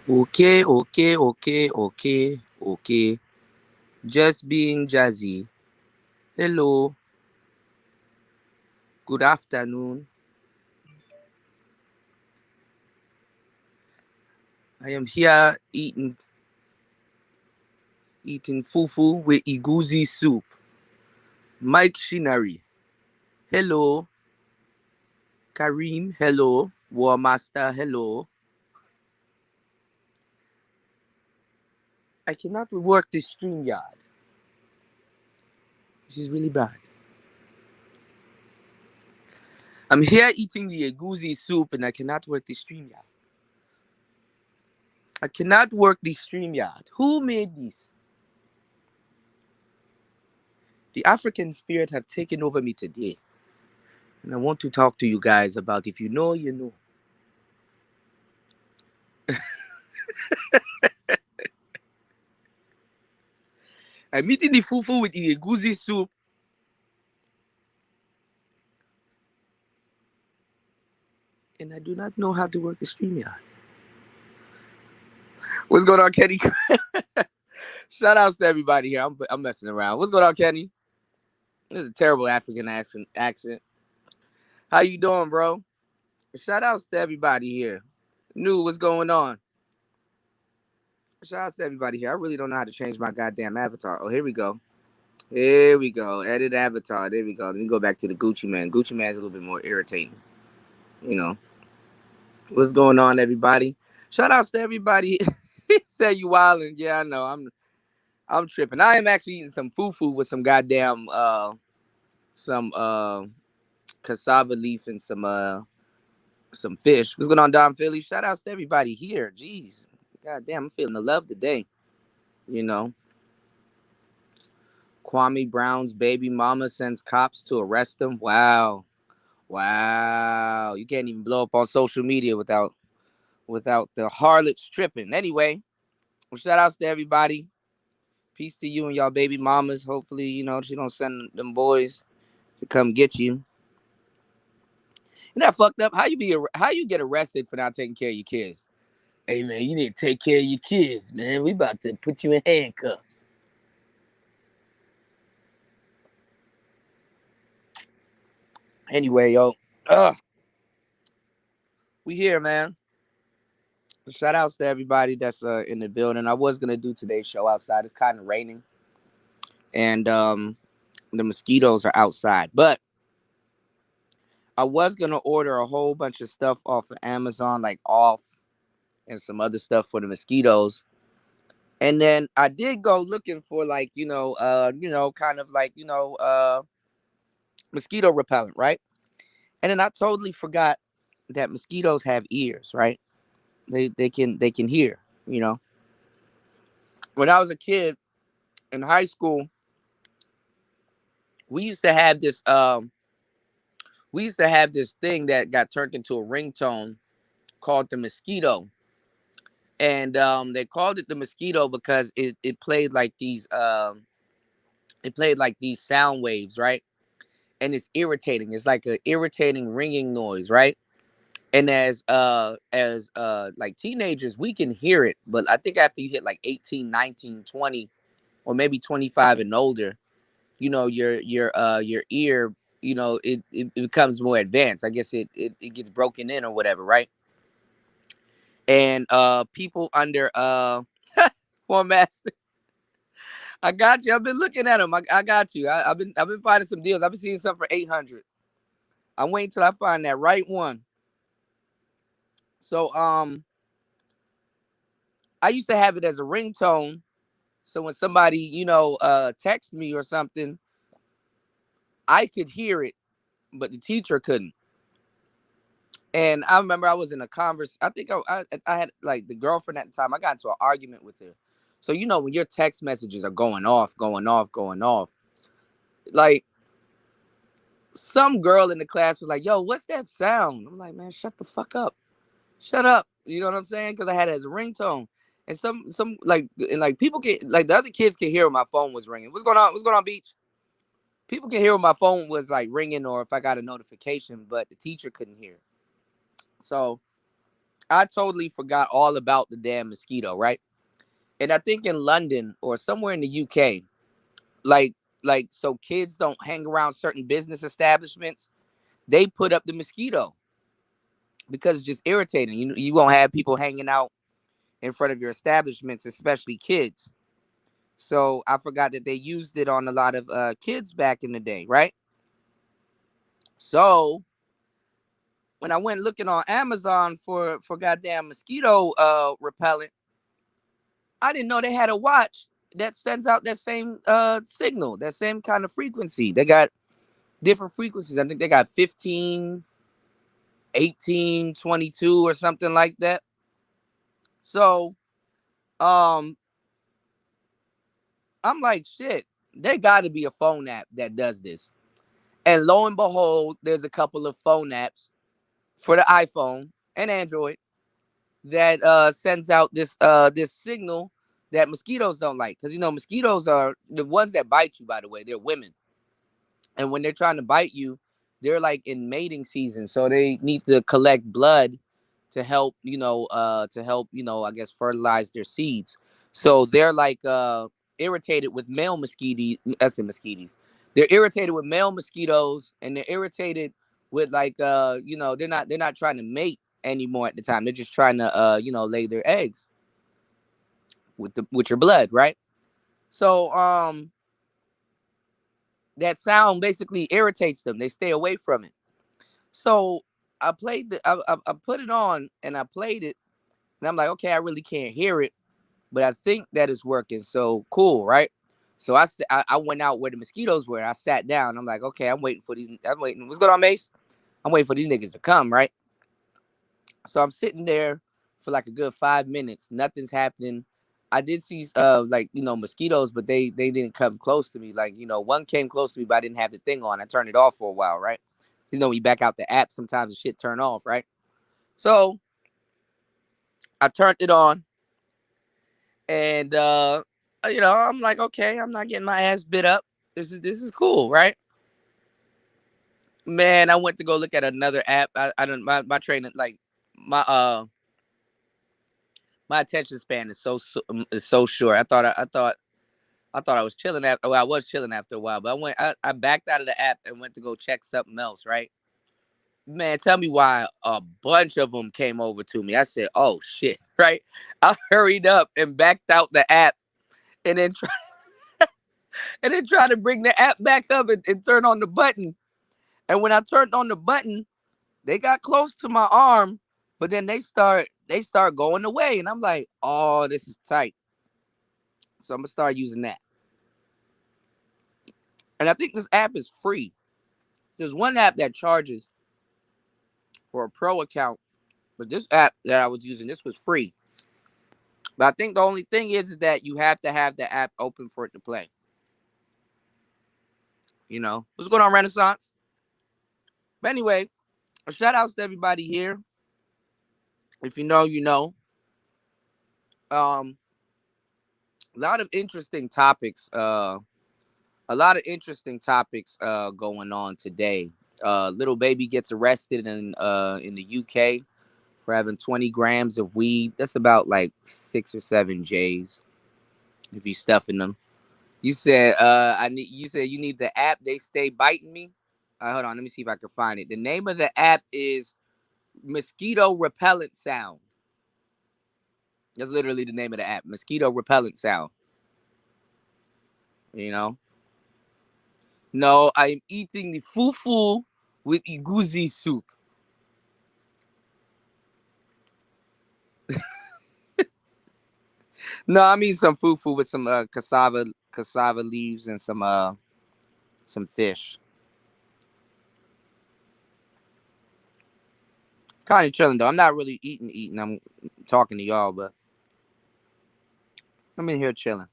Okay, okay, okay, okay, okay. Just being jazzy. Hello, good afternoon. I am here eating fufu with iguzi soup. Mike Shinari. Hello, Kareem. Hello, War Master. Hello. I cannot work this stream yard. This is really bad. I'm here eating the iguzi soup and I cannot work the stream yard. I cannot work the stream yard. Who made this? The African spirit have taken over me today. And I want to talk to you guys about if you know, you know. I'm eating the fufu with the egusi soup. And I do not know how to work the StreamYard. What's going on, Kenny? Shout outs to everybody here. I'm messing around. What's going on, Kenny? This is a terrible African accent. How you doing, bro? Shout outs to everybody here. New, what's going on? Shout outs to everybody here. I really don't know how to change my goddamn avatar. Oh, here we go. Here we go. Edit avatar. There we go. Let me go back to the Gucci Man. Gucci Man's a little bit more irritating. You know. What's going on, everybody? Shout outs to everybody. Say you wildin'. Yeah, I know. I'm tripping. I am actually eating some fufu with some goddamn some cassava leaf and some fish. What's going on, Don Philly? Shout outs to everybody here. Jeez. Goddamn, I'm feeling the love today. You know. Kwame Brown's baby mama sends cops to arrest him. Wow. Wow. You can't even blow up on social media without the harlot stripping. Anyway, well, shout outs to everybody. Peace to you and y'all baby mamas. Hopefully, you know, she don't send them boys to come get you. You know that fucked up? How you get arrested for not taking care of your kids? Hey man, you need to take care of your kids, man. We about to put you in handcuffs. Anyway, yo. We here, man. Shout outs to everybody that's in the building. I was gonna do today's show outside. It's kind of raining. And the mosquitoes are outside. But I was gonna order a whole bunch of stuff off of Amazon, like off and some other stuff for the mosquitoes. And then I did go looking for like, kind of like, mosquito repellent, right? And then I totally forgot that mosquitoes have ears, right? They can hear, you know. When I was a kid in high school, we used to have this we used to have this thing that got turned into a ringtone called the mosquito. And they called it the mosquito because it played like these sound waves, right? And it's irritating. It's like an irritating ringing noise, right? And as like teenagers, we can hear it, but I think after you hit like 18, 19, 20, or maybe 25 and older, your ear, it becomes more advanced. I guess it gets broken in or whatever, right? And people under one master. I got you. I've been looking at them. I got you. I've been finding some deals. I've been seeing some for 800. I'm waiting till I find that right one. So I used to have it as a ringtone. So when somebody, text me or something, I could hear it, but the teacher couldn't. And I remember I was in a converse. I think I had like the girlfriend at the time. I got into an argument with her. So when your text messages are going off, going off, going off, like some girl in the class was like, "Yo, what's that sound?" I'm like, "Man, shut the fuck up, shut up." You know what I'm saying? Because I had it as a ringtone, and some like people can like the other kids can hear when my phone was ringing. What's going on? What's going on, Beach? People can hear when my phone was like ringing or if I got a notification, but the teacher couldn't hear. So I totally forgot all about the damn mosquito, right? And I think in London or somewhere in the UK, like so kids don't hang around certain business establishments. They put up the mosquito because it's just irritating. You won't have people hanging out in front of your establishments, especially kids. So I forgot that they used it on a lot of kids back in the day, right? So when I went looking on Amazon for goddamn mosquito repellent, I didn't know they had a watch that sends out that same signal, that same kind of frequency. They got different frequencies. I think they got 15, 18, 22, or something like that. So um I'm like, shit, there got to be a phone app that does this. And lo and behold, there's a couple of phone apps for the iPhone and Android that sends out this signal that mosquitoes don't like. Because mosquitoes are the ones that bite you, by the way. They're women. And when they're trying to bite you, they're like in mating season. So they need to collect blood to help, I guess fertilize their seeds. So they're like irritated with male mosquitoes. I said mosquitoes. They're irritated with male mosquitoes, and they're irritated with they're not trying to mate anymore at the time. They're just trying to lay their eggs with your blood, right? So that sound basically irritates them. They stay away from it. So I put it on and I played it, and I'm like, okay, I really can't hear it, but I think that is working. So cool, right? So I went out where the mosquitoes were. I sat down. I'm like, okay, I'm waiting for these. I'm waiting. What's going on, Mace? I'm waiting for these niggas to come, right? So I'm sitting there for like a good 5 minutes. Nothing's happening. I did see mosquitoes, but they didn't come close to me. Like, one came close to me, but I didn't have the thing on. I turned it off for a while, right? When you back out the app, sometimes the shit turn off, right? So I turned it on, and I'm like, okay, I'm not getting my ass bit up. This is cool, right? Man, I went to go look at another app. I don't my training like my attention span is so short. I thought I was chilling after. Well, I was chilling after a while, but I backed out of the app and went to go check something else, right? Man, tell me why a bunch of them came over to me. I said, "Oh shit!" Right? I hurried up and backed out the app, and then tried to bring the app back up and turn on the button. And when I turned on the button, they got close to my arm, but then they start going away, and I'm like, "Oh, this is tight." So I'm gonna start using that. And I think this app is free. There's one app that charges for a pro account, but this app that I was using, this was free. But I think the only thing is that you have to have the app open for it to play. What's going on, Renaissance? But anyway, a shout outs to everybody here. If you know, you know. Um, a lot of interesting topics. A lot of interesting topics going on today. Little baby gets arrested in the UK for having 20 grams of weed. That's about like 6 or 7 J's if you stuffing them. You said you said you need the app. They stay biting me. Hold on, let me see if I can find it. The name of the app is Mosquito Repellent Sound. That's literally the name of the app. Mosquito Repellent Sound. You know. No, I'm eating the fufu with iguzi soup. No, I mean some fufu with some cassava leaves and some fish. Kind of chilling though. I'm not really eating. I'm talking to y'all, but I'm in here chilling.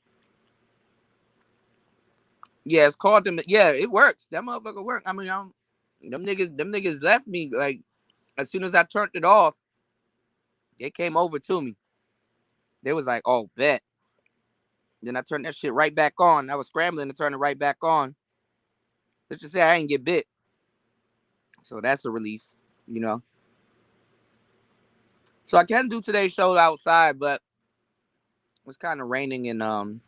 Yeah, it's called them. Yeah, it works. That motherfucker work. I mean, them niggas left me like as soon as I turned it off. They came over to me. They was like, "Oh, bet." Then I turned that shit right back on. I was scrambling to turn it right back on. Let's just say I ain't get bit, so that's a relief, you know. So I can do today's show outside, but it's kind of raining and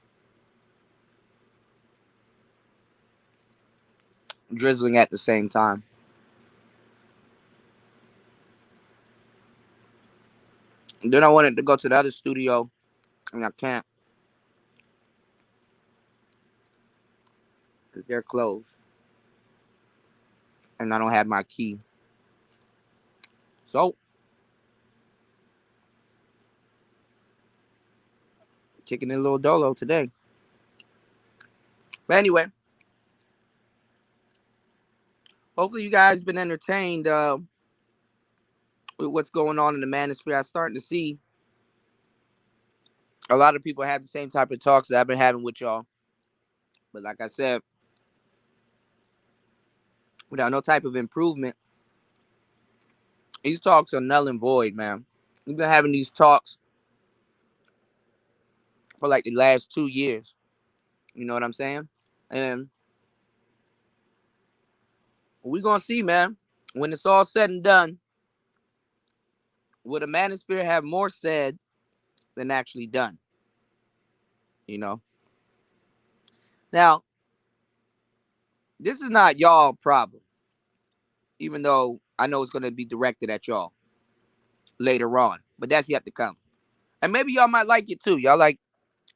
drizzling at the same time. And then I wanted to go to the other studio, and I can't because they're closed, and I don't have my key. So kicking in a little dolo today. But anyway, hopefully you guys been entertained with what's going on in the manosphere. I'm starting to see a lot of people have the same type of talks that I've been having with y'all. But like I said, without no type of improvement, these talks are null and void, man. We've been having these talks for like the last 2 years. You know what I'm saying? And we're gonna see, man. When it's all said and done, will the manosphere have more said than actually done? You know? Now, this is not y'all problem, even though I know it's gonna be directed at y'all later on. But that's yet to come. And maybe y'all might like it too. Y'all like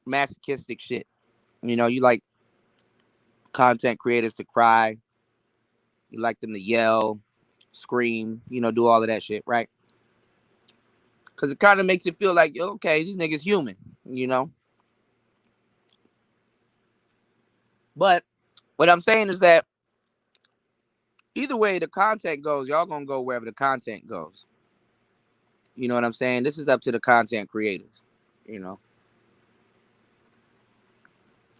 masochistic shit. You know, you like content creators to cry. You like them to yell, scream, do all of that shit, right? Because it kind of makes it feel like, okay, these niggas human, you know? But what I'm saying is that either way the content goes, y'all gonna go wherever the content goes. You know what I'm saying? This is up to the content creators, you know?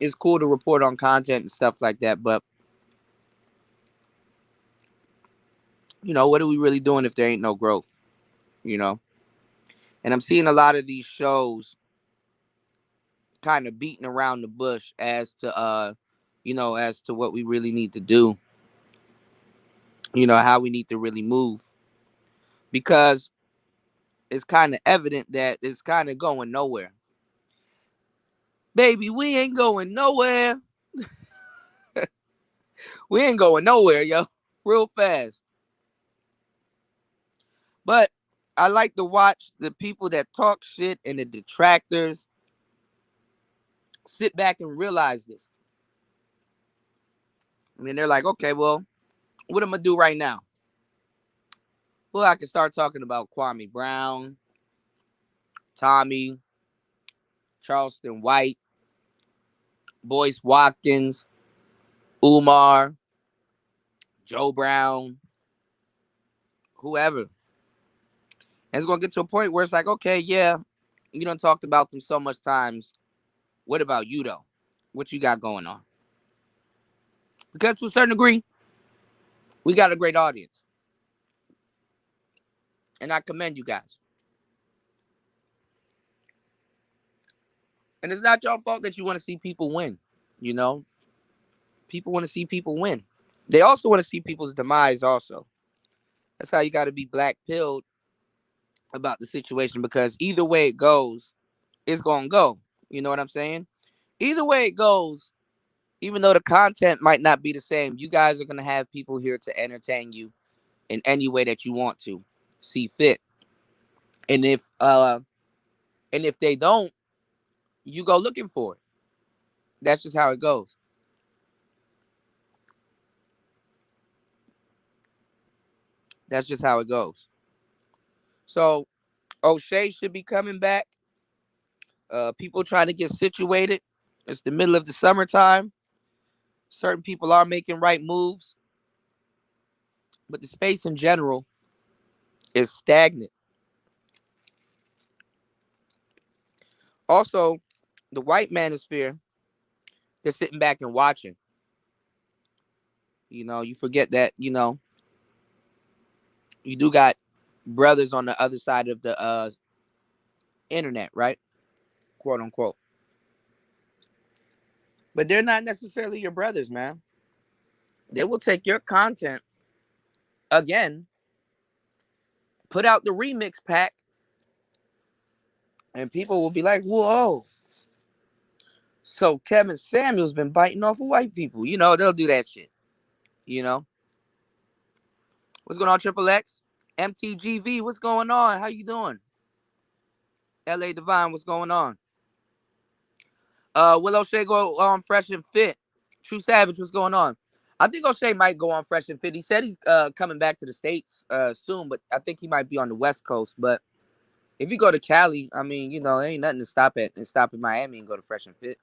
It's cool to report on content and stuff like that, but, what are we really doing if there ain't no growth, you know? And I'm seeing a lot of these shows kind of beating around the bush as to as to what we really need to do, how we need to really move, because it's kind of evident that it's kind of going nowhere. Baby, we ain't going nowhere. We ain't going nowhere, yo. Real fast. But I like to watch the people that talk shit and the detractors sit back and realize this. I mean, they're like, okay, well, what am I gonna do right now? Well, I can start talking about Kwame Brown, Tommy, Charleston White, Boyce Watkins, Umar, Joe Brown, whoever. And it's gonna get to a point where it's like, okay, yeah, you done talked about them so much times. What about you though? What you got going on? Because to a certain degree, we got a great audience. And I commend you guys. And it's not your fault that you want to see people win. You know, people want to see people win. They also want to see people's demise also. That's how you got to be black pilled about the situation, because either way it goes, it's going to go. You know what I'm saying? Either way it goes, even though the content might not be the same, you guys are going to have people here to entertain you in any way that you want to see fit. And if they don't, you go looking for it. That's just how it goes. That's just how it goes. So O'Shea should be coming back. People trying to get situated. It's the middle of the summertime. Certain people are making right moves, but the space in general is stagnant. Also, the white manosphere, they're sitting back and watching. You forget that, you do got brothers on the other side of the internet, right? Quote unquote. But they're not necessarily your brothers, man. They will take your content again, put out the remix pack, And people will be like, whoa. So Kevin Samuels been biting off of white people. You know, they'll do that shit. You know? What's going on, Triple X? MTGV, what's going on? How you doing? LA Divine, what's going on? Will O'Shea go on Fresh and Fit? True Savage, what's going on? I think O'Shea might go on Fresh and Fit. He said he's coming back to the States soon, but I think he might be on the West Coast. But if you go to Cali, I mean, you know, there ain't nothing to stop at and stop in Miami and go to Fresh and Fit.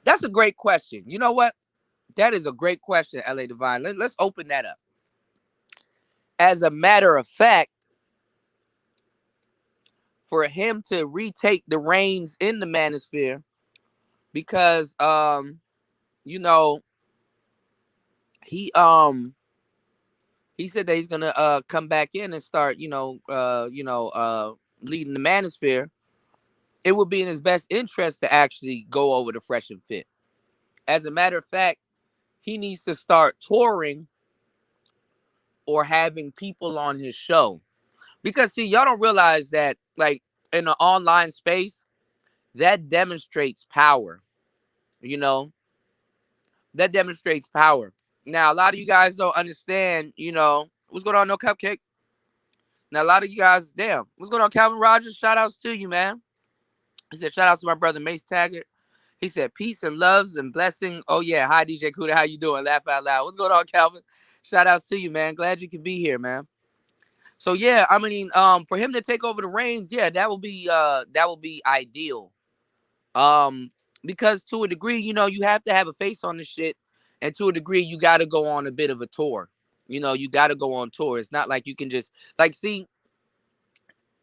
That's a great question. You know what? That is a great question, LA Divine. Let's open that up. As a matter of fact, for him to retake the reins in the manosphere, because you know, he he said that he's gonna come back in and start, leading the manosphere. It would be in his best interest to actually go over to Fresh and Fit. As a matter of fact, he needs to start touring or having people on his show. Because see, y'all don't realize that like in the online space, that demonstrates power. You know, that demonstrates power. Now, a lot of you guys don't understand, you know, what's going on, No Cupcake? Now, a lot of you guys, damn, what's going on, Calvin Rogers? Shout outs to you, man. He said, shout outs to my brother Mace Taggart. He said, peace and loves and blessing. Oh, yeah. Hi, DJ Kuda. How you doing? Laugh out loud. What's going on, Calvin? Shout outs to you, man. Glad you could be here, man. So yeah, I mean, for him to take over the reins, yeah, that will be ideal. Um, because to a degree, you know, you have to have a face on this shit, and to a degree, you got to go on a bit of a tour. You know, you got to go on tour. It's not like you can just like see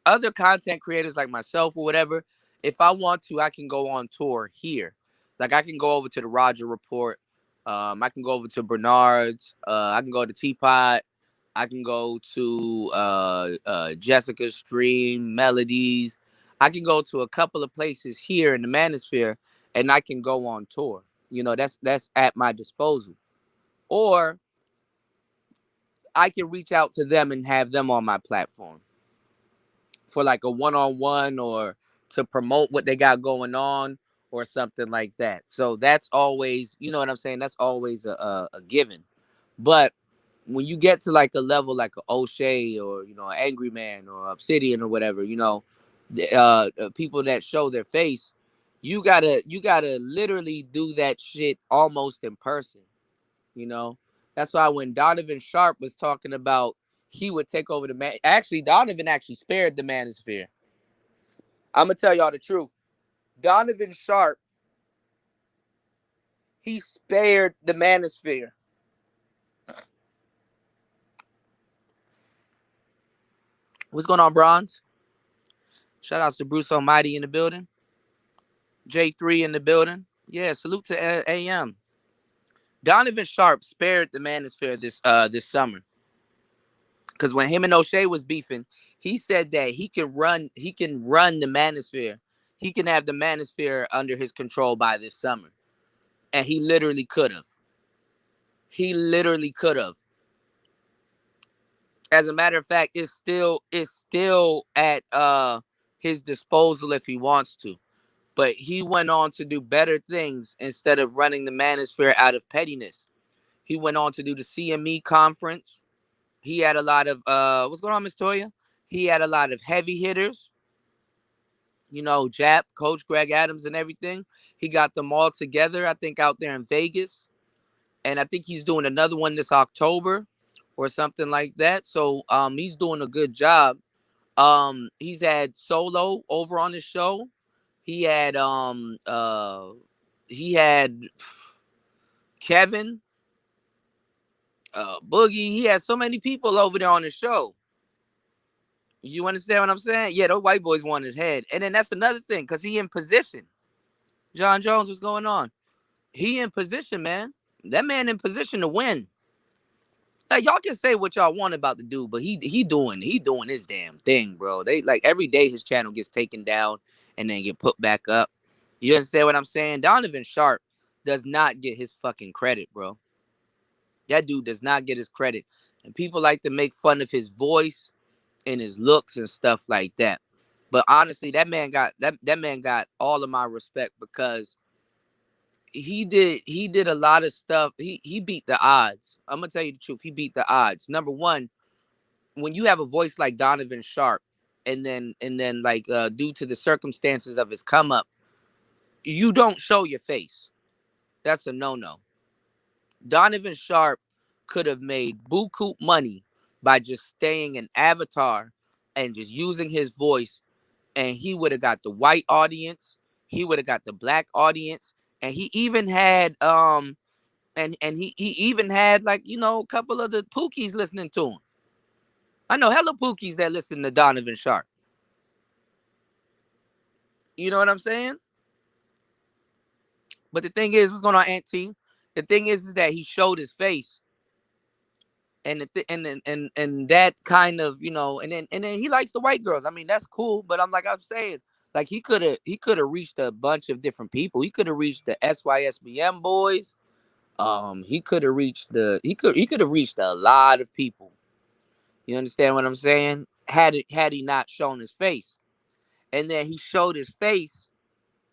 other content creators like myself or whatever. If I want to, I can go on tour here. Like I can go over to the Roger Report. I can go over to Bernard's. I can go to Teapot. I can go to Jessica's Stream, Melodies. I can go to a couple of places here in the Manosphere, and I can go on tour. You know, that's at my disposal. Or I can reach out to them and have them on my platform for like a one-on-one or to promote what they got going on or something like that. So that's always, you know what I'm saying? That's always a given. But when you get to like a level like a O'Shea or, you know, Angry Man or Obsidian or whatever, you know, people that show their face, you gotta literally do that shit almost in person. You know, that's why when Donovan Sharp was talking about he would take over the man. Actually, Donovan actually spared the Manosphere. I'm gonna tell y'all the truth. Donovan Sharp, he spared the Manosphere. What's going on, Bronze? Shout outs to Bruce Almighty in the building. J3 in the building. Yeah, salute to AM. Donovan Sharp spared the Manosphere this summer. Because when him and O'Shea was beefing, he said that he can run the Manosphere. He can have the Manosphere under his control by this summer. And he literally could have. He literally could have. As a matter of fact, it's still at his disposal if he wants to. But he went on to do better things instead of running the Manosphere out of pettiness. He went on to do the CME conference. He had a lot of what's going on, Miss Toya? He had a lot of heavy hitters, you know, Jap, Coach Greg Adams and everything. He got them all together, I think, out there in Vegas. And I think he's doing another one this October or something like that. So he's doing a good job. He's had Solo over on his show. He had he had Kevin, Boogie. He had so many people over there on the show. You understand what I'm saying? Yeah, those white boys want his head. And then that's another thing, because he in position. John Jones, what's going on? He in position, man. That man in position to win. Like y'all can say what y'all want about the dude, but he doing his damn thing, bro. They like every day his channel gets taken down and then get put back up. You understand what I'm saying? Donovan Sharp does not get his fucking credit, bro. That dude does not get his credit. And people like to make fun of his voice and his looks and stuff like that. But honestly, that man got all of my respect because he did a lot of stuff. He beat the odds. I'm gonna tell you the truth. He beat the odds. Number one, when you have a voice like Donovan Sharp, and then like due to the circumstances of his come up, you don't show your face. That's a no-no. Donovan Sharp could have made buku money by just staying an avatar and just using his voice, and he would have got the white audience, he would have got the black audience, and he even had he even had, like, a couple of the Pookies listening to him. I know hella Pookies that listen to Donovan Sharp. You know what I'm saying? But the thing is, what's going on, Auntie? The thing is that he showed his face, and and that kind of, and then he likes the white girls. I mean, that's cool. But I'm saying, like, he could have reached a bunch of different people. He could have reached the SYSBM boys. He could have reached a lot of people. You understand what I'm saying? Had he not shown his face, and then he showed his face,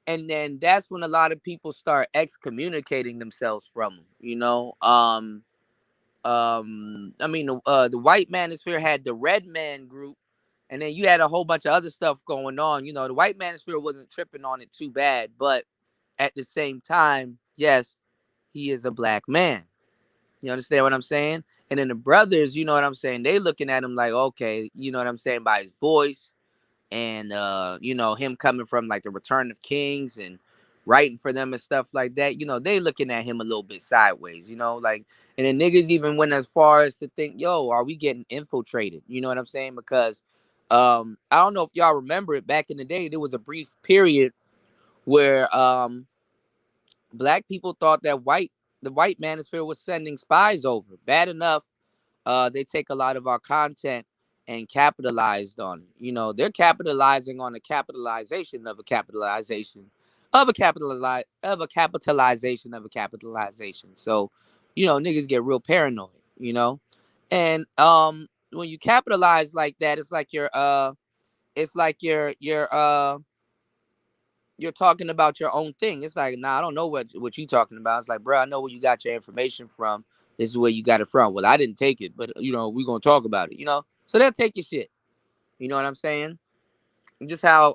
and then that's when a lot of people start excommunicating themselves from him. I mean, the white manosphere had the red man group, and then you had a whole bunch of other stuff going on. The white manosphere wasn't tripping on it too bad, but at the same time, yes, he is a black man. You understand what I'm saying? And then the brothers, you know what I'm saying? They looking at him like, okay, you know what I'm saying, by his voice, and him coming from like the Return of Kings and writing for them and stuff like that. They looking at him a little bit sideways. Like, and then niggas even went as far as to think, yo, are we getting infiltrated? You know what I'm saying? Because I don't know if y'all remember it, back in the day there was a brief period where black people thought that the white manosphere was sending spies over. Bad enough, they take a lot of our content and capitalized on it. They're capitalizing on the capitalization of a capitalization of a capitalization of a capitalization. So, niggas get real paranoid, and when you capitalize like that, it's like you're talking about your own thing. It's like, nah, I don't know what you talking about. It's like, bro, I know where you got your information from. This is where you got it from. Well, I didn't take it, but we're gonna talk about it. So they'll take your shit. You know what I'm saying? Just how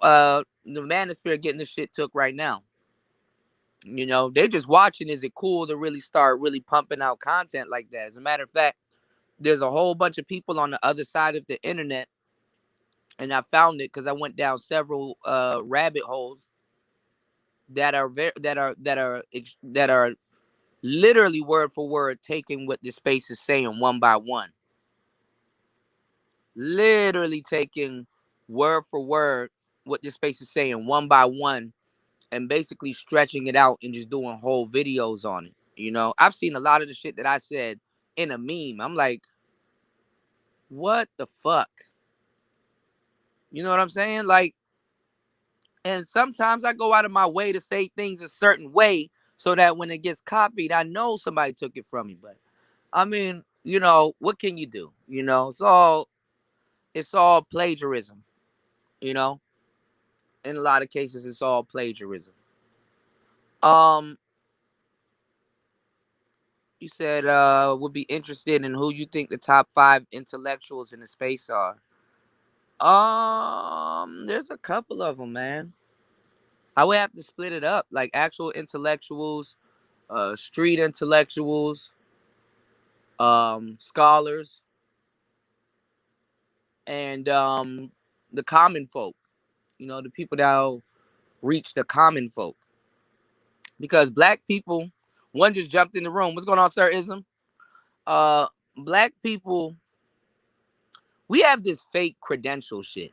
the manosphere getting the shit took right now. They're just watching. Is it cool to really start really pumping out content like that? As a matter of fact, there's a whole bunch of people on the other side of the internet, and I found it because I went down several rabbit holes that are literally word for word taking what the space is saying one by one. Literally taking word for word what this space is saying one by one, and basically stretching it out and just doing whole videos on it. I've seen a lot of the shit that I said in a meme. I'm like, what the fuck? You know what I'm saying? Like, and sometimes I go out of my way to say things a certain way so that when it gets copied, I know somebody took it from me. But I mean, what can you do? It's all plagiarism. You know, in a lot of cases, it's all plagiarism. Um, you said would be interested in who you think the top 5 intellectuals in the space are. There's a couple of them, man. I would have to split it up, like actual intellectuals, street intellectuals, scholars, and the common folk. The people that reach the common folk. Because black people, one just jumped in the room. What's going on, Sir Ism? Uh, Black people, we have this fake credential shit.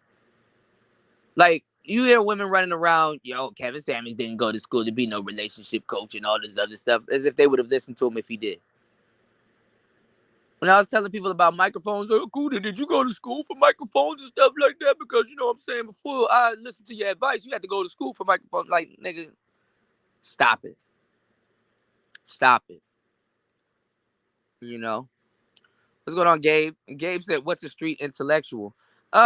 Like, you hear women running around, yo, Kevin Samuels didn't go to school to be no relationship coach and all this other stuff, as if they would have listened to him if he did. When I was telling people about microphones, oh, cool, did you go to school for microphones and stuff like that? Because, what I'm saying, before I listened to your advice, you had to go to school for microphones. Like, nigga, stop it. Stop it. What's going on, Gabe? And Gabe said, "What's a street intellectual?"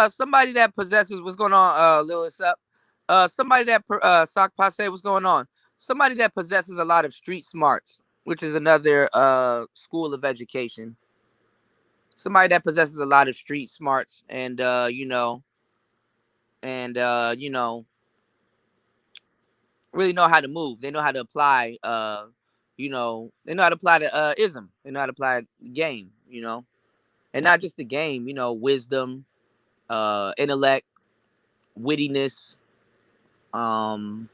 Somebody that possesses. What's going on, Lewis? Up. Somebody that Sock Passe. What's going on? Somebody that possesses a lot of street smarts, which is another school of education. Somebody that possesses a lot of street smarts, and and really know how to move. They know how to apply. They know how to apply the ism. They know how to apply the game. And not just the game. Wisdom, intellect, wittiness, um,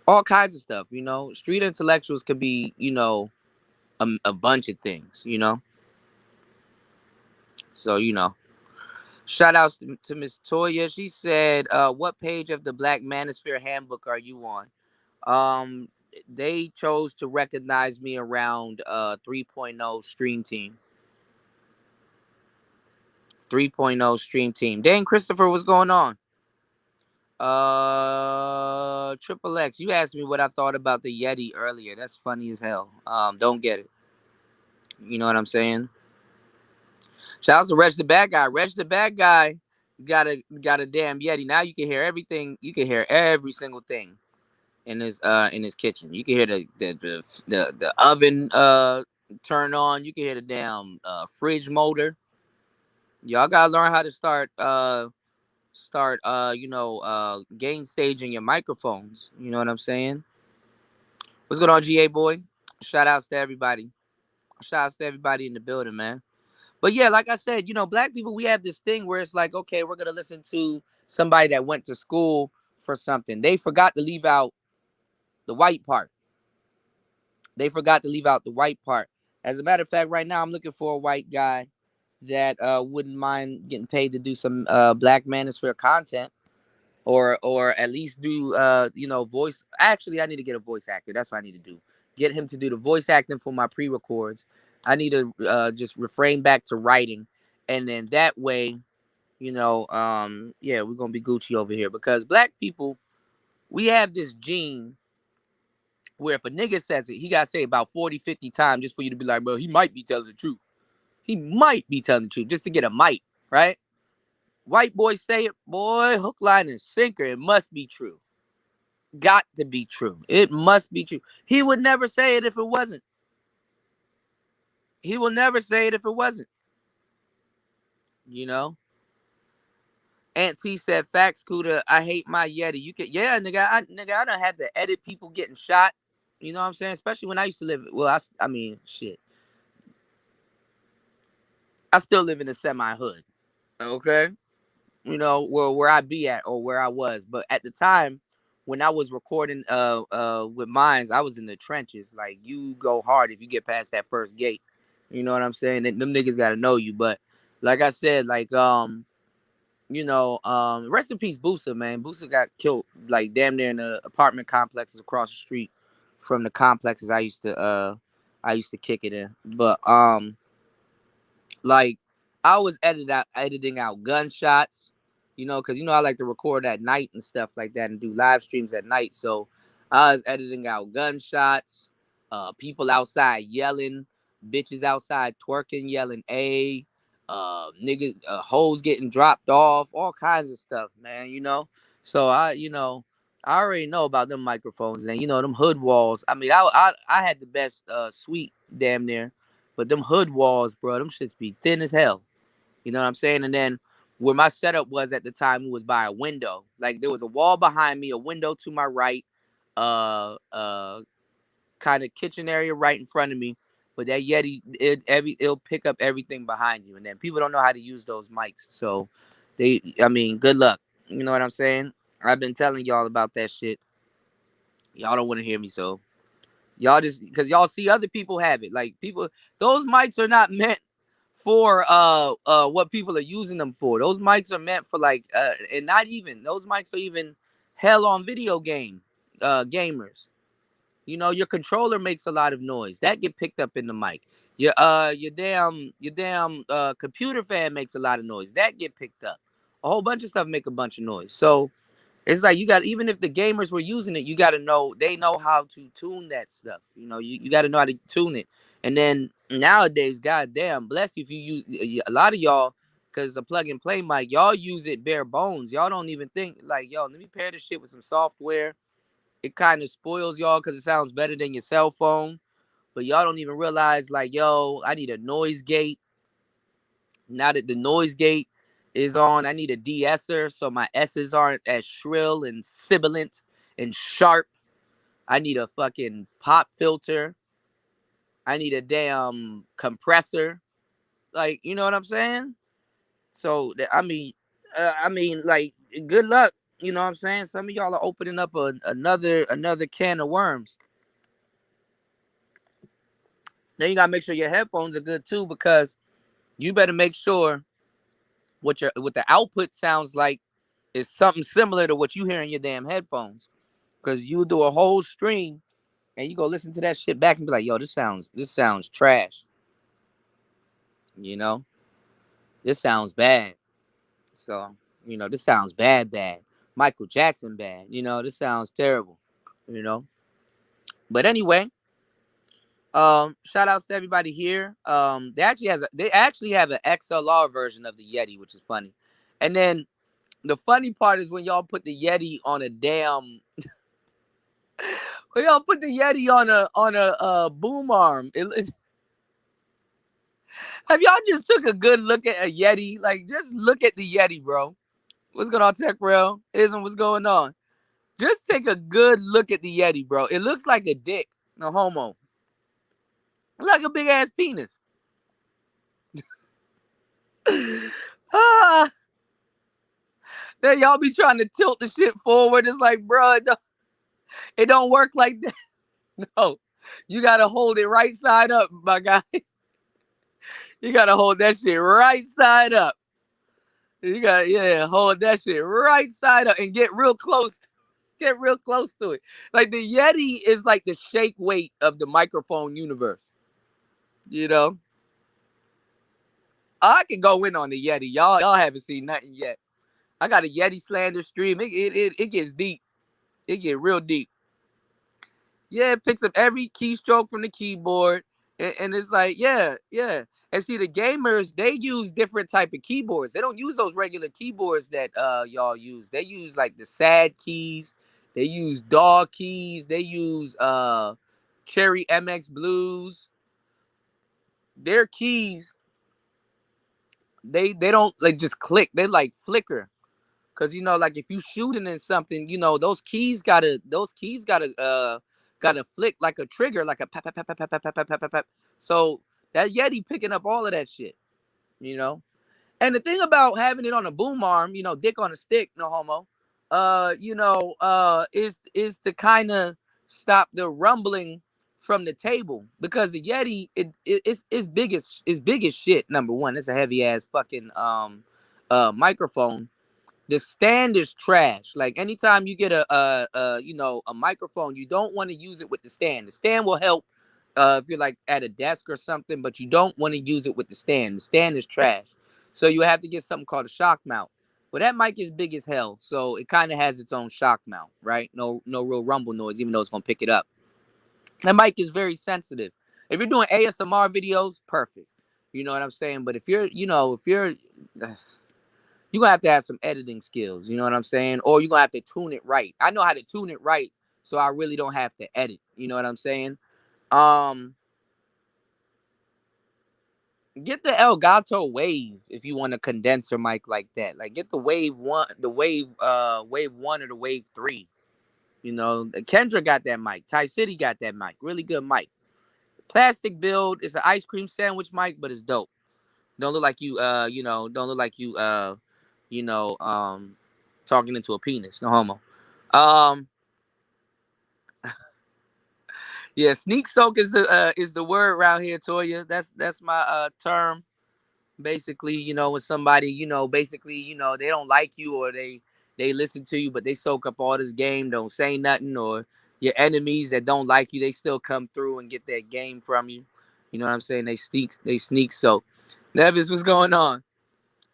all kinds of stuff. Street intellectuals could be, a bunch of things. So shout outs to Miss Toya. She said, "What page of the Black Manosphere Handbook are you on?" They chose to recognize me around 3.0 Stream Team. 3.0 Stream Team. Dane Christopher, what's going on? Triple X, you asked me what I thought about the Yeti earlier. That's funny as hell. Don't get it. You know what I'm saying? Shout out to Reg the Bad Guy. Reg the Bad Guy got a damn Yeti. Now you can hear everything. You can hear every single thing in his kitchen. You can hear the oven turn on. You can hear the damn fridge motor. Y'all gotta learn how to start gain staging your microphones. You know what I'm saying? What's going on, GA boy? Shout outs to everybody. Shout outs to everybody in the building, man. But yeah, like I said, black people, we have this thing where it's like, okay, we're gonna listen to somebody that went to school for something. They forgot to leave out the white part. They forgot to leave out the white part. As a matter of fact, right now I'm looking for a white guy that wouldn't mind getting paid to do some Black Manosphere content, or at least do voice. Actually, I need to get a voice actor. That's what I need to do. Get him to do the voice acting for my pre-records. I need to just refrain back to writing, and then that way, yeah, we're gonna be Gucci over here, because black people, we have this gene where if a nigga says it, he gotta say it about 40, 50 times just for you to be like, bro, he might be telling the truth. He might be telling the truth just to get a mic, right? White boys say it, boy, hook, line, and sinker. It must be true. Got to be true. It must be true. He would never say it if it wasn't. He will never say it if it wasn't. Aunt T said, "Facts, Cuda. I hate my Yeti. You can, yeah, nigga. I done had to edit people getting shot. You know what I'm saying? Especially when I used to live. Well, I mean, shit. I still live in a semi-hood. Okay, where I be at or where I was. But at the time when I was recording with Mines, I was in the trenches. Like, you go hard if you get past that first gate. You know what I'm saying? And them niggas gotta know you. But like I said, like rest in peace, Boosa, man. Boosa got killed like damn near in the apartment complexes across the street from the complexes I used to kick it in. But like, I was editing out gunshots, because I like to record at night and stuff like that and do live streams at night. So I was editing out gunshots, people outside yelling, bitches outside twerking, yelling niggas, hoes getting dropped off, all kinds of stuff, man. So I already know about them microphones and them hood walls. I mean, I had the best suite damn near. But them hood walls, bro, them shits be thin as hell. You know what I'm saying? And then where my setup was at the time, it was by a window. Like, there was a wall behind me, a window to my right, uh, uh, kind of kitchen area right in front of me. But that Yeti, it'll pick up everything behind you. And then people don't know how to use those mics. So good luck. You know what I'm saying? I've been telling y'all about that shit. Y'all don't want to hear me, so y'all just, because y'all see other people have it. Like, people, those mics are not meant for what people are using them for. Those mics are meant for like and not even those mics are even hell on video game gamers. Your controller makes a lot of noise. That get picked up in the mic. Your damn computer fan makes a lot of noise. That get picked up. A whole bunch of stuff make a bunch of noise. So it's like, even if the gamers were using it, you got to know, they know how to tune that stuff. You got to know how to tune it. And then nowadays, goddamn, bless you if you use a lot of y'all, because the plug and play mic, y'all use it bare bones. Y'all don't even think like, yo, let me pair this shit with some software. It kind of spoils y'all because it sounds better than your cell phone. But y'all don't even realize, like, yo, I need a noise gate. Now that the noise gate is on, I need a de-esser so my S's aren't as shrill and sibilant and sharp. I need a fucking pop filter. I need a damn compressor. Like, you know what I'm saying? So, like, good luck. You know what I'm saying? Some of y'all are opening up another can of worms. Then you gotta make sure your headphones are good too, because you better make sure what the output sounds like is something similar to what you hear in your damn headphones. Because you do a whole stream and you go listen to that shit back and be like, yo, this sounds trash. You know, this sounds bad. So, this sounds bad. Michael Jackson bad. This sounds terrible. You know. But anyway, shout outs to everybody here. They actually have an XLR version of the Yeti, which is funny. And then the funny part is when y'all put the Yeti on a damn when y'all put the Yeti on a boom arm. Have y'all just took a good look at a Yeti? Like, just look at the Yeti, bro. What's going on, Tech Rail? Isn't what's going on? Just take a good look at the Yeti, bro. It looks like a dick. No homo. Like a big ass penis. ah, then y'all be trying to tilt the shit forward. It's like, bro, it don't work like that. No, you gotta hold it right side up, my guy. You gotta hold that shit right side up. You gotta hold that shit right side up and get real close. Get real close to it. Like, the Yeti is like the shake weight of the microphone universe. You know, I can go in on the Yeti. Y'all haven't seen nothing yet. I got a Yeti slander stream. It gets deep. It get real deep. Yeah, it picks up every keystroke from the keyboard, and it's like, yeah. And see, the gamers, they use different type of keyboards. They don't use those regular keyboards that y'all use. They use like the sad keys. They use dog keys. They use Cherry MX Blues. Their keys, they don't like just click. They like flicker. Cause like if you shooting in something, those keys gotta flick like a trigger, like a pap pap pap pap pap pap pap pap pap. So that Yeti picking up all of that shit, you know. And the thing about having it on a boom arm, dick on a stick, no homo, is to kind of stop the rumbling from the table, because the Yeti it's big as shit. Number one, it's a heavy ass fucking microphone. The stand is trash. Like, anytime you get a microphone, you don't want to use it with the stand. The stand will help if you're like at a desk or something, but you don't want to use it with the stand. The stand is trash. So you have to get something called a shock mount. But that mic is big as hell, so it kind of has its own shock mount, right? No real rumble noise, even though it's gonna pick it up. That mic is very sensitive. If you're doing ASMR videos, perfect. You know what I'm saying? But if you're you're gonna have to have some editing skills, you know what I'm saying? Or you're gonna have to tune it right. I know how to tune it right, so I really don't have to edit. You know what I'm saying? Um, get the Elgato Wave if you want a condenser mic like that. Like, get the Wave One, Wave One or the Wave 3. Kendra got that mic. Ty City got that mic. Really good mic. Plastic build. It's an ice cream sandwich mic, but it's dope. Don't look like don't look like you know, talking into a penis. No homo. Um, yeah, sneak soak is the word around here, Toya. That's my term. Basically, when somebody, basically, they don't like you, or they listen to you, but they soak up all this game, don't say nothing, or your enemies that don't like you, they still come through and get that game from you. You know what I'm saying? They sneak soak. Nevis, what's going on?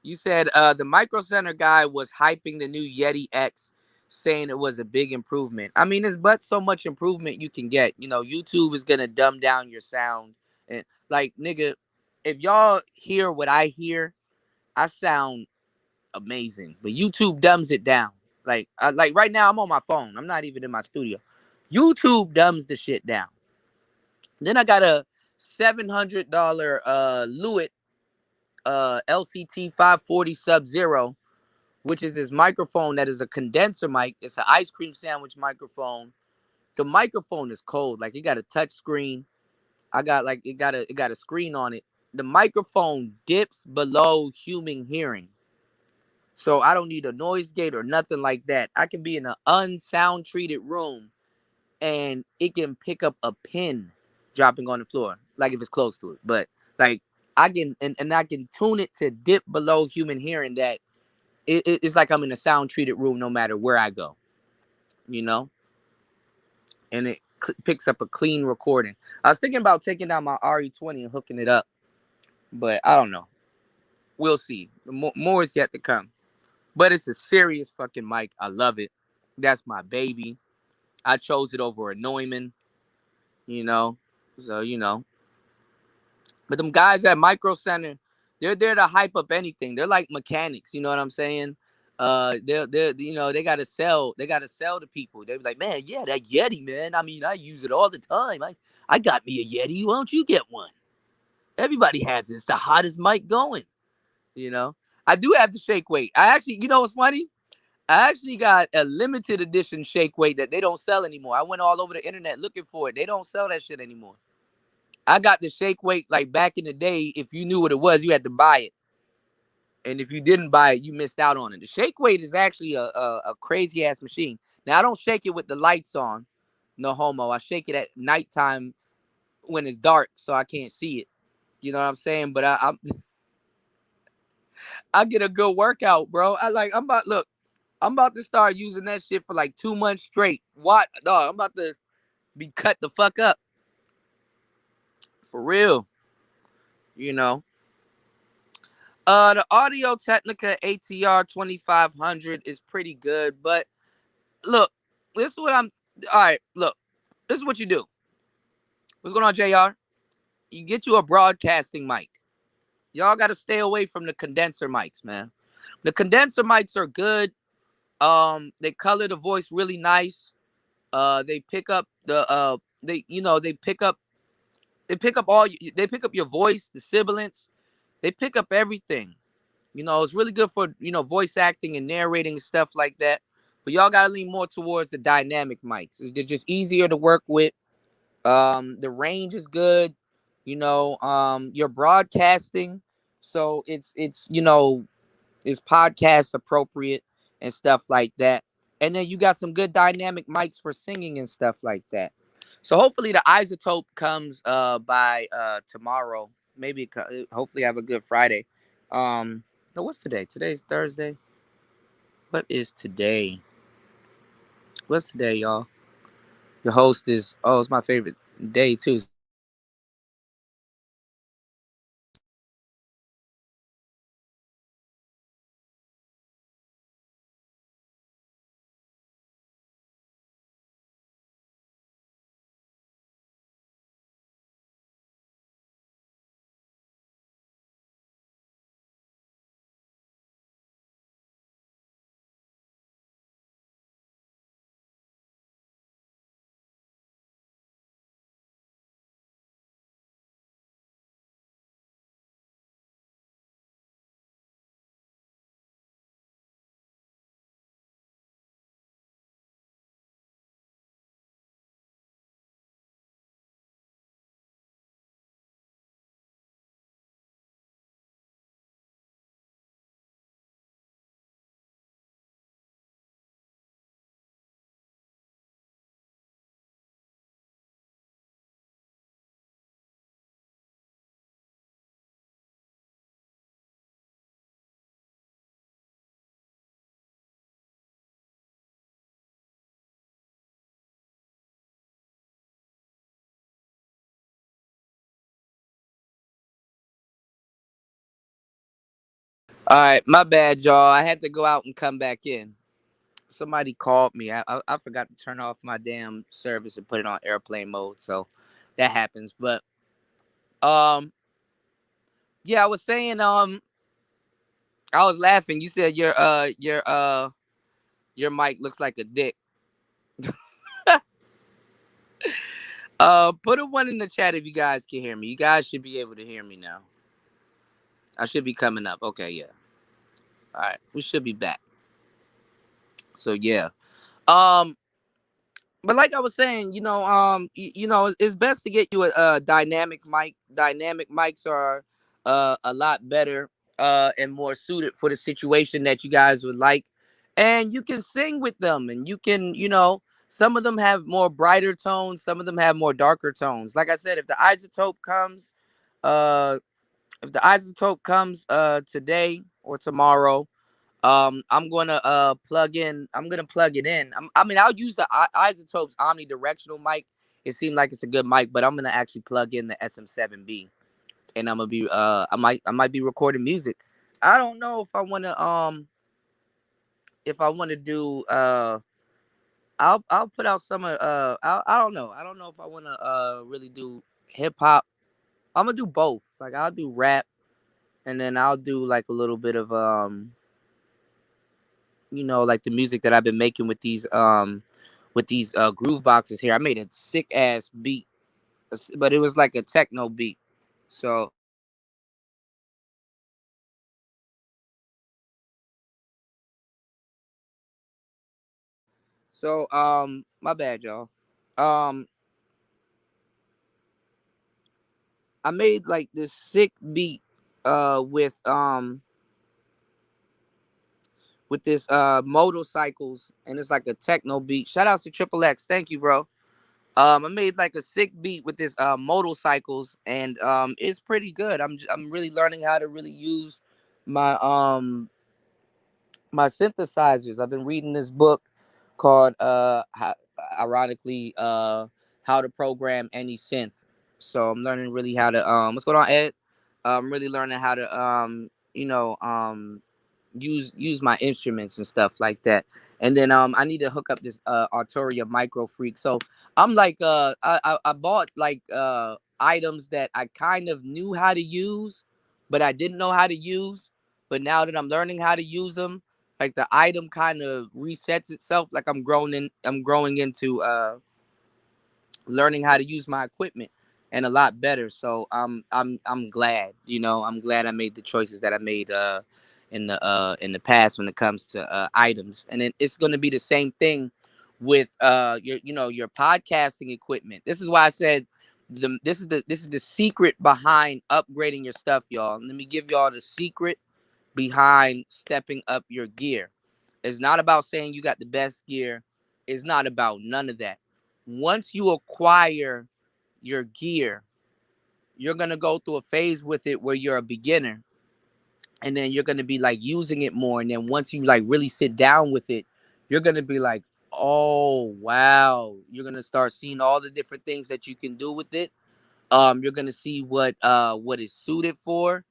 You said the Micro Center guy was hyping the new Yeti X, saying it was a big improvement. I mean, it's but so much improvement you can get. YouTube is gonna dumb down your sound And like, nigga, if y'all hear what I hear, I sound amazing. But YouTube dumbs it down. Like right now, I'm on my phone. I'm not even in my studio. YouTube dumbs the shit down. Then I got a $700 Lewitt LCT 540 Sub-Zero, which is this microphone that is a condenser mic. It's an ice cream sandwich microphone. The microphone is cold. Like, it got a touch screen. I got like it got a screen on it. The microphone dips below human hearing. So I don't need a noise gate or nothing like that. I can be in an unsound treated room and it can pick up a pin dropping on the floor, like if it's close to it. But like I can and I can tune it to dip below human hearing that it's like I'm in a sound treated room no matter where I go, you know? And it picks up a clean recording. I was thinking about taking down my RE20 and hooking it up, but I don't know. We'll see. More is yet to come. But it's a serious fucking mic. I love it. That's my baby. I chose it over a Neumann, you know. So, you know. But them guys at Micro Center, they're there to hype up anything. They're like mechanics, you know what I'm saying? They're you know, they gotta sell to people. They be like, man, yeah, that Yeti, man. I mean, I use it all the time. I got me a Yeti. Why don't you get one? Everybody has it. It's the hottest mic going, you know. I do have the shake weight. I actually, you know what's funny? I actually got a limited edition shake weight that they don't sell anymore. I went all over the internet looking for it. They don't sell that shit anymore. I got the shake weight like back in the day. If you knew what it was, you had to buy it. And if you didn't buy it, you missed out on it. The shake weight is actually a crazy ass machine. Now, I don't shake it with the lights on. No homo. I shake it at nighttime when it's dark so I can't see it. You know what I'm saying? But I get a good workout, bro. I'm about to start using that shit for like 2 months straight. What? Dog, I'm about to be cut the fuck up. For real. You know. The Audio Technica ATR 2500 is pretty good, but look, this is what I'm. All right, look, this is what you do. What's going on, JR? You get you a broadcasting mic. Y'all got to stay away from the condenser mics, man. The condenser mics are good. They color the voice really nice. They pick up they pick up your voice, the sibilance. They pick up everything. You know, it's really good for, voice acting and narrating and stuff like that. But y'all gotta lean more towards the dynamic mics. They're just easier to work with. The range is good. You're broadcasting, so it's podcast appropriate and stuff like that. And then you got some good dynamic mics for singing and stuff like that. So hopefully the isotope comes by tomorrow. Maybe hopefully I have a good Friday. No, what's today? Today's Thursday. What is today? What's today, y'all? Your host is it's my favorite day too. All right, my bad, y'all. I had to go out and come back in. Somebody called me. I forgot to turn off my damn service and put it on airplane mode, so that happens. But Um, yeah, I was saying, I was laughing. You said your mic looks like a dick. Put a one in the chat if you guys can hear me. You guys should be able to hear me now. I should be coming up. Okay, yeah. All right, we should be back. So yeah. Um, but like I was saying, it's best to get you a dynamic mic. Dynamic mics are a lot better and more suited for the situation that you guys would like, and you can sing with them, and you can, some of them have more brighter tones, some of them have more darker tones. Like I said, uh, if the isotope comes today or tomorrow, I'm gonna plug it in. I'll use the Isotopes omnidirectional mic. It seemed like it's a good mic, but I'm gonna actually plug in the SM7B, and I'm gonna be I might be recording music. I don't know if I wanna do I'll put out some I don't know. I don't know if I wanna really do hip hop. I'm gonna do both. Like I'll do rap, and then I'll do like a little bit of like the music that I've been making with these groove boxes here. I made a sick ass beat, but it was like a techno beat. So my bad, y'all. Um, I made like this sick beat with this motorcycles, and it's like a techno beat. Shout out to Triple X, thank you, bro. I made like a sick beat with this motorcycles, and it's pretty good. I'm really learning how to really use my my synthesizers. I've been reading this book called ironically how to program any synth. So I'm learning really how to what's going on, Ed? I'm really learning how to use my instruments and stuff like that. And then I need to hook up this Arturia Micro Freak. So I'm like I bought like items that I kind of knew how to use, but I didn't know how to use. But now that I'm learning how to use them, like the item kind of resets itself. Like I'm growing into learning how to use my equipment and a lot better. So I'm glad, I'm glad I made the choices that I made in the past when it comes to items. And it's going to be the same thing with your podcasting equipment. This is why I said this is the secret behind upgrading your stuff, y'all. Let me give y'all the secret behind stepping up your gear. It's not about saying you got the best gear. It's not about none of that. Once you acquire your gear, you're going to go through a phase with it where you're a beginner, and then you're going to be like using it more, and then once you like really sit down with it, you're going to be like, "Oh, wow." You're going to start seeing all the different things that you can do with it. You're going to see what is suited for.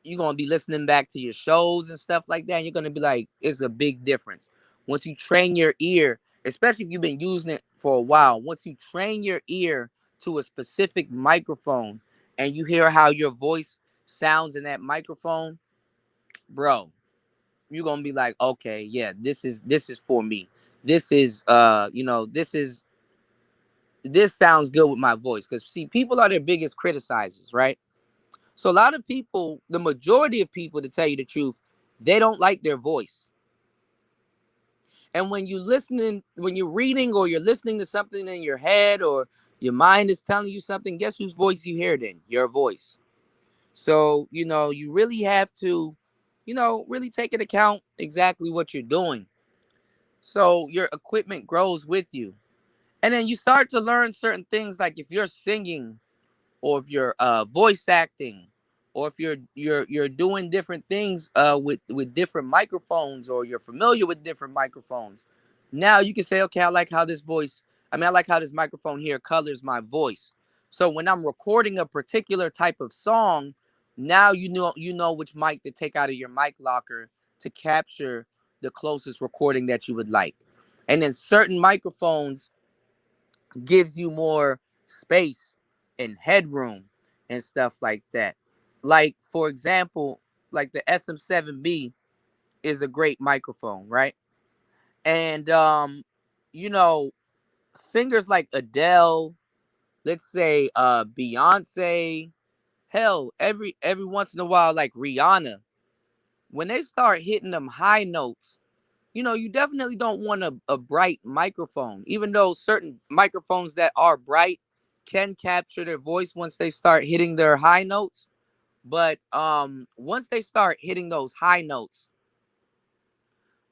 You're gonna be listening back to your shows and stuff like that, and you're gonna be like, it's a big difference. Once you train your ear, especially if you've been using it for a while, once you train your ear to a specific microphone and you hear how your voice sounds in that microphone, bro, you're gonna be like, okay, yeah, this is for me. This is this sounds good with my voice. Because see, people are their biggest criticizers, right? So a lot of people, the majority of people, to tell you the truth, they don't like their voice. And when you're reading or you're listening to something in your head or your mind is telling you something, guess whose voice you hear then? Your voice. So, you really have to, really take into account exactly what you're doing. So your equipment grows with you. And then you start to learn certain things, like if you're singing or if you're voice acting, or if you're doing different things with different microphones, or you're familiar with different microphones. Now you can say, okay, I like how this microphone here colors my voice. So when I'm recording a particular type of song, now you know which mic to take out of your mic locker to capture the closest recording that you would like. And then certain microphones gives you more space and headroom. and stuff like that. Like, for example, like the SM7B is a great microphone, right? And you know, singers like Adele, let's say Beyonce, hell, every once in a while, like Rihanna, when they start hitting them high notes, you definitely don't want a bright microphone, even though certain microphones that are bright can capture their voice once they start hitting their high notes. But once they start hitting those high notes,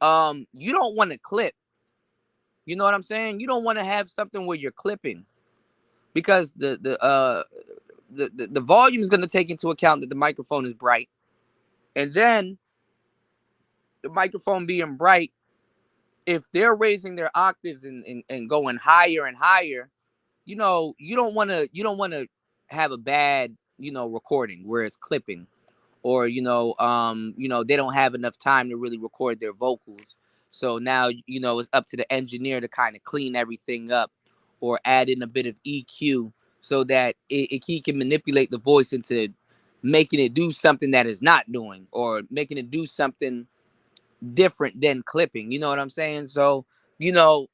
you don't want to clip. You know what I'm saying? You don't want to have something where you're clipping, because the volume is going to take into account that the microphone is bright, and then the microphone being bright, if they're raising their octaves and going higher and higher, you don't want to have a bad recording where it's clipping, or they don't have enough time to really record their vocals. So now it's up to the engineer to kind of clean everything up, or add in a bit of EQ, so that he can manipulate the voice into making it do something that it's not doing, or making it do something different than clipping. You know what I'm saying? So you know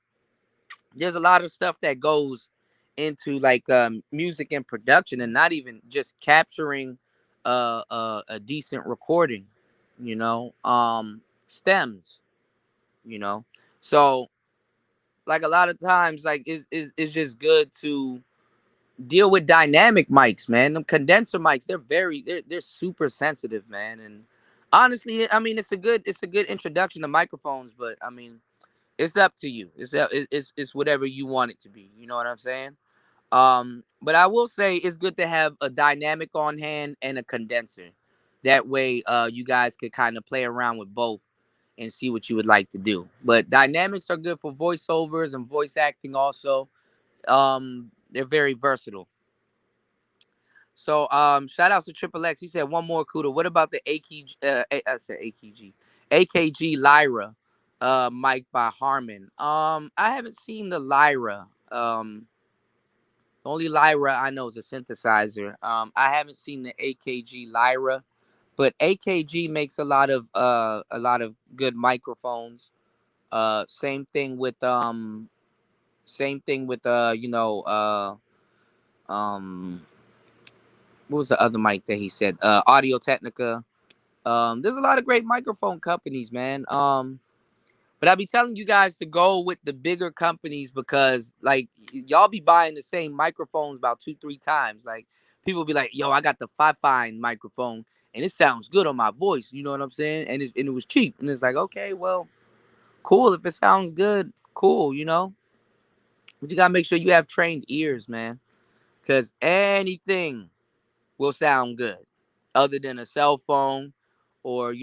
there's a lot of stuff that goes into like music and production, and not even just capturing a decent recording, stems, you know. So like a lot of times, like it's just good to deal with dynamic mics, man. Them condenser mics, they're super sensitive, man. And honestly, I mean, it's a good introduction to microphones, but I mean, it's up to you. It's whatever you want it to be. You know what I'm saying? But I will say it's good to have a dynamic on hand and a condenser. That way, you guys could kind of play around with both and see what you would like to do. But dynamics are good for voiceovers and voice acting also. They're very versatile. So, shout out to Triple X. He said one more Kuda. What about the AKG? I said AKG Lyra, mic by Harman. I haven't seen the Lyra. The only Lyra I know is a synthesizer. I haven't seen the AKG Lyra, but AKG makes a lot of good microphones. Same thing with um what was the other mic that he said? Audio Technica. There's a lot of great microphone companies, man. But I be telling you guys to go with the bigger companies, because like y'all be buying the same microphones about 2-3 times. Like people be like, "Yo, I got the Fifine microphone and it sounds good on my voice." You know what I'm saying? And it was cheap, and it's like, okay, well, cool. If it sounds good, cool. But you gotta make sure you have trained ears, man, because anything will sound good, other than a cell phone, or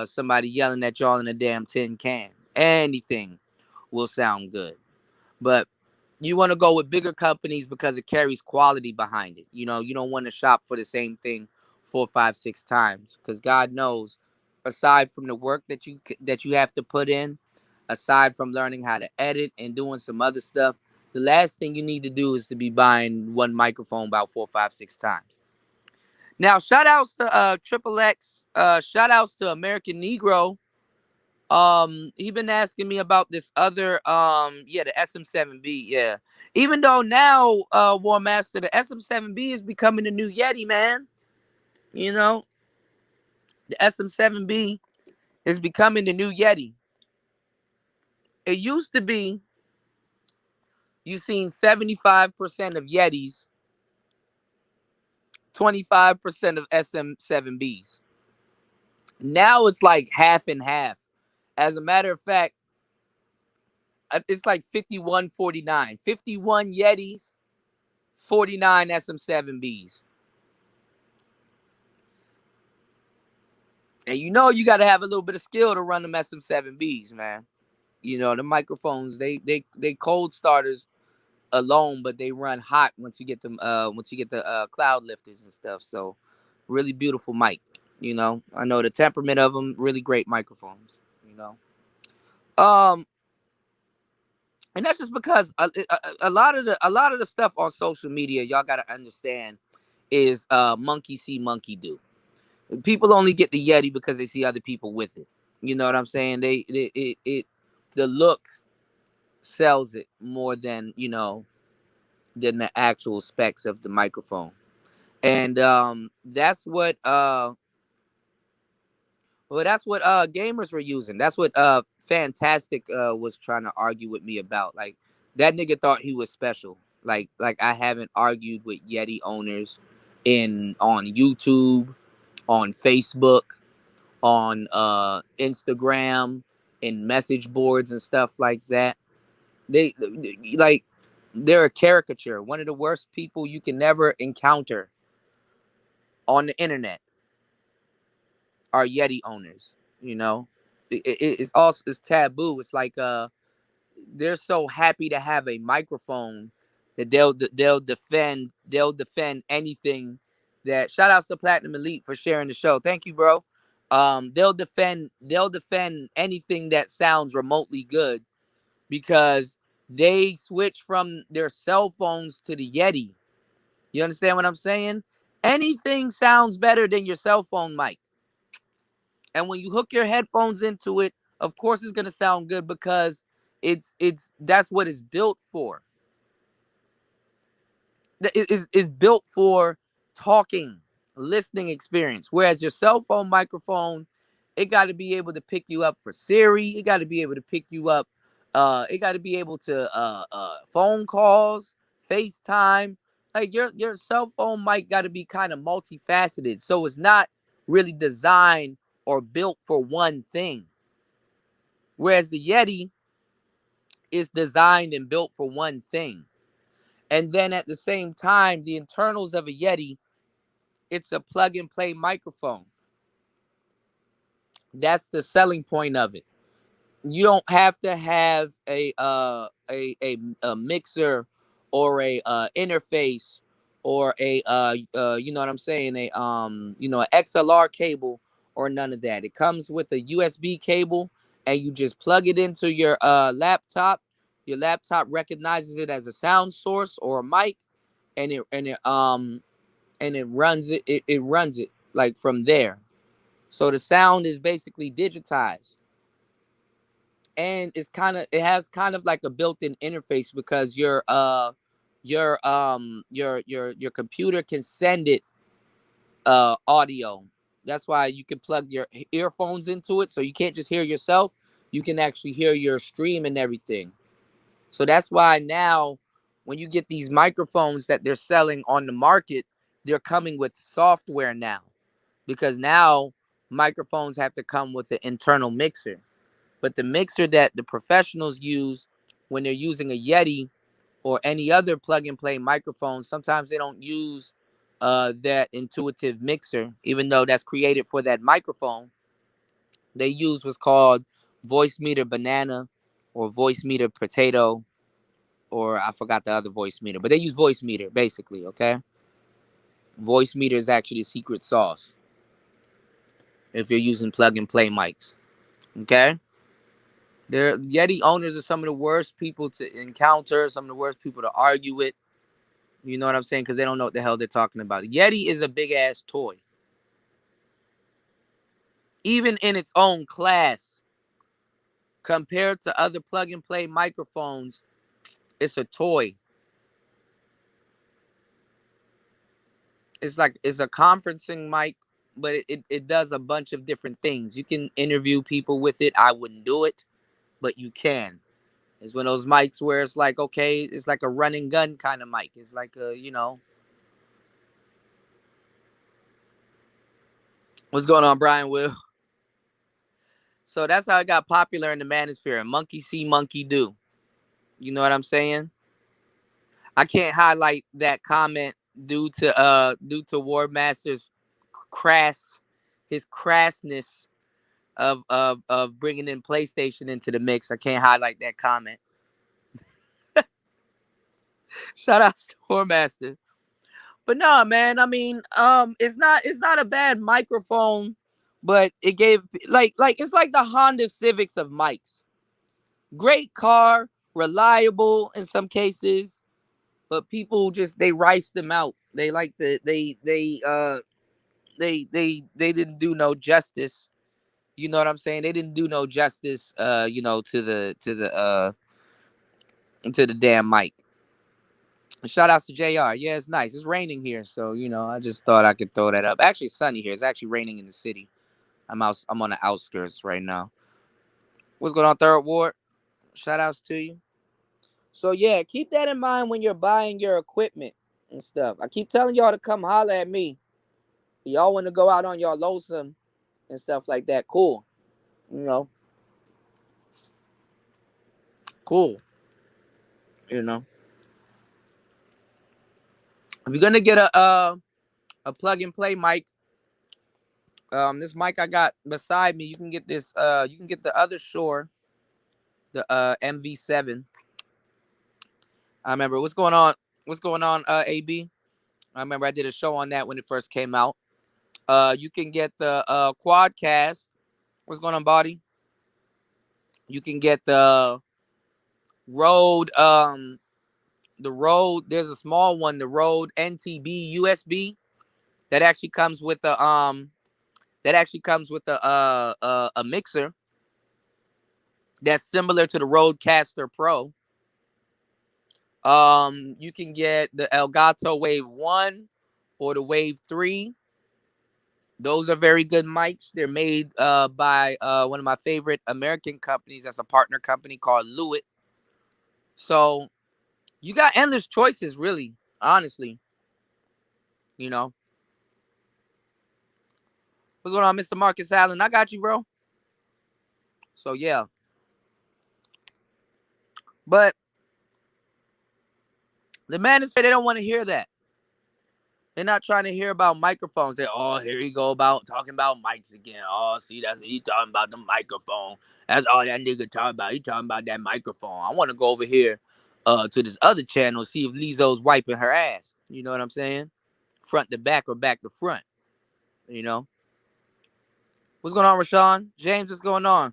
somebody yelling at y'all in a damn tin can. Anything will sound good. But you want to go with bigger companies because it carries quality behind it. You don't want to shop for the same thing 4, 5, 6 times, because God knows, aside from the work that you have to put in, aside from learning how to edit and doing some other stuff, the last thing you need to do is to be buying one microphone about 4, 5, 6 times. Now, shout outs to Triple X. Shout outs to American Negro. He been asking me about this other the SM7B. Yeah. Even though now, War Master, the SM7B is becoming the new Yeti, man. You know, the SM7B is becoming the new Yeti. It used to be you seen 75% of Yetis, 25% of SM7Bs. Now it's like half and half. As a matter of fact, it's like 51-49. 51 Yetis, 49 SM7Bs. And you got to have a little bit of skill to run them SM7Bs, man. The microphones, they cold starters alone, but they run hot once you get the cloud lifters and stuff. So really beautiful mic. I know the temperament of them, really great microphones. Um, and that's just because a lot of the stuff on social media, y'all got to understand, is monkey see, monkey do. People only get the Yeti because they see other people with it. You know what I'm saying? The look sells it more than than the actual specs of the microphone. And that's what gamers were using. That's what Fantastic was trying to argue with me about. Like, that nigga thought he was special. Like I haven't argued with Yeti owners in on YouTube, on Facebook, on Instagram, in message boards and stuff like that. Like, they're a caricature. One of the worst people you can never encounter on the internet are Yeti owners. You know, it's taboo. It's like they're so happy to have a microphone that they'll defend anything. That shout outs to Platinum Elite for sharing the show. Thank you, bro. They'll defend anything that sounds remotely good because they switch from their cell phones to the Yeti. You understand what I'm saying? Anything sounds better than your cell phone mic. And when you hook your headphones into it, of course it's gonna sound good because it's that's what it's built for. It's built for talking, listening experience. Whereas your cell phone microphone, it got to be able to pick you up for Siri. It got to be able to pick you up. It got to be able to phone calls, FaceTime. Like your cell phone mic got to be kind of multifaceted. So it's not really designed or built for one thing. Whereas the Yeti is designed and built for one thing. And then at the same time, the internals of a Yeti, it's a plug and play microphone. That's the selling point of it. You don't have to have a mixer or a interface or a you know what I'm saying, a an XLR cable or none of that. It comes with a USB cable and you just plug it into your laptop. Your laptop recognizes it as a sound source or a mic, and it runs it like from there. So the sound is basically digitized, and it has kind of like a built-in interface because your computer can send it audio. That's why you can plug your earphones into it, so you can't just hear yourself. You can actually hear your stream and everything. So that's why now, when you get these microphones that they're selling on the market, they're coming with software now, because now microphones have to come with an internal mixer. But the mixer that the professionals use when they're using a Yeti or any other plug and play microphone, sometimes they don't use that intuitive mixer, even though that's created for that microphone. They use what's called Voicemeeter Banana or Voicemeeter Potato, or I forgot the other Voicemeeter, but they use Voicemeeter basically, okay? Voicemeeter is actually the secret sauce if you're using plug and play mics, okay? Their Yeti owners are some of the worst people to encounter, some of the worst people to argue with. You know what I'm saying? Because they don't know what the hell they're talking about. Yeti is a big ass toy. Even in its own class, compared to other plug and play microphones, it's a toy. It's a conferencing mic, but it does a bunch of different things. You can interview people with it. I wouldn't do it, but you can. It's one of those mics where it's like, okay, it's like a running gun kind of mic. It's like what's going on, Brian Will? So that's how it got popular in the manosphere. Monkey see, monkey do. You know what I'm saying? I can't highlight that comment due to War Master's crass his crassness of bringing in PlayStation into the mix. I can't highlight that comment. Shout out to War Master. But no, man. I mean, it's not a bad microphone, but it gave like it's like the Honda Civics of mics. Great car, reliable in some cases. but people just they rice them out. They like the they didn't do no justice. You know what I'm saying? They didn't do no justice to the damn mic. Shout outs to JR. Yeah, it's nice. It's raining here, so I just thought I could throw that up. Actually, it's sunny here. It's actually raining in the city. I'm on the outskirts right now. What's going on, Third Ward? Shout outs to you. So yeah, keep that in mind when you're buying your equipment and stuff. I keep telling y'all to come holler at me. Y'all want to go out on y'all lonesome and stuff like that. Cool. You know, cool. You know, if you're gonna get a plug and play mic, this mic I got beside me, you can get this. You can get the other Shure, the MV7. I remember what's going on. What's going on, AB? I remember I did a show on that when it first came out. You can get the Quadcast. What's going on, Body? You can get the Rode. The Rode. There's a small one. The Rode NTB USB that actually comes with a a mixer that's similar to the Rodecaster Pro. You can get the Elgato Wave 1 or the Wave 3. Those are very good mics. They're made by one of my favorite American companies. That's a partner company called Lewitt. So you got endless choices, really, honestly. You know. What's going on, Mr. Marcus Allen? I got you, bro. So yeah. But the manosphere, they don't want to hear that. They're not trying to hear about microphones. They're, oh, here you go about talking about mics again. Oh, see, that's he talking about the microphone. That's all that nigga talking about. He talking about that microphone. I want to go over here to this other channel, see if Lizzo's wiping her ass. You know what I'm saying? Front to back or back to front. You know? What's going on, Rashawn? James, what's going on?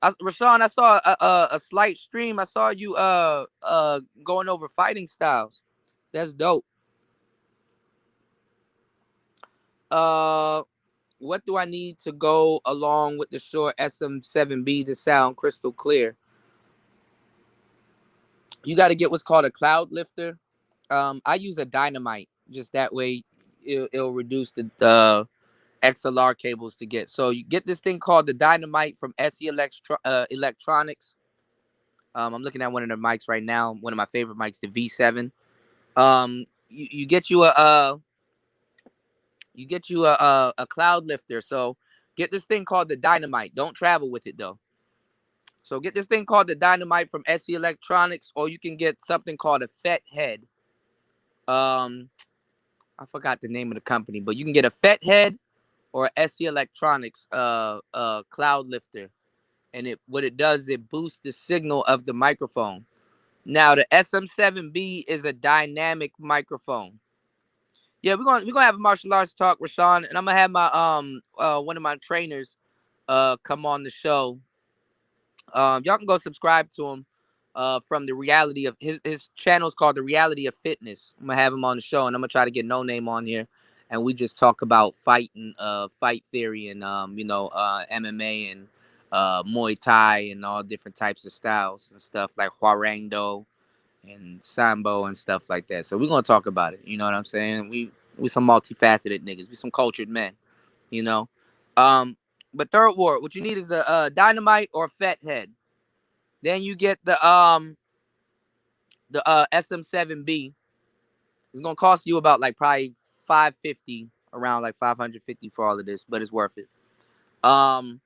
Rashawn, I saw a slight stream. I saw you going over fighting styles. That's dope. What do I need to go along with the Shure SM7B to sound crystal clear? You got to get what's called a cloud lifter. I use a dynamite, just that way it'll reduce the XLR cables to get. So you get this thing called the dynamite from SE Electronics. I'm looking at one of the mics right now. One of my favorite mics, the V7. You get you a cloud lifter. So get this thing called the dynamite. Don't travel with it though. So get this thing called the dynamite from SE Electronics, or you can get something called a FET head. I forgot the name of the company, but you can get a FET head or a SE Electronics cloud lifter. And what it does is it boosts the signal of the microphone. Now the SM7B is a dynamic microphone. Yeah, we're gonna have a martial arts talk, Rashawn, and I'm gonna have my one of my trainers come on the show. Y'all can go subscribe to him from the reality of his channel is called The Reality of Fitness. I'm gonna have him on the show, and I'm gonna try to get No Name on here, and we just talk about fighting, fight theory, and MMA and Muay Thai and all different types of styles and stuff like Hwarangdo and Sambo and stuff like that. So we're gonna talk about it. You know what I'm saying? We some multifaceted niggas. We some cultured men. You know. But Third Ward, what you need is a dynamite or FET head. Then you get the SM7B. It's gonna cost you about like probably 550, around like 550 for all of this, but it's worth it. Now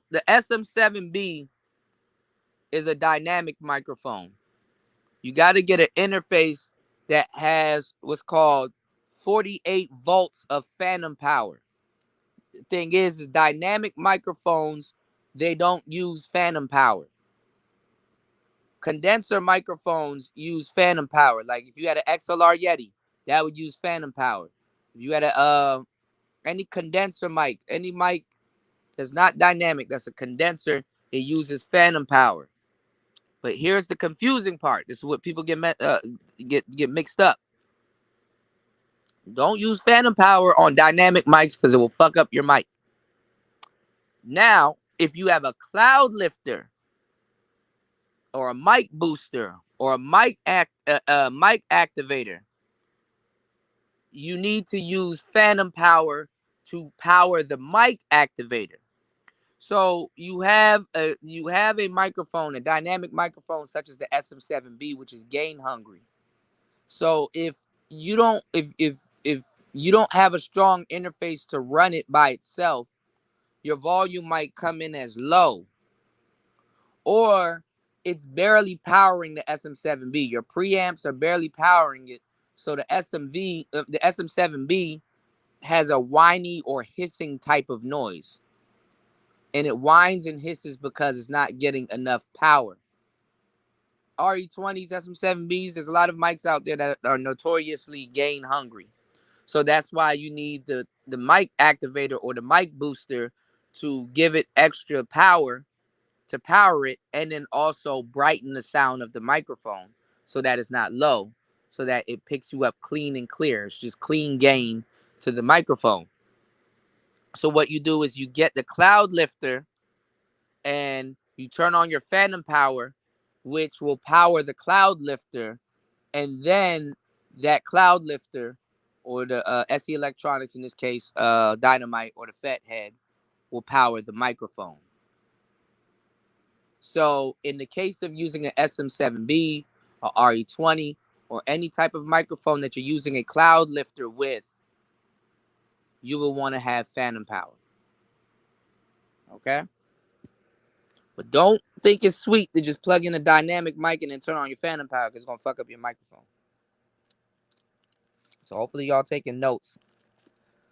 the SM7B is a dynamic microphone. You got to get an interface that has what's called 48 volts of phantom power. The thing is dynamic microphones, they don't use phantom power. Condenser microphones use phantom power. Like if you had an XLR Yeti, that would use phantom power. If you had any condenser mic, any mic that's not dynamic, that's a condenser, it uses phantom power. But here's the confusing part. This is what people get mixed up. Don't use phantom power on dynamic mics because it will fuck up your mic. Now, if you have a cloud lifter or a mic booster or a mic activator, you need to use phantom power to power the mic activator. So you have a microphone, a dynamic microphone such as the SM7B, which is gain hungry. So if you don't have a strong interface to run it by itself, your volume might come in as low, or it's barely powering the SM7B. Your preamps are barely powering it, so the SM7B has a whiny or hissing type of noise, and it whines and hisses because it's not getting enough power. RE20s, SM7Bs, there's a lot of mics out there that are notoriously gain hungry. So that's why you need the mic activator or the mic booster to give it extra power to power it, and then also brighten the sound of the microphone so that it's not low, so that it picks you up clean and clear. It's just clean gain to the microphone. So what you do is you get the cloud lifter and you turn on your phantom power, which will power the cloud lifter, and then that cloud lifter or the SE Electronics, in this case, Dynamite or the FET head, will power the microphone. So in the case of using an SM7B or RE20 or any type of microphone that you're using a cloud lifter with, you will want to have phantom power. Okay? But don't think it's sweet to just plug in a dynamic mic and then turn on your phantom power, because it's going to fuck up your microphone. So hopefully y'all taking notes,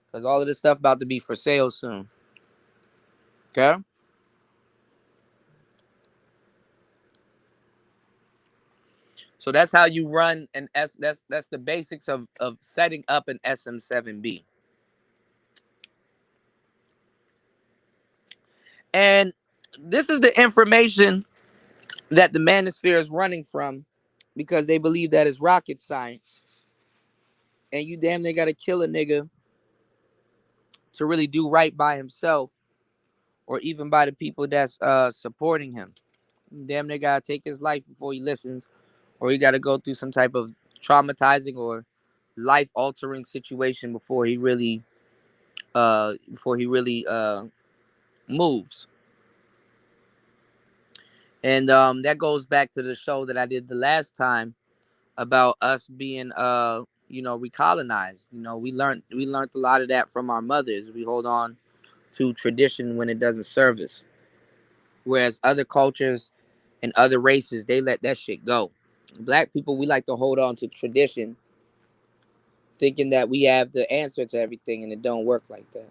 because all of this stuff about to be for sale soon. Okay? So that's how you run an that's the basics of setting up an SM7B. And this is the information that the manosphere is running from, because they believe that it's rocket science. And you damn near gotta kill a nigga to really do right by himself, or even by the people that's supporting him. You damn near gotta take his life before he listens, or he gotta go through some type of traumatizing or life altering situation before he really moves. And that goes back to the show that I did the last time about us being recolonized. We learned a lot of that from our mothers. We hold on to tradition when it doesn't serve us, whereas other cultures and other races, they let that shit go. Black people, we like to hold on to tradition, thinking that we have the answer to everything, and it don't work like that.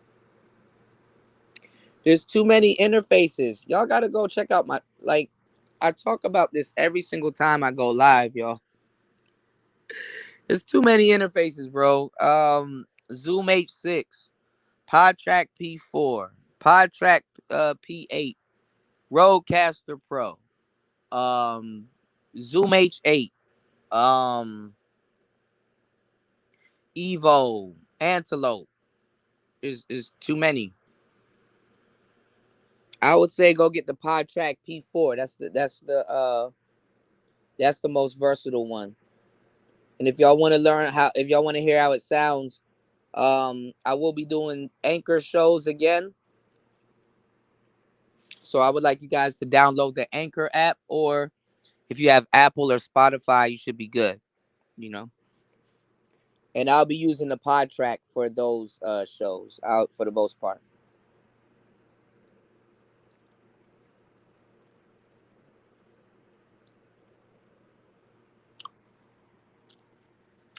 There's too many interfaces. Y'all gotta go check out I talk about this every single time I go live, y'all. There's too many interfaces, bro. Zoom H6, PodTrack P4, PodTrack P8, Rodecaster Pro, um, Zoom H8, um, Evo, Antelope. Is too many. I would say go get the PodTrack P4. That's the most versatile one. And if y'all want to if y'all want to hear how it sounds, I will be doing Anchor shows again. So I would like you guys to download the Anchor app, or if you have Apple or Spotify, you should be good, you know. And I'll be using the PodTrack for those shows out for the most part.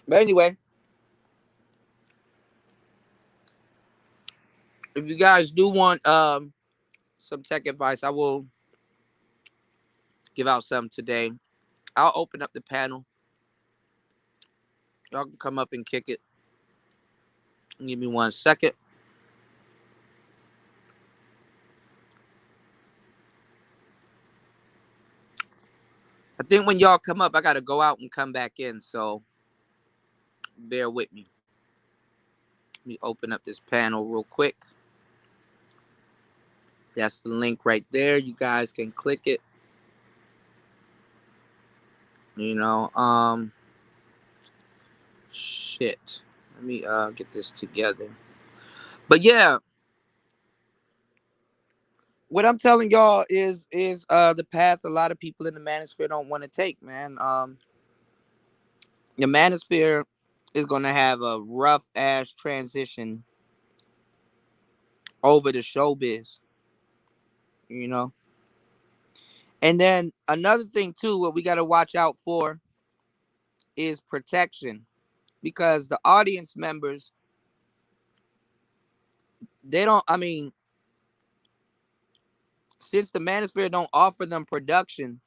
But anyway, if you guys do want some tech advice, I will give out some today. I'll open up the panel. Y'all can come up and kick it. Give me 1 second. I think when y'all come up, I gotta go out and come back in, so bear with me. Let me open up this panel real quick. That's the link right there. You guys can click it. You know, shit. Let me get this together. But yeah, what I'm telling y'all is the path a lot of people in the manosphere don't want to take, man. The manosphere is gonna have a rough ass transition over to showbiz, you know. And then another thing too, what we gotta watch out for is protection, because the audience members, they don't. I mean, since the manosphere don't offer them production,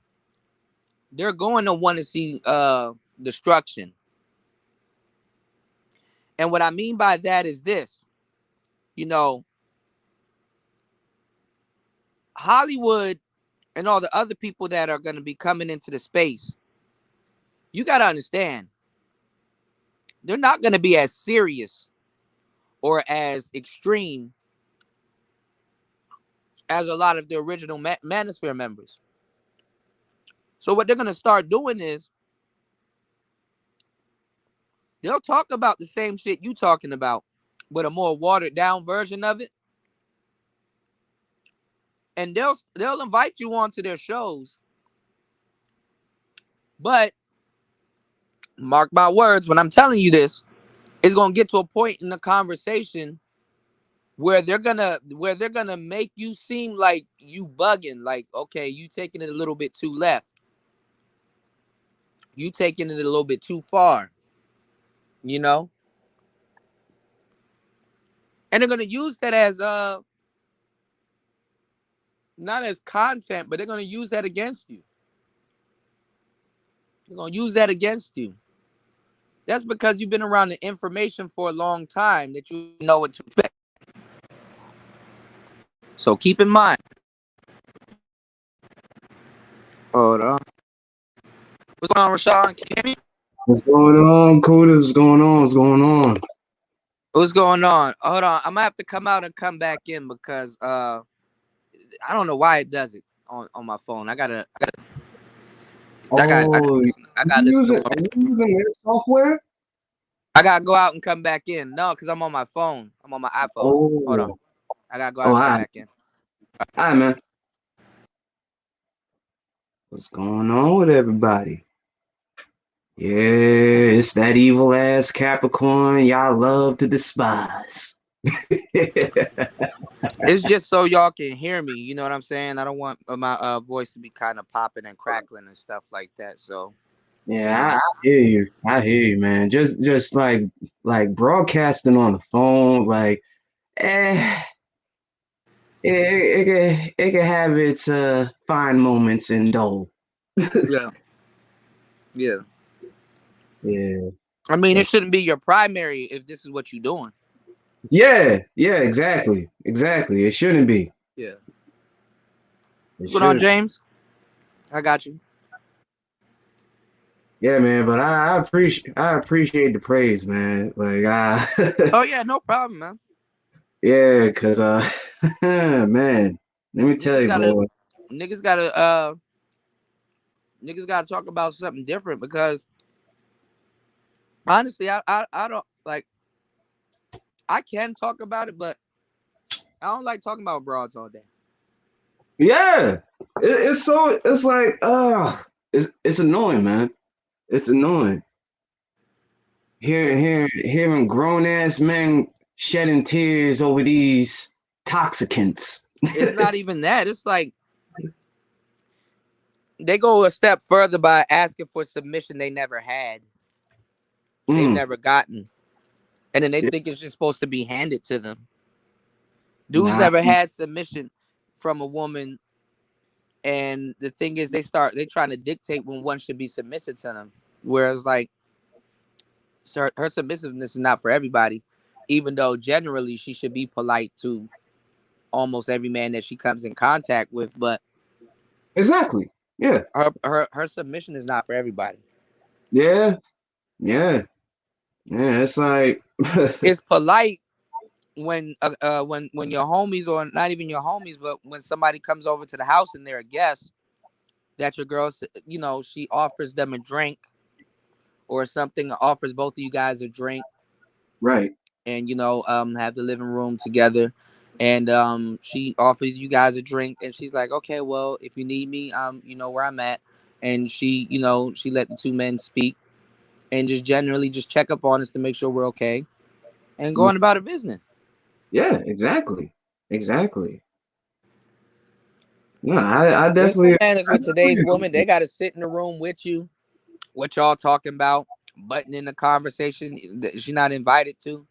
they're going to want to see destruction. And what I mean by that is this, you know, Hollywood and all the other people that are going to be coming into the space, you got to understand, they're not going to be as serious or as extreme as a lot of the original Manosphere members. So what they're going to start doing is they'll talk about the same shit you talking about, but a more watered down version of it. And they'll invite you onto their shows. But mark my words, when I'm telling you this, it's gonna get to a point in the conversation where they're gonna make you seem like you bugging, like, okay, you taking it a little bit too left, you taking it a little bit too far, you know, and they're gonna use that as not as content, but they're gonna use that against you. They're gonna use that against you. That's because you've been around the information for a long time that you know what to expect. So keep in mind. Hold on. What's going on, Rashawn? Can you hear me? What's going on, Coda? What's going on? What's going on? What's going on? Hold on. I'm gonna have to come out and come back in because I don't know why it does it on my phone. I gotta Oh, I gotta listen to are you using their software? I gotta go out and come back in. No, because I'm on my phone. I'm on my iPhone. Hold on. Oh, I gotta go out oh, and come all back in. right, man. What's going on with everybody? Yeah, it's that evil ass Capricorn y'all love to despise. It's just so y'all can hear me. You know what I'm saying? I don't want my voice to be kind of popping and crackling and stuff like that. So, you Yeah, know. I hear you. I hear you, man. Just like broadcasting on the phone, like, eh, it can have its fine moments and dull. Yeah. Yeah. Yeah. I mean, it But shouldn't be your primary if this is what you're doing. yeah, exactly. It shouldn't be. Yeah. It What's going on, should. James? I got you. Yeah, man. But I appreciate the praise, man. Like Oh yeah, no problem, man. yeah, cause man, let me tell Niggas you, gotta boy. niggas gotta niggas gotta talk about something different because honestly, I don't like, I can talk about it, but I don't like talking about broads all day. Yeah, it's like it's annoying, man. It's annoying hearing grown ass men shedding tears over these toxicants. It's not even that. It's like they go a step further by asking for submission they never had. They've Mm, never gotten. And then they yeah, think it's just supposed to be handed to them. Dudes nah, never had submission from a woman, and the thing is they trying to dictate when one should be submissive to them. Whereas like her submissiveness is not for everybody, even though generally she should be polite to almost every man that she comes in contact with. But exactly. Yeah. Her submission is not for everybody. Yeah. Yeah. Yeah. It's like It's polite when your homies, or not even your homies, but when somebody comes over to the house and they're a guest, that your girl, she offers them a drink or something, offers both of you guys a drink, right. and have the living room together, and she offers you guys a drink, and she's like, okay, well, if you need me, you know where I'm at, and she let the two men speak, and just generally just check up on us to make sure we're okay, and go Mm, on about her business. yeah, exactly. Exactly. No, I There's no definitely manners I with today's definitely woman. They agree. got to sit in the room with you, what y'all talking about, button in the conversation that she not invited to,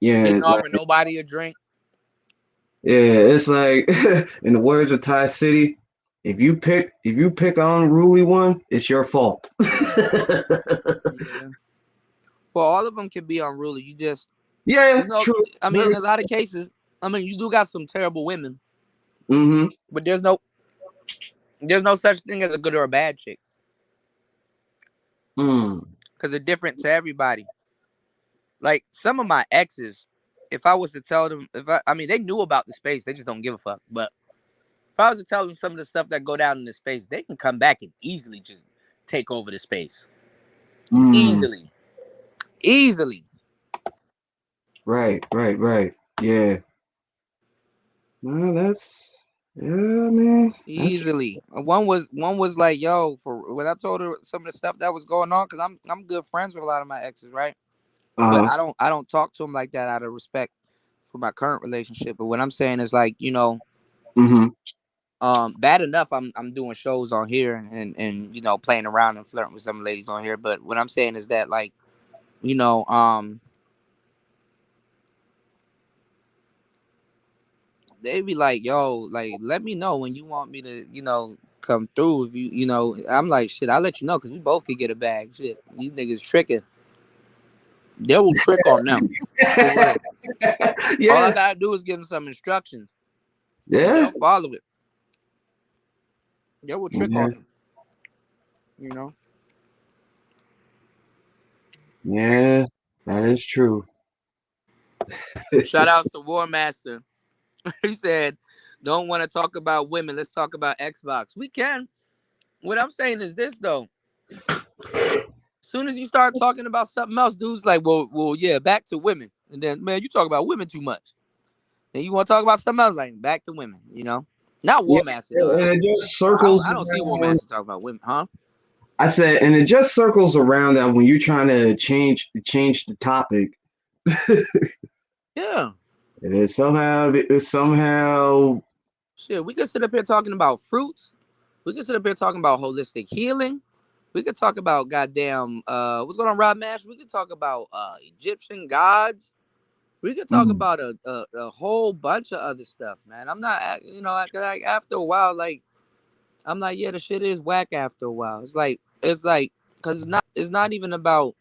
Yeah, didn't offer like nobody a drink. yeah, it's like in the words of Ty City, if you pick an unruly one, it's your fault. Yeah. Well, all of them can be unruly. You just Yeah, there's no. true. I mean, Very in a lot of cases, I mean, you do got some terrible women, mm-hmm. but there's no such thing as a good or a bad chick, Mm. because they're different to everybody. Like some of my exes, if I was to tell them, I mean, they knew about the space, they just don't give a fuck. But if I was to tell them some of the stuff that go down in the space, they can come back and easily just take over the space, Mm. easily, easily. Right, right, right. Yeah. No, that's yeah, man. That's Easily. One was like, yo, for when I told her some of the stuff that was going on, because I'm good friends with a lot of my exes, right? But uh I don't talk to them like that out of respect for my current relationship. But what I'm saying is like, mm-hmm. bad enough I'm doing shows on here, and playing around and flirting with some ladies on here. But what I'm saying is that, like, you know, they be like, yo, like, let me know when you want me to, come through. If I'm like, shit, I'll let you know, because we both could get a bag. Shit, these niggas tricking. They will trick on them. For real. All I Yeah. gotta do is give them some instructions, and Yeah. they'll follow it. They will trick Yeah. on them, you know. Yeah. That is true. Shout outs to War Master. He said, don't want to talk about women. Let's talk about Xbox. We can. What I'm saying is this, though. As soon as you start talking about something else, dude's like, well, yeah, back to women. And then, man, you talk about women too much. Then you want to talk about something else, like back to women, Not Yeah. War Master, though. And it just I don't, circles I don't see War around. Master talk about women, huh? I said, and it just circles around that when you're trying to change the topic, Yeah. it is somehow. Shit, we could sit up here talking about fruits. We could sit up here talking about holistic healing. We could talk about goddamn what's going on, Rob Mash. We could talk about Egyptian gods. We could talk Mm, about a whole bunch of other stuff, man. I'm not, like after a while, like I'm like, yeah, the shit is whack after a while. It's like, cause it's not even about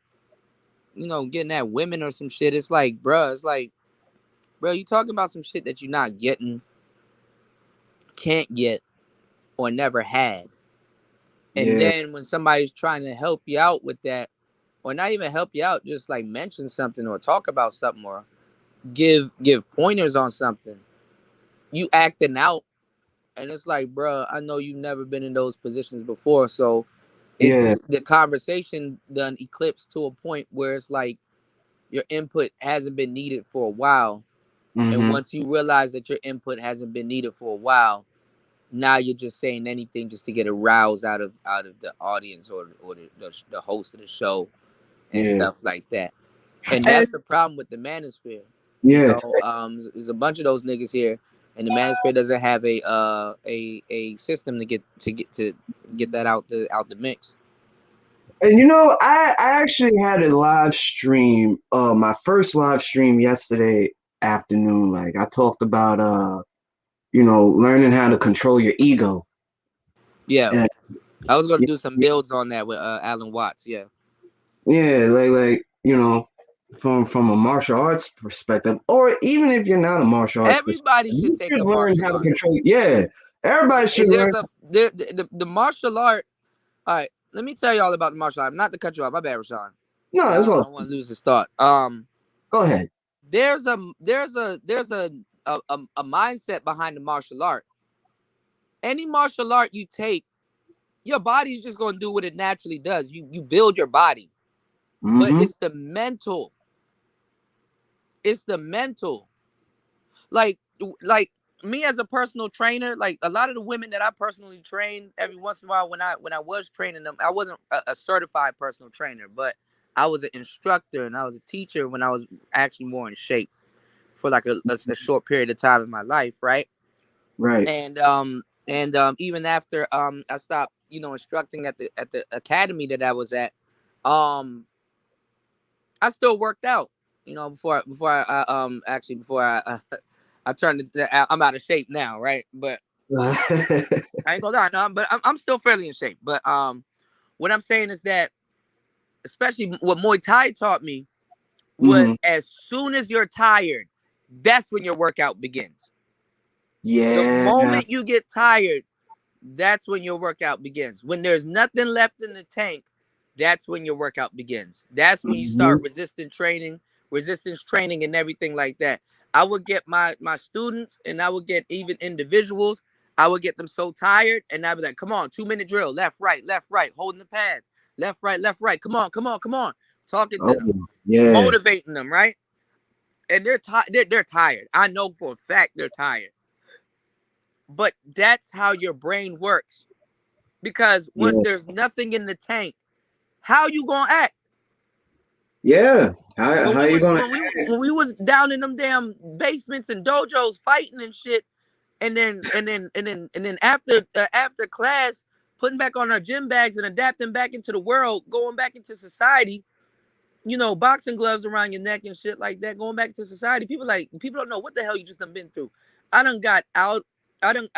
getting at women or some shit. It's like, bruh, bro, you talking about some shit that you're not getting, can't get, or never had. And yeah, then when somebody's trying to help you out with that, or not even help you out, just like mention something or talk about something or give pointers on something, you acting out, and it's like, bro, I know you've never been in those positions before, so yeah. the conversation done eclipsed to a point where it's like your input hasn't been needed for a while, and Mm-hmm. once you realize that your input hasn't been needed for a while, now you're just saying anything just to get a rouse out of the audience or the host of the show and Yeah, stuff like that. And and that's the problem with the manosphere. yeah, There's a bunch of those niggas here, and the manosphere doesn't have a system to get that out the mix. and I actually had a live stream. My first live stream yesterday afternoon. Like I talked about learning how to control your ego. Yeah, And I was gonna do some builds on that with Alan Watts. Yeah, yeah, like from a martial arts perspective, or even if you're not a martial arts perspective, everybody should you take should a learn martial how to art. control. Yeah, everybody should There's learn. the martial art. All right, let me tell you all about the martial art. Not to cut you off. My bad, Rashawn. No, I it's all. don't want to lose this thought. Go ahead. There's a mindset behind the martial art. Any martial art you take, your body's just gonna do what it naturally does. You build your body, but Mm-hmm. it's the mental. It's the mental. Like like me as a personal trainer, like a lot of the women that I personally train, every once in a while when I was training them, I wasn't a certified personal trainer, but I was an instructor and I was a teacher when I was actually more in shape for like a short period of time in my life, right? Right. And even after I stopped, instructing at the academy that I was at, um I still worked out, before I I turned I'm out of shape now, right? But I ain't gonna lie, no, but I'm still fairly in shape. But what I'm saying is that, especially what Muay Thai taught me, Mm-hmm. was as soon as you're tired, that's when your workout begins. The Yeah. moment you get tired, that's when your workout begins. When there's nothing left in the tank, that's when your workout begins. That's when you Mm-hmm. start resistance training and everything like that. I would get my students and I would get even individuals. I would get them so tired and I'd be like, come on, 2 minute drill, left, right, holding the pads, left, right. Come on, come on, come on. Talking to Oh, them, yeah. motivating them, right? And they're tired. I know for a fact they're tired. But that's how your brain works. Because once Yeah. there's nothing in the tank, how you gonna act? Yeah. How When we you was gonna? when we was down in them damn basements and dojos fighting and shit, and then after class, putting back on our gym bags and adapting back into the world, going back into society, boxing gloves around your neck and shit like that, going back to society. People don't know what the hell you just done been through. I done got out. I done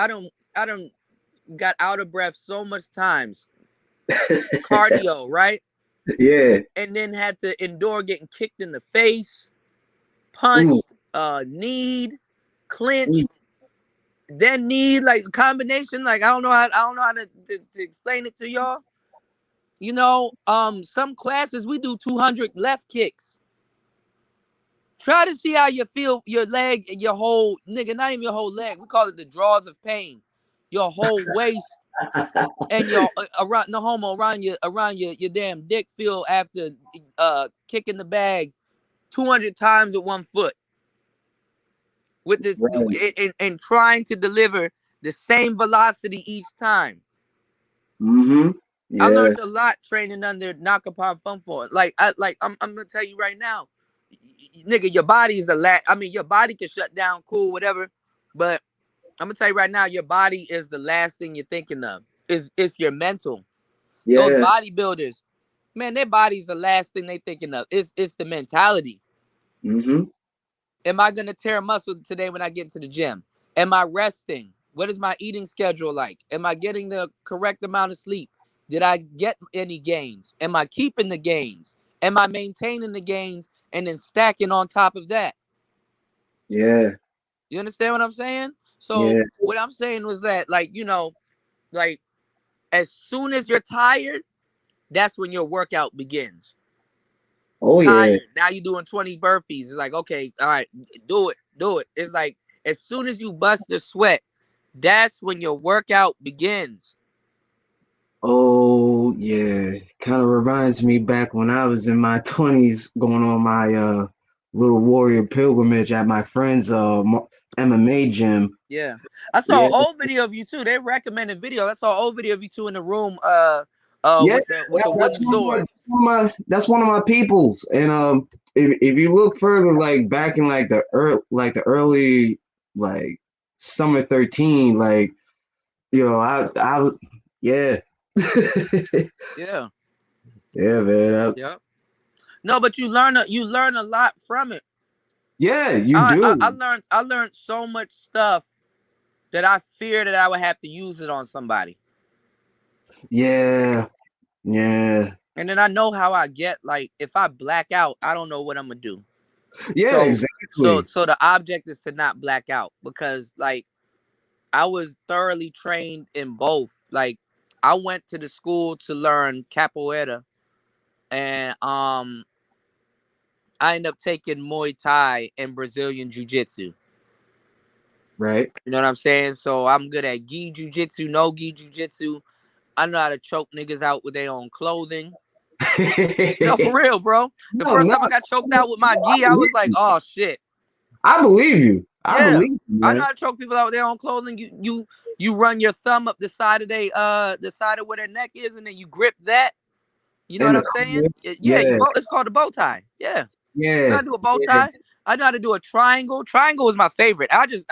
got out of breath so much times. Cardio, right? Yeah. And then had to endure getting kicked in the face, Ooh. punched, kneed, Mm. clinched, then kneed, like a combination. Like I don't know how to explain it to y'all. Some classes we do 200 left kicks. Try to see how you feel your leg and your whole nigga, not even your whole leg. We call it the draws of pain. Your whole waist and your around the homo around your damn dick feel after kicking the bag 200 times with one foot with this Right. and trying to deliver the same velocity each time. Mm-hmm. I Yeah. learned a lot training under Nakapon Funfor. I'm gonna tell you right now, nigga, your body is I mean, your body can shut down, cool, whatever. But I'm gonna tell you right now, your body is the last thing you're thinking of. It's your mental. Those Yeah. bodybuilders, man, their body's the last thing they thinking of. It's the mentality. Mm-hmm. Am I gonna tear a muscle today when I get into the gym? Am I resting? What is my eating schedule like? Am I getting the correct amount of sleep? Did I get any gains? Am I keeping the gains? Am I maintaining the gains and then stacking on top of that? Yeah. You understand what I'm saying? So Yeah. what I'm saying was that, like as soon as you're tired, that's when your workout begins. Oh yeah. Tired. Now you're doing 20 burpees. It's like, okay, all right, do it, do it. It's like as soon as you bust the sweat, that's when your workout begins. Oh yeah. Kind of reminds me back when I was in my 20s going on my little warrior pilgrimage at my friend's MMA gym. Yeah. I saw Yeah. an old video of you too. They recommended video. I saw an old video of you two in the room Yeah, with the wooden sword. that's one of my peoples. And if you look further, like back in like the early like summer 13, like I yeah. Yeah. Yeah, man. Yeah. No, but you learn a lot from it. Yeah, you I do. learned so much stuff that I fear that I would have to use it on somebody. Yeah. Yeah. And then I know how I get, like if I black out, I don't know what I'm gonna do. Yeah, So so exactly. so the object is to not black out because like I was thoroughly trained in both. Like I went to the school to learn capoeira, and I ended up taking Muay Thai and Brazilian Jiu Jitsu. Right. You know what I'm saying? So I'm good at gi Jiu Jitsu, no gi Jiu Jitsu. I know how to choke niggas out with their own clothing. No, for real, bro. The No, first no, time I got choked out with my no, I gi, I was believe like, you. oh shit. I believe you. I Yeah. believe you, I know man. how to choke people out with their own clothing. You run your thumb up the side of the side of where their neck is, and then you grip that. You know In what the I'm corner. saying? Yeah, Yeah, it's called a bow tie. Yeah. I know yeah, how to do a bow yeah, tie. I know how to do a triangle. Triangle is my favorite. I just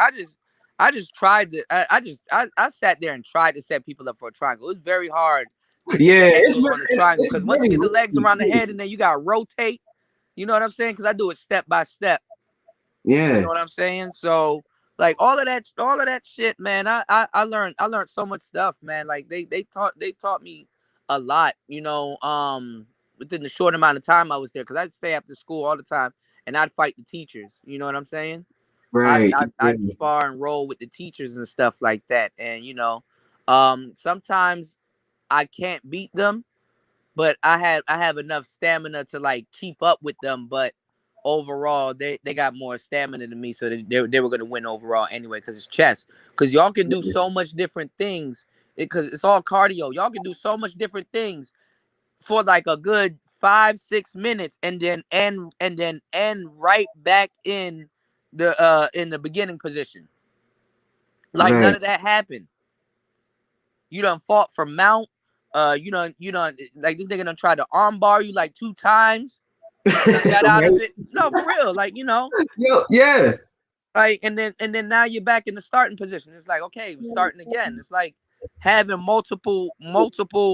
tried to. I sat there and tried to set people up for a triangle. It's very hard to get yeah. the It's angle very, on the triangle it's because once you very get the legs risky around the too. head and then you got to rotate. You know what I'm saying? Because I do it step by step. You know Yeah, what I'm saying? So like all of that shit, man. I learned so much stuff, man. Like they taught me a lot. Within the short amount of time I was there, because I'd stay after school all the time and I'd fight the teachers. You know what I'm saying? I'd, right. I'd, Yeah, I'd spar and roll with the teachers and stuff like that. And sometimes I can't beat them, but I have enough stamina to like keep up with them. But overall, they got more stamina than me, so they were gonna win overall anyway because it's chess. Because y'all can do so much different things. Because it's all cardio. Y'all can do so much different things for like a good 5-6 minutes, and then end right back in the beginning position. Like none right. of that happened. You done fought for mount. You done like this nigga done tried to armbar you like 2 times. You done got out of Right. it. No, for real. Like, Yo, yeah, like and then now you're back in the starting position. It's like, okay, we're starting again. It's like having multiple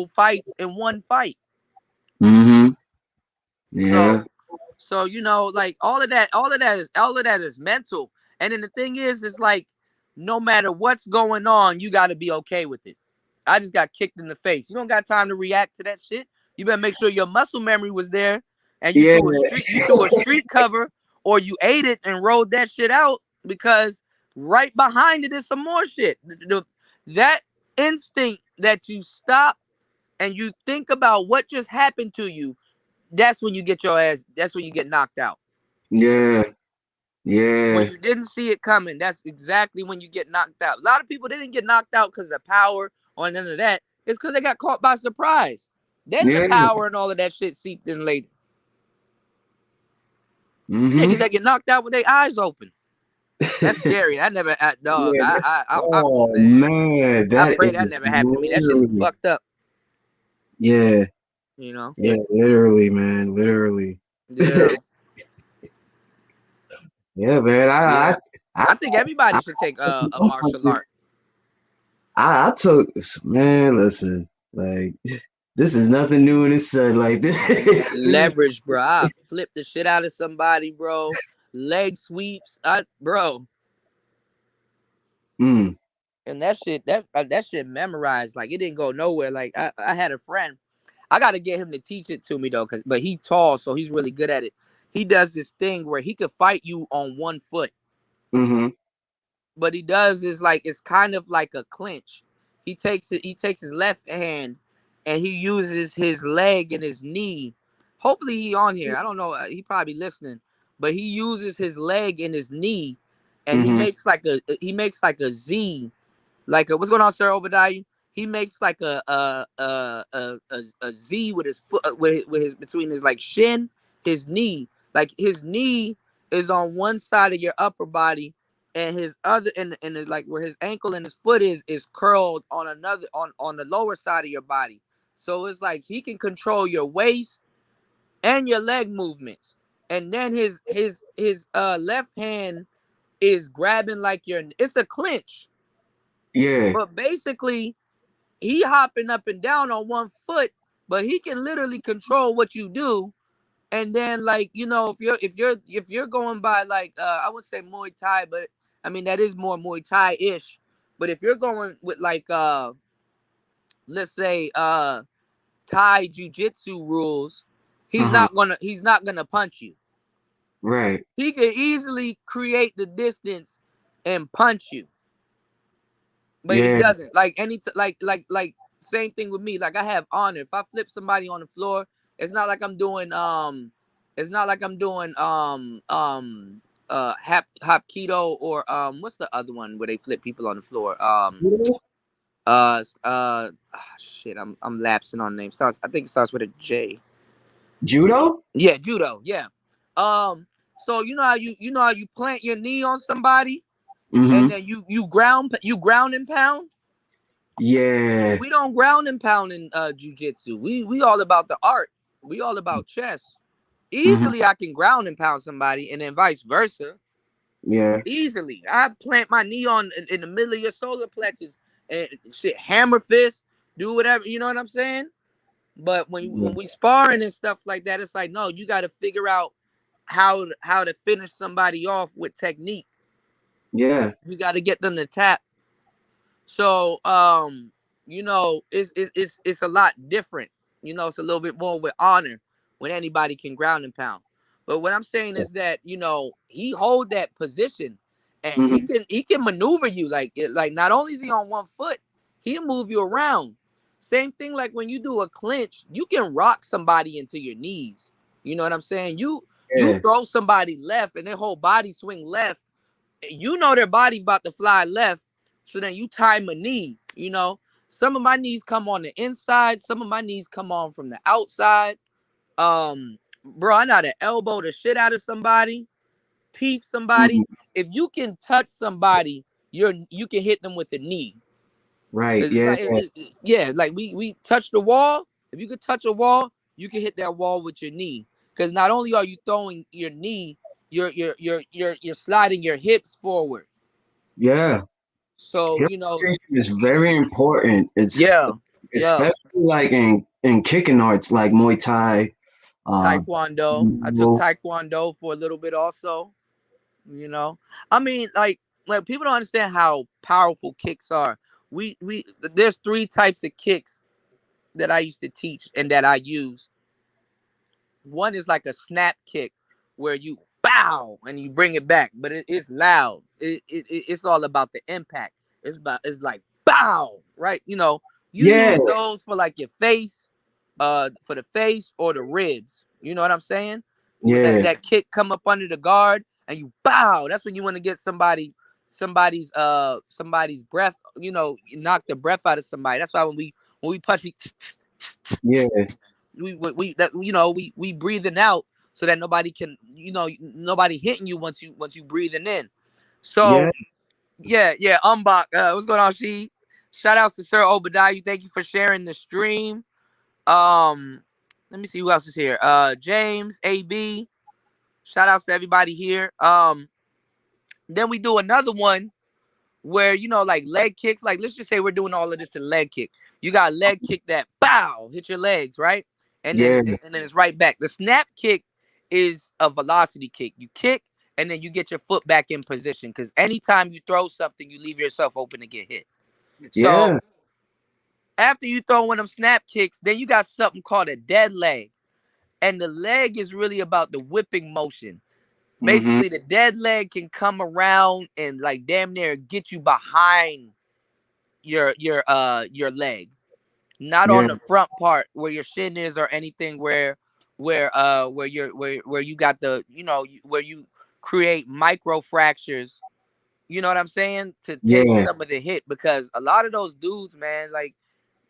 fights in one fight. mm-hmm. Yeah, So like all of that is mental. And then the thing is like no matter what's going on, you gotta be okay with it. I just got kicked in the face. You don't got time to react to that shit. You better make sure your muscle memory was there and you yeah, threw a street cover, or you ate it and rolled that shit out, because right behind it is some more shit. That instinct that you stop and you think about what just happened to you, that's when you get knocked out. yeah, When yeah, you didn't see it coming, that's exactly when you get knocked out. A lot of people, they didn't get knocked out because of the power or none of that. It's because they got caught by surprise. Then the yeah. power and all of that shit seeped in later. Niggas Mm-hmm. that get knocked out with their eyes open. That's scary. Dog. Yeah. Oh Man. man, I that pray is that never happened to me. That shit is literally. fucked up. Yeah, You know. yeah, literally, man, literally. Yeah. Yeah, man. Yeah. I, I think I, everybody should take a martial art. I took, man. Listen, like this is nothing new in the sun. Like this, this is. Leverage, bro. I flip the shit out of somebody, bro. Leg sweeps, bro. Mm, And that shit memorized. Like it didn't go nowhere. Like I had a friend. I got to get him to teach it to me though, but he tall, so he's really good at it. He does this thing where he could fight you on one foot, mm-hmm, but he does is like it's kind of like a clinch. He takes it. He takes his left hand and he uses his leg and his knee. Hopefully he on here. I don't know. He probably listening, but he uses his leg and his knee, and he mm-hmm. makes like a Z, like what's going on, Sir Obadiah? He makes like a Z with his foot, with his between his like shin, his knee. Like his knee is on one side of your upper body, and his other and is like where his ankle and his foot is curled on another on the lower side of your body. So it's like he can control your waist and your leg movements. And then his left hand is grabbing like it's a clinch. Yeah, But basically, he hopping up and down on one foot, but he can literally control what you do. And then, like, if you're going by like I would say Muay Thai, but I mean that is more Muay Thai ish. But if you're going with like let's say Thai Jiu-Jitsu rules, uh-huh, he's not gonna punch you. right. He could easily create the distance and punch you. but he Yeah. doesn't. Like like same thing with me. Like I have honor. If I flip somebody on the floor, it's not like I'm doing it's not like I'm doing hop keto or what's the other one where they flip people on the floor? Shit, I'm lapsing on name. Starts, I think it starts with a J. Judo? Yeah, judo. Yeah. So you know how you plant your knee on somebody and Mm-hmm. then you ground and pound. Yeah. We don't ground and pound in jujitsu. We all about the art. We all about chess. Mm-hmm. Easily, I can ground and pound somebody, and then vice versa. Yeah. Easily, I plant my knee on in the middle of your solar plexus and shit, hammer fist, do whatever. You know what I'm saying? But when we sparring and stuff like that, it's like no, you got to figure out how to finish somebody off with technique. Yeah. You got to get them to tap. So it's a lot different. It's a little bit more with honor when anybody can ground and pound. But what I'm saying is that he hold that position, and he Mm-hmm. can maneuver you like not only is he on one foot, he'll move you around. Same thing like when you do a clinch, you can rock somebody into your knees. You know what I'm saying? You Yeah. throw somebody left and their whole body swing left. You know their body about to fly left, so then you time a knee. Some of my knees come on the inside, some of my knees come on from the outside. Bro, I know how to elbow the shit out of somebody, teeth somebody. Mm-hmm. If you can touch somebody, you can hit them with a knee. Right. It's Yeah. like, yeah, like we touch the wall. If you could touch a wall, you can hit that wall with your knee. Because not only are you throwing your knee, you're sliding your hips forward. Yeah. So Hip rotation is very important. It's yeah, yeah. especially like in kicking arts like Muay Thai. Uh, Taekwondo. I took judo. Taekwondo for a little bit also. You know, I mean, like people don't understand how powerful kicks are. We there's three types of kicks that I used to teach and that I use. One is like a snap kick where you bow and you bring it back, but it's loud. It's all about the impact. It's like bow, right? You Yeah. use those for like your face, for the face or the ribs. You know what I'm saying? With that Yeah. that kick come up under the guard and you bow. That's when you want to get somebody's breath. You knock the breath out of somebody. That's why when we punch, Yeah. we that we breathing out so that nobody can nobody hitting you once you breathing in. Yeah. So yeah, Umbach, what's going on, she? Shout outs to Sir Obadiah. Thank you for sharing the stream. um Let me see who else is here. James, AB. Shout outs to everybody here. Then we do another one where like leg kicks. Like let's just say we're doing all of this in leg kick. You got leg kick that bow hit your legs, right? And then Yeah. and then it's right back. The snap kick is a velocity kick. You kick and then you get your foot back in position because anytime you throw something, you leave yourself open to get hit. So Yeah. after you throw one of them snap kicks, then you got something called a dead leg. And the leg is really about the whipping motion. Mm-hmm. Basically, the dead leg can come around and like damn near get you behind your leg, not on Yeah. the front part where your shin is or anything where you got the where you create micro fractures. You know what I'm saying? To take Yeah. some of the hit because a lot of those dudes, man, like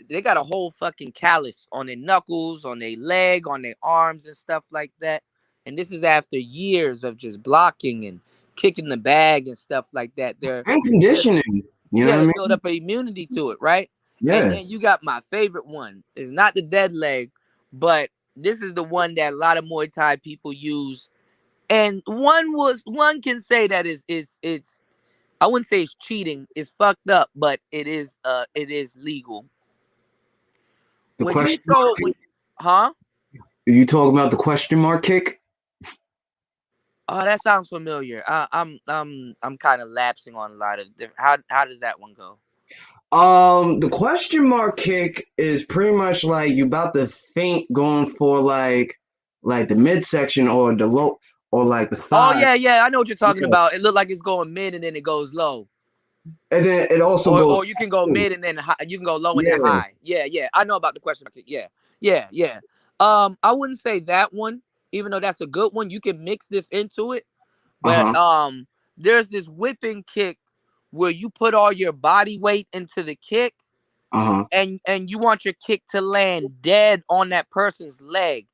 they got a whole fucking callus on their knuckles, on their leg, on their arms and stuff like that. And this is after years of just blocking and kicking the bag and stuff like that. And They're conditioning. You know yeah, what I they mean? build up an immunity to it, right? And Yeah. then you got my favorite one. It's not the dead leg, but this is the one that a lot of Muay Thai people use. And one can say that it's I wouldn't say it's cheating, it's fucked up, but it is legal. The When you question throw mark. huh? Are you talking about the question mark kick? Oh, that sounds familiar. I'm kind of lapsing on a lot of how does that one go? The question mark kick is pretty much like you about to feint going for like the midsection or the low or like the Oh thigh. yeah, I know what you're talking Yeah. about. It looked like it's going mid and then it goes low. And then it also Or goes. or you can go mid and then high, you can go low and then Yeah. high. Yeah, yeah. I know about the question. Yeah, yeah, yeah. I wouldn't say that one, even though that's a good one. You can mix this into it, but Uh-huh. there's this whipping kick where you put all your body weight into the kick, Uh-huh. and you want your kick to land dead on that person's leg,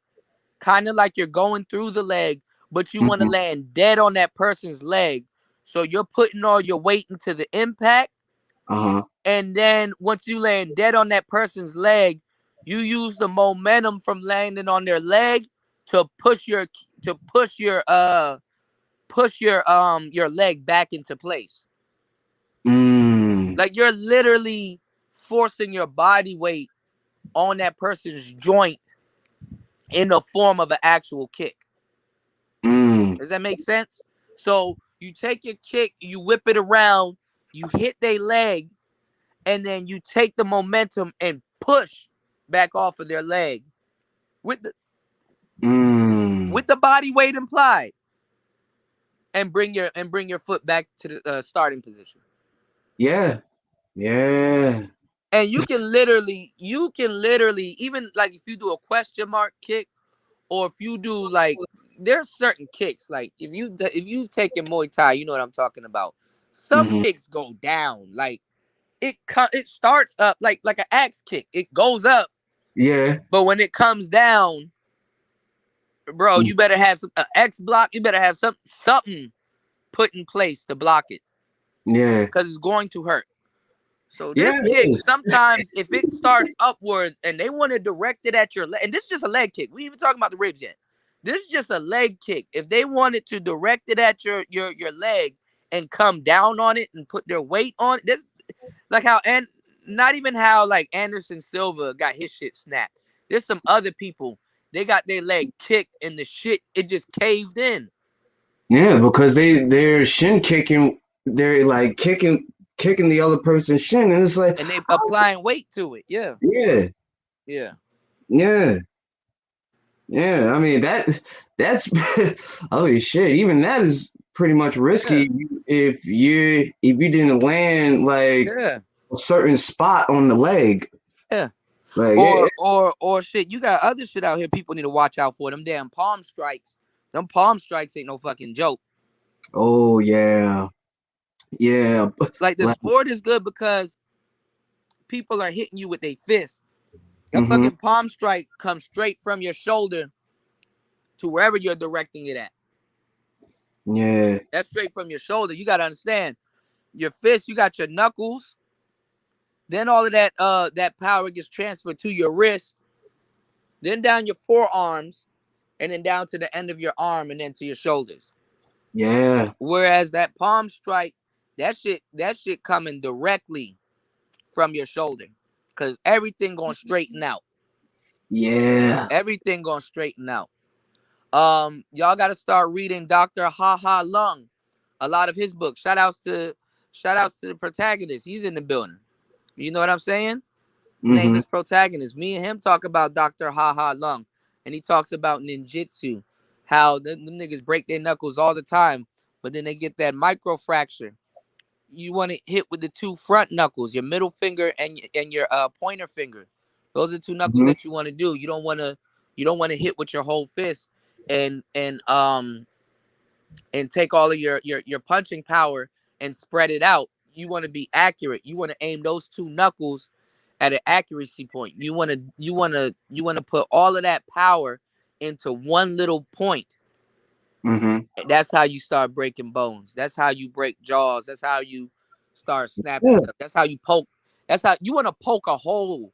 kind of like you're going through the leg, but you want to Hmm. land dead on that person's leg. So you're putting all your weight into the impact, Uh-huh. and then once you land dead on that person's leg, you use the momentum from landing on their leg to push your leg back into place. Mm. Like you're literally forcing your body weight on that person's joint in the form of an actual kick. Mm. Does that make sense? So you take your kick, you whip it around, you hit their leg, and then you take the momentum and push back off of their leg with the Mm. with the body weight implied, and bring your foot back to the starting position. Yeah. Yeah. And you can literally even like if you do a question mark kick, or if you do like there's certain kicks like if you've taken Muay Thai, you know what I'm talking about. Some Hmm. kicks go down like it starts up like an axe kick. It goes up, Yeah. but when it comes down, bro, Mm. you better have some X block. You better have something put in place to block it Yeah. because it's going to hurt. So Yeah, this it kick, is. sometimes if it starts upwards and they want to direct it at your leg, and this is just a leg kick. We ain't even talking about the ribs yet. This is just a leg kick. If they wanted to direct it at your leg and come down on it and put their weight on it, this like how and not even how like Anderson Silva got his shit snapped. There's some other people, they got their leg kicked and the shit it just caved in. Yeah, because they're shin kicking, they're like kicking the other person's shin, and it's like, And they applying weight to it. Yeah. yeah, Yeah. yeah, yeah. I mean that's holy shit. Even that is pretty much Yeah. risky if you didn't land like Yeah. a certain spot on the leg. Yeah. Like, Or shit, you got other shit out here people need to watch out for. Them damn palm strikes. Them palm strikes ain't no fucking joke. oh yeah, yeah, Like the like, sport is good because people are hitting you with their fist. A mm-hmm, fucking palm strike comes straight from your shoulder to wherever you're directing it at. yeah, That's straight from your shoulder. You gotta understand. Your fist, you got your knuckles. Then all of that power gets transferred to your wrist, then down your forearms, and then down to the end of your arm and then to your shoulders. yeah, Whereas that palm strike, that shit coming directly from your shoulder. Cause everything gonna straighten out. yeah. Everything gonna straighten out. Y'all gotta start reading Dr. Ha Ha Lung. A lot of his books. Shout outs to the protagonist. He's in the building. You know what I'm saying? Mm-hmm. Nameless protagonist. Me and him talk about Dr. Ha Ha Lung. And he talks about ninjutsu. How them niggas break their knuckles all the time, but then they get that micro fracture. You want to hit with the two front knuckles, your middle finger and your pointer finger. Those are two knuckles Mm-hmm. that you want to do. You don't want to hit with your whole fist and take all of your punching power and spread it out. You want to be accurate. You want to aim those two knuckles at an accuracy point. You want to put all of that power into one little point. Mm-hmm. That's how you start breaking bones. That's how you break jaws. That's how you start snapping Yeah. stuff. That's how you poke. That's how you want to poke a hole.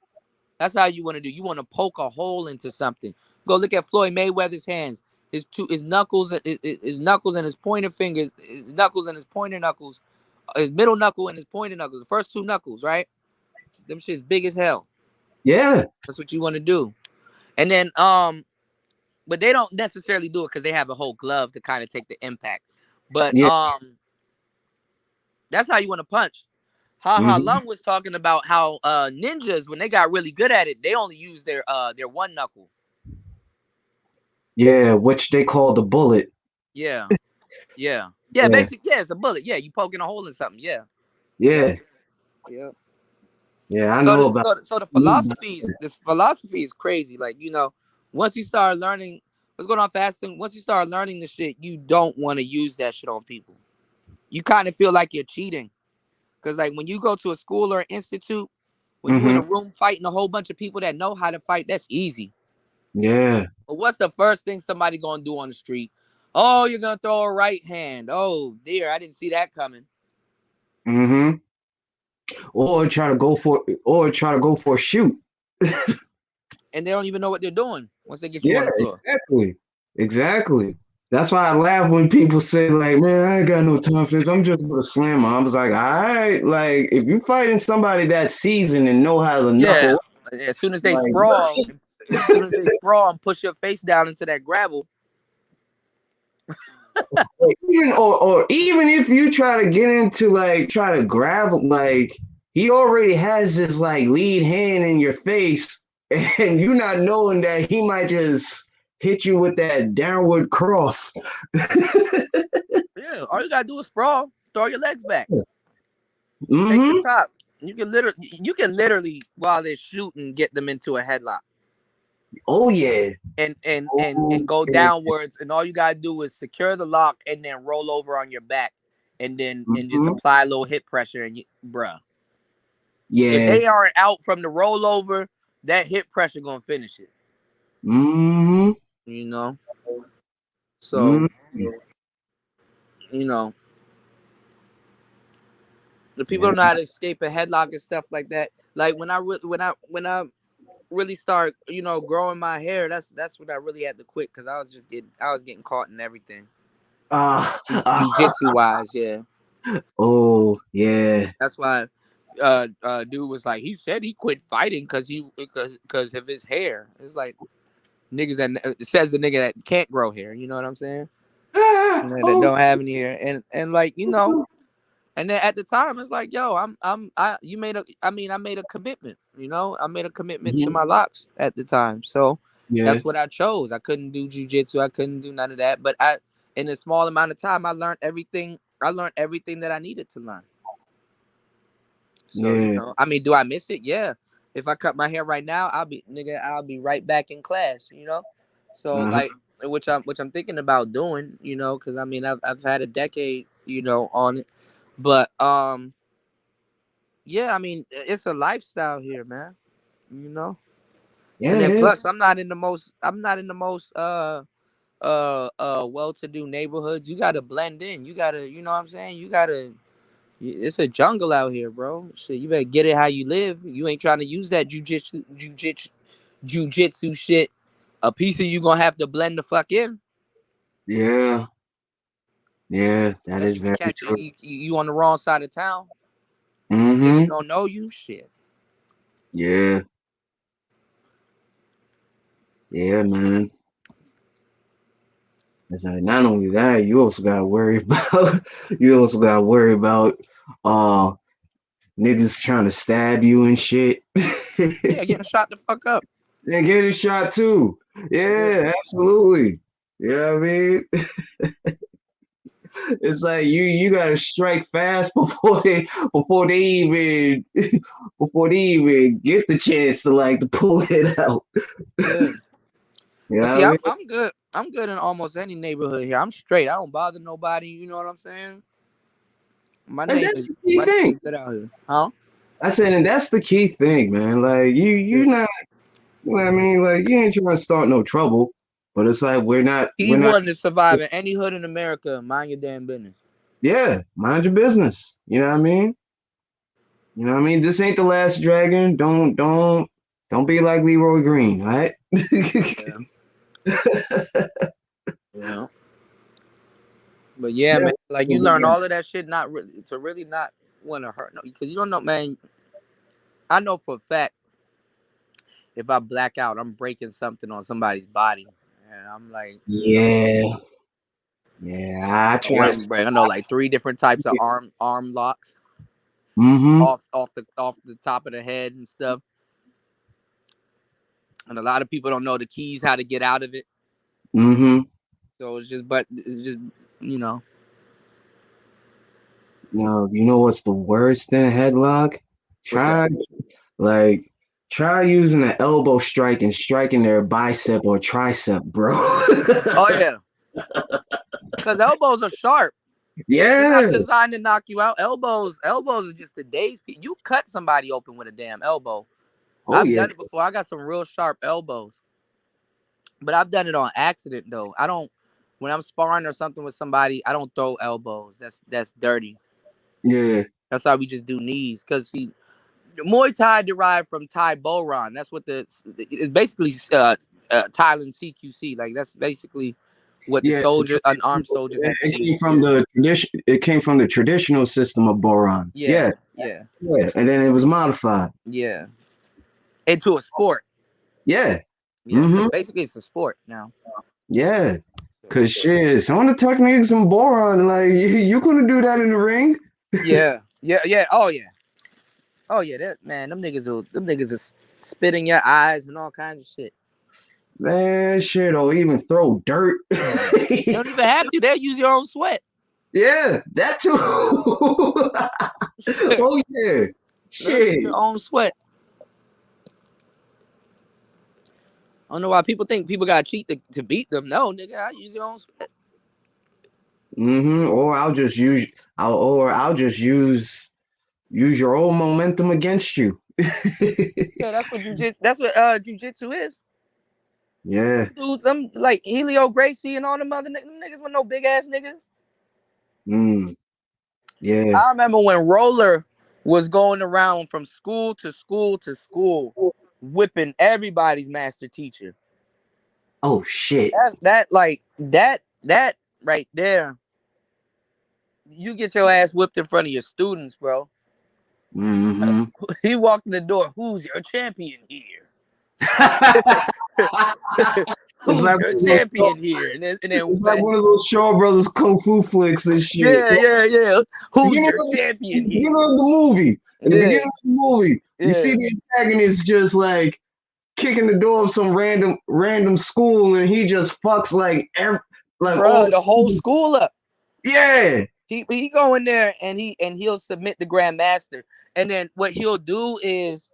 That's how you want to do. You want to poke a hole into something. Go look at Floyd Mayweather's hands. His knuckles, his knuckles and his pointer fingers, his knuckles and his pointer knuckles, his middle knuckle and his pointer knuckles. The first two knuckles, right? Them shit's big as hell. Yeah. That's what you want to do. And then but they don't necessarily do it because they have a whole glove to kind of take the impact. But Yeah. that's how you want to punch. Ha Ha Mm-hmm. Lung was talking about how ninjas, when they got really good at it, they only use their one knuckle. Yeah, which they call the bullet. Yeah, yeah, yeah. Yeah. Basically, yeah, it's a bullet. Yeah, you poking a hole in something. Yeah, Yeah, Yep. yeah, I So know the about. so the philosophies, this philosophy is crazy. Like, once you start learning what's going on fasting, once you start learning the shit, you don't want to use that shit on people. You kind of feel like you're cheating. Cause like when you go to a school or an institute, when you in a Mm-hmm. room fighting a whole bunch of people that know how to fight, that's easy. Yeah. But what's the first thing somebody gonna do on the street? Oh, you're gonna throw a right hand. Oh dear, I didn't see that coming. Mm-hmm. Or try to go for a shoot. And they don't even know what they're doing once they get you Yeah, on the floor. exactly. Exactly. That's why I laugh when people say, like, man, I ain't got no time for this. I'm just gonna slam 'em. I was like, all right, like if you fighting somebody that's seasoned and know how to Yeah. knuckle, As soon as they like sprawl, as soon as they sprawl and push your face down into that gravel, or even if you try to get into like try to grab like he already has this like lead hand in your face and you not knowing that he might just hit you with that downward cross. yeah, all you gotta do is sprawl, throw your legs back, take the Mm-hmm. top. You can literally while they're shooting get them into a headlock. Oh yeah. And Oh go yeah. downwards, and all you gotta do is secure the lock and then roll over on your back, and just Mm-hmm. apply a little hip pressure, and bruh, if Yeah. they aren't out from the rollover, that hip pressure gonna finish it. Mm-hmm. You know, so Mm-hmm. you know the people Yeah. don't know how to escape a headlock and stuff like that. Like when I really start growing my hair, that's when I really had to quit because I was getting caught in everything. Uh, Jiu-jitsu wise, yeah. oh yeah. That's why dude was like, he said he quit fighting because of his hair. It's like niggas that it says the nigga that can't grow hair. You know what I'm saying? That Oh. don't have any hair, and like and then at the time it's like, yo, I made a commitment. I made a commitment to Mhm. my locks at the time, so Yeah. that's what I chose. I couldn't do jujitsu. I couldn't do none of that, but in a small amount of time, I learned everything. I learned everything that I needed to learn. So, Yeah. I mean, do I miss it? Yeah. If I cut my hair right now, I'll be right back in class. So Uh-huh. like, which I'm thinking about doing, because I mean, I've had a decade, on it, but yeah, I mean, it's a lifestyle here, man. You know, Yeah, and then it is. plus, I'm not in the most well-to-do neighborhoods. You gotta blend in. You gotta, you know what I'm saying? It's a jungle out here, bro. Shit, you better get it how you live. You ain't trying to use that jujitsu shit. A piece of you gonna have to blend the fuck in. Yeah. Yeah, that Unless is you very catch it, true. you on the wrong side of town. Niggas Mm-hmm. don't know you. Shit. Yeah. Yeah, man. It's like not only that, you also gotta worry about uh niggas trying to stab you and shit. Yeah, getting shot the fuck up. And getting shot too. Yeah. Yeah, absolutely. You know what I mean? It's like you gotta strike fast before they even get the chance to like to pull it out. Yeah. You But know see, what I mean? I'm good. I'm good in almost any neighborhood here. I'm straight. I don't bother nobody. You know what I'm saying? My And name that's is the key my name thing. is good out here, huh? I said, and that's the key thing, man. Like Yeah. you're not, you know what I mean? Like you ain't trying to start no trouble, but it's like Key one to survive in any hood in America. Mind your damn business. yeah, mind your business. You know what I mean? You know what I mean? This ain't the last dragon. Don't be like Leroy Green, right? Yeah. Yeah. But yeah, Yeah. man, like you learn all of that shit not really to really not want to hurt no, because you don't know, man. I know for a fact if I black out, I'm breaking something on somebody's body, and I'm like, Yeah. Yeah. I I know try what to I'm breaking. I know like three different types of arm locks mm-hmm. off the top of the head and stuff. And a lot of people don't know the keys how to get out of it. Mm-hmm. So it's just you know, No, you know what's the worst in a headlock? What's that? Try like try using an elbow strike and striking their bicep or tricep, bro. Oh yeah, because elbows are sharp. They're Yeah. not designed to knock you out. Elbows are just today's. You cut somebody open with a damn elbow. Oh I've yeah. done it before. I got some real sharp elbows, but I've done it on accident though. I don't. When I'm sparring or something with somebody, I don't throw elbows. That's dirty. Yeah. That's why we just do knees. Cause see, Muay Thai derived from Thai Boran. That's what it's basically Thailand CQC. Like that's basically what the Yeah. unarmed soldiers have to It do. came from the tradition. It came from the traditional system of Boron. Yeah, Yeah. yeah, Yeah. And then it was modified. yeah. Into a sport. Yeah. Yeah, because Mm-hmm. basically it's a sport now. Yeah. Cause shit, some of the techniques in Boron, like you couldn't do that in the ring. Yeah, yeah, yeah. Oh yeah, oh yeah. That man, them niggas is spit in your eyes and all kinds of shit. Man, shit, or even throw dirt. You don't even have to. They'll use your own sweat. Yeah, that too. Oh yeah. They'll use Shit. your own sweat. I don't know why people think people gotta cheat to beat them. No, nigga, I use your own sweat. Or I'll just use your old momentum against you. Yeah, that's what jujitsu. That's what jujitsu is. Yeah. Them dudes, them like Helio Gracie and all them other niggas. Them niggas with no big ass niggas. Mm. Yeah. I remember when Roller was going around from school to school to school, whipping everybody's master teacher. Oh shit. That right there. You get your ass whipped in front of your students, bro. Mm-hmm. He walked in the door. Who's your champion here? It's Who's like your champion here? it's like one of those Shaw Brothers kung fu flicks and shit. yeah. Who's Beginning your of, champion beginning here? of the movie. In the Yeah, beginning of the movie, you see yeah. the antagonist just like kicking the door of some random school, and he just fucks like all Bruh, the the whole students. school up. Yeah. He go in there and he'll submit the grandmaster. And then what he'll do is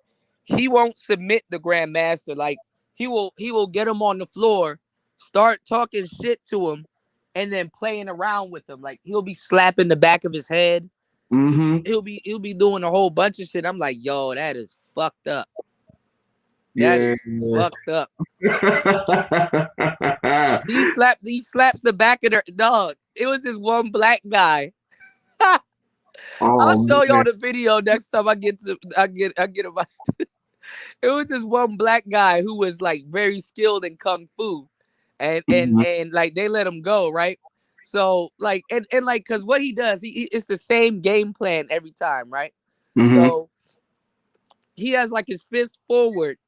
he won't submit the grandmaster. Like he will get him on the floor, start talking shit to him, and then playing around with him. Like he'll be slapping the back of his head. Mm-hmm. He'll be doing a whole bunch of shit. I'm like, yo, that is fucked up. That Yeah. is fucked up. He slaps the back of their dog. It was this one black guy. I'll Oh show y'all man. the video next time I get him. It was this one black guy who was like very skilled in kung fu, and and Mhm. and like they let him go, right? So like and like because what he does, it's the same game plan every time, right? Mhm. So he has like his fist forward,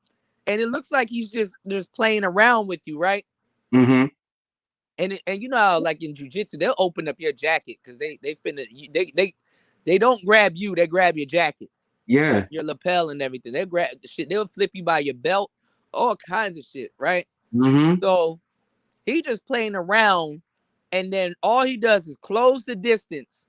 and it looks like he's just playing around with you, right? Mhm. And you know how like in jujitsu they'll open up your jacket because they finna they don't grab you, they grab your jacket, Yeah. your lapel and everything. They'll grab the shit, they'll flip you by your belt, all kinds of shit, right? Mhm. So he just playing around, and then all he does is close the distance,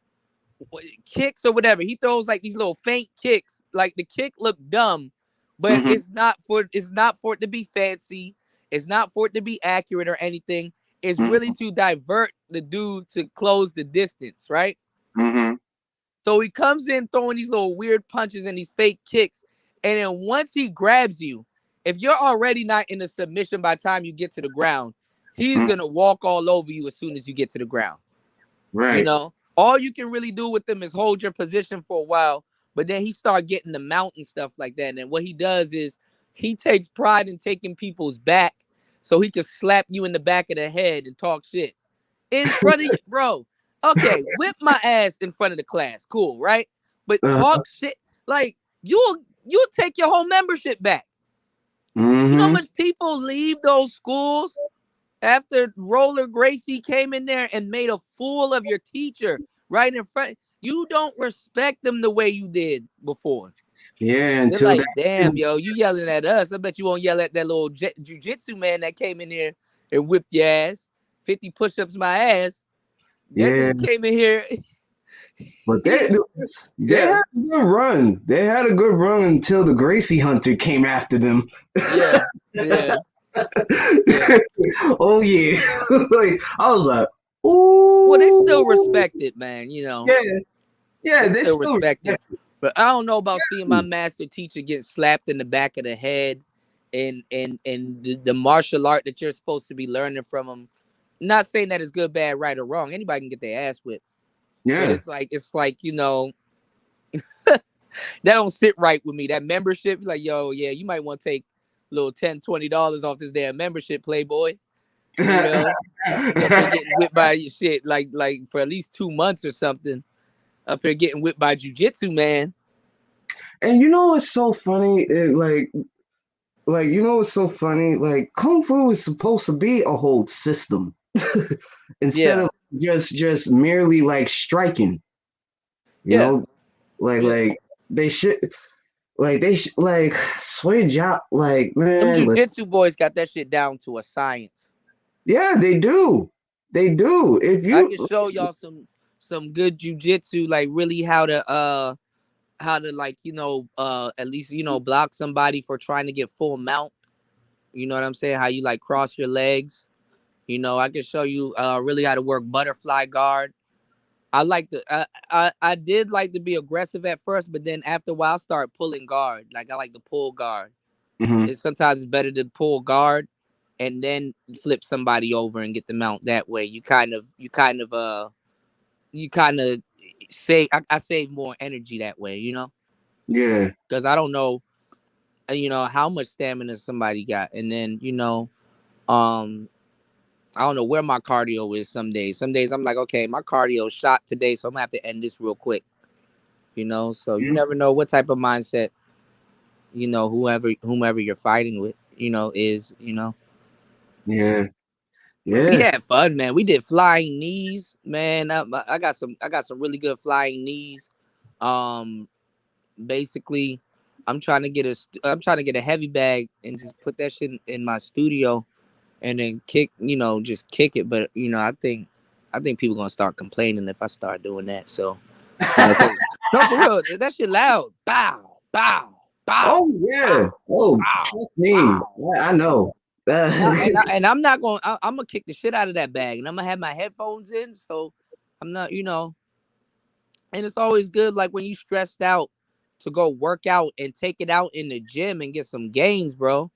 kicks or whatever. He throws like these little faint kicks. Like the kick look dumb, but Mhm. it's not for it to be fancy. It's not for it to be accurate or anything. It's really Mhm. to divert the dude to close the distance, right? Mhm. So he comes in throwing these little weird punches and these fake kicks. And then once he grabs you, if you're already not in a submission by the time you get to the ground, he's Mhm. going to walk all over you as soon as you get to the ground. You Right. know, all you can really do with them is hold your position for a while, but then he start getting the mount and stuff like that. And what he does is he takes pride in taking people's back so he can slap you in the back of the head and talk shit in front of you, bro. Okay, whip my ass in front of the class, cool, right? But Uh, talk shit like you'll take your whole membership back. You know how mhm. much people leave those schools after Roller Gracie came in there and made a fool of your teacher right in front. You don't respect them the way you did before. Yeah. They're Until that. like, damn, yo, you yelling at us. I bet you won't yell at that little jujitsu man that came in here and whipped your ass. 50 push-ups my ass. That Yeah. nigga came in here. But they Yeah, had a good run. They had a good run until the Gracie Hunter came after them. yeah, yeah, yeah. Oh yeah. Like I was like, Well, they still ooh, respect it, man. You know, yeah, yeah, they they still still respect it. respect But I don't know about seeing my you. master teacher get slapped in the back of the head, and the martial art that you're supposed to be learning from him. Not saying that it's good, bad, right, or wrong. Anybody can get their ass whipped, but Yeah. it's like you know that don't sit right with me. That membership, like yo, yeah, you might want to take a little $10, $20 off this damn membership, Playboy. You know, you up here getting whipped by your shit like for at least 2 months or something. Up here getting whipped by jujitsu, man. And you know what's so funny? You know what's so funny? Like Kung Fu is supposed to be a whole system instead Yeah, of just merely like striking. You yeah, know, like yeah. like they should like switch out. Like Them man, like, jujitsu boys got that shit down to a science. yeah, they do. They do. If I you can show y'all some good jujitsu, like really how to like at least block somebody for trying to get full mount. You know what I'm saying? How you like cross your legs. I can show you really how to work butterfly guard. I did like to be aggressive at first, but then after a while I start pulling guard. Like I like to pull guard. Mhm. It's sometimes better to pull guard and then flip somebody over and get the mount that way. You kind of save. I save more energy that way, Yeah. because I don't know, how much stamina somebody got, and then um, I don't know where my cardio is. Some days I'm like, okay, my cardio shot today, so I'm gonna have to end this real quick. So you Mhm. never know what type of mindset whomever you're fighting with, is. Yeah. But we Yeah. had fun, man. We did flying knees, man. I got some really good flying knees. Um, Basically, I'm trying to get a heavy bag and just put that shit in my studio and then just kick it. But I think people gonna start complaining if I start doing that. So 'cause- no, for real, that shit loud. Bow, bow, bow, Oh yeah. bow, Oh, bow, trust me. bow. I know. I'm not going. I'm gonna kick the shit out of that bag, and I'm gonna have my headphones in, so I'm not. And it's always good, like when you stressed out, to go work out and take it out in the gym and get some gains, bro.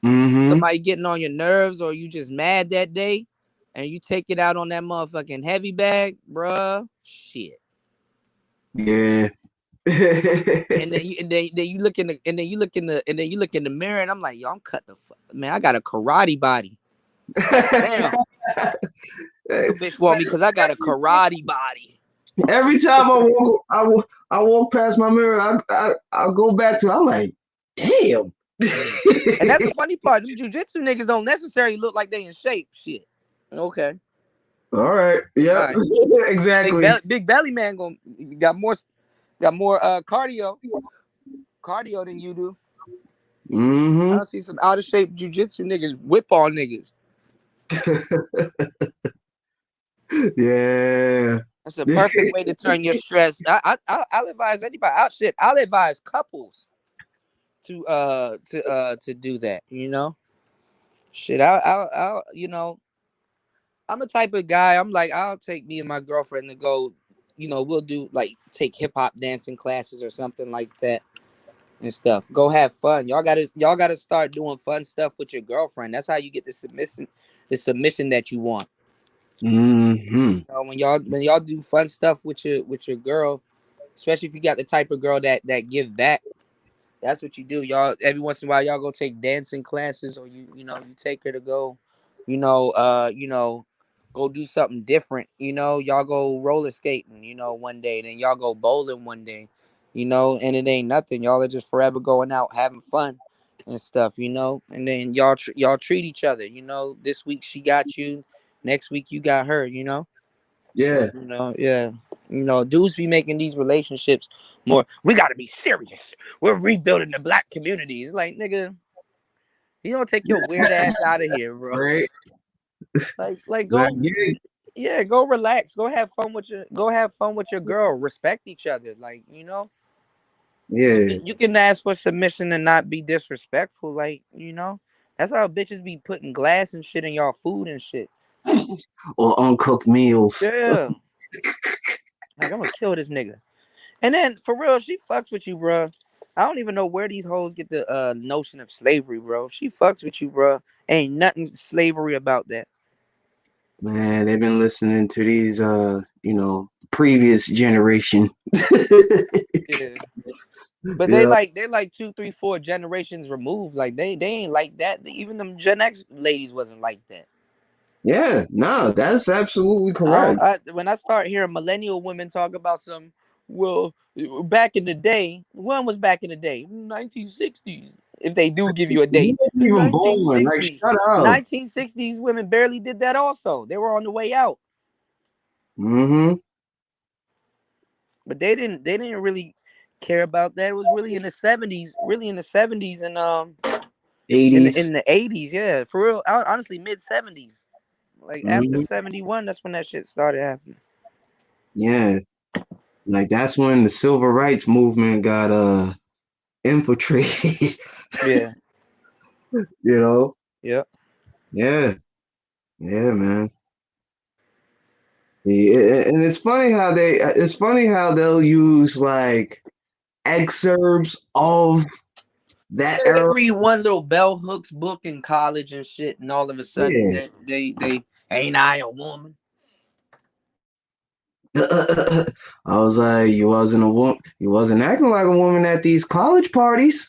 Mm-hmm. Somebody getting on your nerves, or you just mad that day, and you take it out on that motherfucking heavy bag, bruh. Shit. Yeah. And then you look in the and then you look in the and then you look in the mirror, and I'm like, yo, I'm cut the fuck, man. I got a karate body. God damn. Your bitch want me because I got a karate body. Every time I walk past my mirror, I go back to. I'm like, damn. Yeah. And that's the funny part. Them jujitsu niggas don't necessarily look like they in shape. Shit. Okay. All right. All Yep. right. Exactly. Big belly man got more cardio than you do. Mm-hmm. I see some out of shape jujitsu niggas whip on niggas. Yeah. That's a perfect way to turn your stress. I'll advise anybody. I'll advise couples to do that. Shit. I'm a type of guy. I'm like, I'll take me and my girlfriend to go. We'll do like take hip hop dancing classes or something like that and stuff. Go have fun. Y'all gotta start doing fun stuff with your girlfriend. That's how you get the submission that you want. Mm-hmm. When y'all do fun stuff with your girl, especially if you got the type of girl that give back. That's what you do. Y'all every once in a while y'all go take dancing classes, or you take her to go, go do something different. Y'all go roller skating, one day, then y'all go bowling one day, and it ain't nothing. Y'all are just forever going out having fun and stuff, and then y'all treat each other. This week she got you, next week you got her. So, Yeah. yeah. Dudes be making these relationships more. We got to be serious. We're rebuilding the black community. It's like, nigga, you don't take your weird ass out of here, bro. Right. Like Like, go. yeah. Yeah, go relax. Go have fun with your girl. Respect each other. Like, you Yeah. can you can ask for submission and not be disrespectful. Like, that's how bitches be putting glass and shit in y'all food and shit. Or uncooked meals. Yeah. Like, I'm gonna kill this nigga. And then for real, she fucks with you, bro. I don't even know where these hoes get the notion of slavery, bro. She fucks with you, bro. Ain't nothing slavery about that. Man, they've been listening to these previous generation. Yeah. But Yeah. they're like 2, 3, 4 generations removed. Like they ain't like that. Even them Gen X ladies wasn't like that. Yeah, no, that's absolutely I don't. correct. When I start hearing millennial women talk about some, well, back in the day, when was back in the day? 1960s. If they do give you a You date, wasn't the even born. Like, 1960s. shut up. 1960s women barely did that. Also, they were on the way out, Mm-hmm. but they didn't really care about that. It was really in the 70s, and in the 80s. in the 80s. Yeah, for real. Honestly, mid 70s. Like after Mm-hmm. 71, that's when that shit started happening. Yeah. Like that's when the civil rights movement got infiltrated, Yeah. you know? Yeah. Yeah. Yeah, man. See, and it's funny how they'll use like excerpts of that Yeah, they era. read one little bell hooks book in college and shit, and all of a sudden Yeah. they ain't I a woman? I was like, you wasn't a woman. You wasn't acting like a woman at these college parties.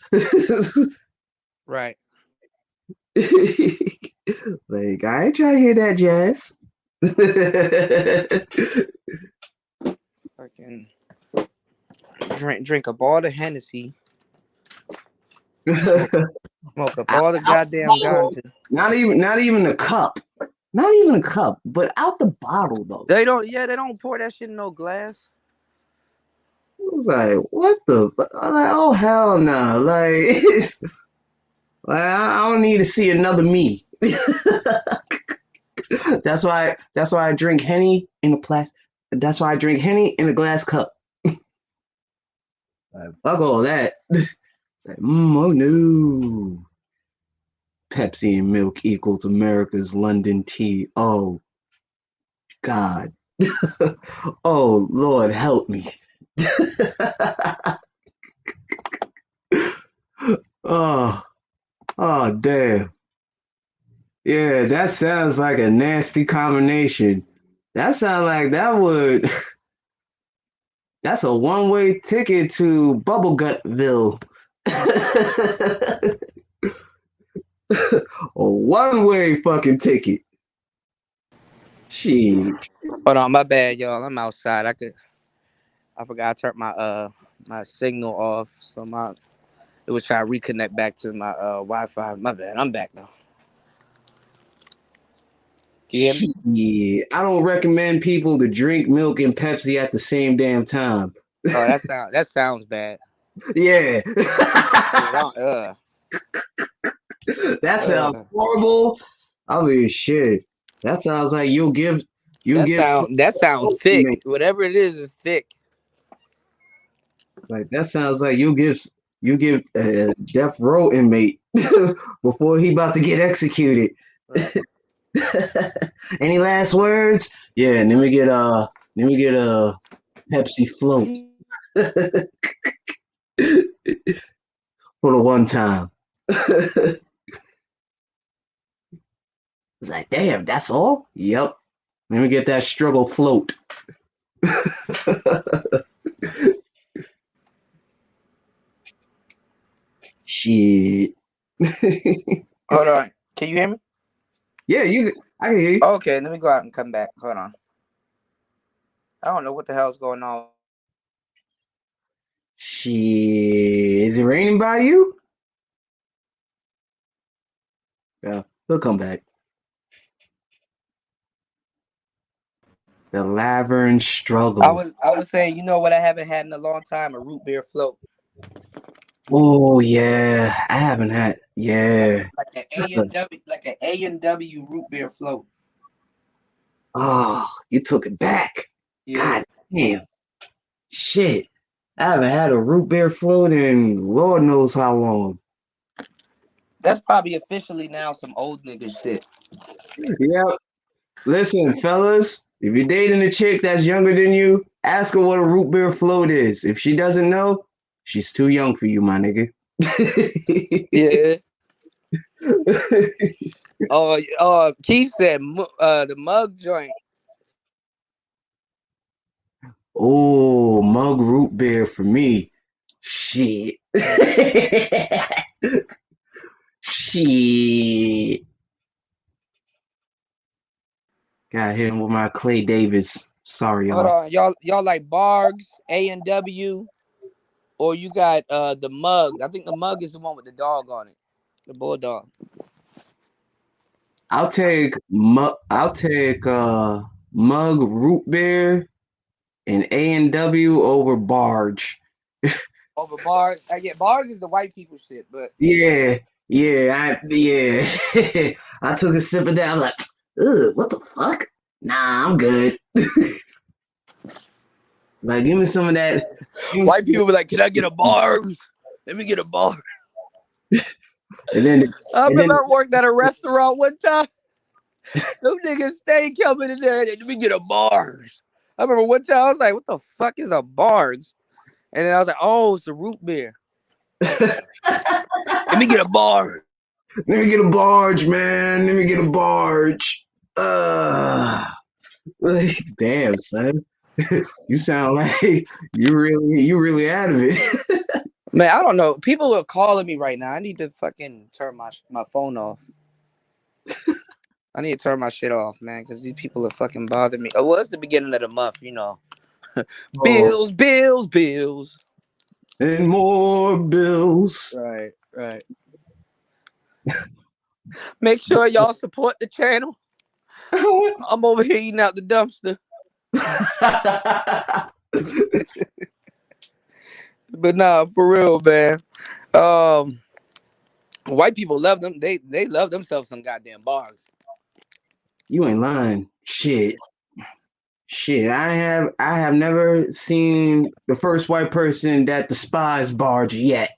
Right. Like, I ain't trying to hear that jazz. Fucking drink up all the Hennessy, smoke up Out all the the goddamn bottle. ganja. Not even a cup. Not even a cup, but out the bottle though. They don't pour that shit in no glass. I was like, what the? I'm like, oh hell no! Like, like I don't need to see another me. That's why I drink henny in a plastic. That's why I drink henny in a glass cup. Like, fuck all that. It's like, oh no. Pepsi and milk equals America's London tea. Oh God. Oh Lord, help me. Oh, oh damn. Yeah, that sounds like a nasty combination. That sounds like that would. That's a one-way ticket to Bubblegutville. A one-way fucking ticket. Shit. Hold on, my bad, y'all. I'm outside. I forgot I turned my signal off, so it was trying to reconnect back to my Wi-Fi. My bad. I'm back though. Can you hear me? Shit. I don't recommend people to drink milk and Pepsi at the same damn time. Oh, that sounds bad. Yeah. Yeah, don't, That sounds uh. horrible. I mean, shit. That sounds like you'll give That sounds thick. Whatever it is thick. like that sounds like you give a death row inmate before he about to get executed. Right. Any last words? Yeah, and then we get a Pepsi float for the one time. It's like, damn, that's all? Yep. Let me get that struggle float. Shit. Hold on. Can you hear me? Yeah, I can hear you. Okay, let me go out and come back. Hold on. I don't know what the hell's going on. Shit. Is it raining by you? Yeah, he'll come back. The Laverne I struggle. was I was saying, you know what I haven't had in a long time? A root beer float. Oh yeah, I haven't had. Like Yeah, like an that's A and W root beer float. Oh, you took it back. Yeah. God damn. Shit. I haven't had a root beer float in Lord knows how long. That's probably officially now some old nigga shit. Yep. Listen, fellas, if you're dating a chick that's younger than you, ask her what a root beer float is. If she doesn't know, she's too young for you, my nigga. Yeah. Keith said the mug joint. Oh, mug root beer for me. Shit. Shit. Got hit him with my Clay Davis. Sorry, Hold y'all. on, y'all like Bargs, A&W, or you got the mug. I think the mug is the one with the dog on it, the bulldog. I'll take mug root beer and A&W over Barge. Over Bargs, yeah, Bargs is the white people shit, but Yeah, yeah. I took a sip of that. I'm like, ugh, what the fuck? Nah, I'm good. Like, give me some of that. Give me white some people be like, "Can I get a Bargs? Let me get a Bargs." and then I and remember then I worked at a restaurant one time. Them niggas stay coming in there. Let me get a Bargs. I remember one time I was like, "What the fuck is a Bargs?" And then I was like, "Oh, it's a root beer. Let me get a Bargs." let me get a barge, man. Let me get a barge. Uh, like, damn, son. You sound like you really out of it. Man, I don't know. People are calling me right now. I need to fucking turn my phone off. I need to turn my shit off, man, because these people are fucking bothering me. Oh, well, it's the beginning of the month, you know. Oh, Bills, bills, bills. and more bills. Right, right. Make sure y'all support the channel. I'm over here eating out the dumpster. But nah, for real, man. Um, white people love them. They love themselves some goddamn bars. You ain't lying. Shit. I have never seen the first white person that despised barge yet.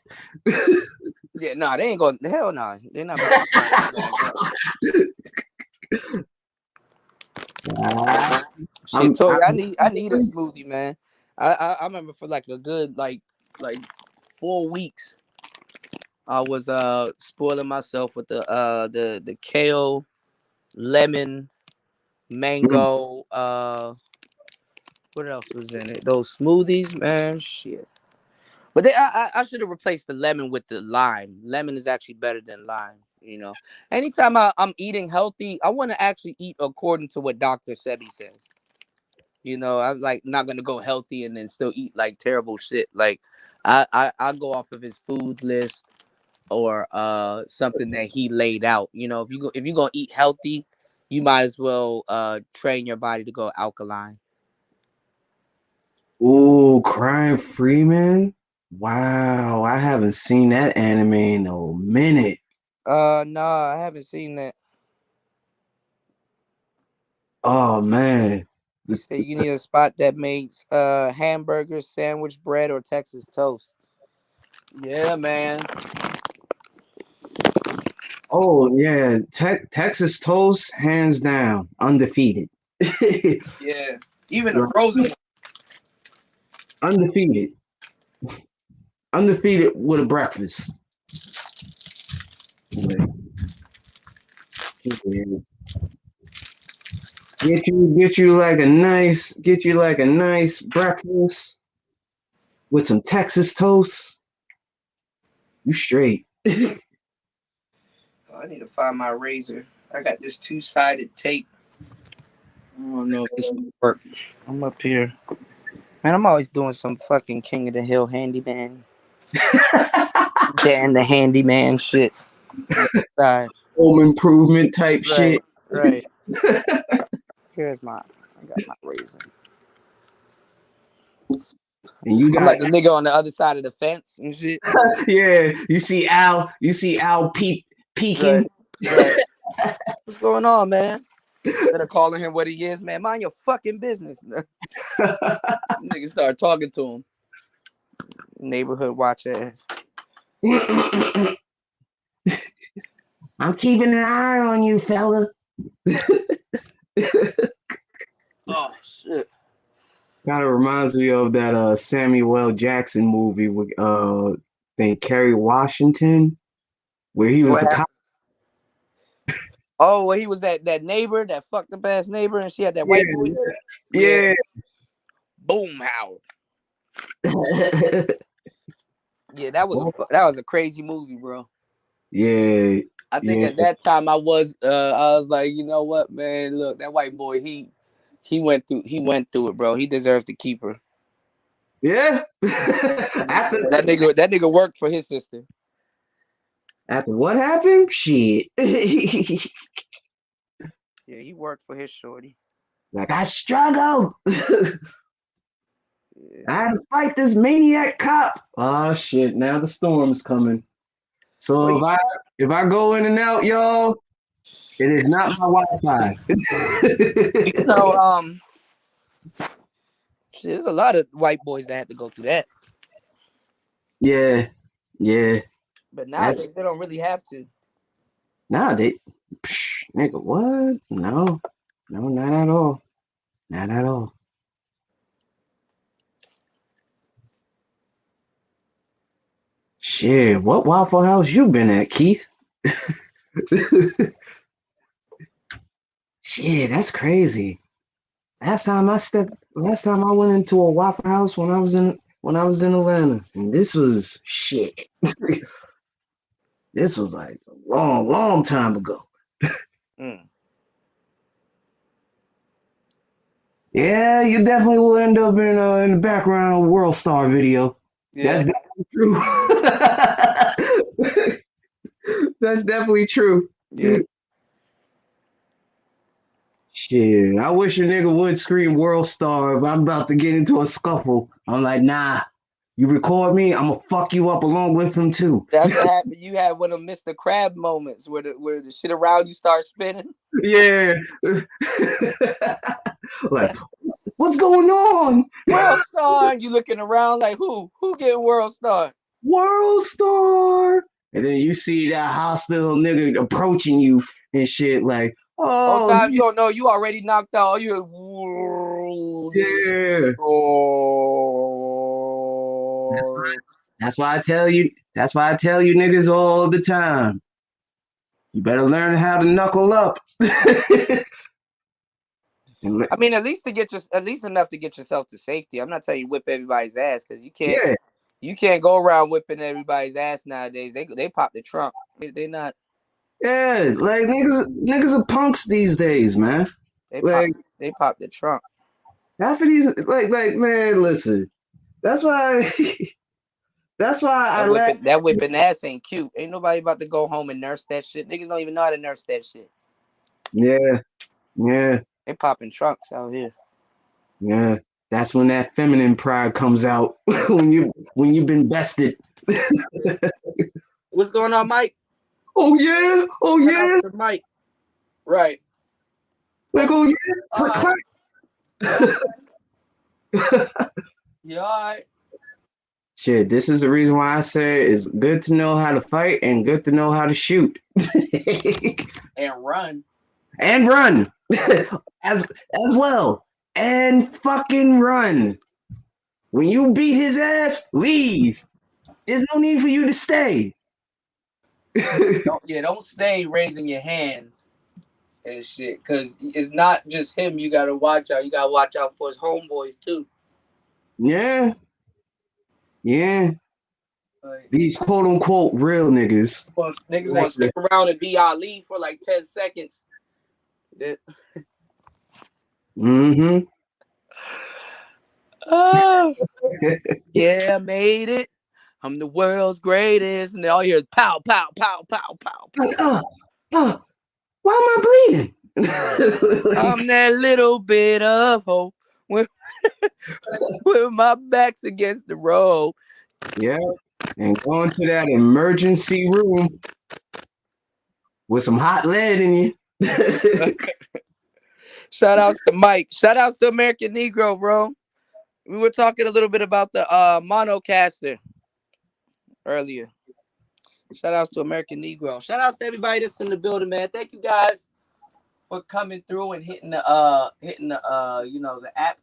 Yeah, nah, they ain't going. Hell nah, they're not about to find nothing like that. Shit, I'm, Tori, I'm I need a smoothie, man. I remember for like a good like 4 weeks, I was spoiling myself with the kale, lemon, mm, mango. What else was in it? Those smoothies, man. Shit. But I should have replaced the lemon with the lime. Lemon is actually better than lime. You know, anytime I'm eating healthy, I want to actually eat according to what Dr. Sebi says. You know, I'm like not gonna go healthy and then still eat like terrible shit. Like I go off of his food list or something that he laid out. You know, if you gonna eat healthy, you might as well train your body to go alkaline. ooh, Crying Freeman. Wow, I haven't seen that anime in a minute. Nah, I haven't seen that. Oh man. You say you need a spot that makes hamburger, sandwich, bread, or Texas toast. Yeah, man. Oh yeah, Texas toast, hands down, undefeated. Yeah. Even the Right. frozen one. Undefeated, undefeated with a breakfast. Yeah. Get you like a nice breakfast with some Texas toast. You straight. Oh, I need to find my razor. I got this two-sided tape. I don't know if this will work. I'm up here. Man, I'm always doing some fucking King of the Hill handyman. Dan the handyman shit. On the side. Home improvement type Right, shit. right. Here's I got my razor. And you I'm got like the nigga on the other side of the fence and shit. yeah, you see Al peeking. Right, right. What's going on, man? Instead of calling him what he is, man, mind your fucking business. Niggas start talking to him. Neighborhood watch ass. I'm keeping an eye on you, fella. Oh shit. Kind of reminds me of that Samuel L. Jackson movie with think Kerry Washington, where he was What the cop. Oh, well, he was that neighbor, that fucked up ass neighbor, and she had that white boy. Yeah. Boom house. Yeah, that was a crazy movie, bro. Yeah. I think at that time I was like, you know what, man, look, that white boy, he went through it, bro. He deserves to keep her. Yeah. that nigga worked for his sister. After what happened? Shit. Yeah, he worked for his shorty. Like, I struggled. I had to fight this maniac cop. Oh shit! Now the storm's coming. So if I go in and out, y'all, it is not my Wi-Fi. You know, shit, there's a lot of white boys that had to go through that. Yeah. But nowadays they don't really have to. Nowadays, nigga, what? No, not at all. Not at all. Shit, what Waffle House you been at, Keith? Shit, that's crazy. Last time I went into a Waffle House when I was in Atlanta, and this was shit. This was like a long time ago. Yeah, you definitely will end up in the background of a World Star video. Yeah. That's definitely true. That's definitely true. Yeah. Shit, I wish a nigga would scream World Star if I'm about to get into a scuffle. I'm like, nah, you record me, I'm gonna fuck you up along with him too. That's what happened. You had one of Mr. Crab moments where the shit around you start spinning. Yeah. Like, what's going on? World Star. You looking around like who getting World Star? World Star. And then you see that hostile nigga approaching you and shit like, whole time you don't know you already knocked out. You yeah. That's why I tell you niggas all the time. You better learn how to knuckle up. I mean, at least enough to get yourself to safety. I'm not telling you whip everybody's ass because you can't. Yeah. You can't go around whipping everybody's ass nowadays. They pop the trunk. They not. Yeah, like niggas are punks these days, man. They pop the trunk. Half of these like man, listen. That's why that whipping ass ain't cute. Ain't nobody about to go home and nurse that shit. Niggas don't even know how to nurse that shit. Yeah. They popping trunks out here. Yeah. That's when that feminine pride comes out when you've been bested. What's going on, Mike? Oh yeah. Mike. Right. Like, oh yeah. You all right? Shit, this is the reason why I say it's good to know how to fight and good to know how to shoot. And run. as well. And fucking run. When you beat his ass, leave. There's no need for you to stay. Don't stay raising your hands and shit. Because it's not just him you got to watch out. You got to watch out for his homeboys, too. Yeah. These quote-unquote real niggas. Niggas want to stick around and be Ali for like 10 seconds. Mm-hmm. Oh, yeah, I made it. I'm the world's greatest. And all you hear is pow, pow, pow, pow, pow, pow. Why am I bleeding? I'm that little bit of hope with my back's against the road. Yeah, and going to that emergency room with some hot lead in you. Shout outs to Mike. Shout outs to American Negro, bro. We were talking a little bit about the monocaster earlier. Shout outs to American Negro. Shout outs to everybody that's in the building, man. Thank you guys for coming through and hitting the you know, the app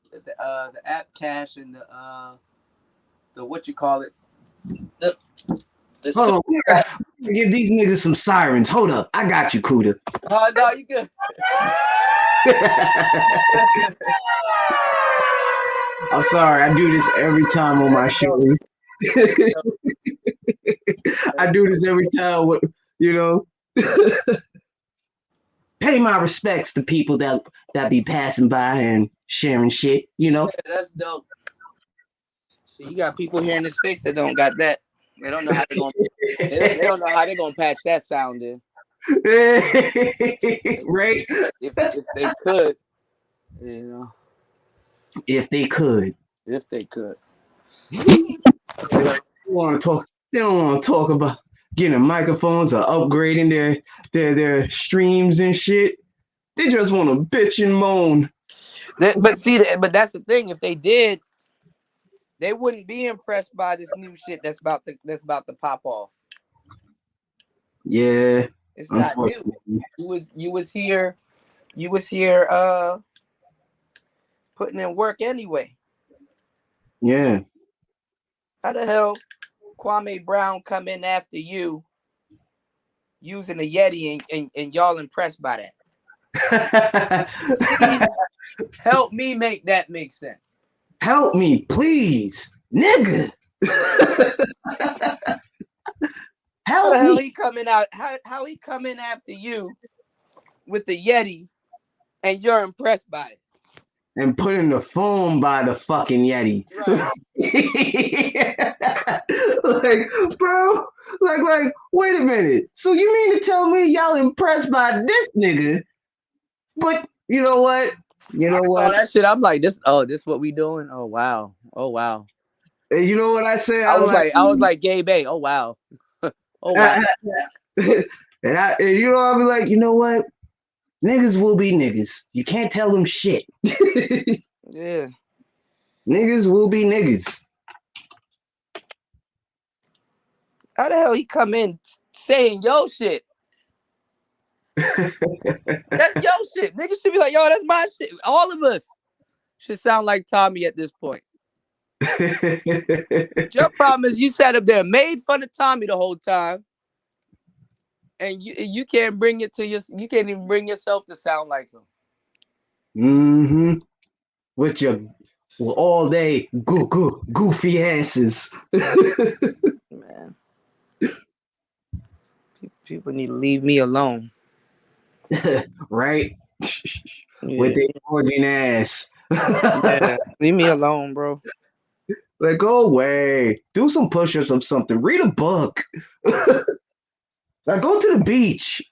cash and the what you call it, the Hold super on, we gotta give these niggas some sirens. Hold up, I got you, Kuda. Oh no, you good. I'm sorry, I do this every time on my shows. I do this every time with, you know. Pay my respects to people that be passing by and sharing shit, you know. Yeah, that's dope. So you got people here in this space that don't got that. They don't know how they're gonna. They don't know how they're gonna patch that sound in. Right? If they could, you know. If they could. If they could. They want to talk. They don't want to talk about getting microphones or upgrading their streams and shit. They just want to bitch and moan. But that's the thing. If they did, they wouldn't be impressed by this new shit that's about to pop off. Yeah, it's not new. You was here putting in work anyway. Yeah. How the hell Kwame Brown come in after you using a Yeti and y'all impressed by that? Please help me make that make sense. Help me, please, nigga. Help how me. He coming out? How he coming after you with the Yeti and you're impressed by it? And putting the phone by the fucking Yeti. Right. Like, bro, like, wait a minute. So you mean to tell me y'all impressed by this nigga? But you know what? You know what? That shit. I'm like, this what we doing? Oh wow. And you know what I say? I was like Gabe A. Oh wow. Oh wow. and you know, I'll be like, you know what? Niggas will be niggas. You can't tell them shit. Yeah. Niggas will be niggas. How the hell he come in saying yo shit? That's yo shit. Niggas should be like, yo, that's my shit. All of us should sound like Tommy at this point. But your problem is you sat up there, made fun of Tommy the whole time, and you can't bring it to you can't even bring yourself to sound like him. Mm-hmm. With your all day goofy asses. Man. People need to leave me alone. Right? Yeah. With their organ ass. Yeah. Leave me alone, bro. Like, go away. Do some push-ups or something. Read a book. Like, go to the beach.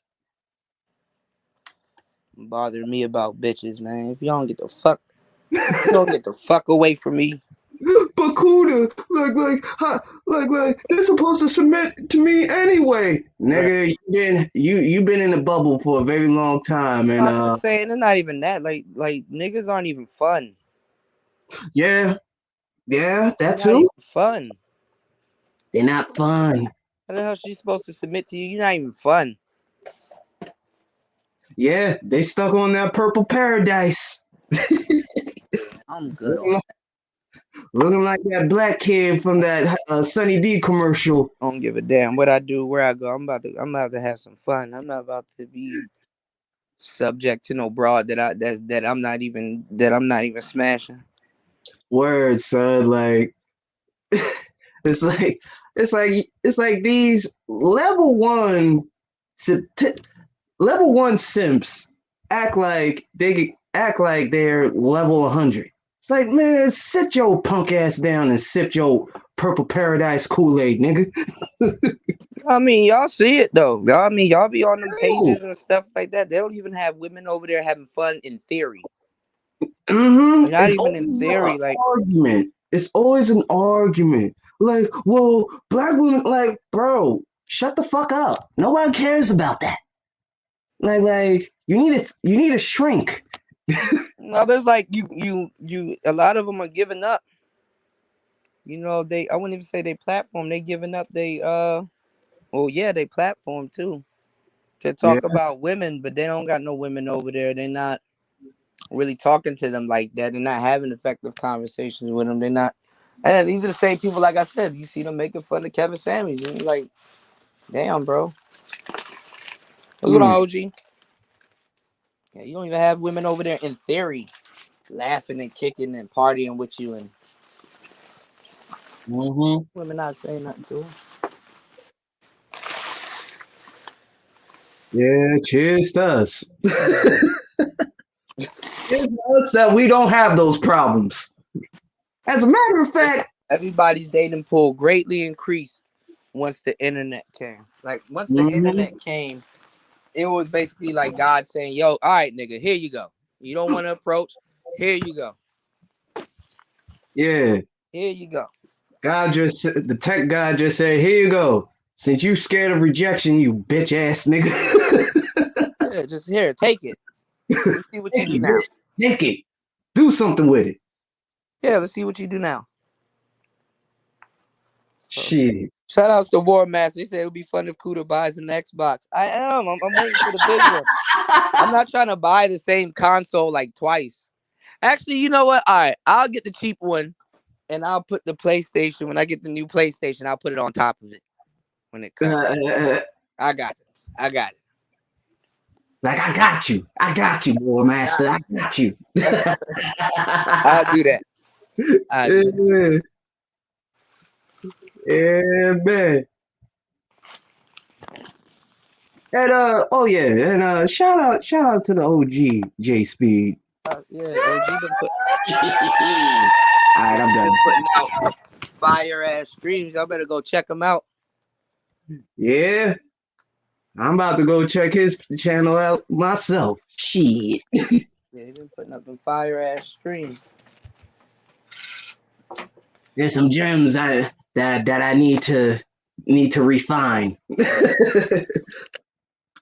Bothering me about bitches, man. If y'all don't get the fuck, don't get the fuck away from me. But Kuda, like, they're supposed to submit to me anyway. Nigga, you've been in the bubble for a very long time, and I'm saying it's not even that. Like niggas aren't even fun. Yeah, that They're too. not even fun. They're not fun. How the hell is she supposed to submit to you? You're not even fun. Yeah, they stuck on that purple paradise. I'm good on that. Looking like that black kid from that Sunny D commercial. I don't give a damn what I do, where I go. I'm about to have some fun. I'm not about to be subject to no broad that I'm not even smashing. Words, son. Like it's like these level one simps act like they're level 100. It's like, man, sit your punk ass down and sip your purple paradise Kool-Aid, nigga. I mean, y'all see it though. I mean, y'all be on them pages and stuff like that. They don't even have women over there having fun in theory. Mm-hmm. Not even in theory. Like, argument. It's always an argument. Like, well, black women, like, bro, shut the fuck up. No one cares about that. Like, you need to shrink No, there's like you. A lot of them are giving up. You know, I wouldn't even say they platform. They giving up. Well, yeah, they platform too to Yeah. talk about women, but they don't got no women over there. They're not really talking to them like that. They're not having effective conversations with them. They're not. And these are the same people, like I said, you see them making fun of Kevin Samuels. And you're like, damn, bro. What's going on, Mm. OG? Yeah, you don't even have women over there in theory laughing and kicking and partying with you, and Mm-hmm. women not saying nothing to them. Yeah, cheers to us. Cheers to us that we don't have those problems. As a matter of fact, Everybody's dating pool greatly increased once the internet came. Like, once the mhm, internet came, it was basically like God saying, yo, all right, nigga, here you go. You don't want to approach? Here you go. yeah, Here you go. the tech God just said, here you go. Since you scared of rejection, you bitch ass nigga. Yeah, just here, take it. Let's see what you Take do it, now. bitch. Take it. Do something with it. Yeah, let's see what you do now. So, Shit. shout outs to War Master. He said it would be fun if Kuda buys an Xbox. I am. I'm waiting for the big one. I'm not trying to buy the same console like twice. Actually, you know what? All right, I'll get the cheap one and I'll put the PlayStation. When I get the new PlayStation, I'll put it on top of it when it comes. Uh, I got it. I got it. like I got you. I got you, War Master. I got you. I'll do that. I'll do that. Yeah, yeah, man. And oh yeah, and shout out to the OG J Speed. Yeah, OG been All right, I'm done. putting out fire ass streams. Y'all better go check them out. Yeah, I'm about to go check his channel out myself. Shit. Yeah, he been putting up them fire ass streams. There's some gems that I need to refine.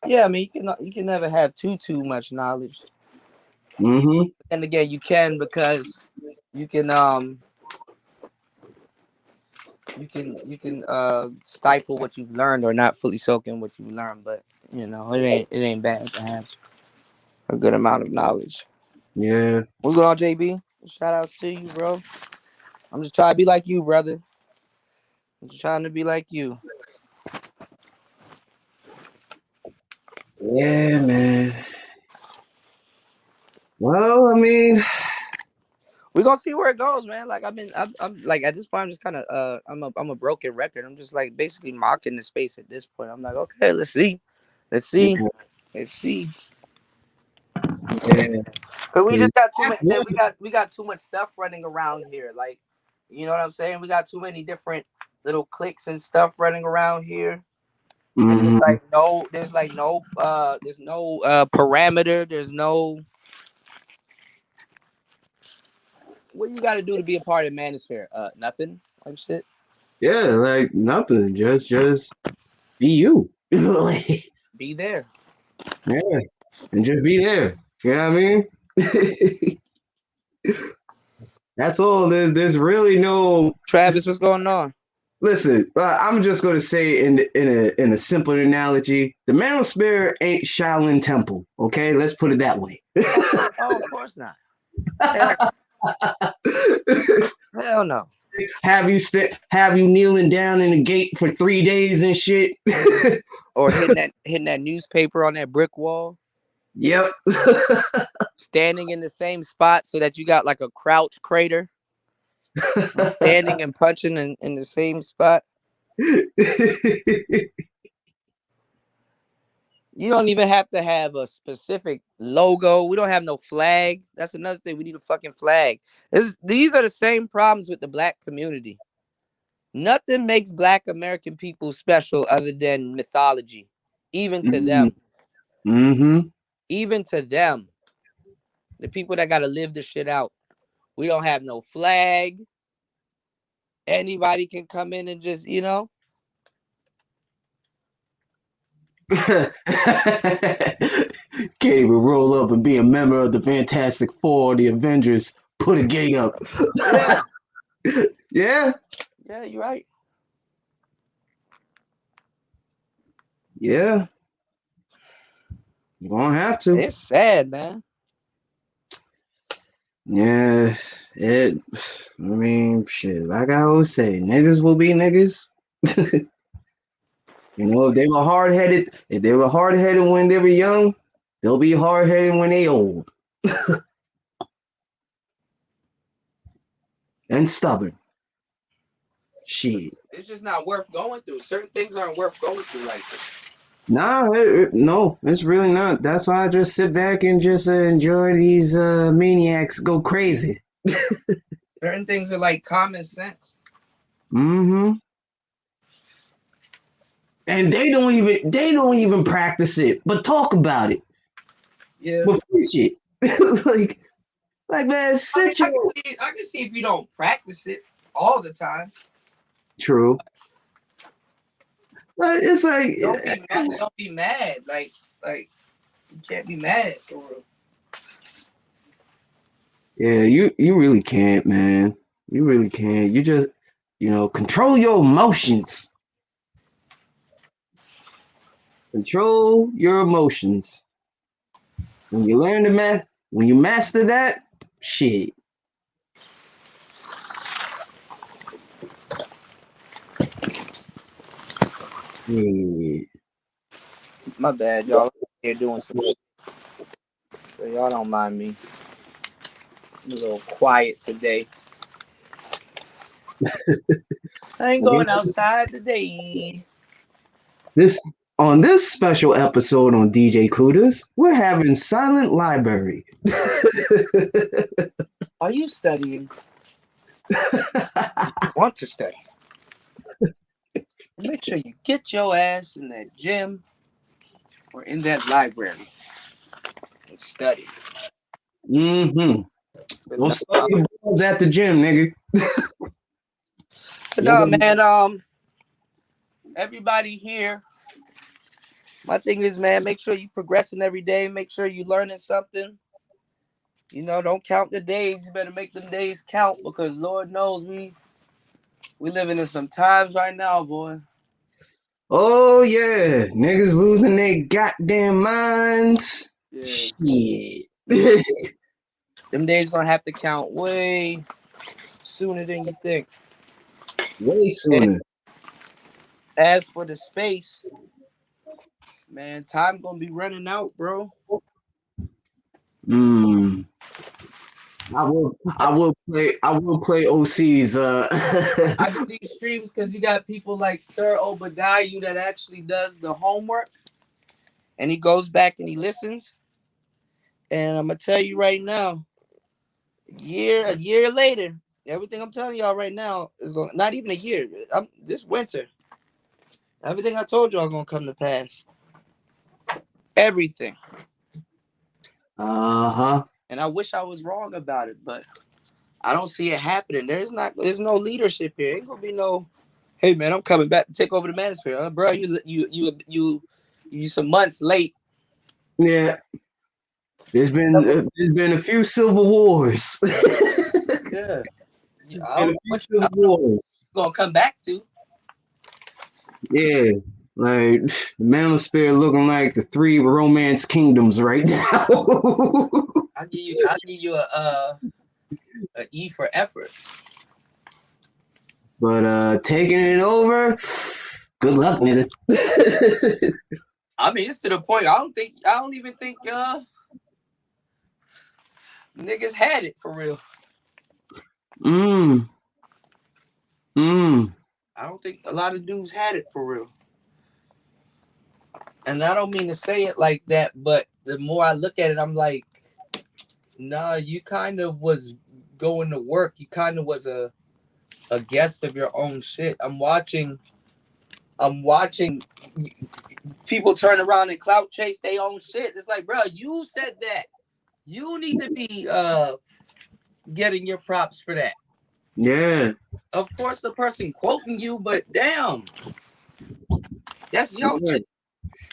Yeah, I mean you can never have too much knowledge. Mm-hmm. And again, you can because you can stifle what you've learned or not fully soak in what you've learned. But you know it ain't bad to have a good amount of knowledge. Yeah. What's going on, JB? Shout outs to you, bro. I'm just trying to be like you, brother. I'm just trying to be like you. Yeah, man. Well, I mean, We're gonna see where it goes, man. Like I'm like at this point, I'm just kind of I'm a broken record. I'm just like basically mocking the space at this point. I'm like, okay, let's see, let's see, yeah, let's see. yeah. But we just got too much. We got too much stuff running around here. Like, you know what I'm saying? We got too many different little cliques and stuff running around here. And Mm-hmm. there's no parameter. There's no what you got to do to be a part of Manosphere. Nothing like shit. Yeah, like nothing. Just be you. Yeah, Be there. and just be there. You know what I mean? That's all. There's really no. Travis, what's going on? Listen, I'm just going to say in a simple analogy, the Manosphere ain't Shaolin Temple. Okay, let's put it that way. Oh, of course not. Hell no. Have you kneeling down in the gate for 3 days and shit? Or hitting that newspaper on that brick wall, Yep. standing in the same spot so that you got like a crouch crater, standing and punching in the same spot. You don't even have to have a specific logo. We don't have no flag. That's another thing. We need a fucking flag. These are the same problems with the black community. Nothing makes black American people special other than mythology, even to them. Mm-hmm. Even to them. The people that got to live this shit out. We don't have no flag. Anybody can come in and just, Can't even roll up and be a member of the Fantastic Four or the Avengers. Put a gate up. Yeah, Yeah, yeah, you're right. yeah. You don't have to. It's sad, man. Yeah, it. I mean, shit. Like I always say, niggas will be niggas. You know, if they were hard headed when they were young, they'll be hard headed when they old and stubborn. Shit. It's just not worth going through. Certain things aren't worth going through like this. Nah, no, it's really not. That's why I just sit back and just enjoy these maniacs go crazy. Certain things are like common sense. Mm-hmm. And they don't even practice it, but talk about it, Yeah. but preach it. like man, I mean, sit your I can see if you don't practice it all the time. true. It's like Don't be mad. Like you can't be mad for real. yeah, you really can't, man. You really can't. You just control your emotions. Control your emotions. When you learn when you master that, shit. Yeah. My bad, y'all. I'm here doing some shit. So y'all don't mind me. I'm a little quiet today. I ain't going outside today. This on this special episode on DJ Kudas, we're having Silent Library. Are you studying? You want to study? Make sure you get your ass in that gym or in that library and study. Mm-hmm. Don't study your balls at the gym, nigga. But no, man. Everybody here. My thing is, man, make sure you progressing every day. Make sure you learning something. You know, don't count the days. You better make them days count because Lord knows we living in some times right now, boy. Oh yeah, niggas losing their goddamn minds. Yeah. Shit. Them days gonna have to count way sooner than you think. Way sooner. As for the space, man, time gonna be running out, bro. I will play OC's I do these streams because you got people like Sir Obadiah that actually does the homework and he goes back and he listens. And I'm gonna tell you right now, a year later, everything I'm telling y'all right now is going not even a year. This winter. Everything I told y'all gonna come to pass. Everything. Uh-huh. And I wish I was wrong about it, but I don't see it happening. There's no leadership here. Ain't gonna be no, hey man, I'm coming back to take over the manosphere. Bro, you some months late. Yeah. There's been a few civil wars. Yeah. I don't know what you're gonna come back to. Yeah. Like the Manosphere looking like the three romance kingdoms right now. I'll give you a E for effort. But taking it over, good luck, nigga. I mean, it's to the point. I don't even think niggas had it for real. I don't think a lot of dudes had it for real. And I don't mean to say it like that, but the more I look at it, I'm like, nah, you kind of was going to work. You kind of was a guest of your own shit. I'm watching people turn around and clout chase their own shit. It's like, bro, you said that. You need to be getting your props for that. Yeah. Of course, the person quoting you, but damn, that's your shit.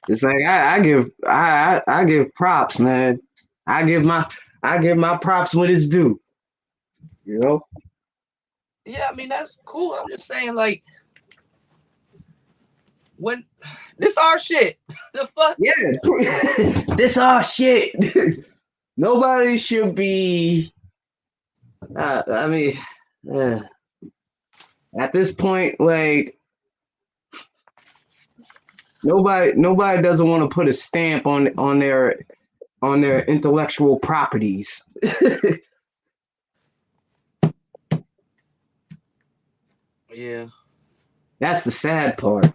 It's like I give props, man. I give my props when it's due. You know? Yeah, I mean that's cool. I'm just saying, like, when this our shit, the fuck. Yeah, this our shit. Nobody should be. I mean, uh, at this point, like nobody doesn't want to put a stamp on their intellectual properties. Yeah. That's the sad part.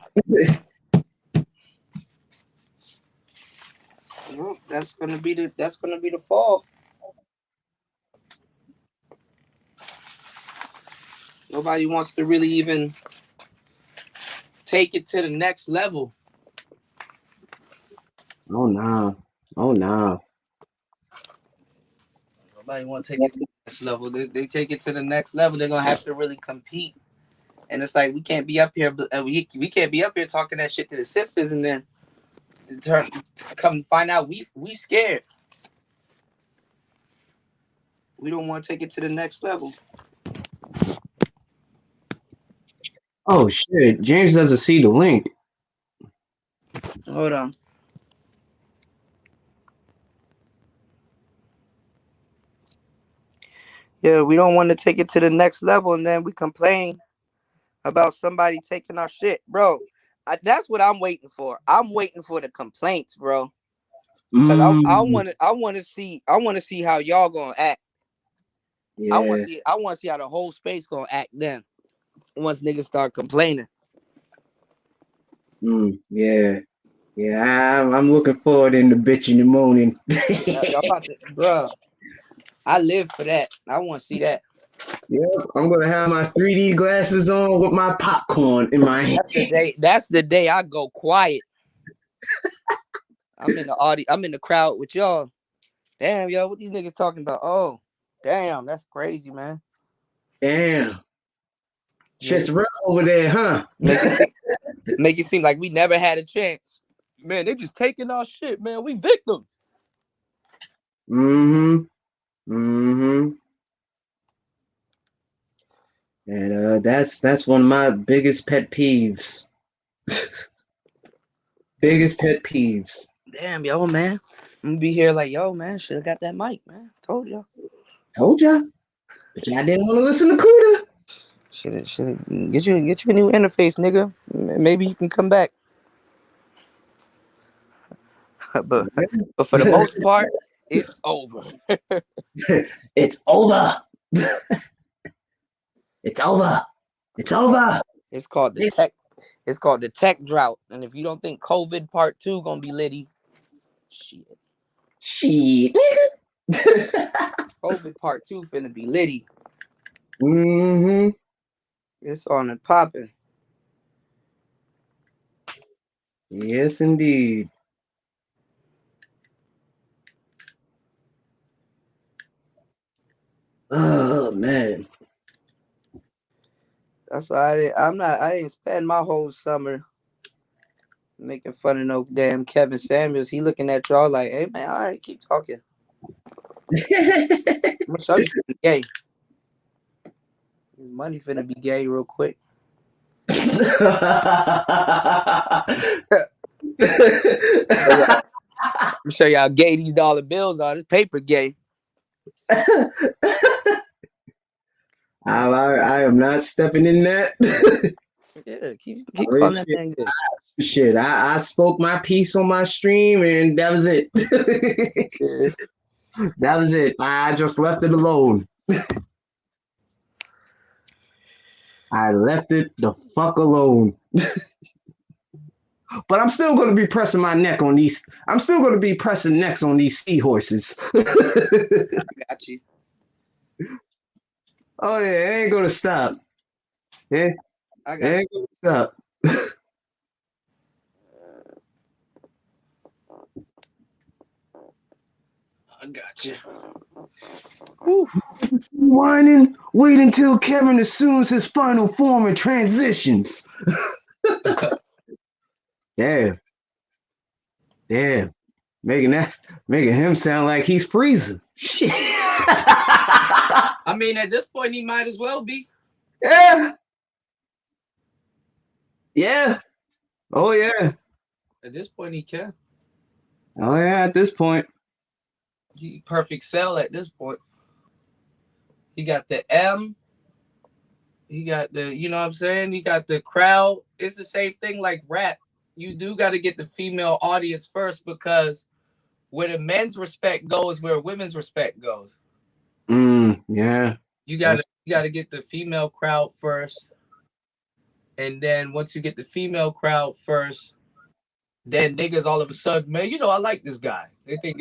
Well, that's gonna be the fall. Nobody wants to really even take it to the next level. Oh no. Oh no. Nobody want to take it to the next level. They take it to the next level. They're gonna have to really compete. And it's like we can't be up here. We can't be up here talking that shit to the sisters, and then come find out we scared. We don't want to take it to the next level. Oh shit. James doesn't see the link. Hold on. Yeah, we don't want to take it to the next level, and then we complain about somebody taking our shit, bro. That's what I'm waiting for. I'm waiting for the complaints, bro. Cause Mm, I want to see how y'all gonna act. yeah. I want to see how the whole space gonna act then. Once niggas start complaining. Yeah. Yeah. I'm looking forward in the bitching and moaning. I'm about to, bro. I live for that. I want to see that. Yep. I'm gonna have my 3D glasses on with my popcorn in my hand. That's the day. That's the day I go quiet. I'm in the audience. I'm in the crowd with y'all. Damn, yo, what these niggas talking about? Oh, damn, that's crazy, man. Damn. Make Shit's it, rough over there, huh? make it seem like we never had a chance. Man, they just taking our shit, man. We victims. Mm-hmm. Mm-hmm. And that's one of my biggest pet peeves. Biggest pet peeves. Damn, yo, man. I'm gonna be here like, yo, man, should have got that mic, man. Told y'all. Told ya. But y'all didn't want to listen to Cuda. Should get you a new interface, nigga. Maybe you can come back. but for the most part, it's over. It's over. It's over. It's over. It's called the tech. It's called the tech drought. And if you don't think COVID part 2 gonna be litty, shit. Shit. COVID part 2 finna be litty. Mm-hmm. It's on and popping. Yes, indeed. Oh man. That's why I didn't spend my whole summer making fun of no damn Kevin Samuels. He looking at y'all like, hey man, all right, keep talking. I'm gonna show you something gay. His money finna be gay real quick. I'm show y'all how gay these dollar bills are. This paper gay. I am not stepping in that. Yeah, keep calling that thing good. Shit, I spoke my piece on my stream and that was it. Yeah. That was it. I just left it alone. I left it the fuck alone. But I'm still going to be pressing my neck on these. I'm still going to be pressing necks on these seahorses. I got you. Oh yeah, it ain't going to stop. Yeah, I it got ain't going to stop. you. Whew. Whining, wait until Kevin assumes his final form and transitions. Yeah. Damn, making him sound like he's freezing. Shit. I mean, at this point, he might as well be. Yeah. Yeah. Oh yeah. At this point, he can. Oh yeah. At this point. He perfect sell at this point. He got the M. He got the, you know what I'm saying? He got the crowd. It's the same thing like rap. You do got to get the female audience first, because where the men's respect goes, where women's respect goes. Yeah. You gotta get the female crowd first. And then once you get the female crowd first, then niggas all of a sudden, man, I like this guy. They think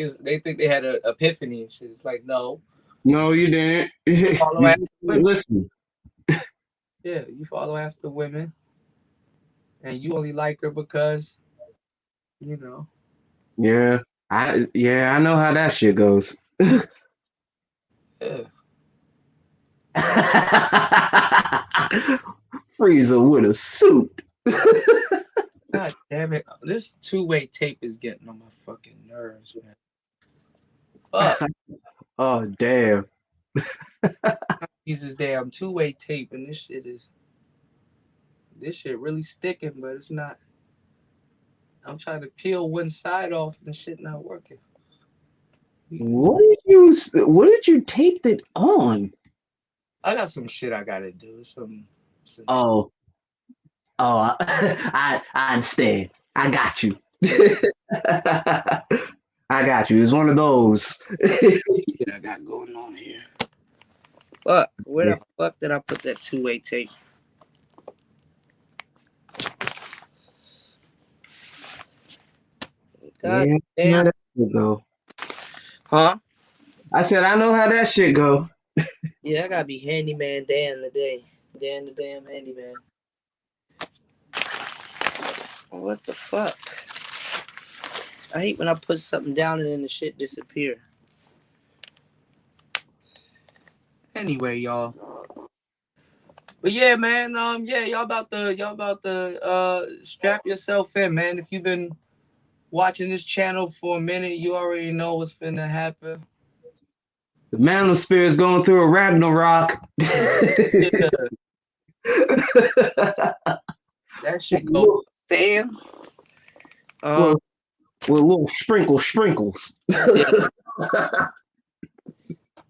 they had an epiphany and shit. It's like, no. No, you didn't. Follow You after just women. listen. Yeah, you follow after women. And you only like her because, Yeah. I know how that shit goes. Yeah. Freezer with a suit. God damn it. This two-way tape is getting on my fucking nerves, man. Fuck. Oh damn. Use this damn two-way tape, and this shit really sticking, but it's not. I'm trying to peel one side off and shit not working. What did you tape it on? I got some shit I gotta do. Some Oh, I understand. I got you. I got you. It's one of those. shit I got going on here. Fuck. Where the fuck did I put that two-way tape? God damn. How that shit go. Huh? I said I know how that shit go. Yeah, I gotta be handyman Dan today. Dan the damn handyman. What the fuck? I hate when I put something down and then the shit disappear. Anyway, y'all. But yeah, man, y'all about to strap yourself in, man. If you've been watching this channel for a minute, you already know what's finna happen. The Manosphere is going through a Ragnarok. Yeah. That shit go damn. With little sprinkles. Yeah.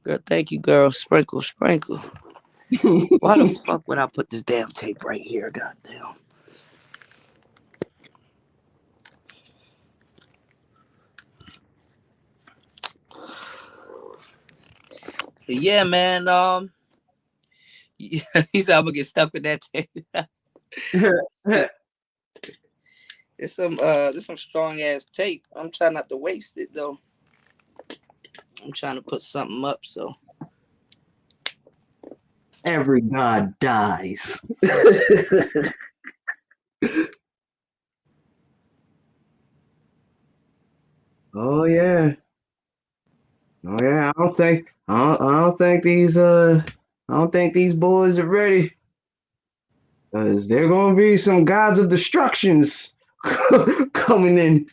Girl, thank you, girl. Sprinkle. Why the fuck would I put this damn tape right here? Goddamn. But yeah, man. He said I'm gonna get stuck with that tape. There's some strong ass tape. I'm trying not to waste it though. I'm trying to put something up, so Every god dies. Oh yeah. I don't think these boys are ready. Cause there gonna be some gods of destructions coming in.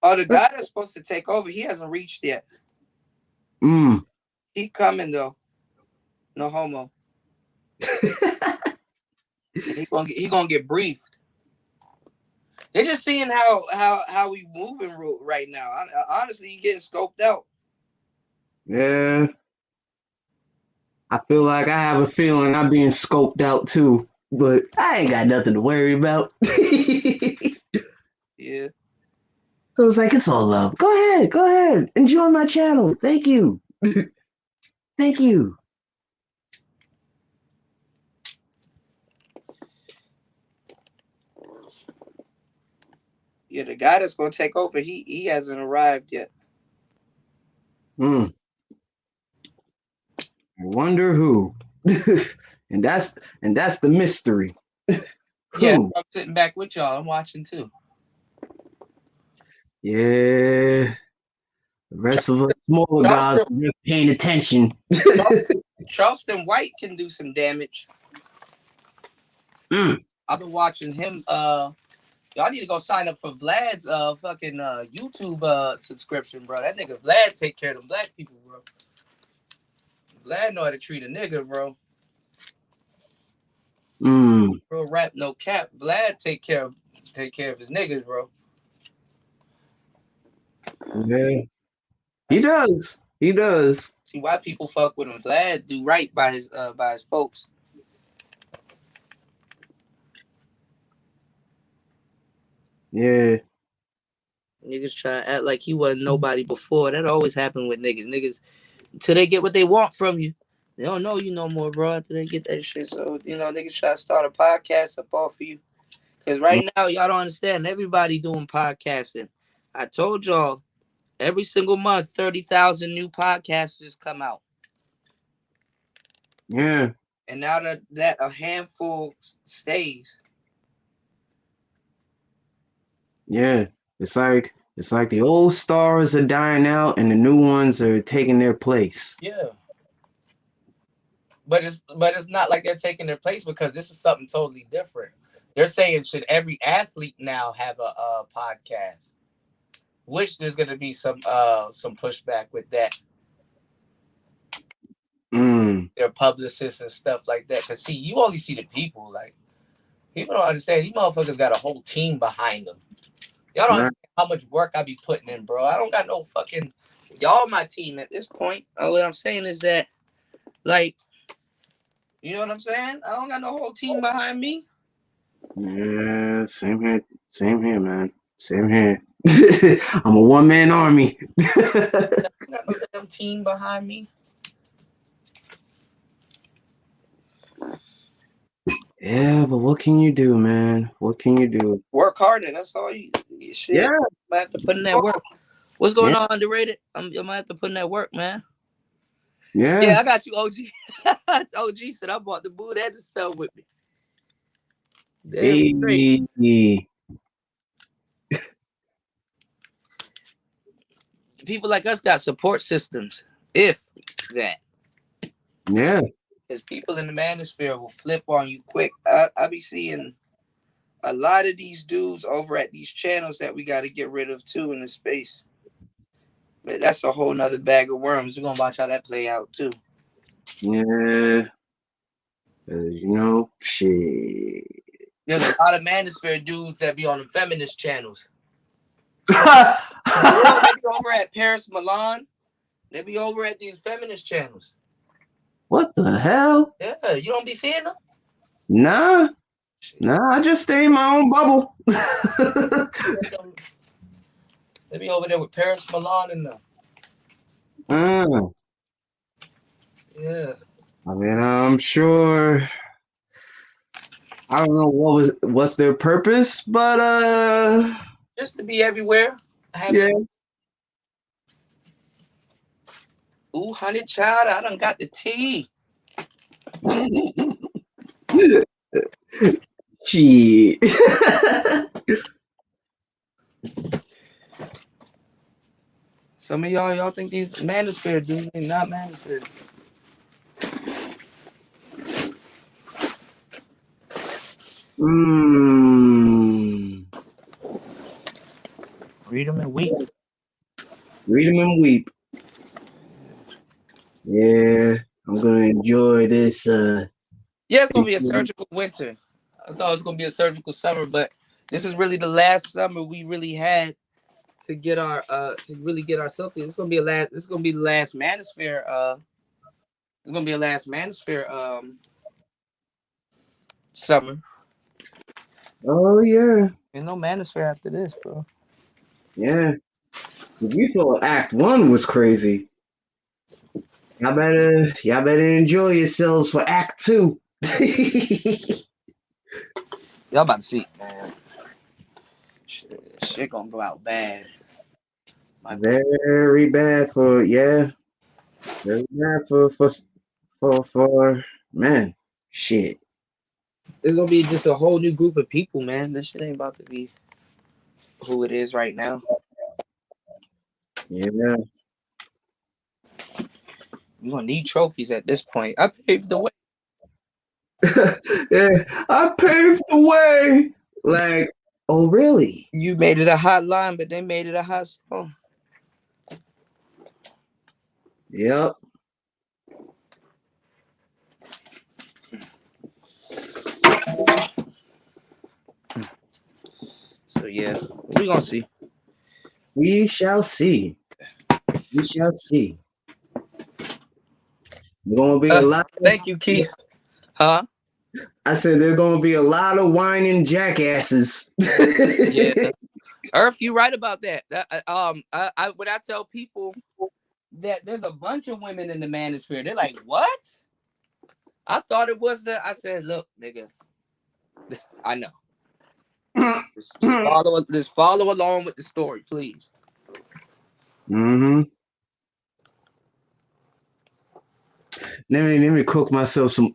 Oh, the guy that's supposed to take over, he hasn't reached yet. He coming though. No homo. he gonna get briefed. They're just seeing how we moving right now. Honestly, he getting scoped out. Yeah. I feel like I have a feeling I'm being scoped out too, but I ain't got nothing to worry about. Yeah. So it's like, it's all love. Go ahead. Enjoy my channel. Thank you. Thank you. Yeah, the guy that's gonna take over, he hasn't arrived yet. I wonder who. and that's the mystery. Yeah, I'm sitting back with y'all. I'm watching too. Yeah. The rest of us smaller guys are just paying attention. Charleston White can do some damage. I've been watching him Y'all need to go sign up for Vlad's fucking YouTube subscription, bro. That nigga Vlad take care of them black people, bro. Vlad know how to treat a nigga, bro. Real rap, no cap. Vlad take care of his niggas, bro. Yeah, he does. He does. See why people fuck with him. Vlad do right by his folks. Yeah. Niggas try to act like he wasn't nobody before. That always happened with niggas. Niggas until they get what they want from you. They don't know you no more, bro. After they get that shit, so niggas try to start a podcast up off of you. Cause right now y'all don't understand. Everybody doing podcasting. I told y'all every single month 30,000 new podcasters come out. Yeah. And now that a handful stays. Yeah. It's like the old stars are dying out and the new ones are taking their place. Yeah. But it's not like they're taking their place because this is something totally different. They're saying should every athlete now have a podcast? Which there's gonna be some pushback with that. Their publicists and stuff like that. Cause see, you only see the people. Like people don't understand. These motherfuckers got a whole team behind them. Y'all don't understand how much work I be putting in, bro. I don't got no fucking y'all my team at this point. What I'm saying is that, like, you know what I'm saying? I don't got no whole team behind me. Yeah, same here, man. Same here. I'm a one-man army. I got no damn team behind me. Yeah, but what can you do, man? What can you do? Work harder. That's all you shit. Yeah. I have to put in that work. What's going on, underrated? I'm gonna have to put in that work, man. Yeah, I got you, OG. OG said I bought the boot and the stuff with me. Damn great. People like us got support systems, if that. Yeah. Because people in the manosphere will flip on you quick. I be seeing a lot of these dudes over at these channels that we got to get rid of too in the space. But that's a whole nother bag of worms. We're gonna watch how that play out too. Yeah. Shit. There's a lot of manosphere dudes that be on the feminist channels. They be over at Paris Milan. They be over at these feminist channels. What the hell? Yeah, you don't be seeing them? Nah, I just stay in my own bubble. They be over there with Paris Milan and them. Yeah. I mean, I'm sure. I don't know what's their purpose, but just to be everywhere. Yeah. Ooh, honey child, I done got the tea. Gee. Some of y'all think these manosphere dudes ain't not manosphere. Read them and weep. Read them and weep. Yeah, I'm gonna enjoy this. Yeah, it's gonna be a surgical winter. I thought it was gonna be a surgical summer, but this is really the last summer we really had to get our to really get ourselves. This is gonna be the last manosphere. It's gonna be a last manosphere summer. Oh yeah. Ain't no manosphere after this, bro. Yeah. You thought Act 1 was crazy. Y'all better enjoy yourselves for Act 2. Y'all about to see, man. Shit gonna go out bad. Very bad for Very bad for man. Shit. It's gonna be just a whole new group of people, man. This shit ain't about to be who it is right now. Yeah. You're gonna need trophies at this point. I paved the way. Yeah, I paved the way. Like, Oh, really? You made it a hot line, but they made it a hot song. Yep. So yeah, we gonna see. We shall see. We shall see. There's gonna be a Uh, lot. Thank you, Keith. Huh? I said there's gonna be a lot of whining jackasses. Yeah. Earth, you right about that. When I tell people that there's a bunch of women in the manosphere, they're like, "What?" I thought it was the. I said, "Look, nigga, I know. Just follow along with the story, please." Mm-hmm. Let me cook myself some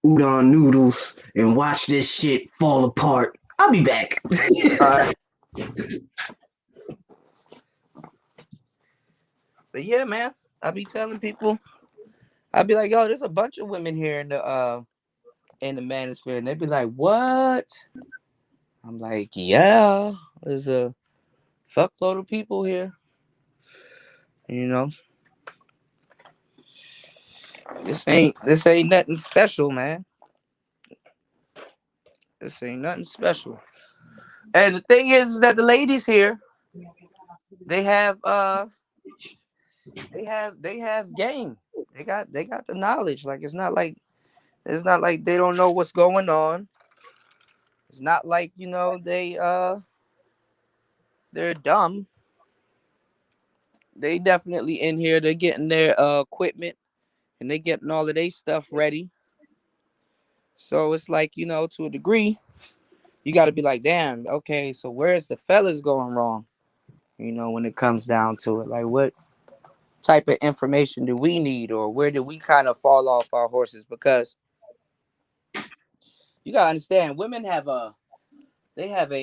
udon noodles and watch this shit fall apart. I'll be back. All right. But yeah, man, I be telling people, I be like, "Yo, there's a bunch of women here in the manosphere," and they be like, "What?" I'm like, "Yeah, there's a fuckload of people here. You know, this ain't nothing special, man. This ain't nothing special." And the thing is that the ladies here, they have they have game. They got the knowledge. Like it's not like they don't know what's going on. It's not like, they're dumb. They definitely in here. They're getting their equipment and they getting all of their stuff ready. So it's like, to a degree, you got to be like, damn, okay, so where's the fellas going wrong? When it comes down to it, like what type of information do we need, or where do we kind of fall off our horses? Because you gotta understand, women they have a they have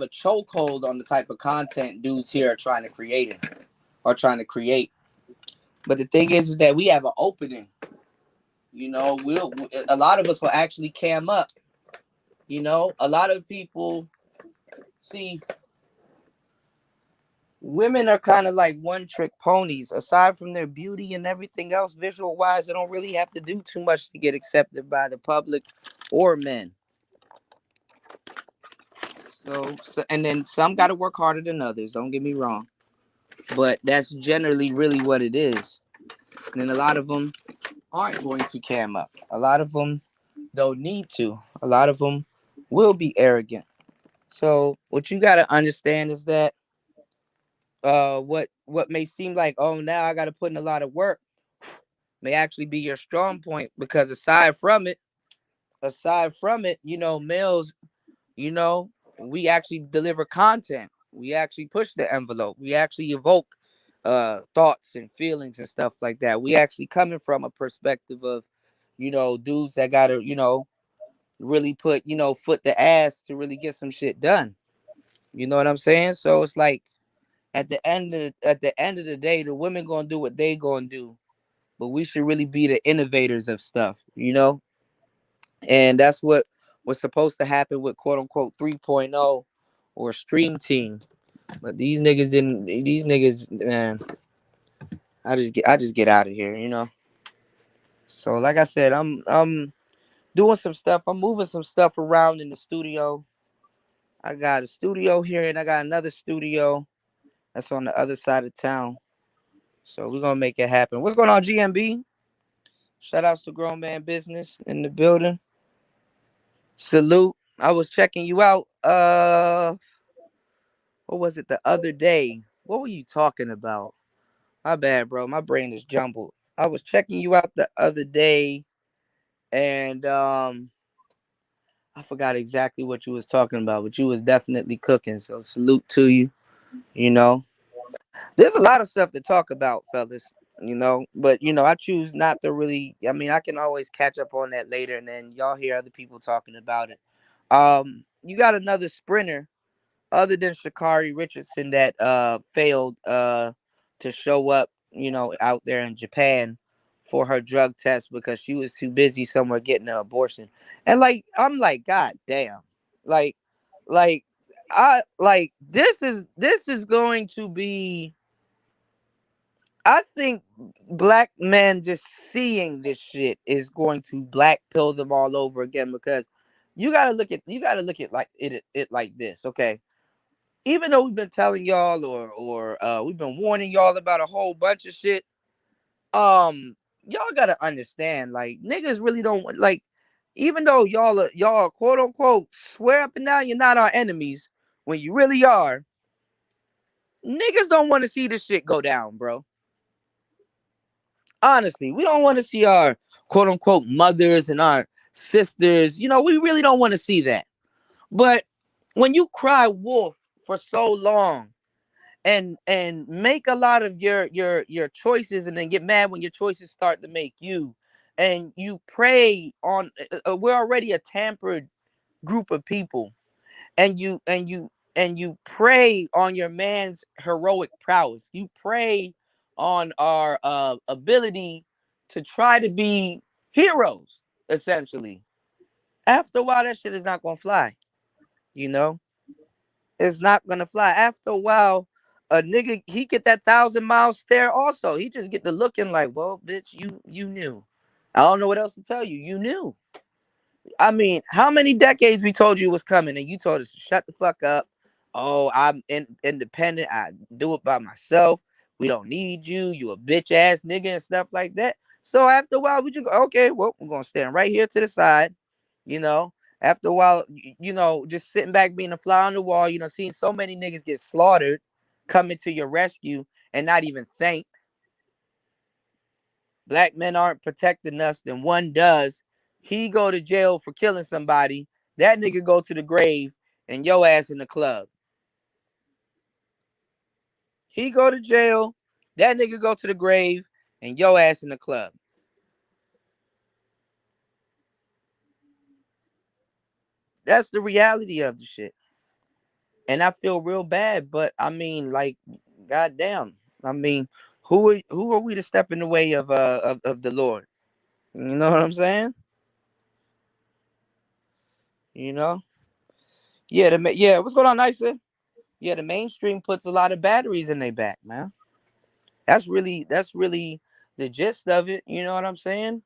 a chokehold on the type of content dudes here are trying to create or trying to create. But the thing is that we have an opening. A lot of us will actually cam up. A lot of people see women are kind of like one trick ponies. Aside from their beauty and everything else, visual wise, they don't really have to do too much to get accepted by the public or men. So and then some got to work harder than others. Don't get me wrong, but that's generally really what it is. And then a lot of them aren't going to cam up. A lot of them don't need to. A lot of them will be arrogant. So what you got to understand is that what may seem like, oh, now I got to put in a lot of work, may actually be your strong point, because aside from it, males, you know, we actually deliver content. We actually push the envelope. We actually evoke thoughts and feelings and stuff like that. We actually coming from a perspective of, dudes that gotta, really put, foot the ass to really get some shit done. You know what I'm saying? So it's like at the end of the day, the women gonna do what they gonna do, but we should really be the innovators of stuff. And that's what was supposed to happen with quote unquote 3.0 or Stream Team. But these niggas didn't. These niggas, man. I just get out of here. So like I said, I'm doing some stuff. I'm moving some stuff around in the studio. I got a studio here and I got another studio that's on the other side of town. So we're gonna make it happen. What's going on, GMB? Shout outs to Grown Man Business in the building. Salute. I was checking you out. What was it the other day? What were you talking about? My bad, bro. My brain is jumbled. I was checking you out the other day, and I forgot exactly what you was talking about, but you was definitely cooking. So salute to you. You know, there's a lot of stuff to talk about, fellas. But I choose not to really. I mean, I can always catch up on that later, and then y'all hear other people talking about it. You got another sprinter other than Shakari Richardson that failed to show up, out there in Japan for her drug test because she was too busy somewhere getting an abortion. And like I'm like, God damn. Like like I like this is going to be, I think black men just seeing this shit is going to black pill them all over again, because you gotta look at like it like this, okay? Even though we've been telling y'all or we've been warning y'all about a whole bunch of shit, y'all gotta understand, like niggas really don't like, even though y'all quote unquote swear up and down you're not our enemies, when you really are, niggas don't want to see this shit go down, bro. Honestly, we don't want to see our quote unquote mothers and our sisters. We really don't want to see that. But when you cry wolf for so long and make a lot of your choices and then get mad when your choices start to make you, and you prey on we're already a tampered group of people, and you prey on your man's heroic prowess. You prey on our ability to try to be heroes, essentially. After a while, that shit is not gonna fly. You know, it's not gonna fly. After a while, a nigga he get that 1,000 mile stare. Also, he just get the looking like, well, bitch, you knew. I don't know what else to tell you. You knew. I mean, how many decades we told you it was coming, and you told us to shut the fuck up. Oh, I'm independent. I do it by myself. We don't need you. You a bitch ass nigga and stuff like that. So after a while, we just go, okay, well, we're gonna stand right here to the side. You know, after a while, just sitting back, being a fly on the wall. Seeing so many niggas get slaughtered, coming to your rescue and not even thanked. Black men aren't protecting us, then one does. He go to jail for killing somebody. That nigga go to the grave and yo ass in the club. He go to jail. That nigga go to the grave and yo ass in the club. That's the reality of the shit. And I feel real bad, but I mean, like, goddamn. I mean, who are we to step in the way of the Lord? You know what I'm saying? You know? Yeah. What's going on, Nicer? Yeah, the mainstream puts a lot of batteries in their back, man. That's really the gist of it. You know what I'm saying?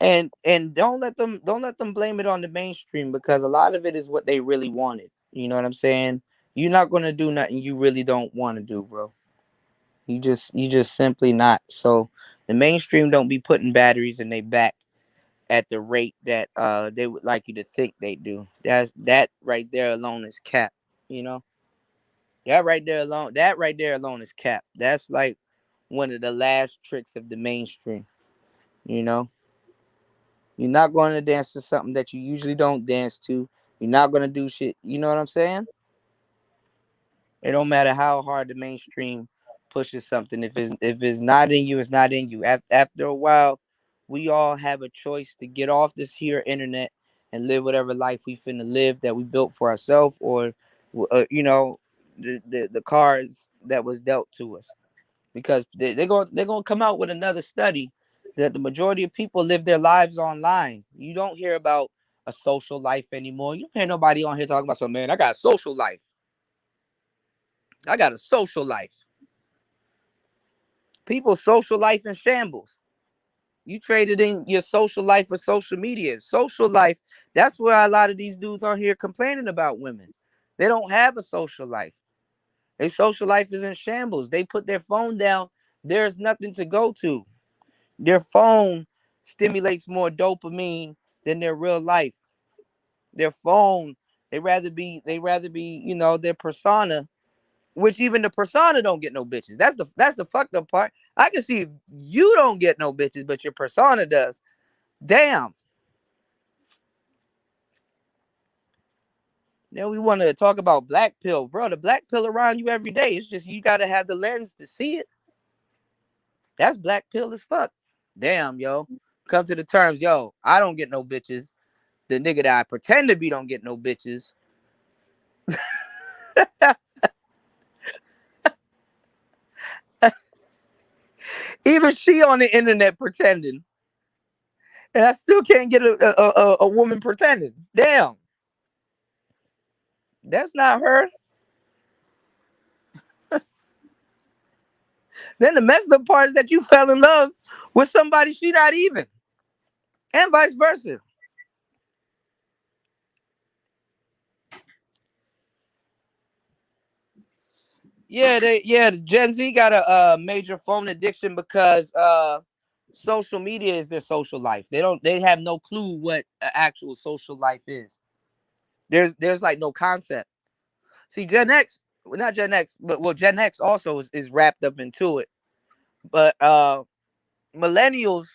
And don't let them blame it on the mainstream, because a lot of it is what they really wanted. You know what I'm saying? You're not gonna do nothing you really don't want to do, bro. You just simply not. So the mainstream don't be putting batteries in their back at the rate that they would like you to think they do. That right there alone is cap. You know? That right there alone is cap. That's like one of the last tricks of the mainstream. You know, you're not going to dance to something that you usually don't dance to. You're not going to do shit. You know what I'm saying? It don't matter how hard the mainstream pushes something. If it's not in you, it's not in you. After a while, we all have a choice to get off this here internet and live whatever life we finna live that we built for ourselves, or the cards that was dealt to us. Because they're going to come out with another study that the majority of people live their lives online. You don't hear about a social life anymore. You don't hear nobody on here talking about, so man, I got a social life. I got a social life. People's social life in shambles. You traded in your social life for social media. Social life, that's where a lot of these dudes on here complaining about women. They don't have a social life. Their social life is in shambles. They put their phone down. There's nothing to go to. Their phone stimulates more dopamine than their real life. Their phone, they rather be, their persona, which even the persona don't get no bitches. That's the fucked up part. I can see if you don't get no bitches, but your persona does. Damn. Then we want to talk about black pill, bro. The black pill around you every day. It's just you gotta have the lens to see it. That's black pill as fuck. Damn, yo. Come to the terms, yo. I don't get no bitches. The nigga that I pretend to be don't get no bitches. Even she on the internet pretending, and I still can't get a woman pretending. Damn, that's not her. Then the messed up part is that you fell in love with somebody she not even, and vice versa. The Gen Z got a major phone addiction because social media is their social life. They have no clue what actual social life is. There's like no concept. See, Gen X, well, not Gen X, but well, Gen X also is wrapped up into it. But millennials,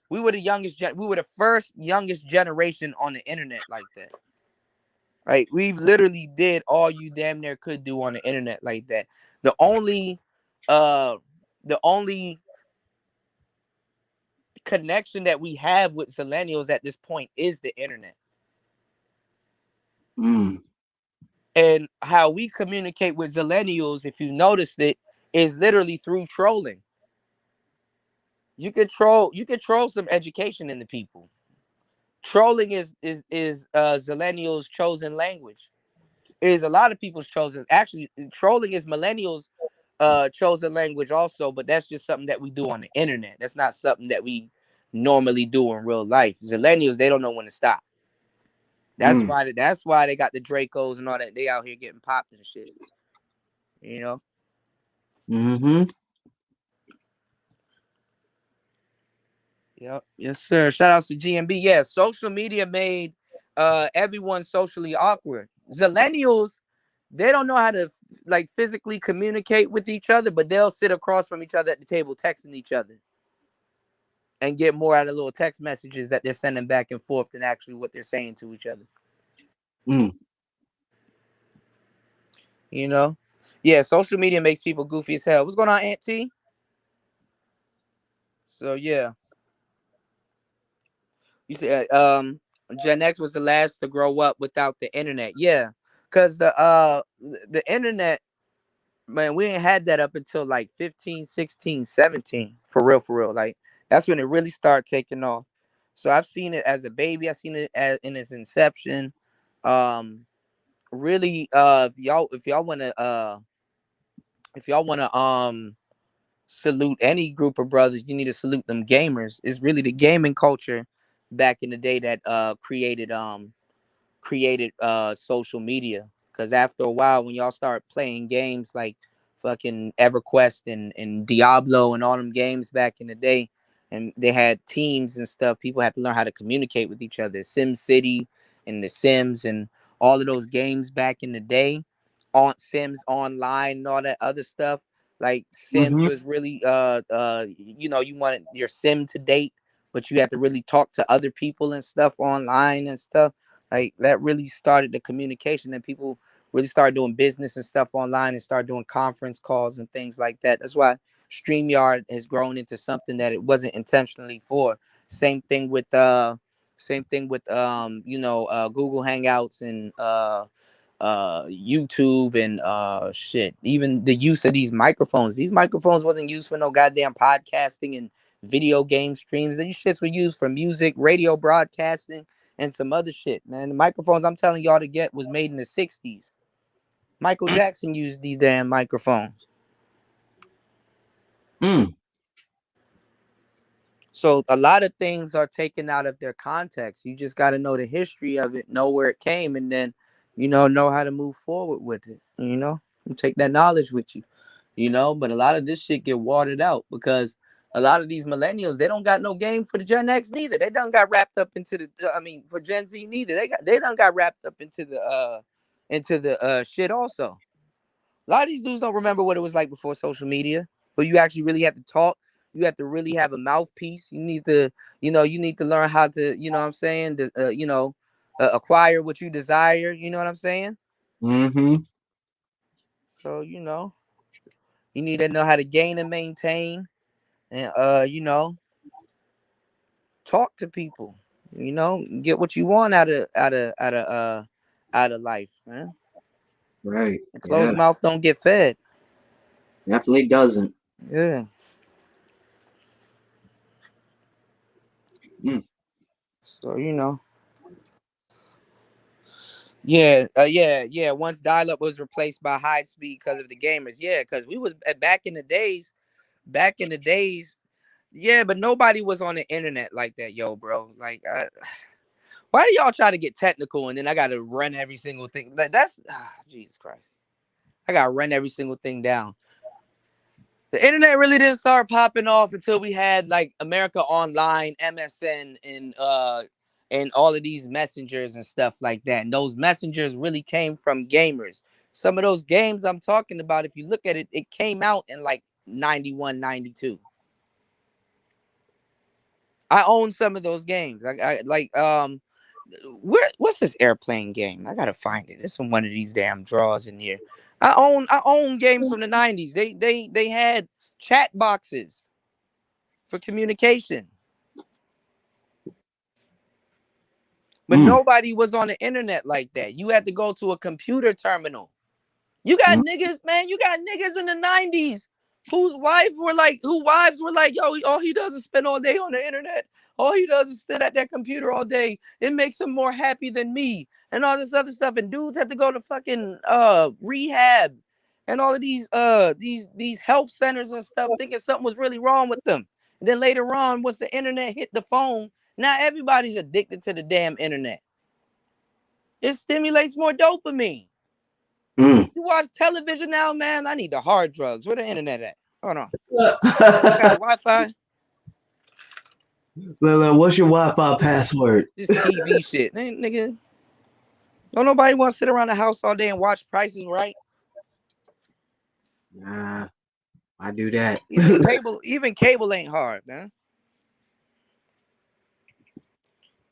we were the first youngest generation on the internet like that. Like we literally did all you damn near could do on the internet like that. The only uh the only connection that we have with millennials at this point is the internet. Mm. And how we communicate with millennials, if you noticed it, is literally through trolling. You can troll some education into people. Trolling is millennials' chosen language. It is a lot of people's chosen. Actually, trolling is millennials' chosen language also, but that's just something that we do on the internet. That's not something that we normally do in real life. Millennials, they don't know when to stop. Mm. That's why they got the Dracos and all that. They out here getting popped and shit. You know. Mm-hmm. Yep. Yes, sir. Shout outs to GMB. Yeah, social media made everyone socially awkward. Zillennials, they don't know how to like physically communicate with each other, but they'll sit across from each other at the table texting each other and get more out of little text messages that they're sending back and forth than actually what they're saying to each other. Mm. You know? Yeah, social media makes people goofy as hell. What's going on, Aunt T? So yeah. You said Gen X was the last to grow up without the internet. Yeah. Cause the internet, man, we ain't had that up until like 15, 16, 17. For real, for real. Like that's when it really started taking off. So I've seen it as a baby. I've seen it in its inception. Um really if y'all wanna salute any group of brothers, you need to salute them gamers. It's really the gaming culture back in the day that created social media. Because after a while, when y'all start playing games like fucking EverQuest and Diablo and all them games back in the day, and they had teams and stuff, people had to learn how to communicate with each other. Sim City and The Sims and all of those games back in the day, on Sims Online and all that other stuff. Like Sims Mm-hmm. was really you wanted your sim to date, but you had to really talk to other people and stuff online and stuff like that. Really started the communication, and people really started doing business and stuff online and started doing conference calls and things like that. That's why StreamYard has grown into something that it wasn't intentionally for. Same thing with Google Hangouts and YouTube and shit. Even the use of these microphones. These microphones wasn't used for no goddamn podcasting and video game streams. These shits were used for music, radio broadcasting, and some other shit, man. The microphones I'm telling y'all to get was made in the 60s. Michael Jackson used these damn microphones. Mm. So a lot of things are taken out of their context. You just got to know the history of it, know where it came, and then, know how to move forward with it. You take that knowledge with you. But a lot of this shit get watered out because a lot of these millennials, they don't got no game for the Gen X neither. They done got wrapped up into for Gen Z neither. They done got wrapped up into the shit also. A lot of these dudes don't remember what it was like before social media, but you actually really have to talk. You have to really have a mouthpiece. You need to learn how to, you know what I'm saying, acquire what you desire. You know what I'm saying? Mm-hmm. So, you need to know how to gain and maintain and, talk to people, get what you want out of life, man. Right. A Yeah. closed mouth don't get fed. Definitely doesn't. Yeah. Mm. So yeah. Once dial-up was replaced by high speed because of the gamers, yeah, because we was back in the days. Back in the days, yeah, but nobody was on the internet like that, yo, bro. Like, why do y'all try to get technical and then I gotta run every single thing? That's Jesus Christ. I gotta run every single thing down. The internet really didn't start popping off until we had like America Online, MSN, and all of these messengers and stuff like that. And those messengers really came from gamers. Some of those games I'm talking about, if you look at it, it came out in like 91, 92. I own some of those games. I like what's this airplane game? I gotta find it. It's in one of these damn drawers in here. I own games from the 90s. They had chat boxes for communication. But Mm. nobody was on the internet like that. You had to go to a computer terminal. You got Mm. niggas, man. You got niggas in the 90s whose wives were like, yo, all he does is spend all day on the internet. All he does is sit at that computer all day. It makes him more happy than me. And all this other stuff. And dudes had to go to fucking rehab and all of these health centers and stuff, thinking something was really wrong with them. And then later on, once the internet hit the phone, now everybody's addicted to the damn internet. It stimulates more dopamine. Mm. You watch television now, man. I need the hard drugs. Where the internet at? Hold on. Got Wi-Fi? Lila, what's your Wi-Fi password? This TV shit. Nigga. Don't nobody want to sit around the house all day and watch Prices Right. Nah, I do that. Even cable ain't hard, man.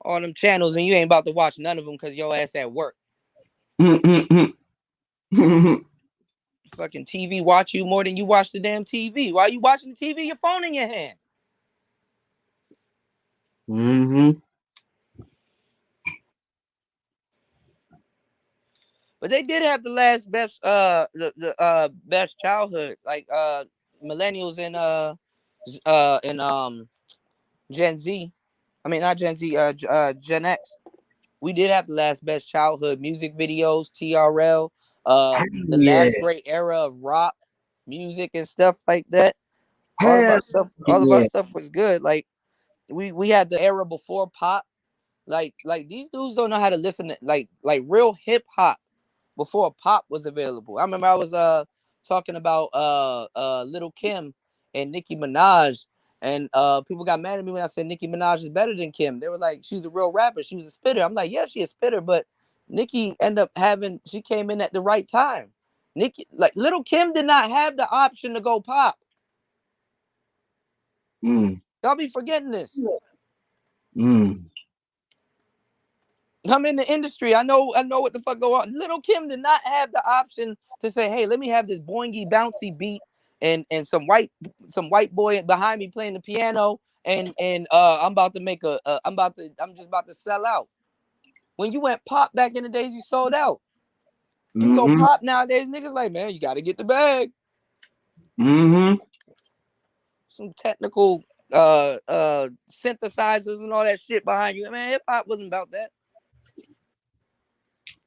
All them channels and you ain't about to watch none of them because your ass at work. Fucking TV watch you more than you watch the damn TV. Why you watching the TV? Your phone in your hand. Mm-hmm. But they did have the last best best childhood, like millennials and Gen Z. I mean not Gen Z, Gen X. We did have the last best childhood music videos, TRL, the Yeah. last great era of rock music and stuff like that. Hell All of our yeah. stuff was good. Like we had the era before pop. Like these dudes don't know how to listen to like real hip hop before pop was available. I remember I was talking about Little Kim and Nicki Minaj, and people got mad at me when I said Nicki Minaj is better than Kim. They were like, she's a real rapper, she was a spitter. I'm like, yeah, she a spitter, but Nicki ended up she came in at the right time. Nicki, like Little Kim did not have the option to go pop. Mm. Y'all be forgetting this. Mm. I'm in the industry. I know what the fuck go on. Little Kim did not have the option to say, "Hey, let me have this boingy bouncy beat and some white boy behind me playing the piano and I'm about to make I'm just about to sell out." When you went pop back in the days, you sold out. You go Mm-hmm. pop nowadays, niggas like, man, you got to get the bag. Mm-hmm. Some technical synthesizers and all that shit behind you. Man, hip hop wasn't about that.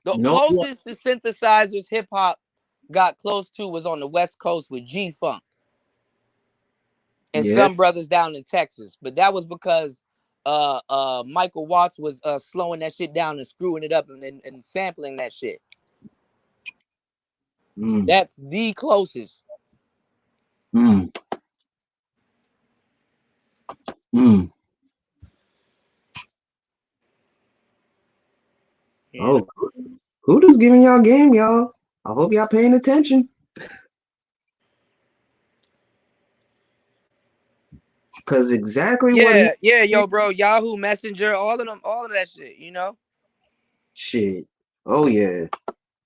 The No. closest to synthesizers hip hop got close to was on the West Coast with G Funk and Yeah. some brothers down in Texas. But that was because Michael Watts was slowing that shit down and screwing it up and sampling that shit. Mm. That's the closest. Mm. Mm. You know? Oh, Kuda's giving y'all game, y'all. I hope y'all paying attention. Cause exactly what he Yeah, yo, bro, Yahoo Messenger, all of that shit, you know? shit. Oh yeah.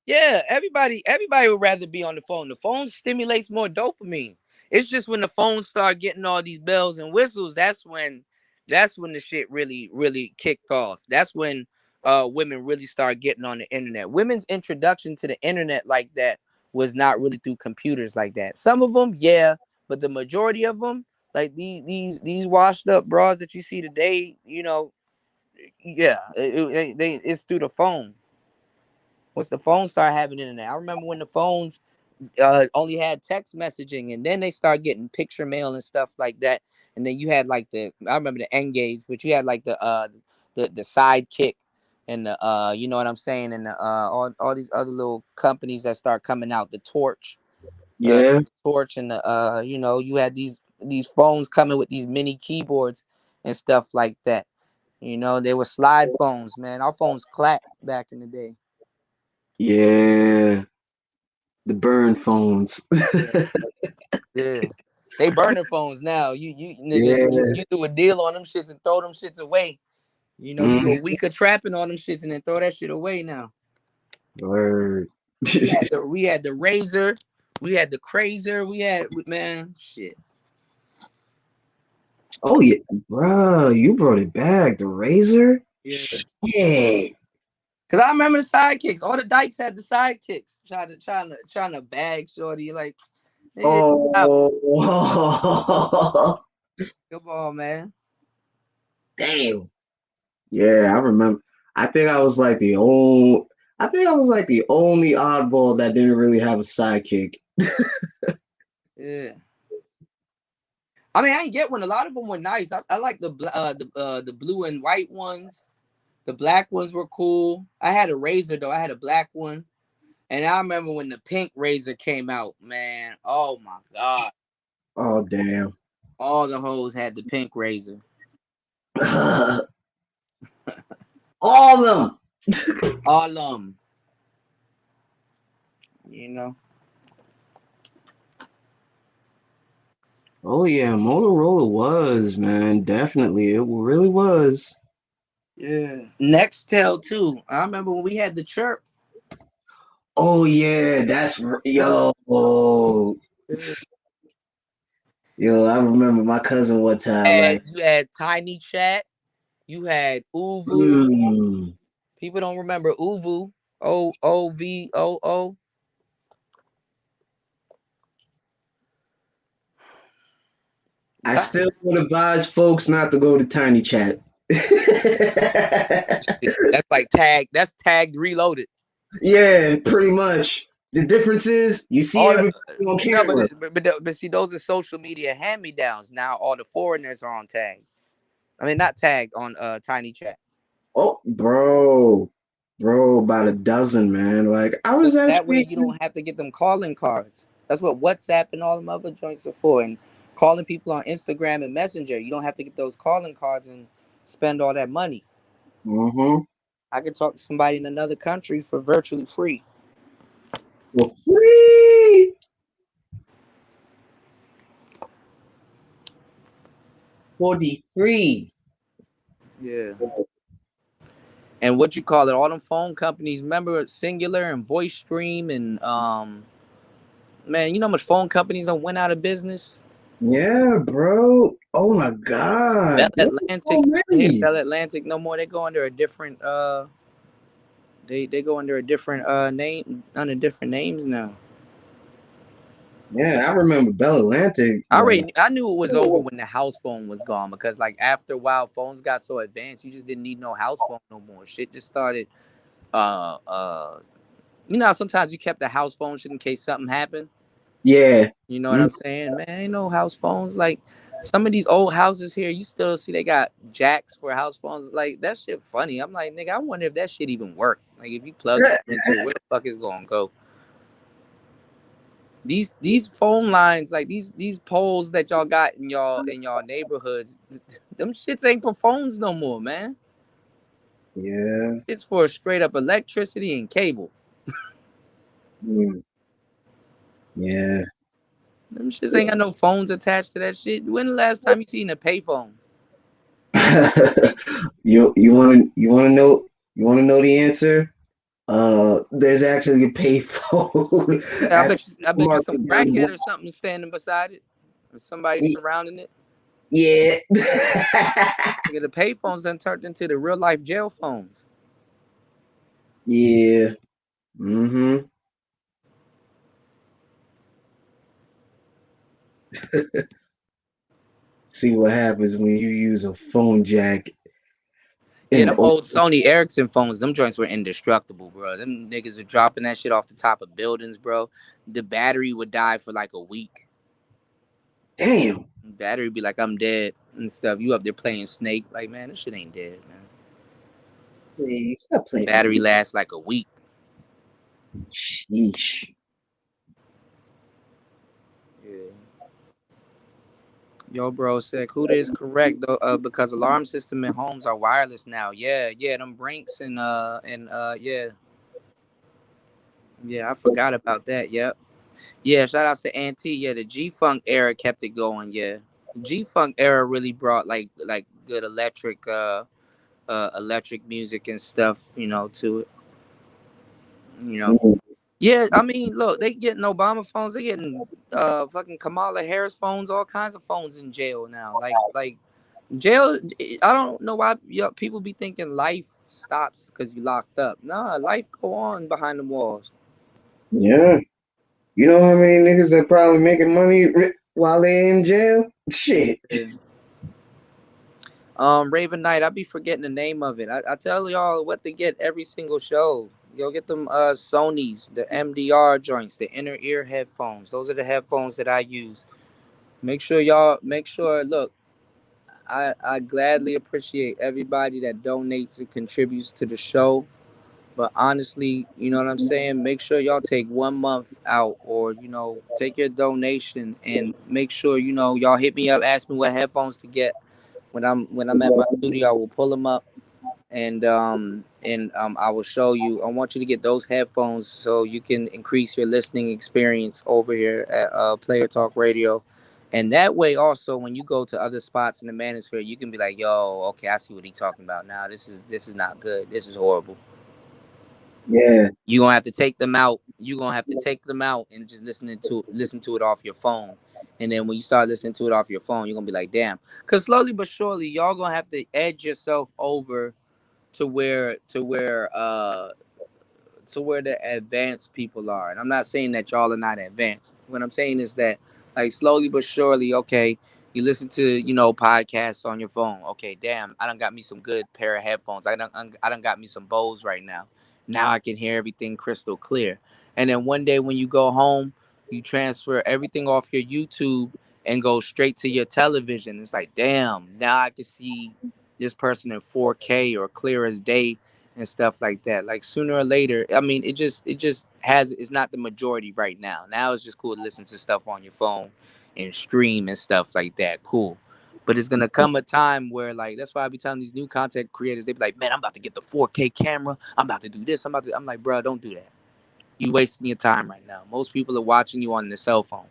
Yeah, everybody would rather be on the phone. The phone stimulates more dopamine. It's just when the phones start getting all these bells and whistles, that's when the shit really kicked off. That's when women really start getting on the internet. Women's introduction to the internet like that was not really through computers like that. Some of them, yeah, but the majority of them, Like these washed up bras that you see today, you know, yeah, it's through the phone. Once the phone started having internet, I remember when the phones only had text messaging, and then they started getting picture mail and stuff like that. And then you had like I remember the Engage, but you had like the Sidekick and the you know what I'm saying, and the all these other little companies that start coming out, the Yeah. Torch, and the you know, you had these phones coming with these mini keyboards and stuff like that. You know, they were slide phones, man. Our phones clapped back in the day. Yeah. The burn phones. Yeah. Yeah. They burning phones now. You nigga, Yeah. you do a deal on them shits and throw them shits away. You know, you do a Mm, week of trapping on them shits and then throw that shit away now. word. We had the Razor, we had the Crazer, we had, man, shit. Oh yeah, bro, you brought it back. The razor. Yeah. Yeah. Cause I remember the sidekicks. All the dykes had the sidekicks. Trying to bag shorty. Like, nigga, stop. Oh. Come on, man. Damn. Yeah, I remember. I think I was like the only. I think I was like the only oddball that didn't really have a sidekick. Yeah. I mean, I didn't get one. A lot of them were nice. I like the blue and white ones. The black ones were cool. I had a Razor though. I had a black one, and I remember when the pink Razor came out. Man, oh my god, Oh damn. all the hoes had the pink Razor. All of them. All of them. You know. Oh yeah, Motorola was, man, definitely. It really was. Yeah. Nextel too. I remember when we had the chirp. Oh yeah, Yep. yo. Yeah. Yo, I remember my cousin one time, And like, you had Tiny Chat. You had Uvu. mm, People don't remember Uvu. OOVOO. I still would advise folks not to go to Tiny Chat. That's like tag. That's tagged reloaded. Yeah, pretty much. The difference is you see All the, everybody on no, but, camera. but see, those are social media hand me downs. Now all the foreigners are on tag. I mean, not tagged on Tiny Chat. Oh, bro, about a dozen, man. Like I So was that way actually, you don't have to get them calling cards. That's what WhatsApp and all them other joints are for. And calling people on Instagram and Messenger, you don't have to get those calling cards and spend all that money. mm-hmm, I could talk to somebody in another country for virtually free. for free, for the free. Yeah. And what you call it? All them phone companies. Remember Singular and Voice Stream and man, you know how much phone companies that went out of business? Yeah, bro. Oh my Bell God, there was so Atlantic. I hear many. Bell Atlantic no more. They go under a different they go under a different name, under different names now. Yeah, I remember Bell Atlantic. Like, I knew it was over when the house phone was gone, because like after a while phones got so advanced you just didn't need no house phone no more. Shit just started uh uh you know how sometimes you kept the house phone shit in case something happened. yeah, You know what mm, I'm saying? Man, ain't no house phones. Like some of these old houses here, you still see they got jacks for house phones. Like that shit funny. I'm like, nigga, I wonder if that shit even work. Like if you plug something into it, where the fuck is gonna go? These phone lines, like these poles that y'all got in y'all neighborhoods, them shits ain't for phones no more, man. yeah, It's for straight up electricity and cable. mm, yeah. Them shits ain't got no phones attached to that shit. When the last time you seen a payphone? You want to know the answer? There's actually a payphone Yeah, at the I bet you some supermarket down the crackhead block. or something standing beside it, or somebody surrounding it. Yeah. Nigga, the payphones then turned into the real life jail phones. Yeah. Mm-hmm. see what happens when you use a phone jack Yeah, in them old Sony Ericsson phones, them joints were indestructible, bro. Them niggas were dropping that shit off the top of buildings, bro. The battery would die for like a week. damn. Battery be like, I'm dead and stuff. You up there playing Snake, like, man, this shit ain't dead, man. Please stop playing with Battery me. lasts like a week. Sheesh. Yeah. Yo, bro said Kuda is correct though, because alarm system in homes are wireless now. Yeah, yeah, them Brinks and yeah, I forgot about that. Yep. Yeah, shout outs to Auntie. Yeah, the G Funk era kept it going. Yeah, G Funk era really brought like good electric music and stuff. To it. You know. Yeah, I mean, look, they getting Obama phones. They getting fucking Kamala Harris phones. All kinds of phones in jail now. Like jail. I don't know why people be thinking life stops because you locked up. Nah, life go on behind the walls. Yeah. You know how many niggas that probably making money while they in jail? Shit. Yeah. Raven Knight, I be forgetting the name of it. I tell y'all what to get every single show. Yo, get them Sony's, the MDR joints, the inner ear headphones. Those are the headphones that I use. Make sure look, I gladly appreciate everybody that donates and contributes to the show. But honestly, you know what I'm saying? Make sure y'all take 1 month out or, take your donation and make sure, y'all hit me up, ask me what headphones to get. When I'm at my studio, I will pull them up and I will show you. I want you to get those headphones so you can increase your listening experience over here at Player Talk Radio. And that way, also, when you go to other spots in the manosphere, you can be like, "Yo, okay, I see what he's talking about now. This is not good. This is horrible." Yeah. You're gonna have to take them out. You're gonna have to take them out and just listen to it off your phone. And then when you start listening to it off your phone, you're gonna be like, damn. Cause slowly but surely, y'all gonna have to edge yourself over to where the advanced people are. And I'm not saying that y'all are not advanced. What I'm saying is that like slowly but surely, okay, you listen to, podcasts on your phone. Okay, damn, I done got me some good pair of headphones. I done got me some Bose right now. Now I can hear everything crystal clear. And then one day when you go home, you transfer everything off your YouTube and go straight to your television. It's like, damn, now I can see this person in 4K or clear as day and stuff like that. Like sooner or later, I mean, it just has it's not the majority right now. Now it's just cool to listen to stuff on your phone and stream and stuff like that. Cool. But it's gonna come a time where like that's why I be telling these new content creators, they be like, man, I'm about to get the 4K camera. I'm about to do this. I'm like, bro, don't do that. You wasting your time right now. Most people are watching you on their cell phone.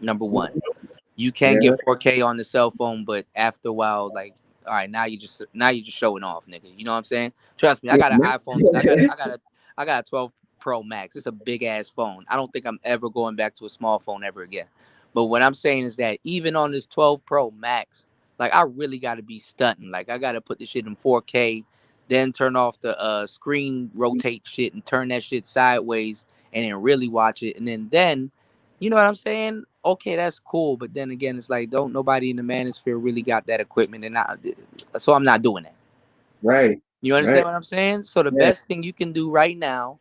Number one. You can Yeah. get 4K on the cell phone, but after a while, like, all right, now you just showing off, nigga. You know what I'm saying? Trust me, I got an iPhone. I got a 12 Pro Max. It's a big ass phone. I don't think I'm ever going back to a small phone ever again. But what I'm saying is that even on this 12 Pro Max, like I really got to be stunting. Like I got to put this shit in 4K, then turn off the screen rotate shit and turn that shit sideways, and then really watch it, and then you know what I'm saying? Okay, that's cool, but then again, it's like don't nobody in the manosphere really got that equipment, so I'm not doing that. Right. You Right. understand what I'm saying? So the Yeah. best thing you can do right now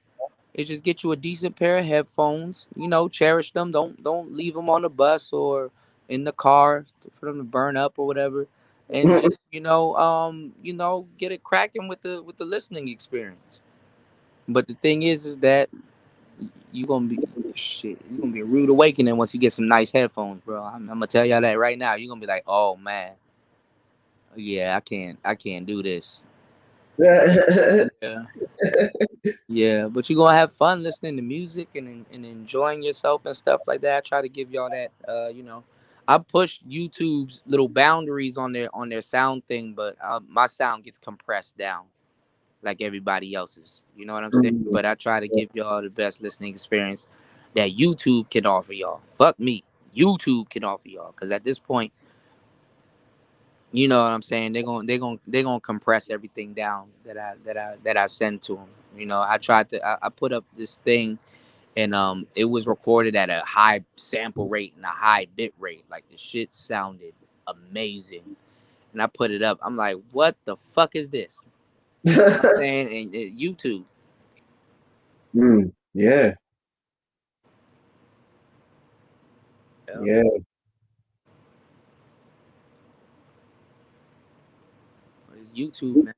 is just get you a decent pair of headphones. Cherish them. Don't leave them on the bus or in the car for them to burn up or whatever. And just get it cracking with the listening experience. But the thing is that you gonna be shit. It's gonna be a rude awakening once you get some nice headphones, bro. I'm gonna tell y'all that right now. You're gonna be like, oh man, yeah, I can't do this. Yeah, yeah. But you're gonna have fun listening to music and enjoying yourself and stuff like that. I try to give y'all that. I push YouTube's little boundaries on their sound thing, but my sound gets compressed down like everybody else's. You know what I'm saying? But I try to give y'all the best listening experience that YouTube can offer y'all. Fuck me. YouTube can offer y'all. Cause at this point, you know what I'm saying? They're gonna compress everything down that I send to them. I put up this thing and it was recorded at a high sample rate and a high bit rate. Like the shit sounded amazing. And I put it up. I'm like, what the fuck is this? You know what I'm saying? And YouTube. Yeah, Yeah. yeah. It's YouTube, man.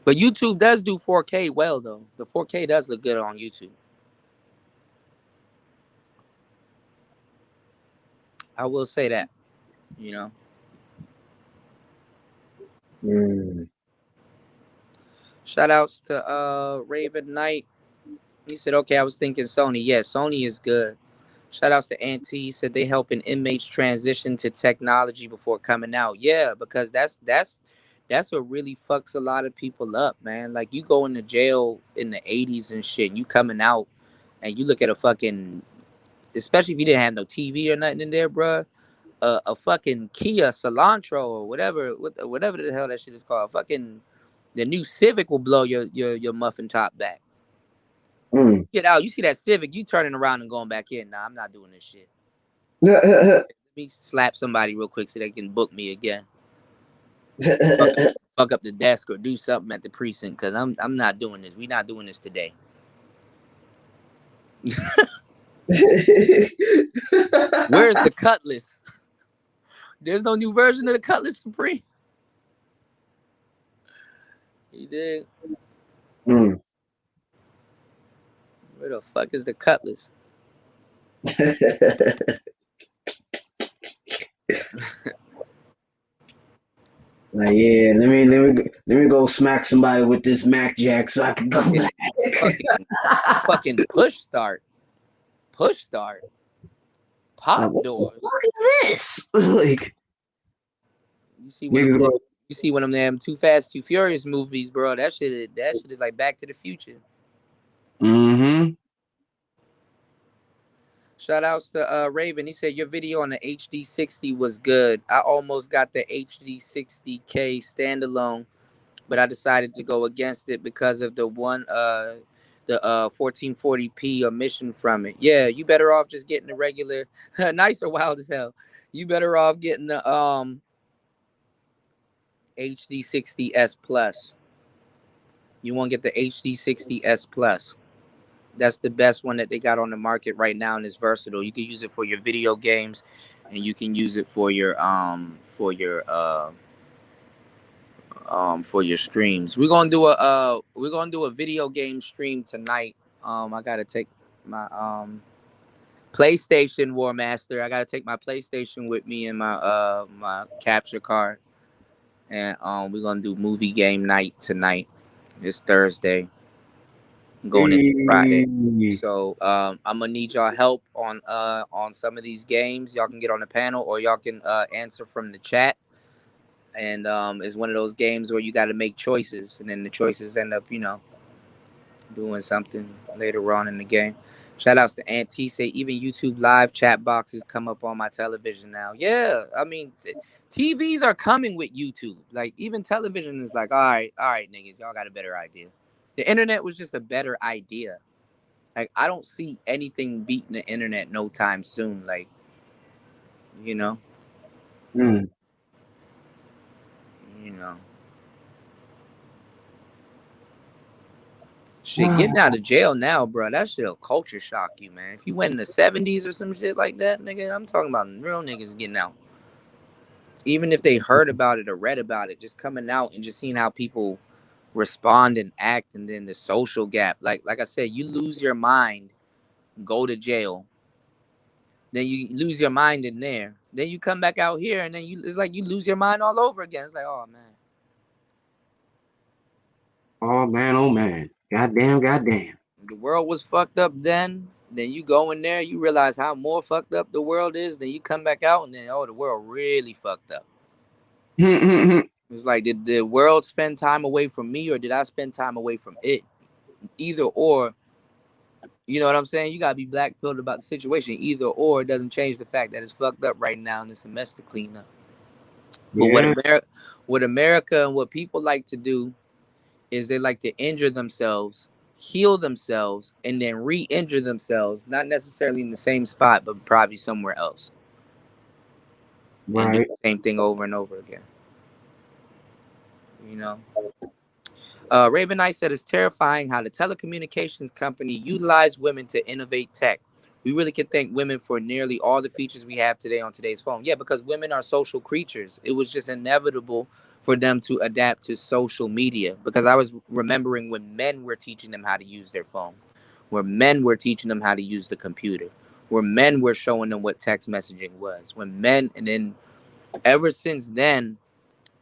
But YouTube does do 4K well, though. The 4K does look good on YouTube. I will say that. You know. Mm. Shout outs to Raven Knight. He said, okay, I was thinking Sony. Yeah, Sony is good. Shout outs to Auntie. He said they helping inmates transition to technology before coming out. Yeah, because that's what really fucks a lot of people up, man. Like you go into jail in the 80s and shit, and you coming out and you look at a fucking, especially if you didn't have no TV or nothing in there, bruh. A fucking Kia Cilantro or whatever the hell that shit is called. Fucking the new Civic will blow your muffin top back. Mm. Get out. You see that Civic, you turning around and going back in. Nah, I'm not doing this shit. Let me slap somebody real quick so they can book me again. Fuck up the desk or do something at the precinct because I'm not doing this. We not doing this today. Where's the Cutlass? There's no new version of the Cutlass Supreme. You did. Mm. Where the fuck is the Cutlass? Like, yeah, let me go smack somebody with this Mac Jack so I can go Fucking, back. fucking push start, pop Like, what the doors. fuck is this? Like, You see one of nigga them. go, You see one of them Too Fast, Too Furious movies, bro. That shit is like Back to the Future. mm-hmm. Shout outs to Raven. He said your video on the HD60 was good. I almost got the HD60K standalone, but I decided to go against it because of the 1440p emission from it. Yeah, you better off just getting the regular nice or wild as hell. You better off getting the HD60S Plus. You want to get the HD60S Plus. That's the best one that they got on the market right now, and it's versatile. You can use it for your video games, and you can use it for your streams. We're gonna do a video game stream tonight. I gotta take my PlayStation War Master. I gotta take my PlayStation with me and my capture card, and we're gonna do movie game night tonight. It's Thursday, going into Friday. Hey. So I'm gonna need y'all help on some of these games. Y'all can get on the panel or y'all can answer from the chat. And it's one of those games where you got to make choices, and then the choices end up, doing something later on in the game. Shout outs to Auntie. Say even YouTube live chat boxes come up on my television now. Yeah, I mean, TVs are coming with YouTube. Like even television is like, all right, niggas, y'all got a better idea. The internet was just a better idea. Like I don't see anything beating the internet no time soon. Like, you know, Mm. you know. Shit, getting out of jail now, bro. That shit'll culture shock you, man. If you went in the 70s or some shit like that, nigga, I'm talking about real niggas getting out. Even if they heard about it or read about it, just coming out and just seeing how people respond and act, and then the social gap. Like I said, you lose your mind, go to jail, then you lose your mind in there. Then you come back out here, and then it's like you lose your mind all over again. It's like, oh man. Oh man, oh man. Goddamn, goddamn. The world was fucked up then you go in there, you realize how more fucked up the world is, then you come back out and then the world really fucked up. It's like did the world spend time away from me or did I spend time away from it? Either or, you know what I'm saying? You gotta be black pilled about the situation. Either or it doesn't change the fact that it's fucked up right now and it's a mess to clean up. But Yeah. what America and what people like to do is they like to injure themselves, heal themselves, and then re-injure themselves, not necessarily in the same spot, but probably somewhere else. and do Right. the same thing over and over again. You know. Raven Knight said it's terrifying how the telecommunications company utilized women to innovate tech. We really can thank women for nearly all the features we have today on today's phone. Yeah, because women are social creatures. It was just inevitable for them to adapt to social media. Because I was remembering when men were teaching them how to use their phone, where men were teaching them how to use the computer, where men were showing them what text messaging was. When men, and then ever since then,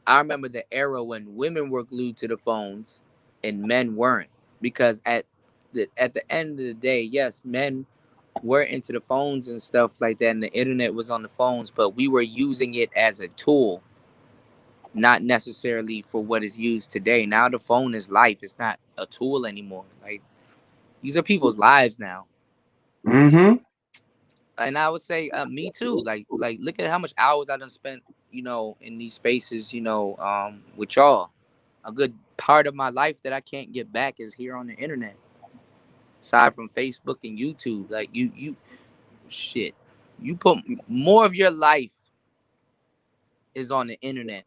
I remember the era when women were glued to the phones and men weren't. Because at the end of the day, yes, men were into the phones and stuff like that, and the internet was on the phones, but we were using it as a tool, not necessarily for what is used today. Now the phone is life. It's not a tool anymore. Like these are people's lives now. Mm-hmm. And I would say me too. Like look at how much hours I done spent, in these spaces, with y'all. A good part of my life that I can't get back is here on the internet. Aside from Facebook and YouTube, like you shit, you put more of your life is on the internet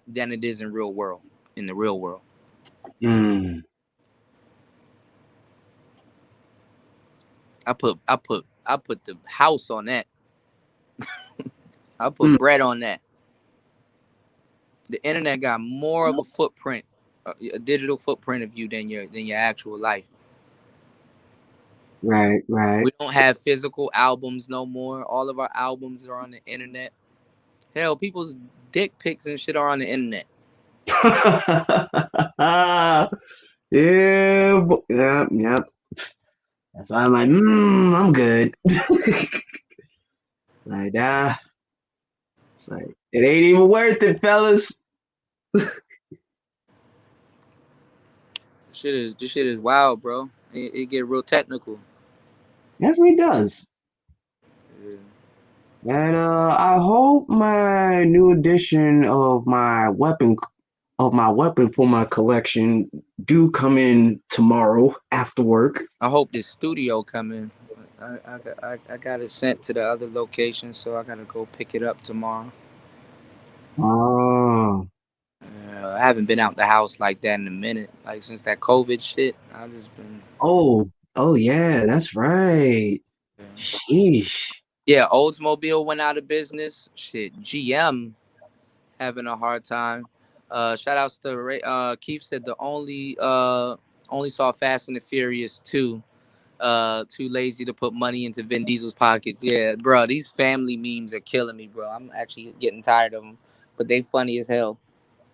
than it is in real world. In the real world, Mm. I put the house on that. I put Mm. bread on that. The internet got more of a footprint, a digital footprint of you than your actual life. Right, right. We don't have physical albums no more. All of our albums are on the internet. Hell, people's dick pics and shit are on the internet. Yeah, yep, yep. That's why I'm like, I'm good. Like that. It's like it ain't even worth it, fellas. This shit is wild, bro. It get real technical. Definitely does. Yeah. And I hope my new edition of my weapon for my collection do come in tomorrow after work. I hope this studio come in. I got it sent to the other location, so I gotta go pick it up tomorrow. Oh, I haven't been out the house like that in a minute. Like since that COVID shit, I've just been. oh yeah, that's right. Yeah, Sheesh. yeah, Oldsmobile went out of business. Shit, GM having a hard time. Shout outs to Keith said the only saw Fast and the Furious 2. Too lazy to put money into Vin Diesel's pockets. Yeah, bro, these family memes are killing me, bro. I'm actually getting tired of them, but they funny as hell.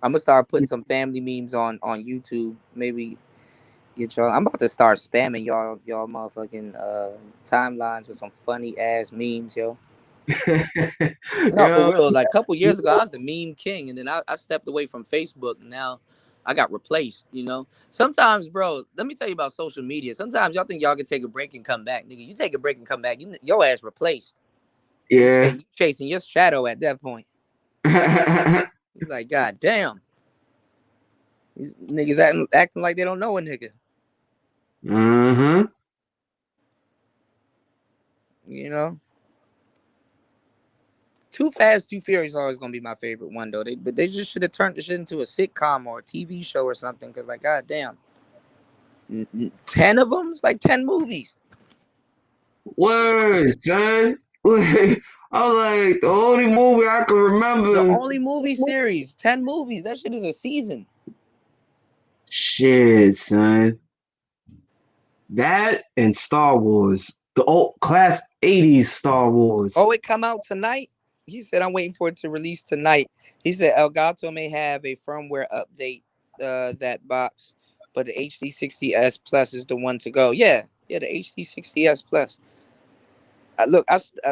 I'm gonna start putting some family memes on YouTube. Maybe get y'all. I'm about to start spamming y'all motherfucking timelines with some funny ass memes, yo. No, for Yeah, real. Like a couple years ago, I was the meme king, and then I stepped away from Facebook, and now I got replaced. Sometimes, bro. Let me tell you about social media. Sometimes y'all think y'all can take a break and come back, nigga. You take a break and come back, your ass replaced. yeah. You chasing your shadow at that point. You like, god damn, these niggas acting like they don't know a nigga. Mm-hmm. You know. Too Fast, Too Furious is always gonna be my favorite one though. But they just should have turned the shit into a sitcom or a TV show or something. Cause like, god damn. 10 of them? It's like 10 movies. Word, son. I was like, the only movie I can The remember. only movie series, 10 movies. That shit is a season. Shit, son. That and Star Wars. The old class 80s Star Wars. Oh, it come out tonight? He said, I'm waiting for it to release tonight. He said Elgato may have a firmware update, that box, but the HD60S Plus is the one to go. Yeah, the HD60S Plus. Look,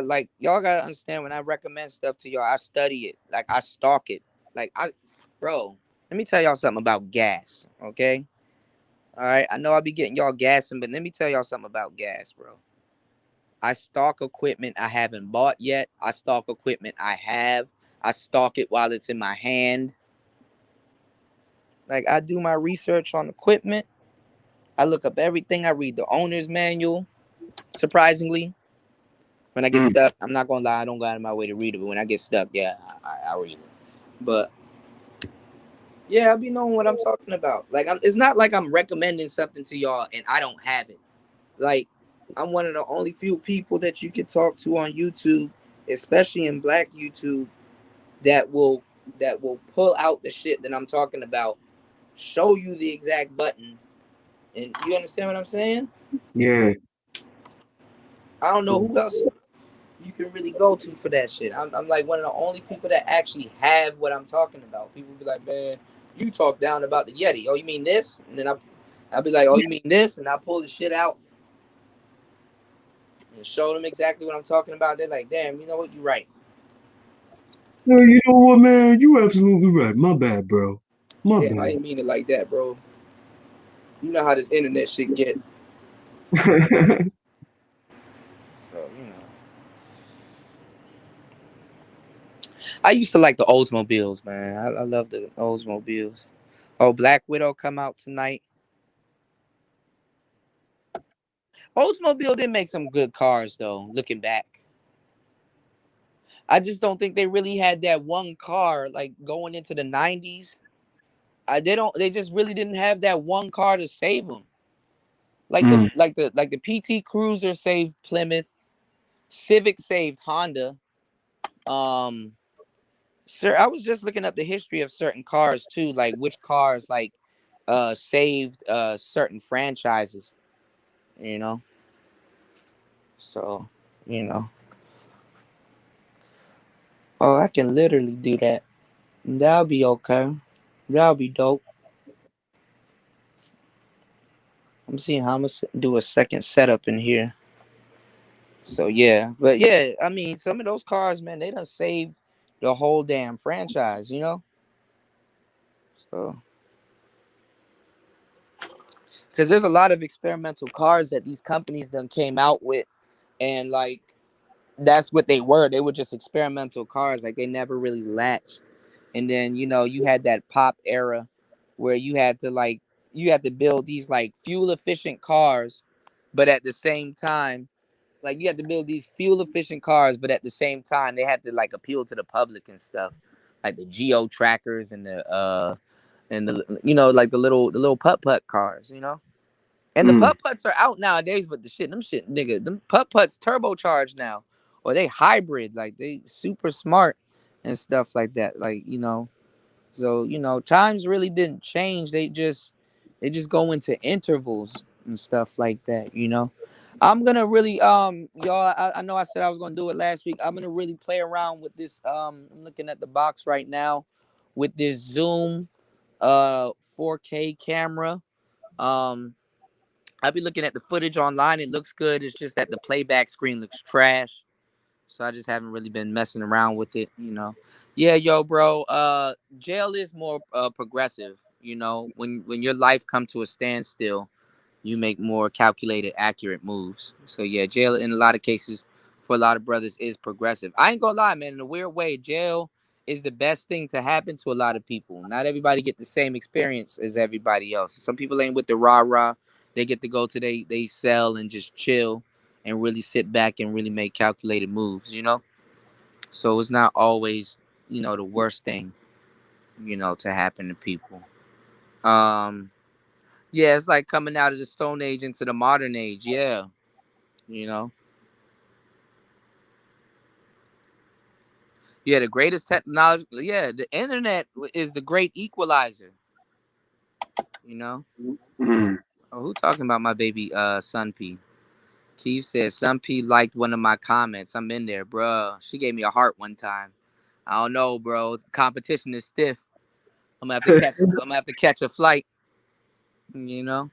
like y'all gotta understand when I recommend stuff to y'all, I study it, like I stalk it, bro. Let me tell y'all something about gas, okay? All right, I know I'll be getting y'all gassing, but let me tell y'all something about gas, bro. I stalk equipment I haven't bought yet. I stalk equipment I have. I stalk it while it's in my hand. Like I do my research on equipment. I look up everything. I read the owner's manual. Surprisingly, When I get stuck, I'm not gonna lie, I don't go out of my way to read it. But when I get stuck, yeah, I read it. But yeah, I be knowing what I'm talking about. Like, it's not like I'm recommending something to y'all and I don't have it. Like, I'm one of the only few people that you can talk to on YouTube, especially in Black YouTube, that will pull out the shit that I'm talking about, show you the exact button, and you understand what I'm saying? Yeah. I don't know who else you can really go to for that shit. I'm like one of the only people that actually have what I'm talking about. People be like, man, you talk down about the Yeti. Oh, you mean this? And then I'll be like, oh, you mean this? And I pull the shit out and show them exactly what I'm talking about. They're like, damn, you know what? You're right. No, you know what, man? You absolutely right. My bad, bro. My Damn, I bad. ain't mean it like that, bro. You know how this internet shit get. So, you know. I used to like the Oldsmobiles, man. I love the Oldsmobiles. Oh, Black Widow come out tonight. Oldsmobile did make some good cars though, looking back. I just don't think they really had that one car like going into the 90s. They just really didn't have that one car to save them. Mm. Like the PT Cruiser saved Plymouth, Civic saved Honda. Um Sir, I was just looking up the history of certain cars too, like which cars like saved certain franchises, you know. So, you know. Oh, I can literally do that. That'll be okay. That'll be dope. I'm seeing how I'm gonna do a second setup in here. So yeah, but yeah, I mean, some of those cars, man, they done saved the whole damn franchise, you know. So, because there's a lot of experimental cars that these companies done came out with, and like that's what they were. They were just experimental cars. Like they never really latched. And then you had that pop era where you had to build these like fuel efficient cars, but at the same time, like you had to build these fuel efficient cars, but at the same time they had to like appeal to the public and stuff, like the geo trackers and the like the little putt cars, and the Mm. putt putts are out nowadays, but them shit, nigga, them putt putts turbocharged now, or they hybrid, like they super smart and stuff like that. Like so times really didn't change. They just go into intervals and stuff like that. I'm gonna really y'all. I know I said I was gonna do it last week. I'm gonna really play around with this. I'm looking at the box right now with this Zoom 4K camera. Um, I've been looking at the footage online. It looks good. It's just that the playback screen looks trash. So I just haven't really been messing around with it. Yeah, yo, bro. Jail is more progressive. When your life come to a standstill, you make more calculated, accurate moves. So yeah, jail in a lot of cases for a lot of brothers is progressive. I ain't gonna lie, man. In a weird way, jail is the best thing to happen to a lot of people. Not everybody get the same experience as everybody else. Some people ain't with the rah rah. They get to go to they cell and just chill and really sit back and really make calculated moves. So it's not always the worst thing to happen to people. Um, yeah, it's like coming out of the Stone Age into the modern age. Yeah, you know. Yeah, the greatest technology. Yeah, the internet is the great equalizer. You know. Mm. Oh, who talking about my baby Sun P? Keith said Sun P liked one of my comments. I'm in there, bro. She gave me a heart one time. I don't know, bro. Competition is stiff. I'm gonna have to catch a flight. You know.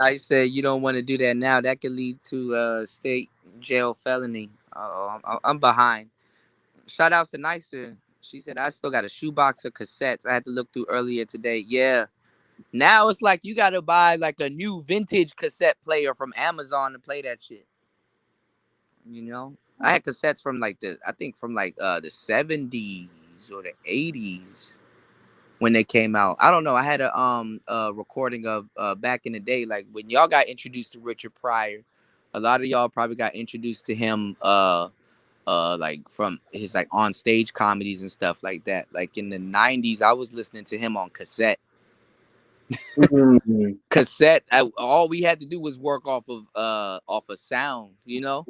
I said you don't want to do that now. That could lead to state jail felony. Oh, I'm behind. Shout outs to Nicer. She said I still got a shoebox of cassettes I had to look through earlier today. Yeah. Now it's like you gotta buy like a new vintage cassette player from Amazon to play that shit. I had cassettes from like I think from like the 70s or the 80s when they came out. I don't know. I had a recording of back in the day, like when y'all got introduced to Richard Pryor. A lot of y'all probably got introduced to him like from his like on stage comedies and stuff like that. Like in the 90s, I was listening to him on cassette. Mm. Cassette. All we had to do was work off of sound, you know.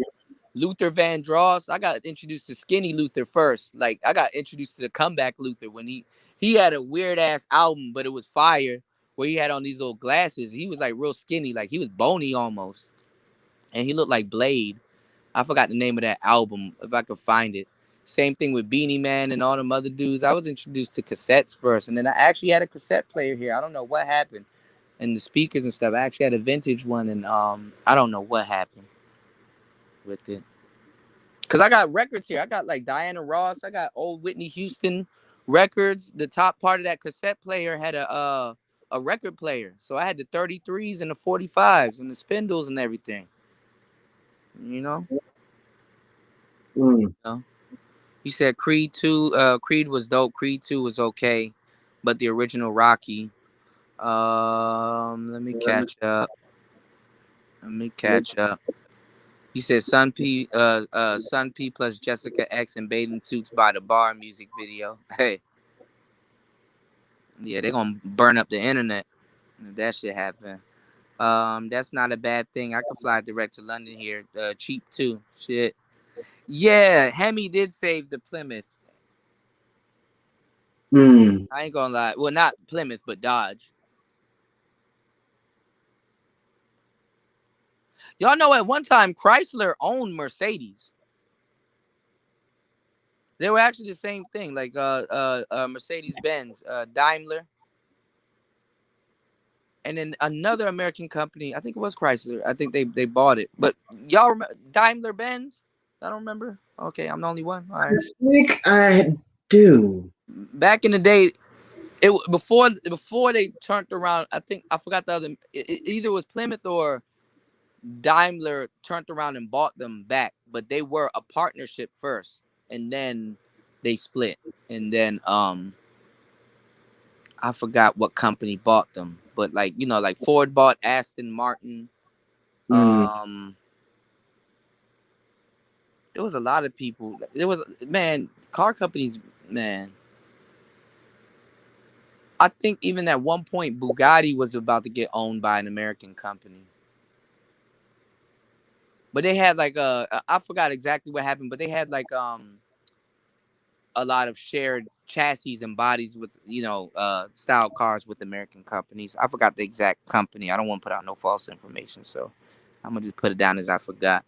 Luther Vandross. I got introduced to Skinny Luther first. Like I got introduced to the comeback Luther when he had a weird ass album, but it was fire. Where he had on these little glasses. He was like real skinny, like he was bony almost, and he looked like Blade. I forgot the name of that album if I could find it. Same thing with Beanie Man and all them other dudes. I was introduced to cassettes first, and then I actually had a cassette player here. I don't know what happened, and the speakers and stuff. I actually had a vintage one, and I don't know what happened with it. Cause I got records here. I got like Diana Ross. I got old Whitney Houston records. The top part of that cassette player had a record player, so I had the 33s and the 45s and the spindles and everything. You know. Mm. You know? You said Creed 2. Creed was dope. Creed 2 was okay, but the original Rocky. Let me catch up. You said Sun P. Sun P plus Jessica X in bathing suits by the bar music video. Hey, yeah, they're gonna burn up the internet if that shit happen. That's not a bad thing. I can fly direct to London here. Cheap too. Shit. Yeah, Hemi did save the Plymouth. Mm. I ain't gonna lie. Well, not Plymouth, but Dodge. Y'all know at one time Chrysler owned Mercedes. They were actually the same thing, like Mercedes Benz, Daimler, and then another American company. I think it was Chrysler. I think they bought it. But y'all remember Daimler Benz? I don't remember. Okay, I'm the only one. All right. I think I do. Back in the day, before they turned around. I think I forgot the other. It either was Plymouth or Daimler turned around and bought them back, but they were a partnership first, and then they split. And then I forgot what company bought them, but like like Ford bought Aston Martin. Mm. There was a lot of people. There was car companies, man. I think even at one point Bugatti was about to get owned by an American company. But they had like I forgot exactly what happened, but they had like a lot of shared chassis and bodies with style cars with American companies. I forgot the exact company. I don't want to put out no false information, so I'm gonna just put it down as I forgot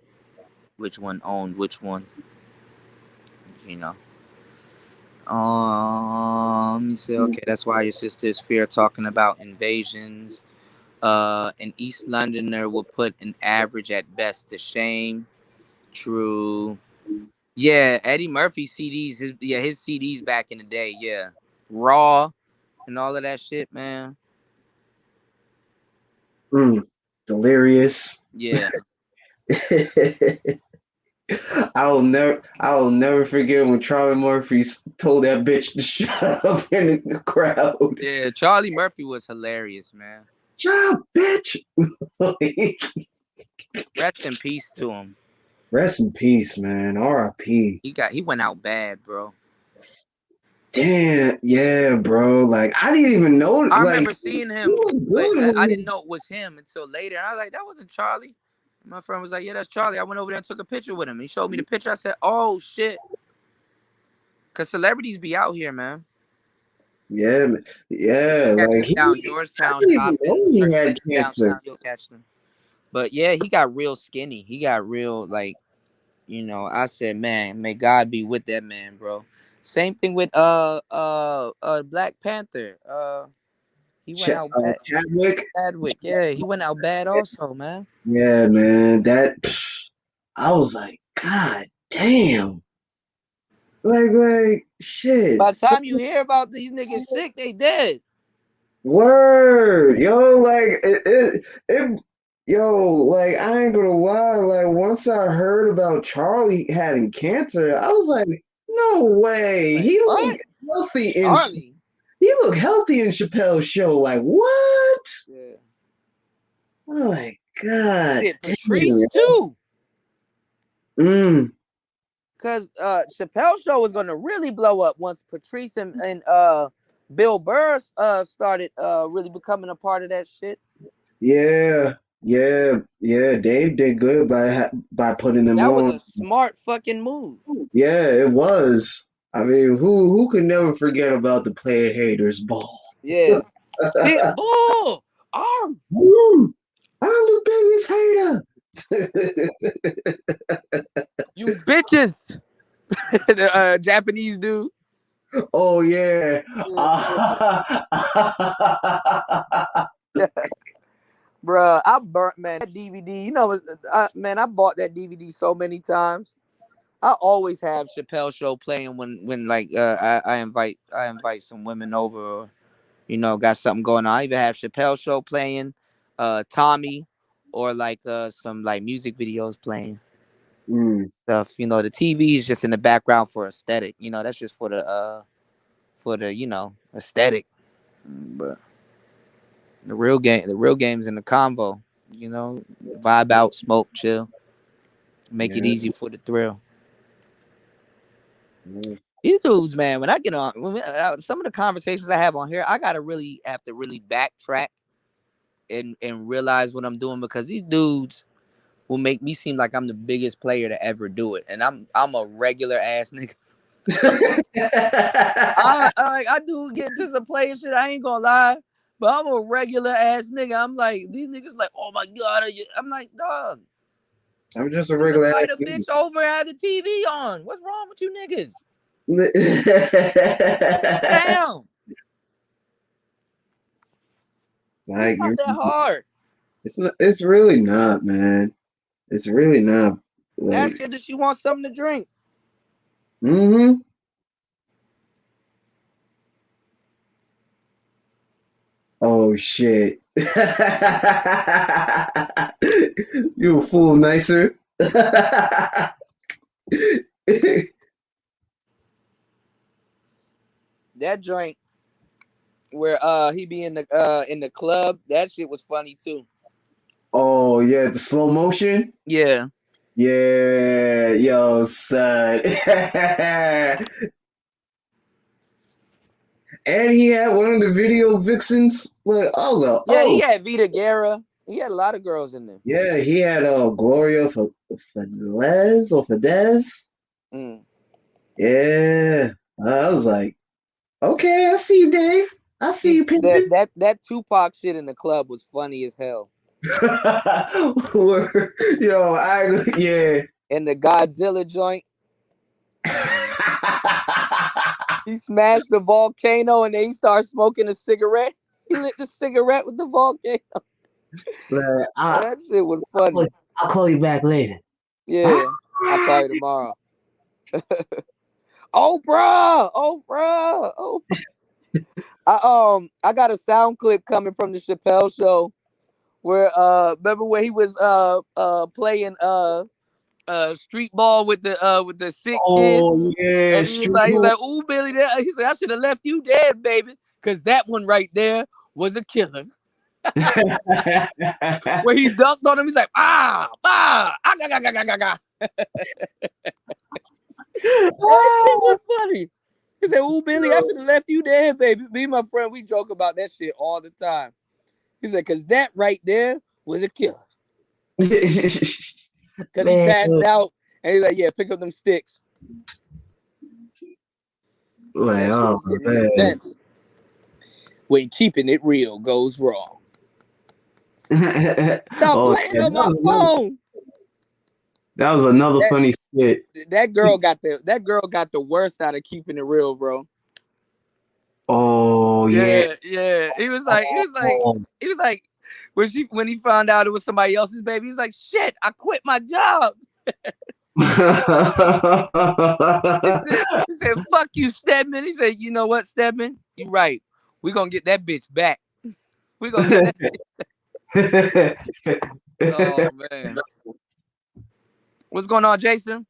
which one owned which one. You know. Let me say, okay, that's why your sister is fear talking about invasions. An East Londoner will put an average at best to shame. True. Yeah, Eddie Murphy CDs. His CDs back in the day. Yeah, Raw and all of that shit, man. Delirious. Yeah. I will never forget when Charlie Murphy told that bitch to shut up in the crowd. Yeah, Charlie Murphy was hilarious, man. Shut up, bitch. Rest in peace to him. Rest in peace, man. R.I.P. He went out bad, bro. Damn, yeah, bro. Like I didn't even know. I Like remember seeing him, but I didn't know it was him until later. And I was like, that wasn't Charlie. And my friend was like, yeah, that's Charlie. I went over there and took a picture with him. He showed me the picture. I said, oh shit. Cause celebrities be out here, man. Yeah, yeah. Like down Georgetown I didn't even shopping, know he had cancer. downtown, you'll catch them. But yeah, he got real skinny. He got real like, I said, man, may God be with that man, bro. Same thing with Black Panther. He went out bad. Chadwick, yeah, he went out bad also, man. Yeah, man. I was like, God damn. Like, shit. By the time you hear about these niggas sick, they dead. Word, yo, like yo, like I ain't gonna lie. Like once I heard about Charlie having cancer, I was like, no way. Like, He what? looked healthy and Charlie. he look healthy in Chappelle's show. Like what? Yeah. Oh my god. Shit, Patrice Damn. too. Mm. Cause Chappelle show was gonna really blow up once Patrice and Bill Burr started really becoming a part of that shit. Yeah. Yeah. Dave did good by putting them That was on. a smart fucking move. Yeah, it was. I mean, who can never forget about the player haters ball? Yeah. Pitbull! Arm! Woo! I'm the biggest hater. You bitches! The Japanese dude. Oh yeah. Bruh, I burnt, man, that DVD. You know, man, I bought that DVD so many times. I always have Chappelle show playing when like I invite some women over, or, you know, got something going on. I even have Chappelle show playing, Tommy, or like some like music videos playing Mm. stuff. You know, the TV is just in the background for aesthetic. You know, that's just for the you know, aesthetic. But the real game's in the convo. You know, vibe out, smoke, chill, make it Yeah. easy for the thrill. Yeah. These dudes, man, when I get on some of the conversations I have on here, I gotta really have to really backtrack and realize what I'm doing, because these dudes will make me seem like I'm the biggest player to ever do it, and I'm a regular ass nigga. I do get into some player shit. I ain't gonna lie, but I'm a regular ass nigga. I'm like, these niggas like, oh my god, I'm like, dog. I'm just a Just regular invite ass a bitch over and have the TV on. What's wrong with you niggas? nigga. Damn, it's Like not that hard. it's not, it's really not, man. It's really not. Ask Like, her, does she want something to drink? mm-hmm. Oh shit. You a fool, nicer. That joint where he be in the club, that shit was funny too. Oh yeah, the slow motion. Yeah. Yeah, yo, son. And he had one of the video vixens. Look, I was like, Yeah, he oh, had Vita Guerra. He had a lot of girls in there. yeah, he had Gloria Fidesz or Fidesz. Mm. Yeah, I was like, okay, I see you, Dave. I see See, you, pimping. that Tupac shit in the club was funny as hell. Yo, yeah. And the Godzilla joint, he smashed the volcano and then he started smoking a cigarette. He lit the cigarette with the volcano. Like, That shit was funny. I'll call you back later. Yeah, I'll call you tomorrow. Oh, bruh. Oh, bruh. Oh. I got a sound clip coming from the Chappelle show where remember where he was playing street ball with the sick kid, Oh yeah, and he's like ooh Billy, he said I should have left you dead, baby, because that one right there was a killer. When he dunked on him, he's like ah ga ga ga ga ga ga. That shit was funny. He said, ooh, Billy, I should have left you dead, baby. Me and my friend, we joke about that shit all the time. He said, because that right there was a killer. Because he passed out, and he's like, yeah, pick up them sticks. Like, That shit oh was getting man. intense. When keeping it real goes wrong. Stop playing on my phone. That was another funny skit. That girl got the worst out of keeping it real, bro. Oh yeah. Yeah. He was like when he found out it was somebody else's baby, he's like, shit, I quit my job. He said, fuck you, Stedman. He said, you know what, Stedman? You right. We gonna get that bitch back. We gonna get that bitch. Oh man. What's going on, Jason?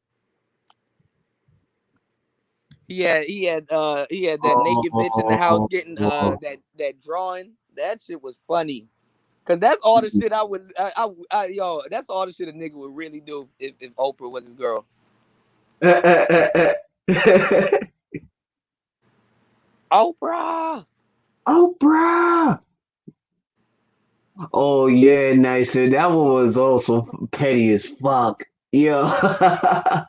He had that naked bitch in the house getting that drawing. That shit was funny. Cause that's all the shit I would yo, that's all the shit a nigga would really do if Oprah was his girl. Oprah. Oprah. Oh yeah, nicer. That one was also petty as fuck. Yeah.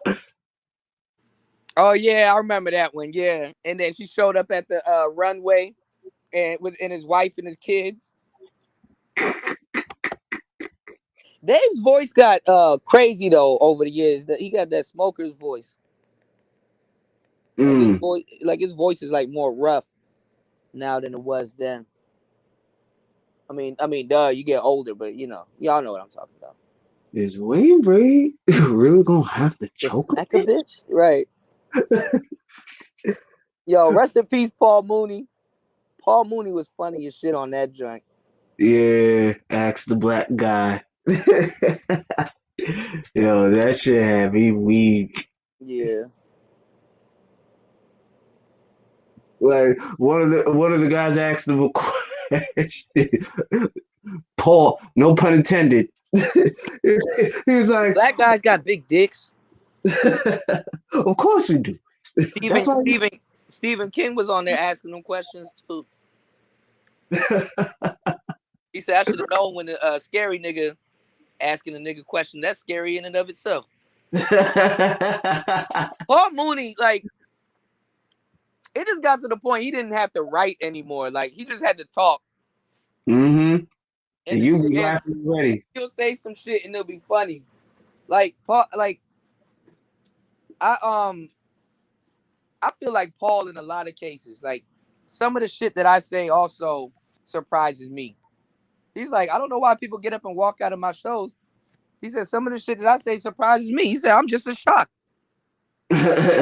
Oh yeah, I remember that one. Yeah, and then she showed up at the runway and his wife and his kids. Dave's voice got crazy though over the years. That he got that smoker's voice. Mm. His voice is like more rough now than it was then. Duh, you get older, but y'all know what I'm talking about. Is Wayne Brady really gonna have to The choke smack a a bitch, right? Yo, rest in peace, Paul Mooney. Paul Mooney was funny as shit on that joint. Yeah, ask the black guy. Yo, that shit had me weak. Yeah. Like one of the guys asked him a question. Paul, no pun intended. He was like, Black guys got big dicks. "Of course we do." That's Stephen why. Stephen Stephen King was on there asking them questions too. He said I should have known when the scary nigga asking a nigga question. That's scary in and of itself. Paul Mooney, like, it just got to the point he didn't have to write anymore. Like, he just had to talk. Mm-hmm. And And the you shit, be and laughing already. he'll say some shit and it'll be funny. Like Paul, I um I feel like Paul in a lot of cases. Like, some of the shit that I say also surprises me. He's like, I don't know why people get up and walk out of my shows. He said some of the shit that I say surprises me. He said I'm just as shocked. That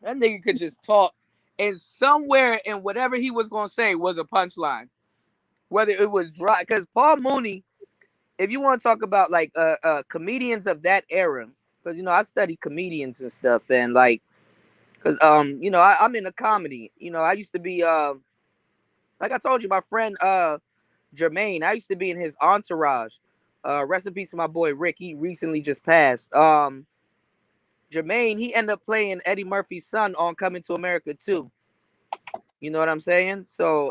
nigga could just talk, and somewhere in whatever he was gonna say was a punchline. Whether it was dry, because Paul Mooney, if you want to talk about like comedians of that era, because I study comedians and stuff, and like, because I'm in a comedy. I used to be like I told you, my friend Jermaine. I used to be in his entourage. Rest in peace to my boy Rick. He recently just passed. Jermaine, he ended up playing Eddie Murphy's son on Coming to America too. You know what I'm saying? So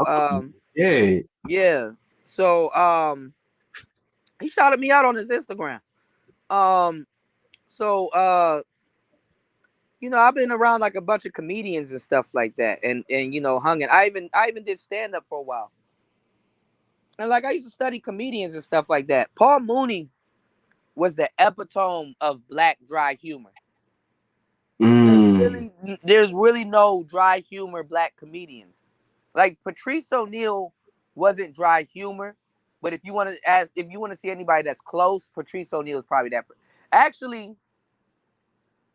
Yeah. yeah. So he shouted me out on his Instagram. Um so I've been around like a bunch of comedians and stuff like that, and hung it. I even did stand up for a while. And like I used to study comedians and stuff like that. Paul Mooney was the epitome of black dry humor. There's Mm. really there's really no dry humor black comedians. Like Patrice O'Neal wasn't dry humor, but if you want to see anybody that's close, Patrice O'Neal is probably that. Actually,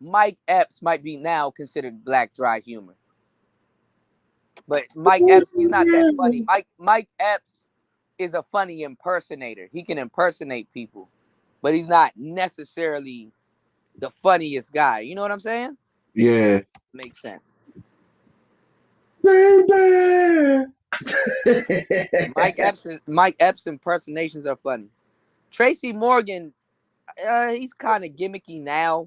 Mike Epps might be now considered black dry humor, but Mike Epps, he's not that funny. Mike Epps is a funny impersonator. He can impersonate people, but he's not necessarily the funniest guy. You know what I'm saying? Yeah. Makes sense. Baby. Mike Epps impersonations are funny. Tracy Morgan, he's kind of gimmicky now,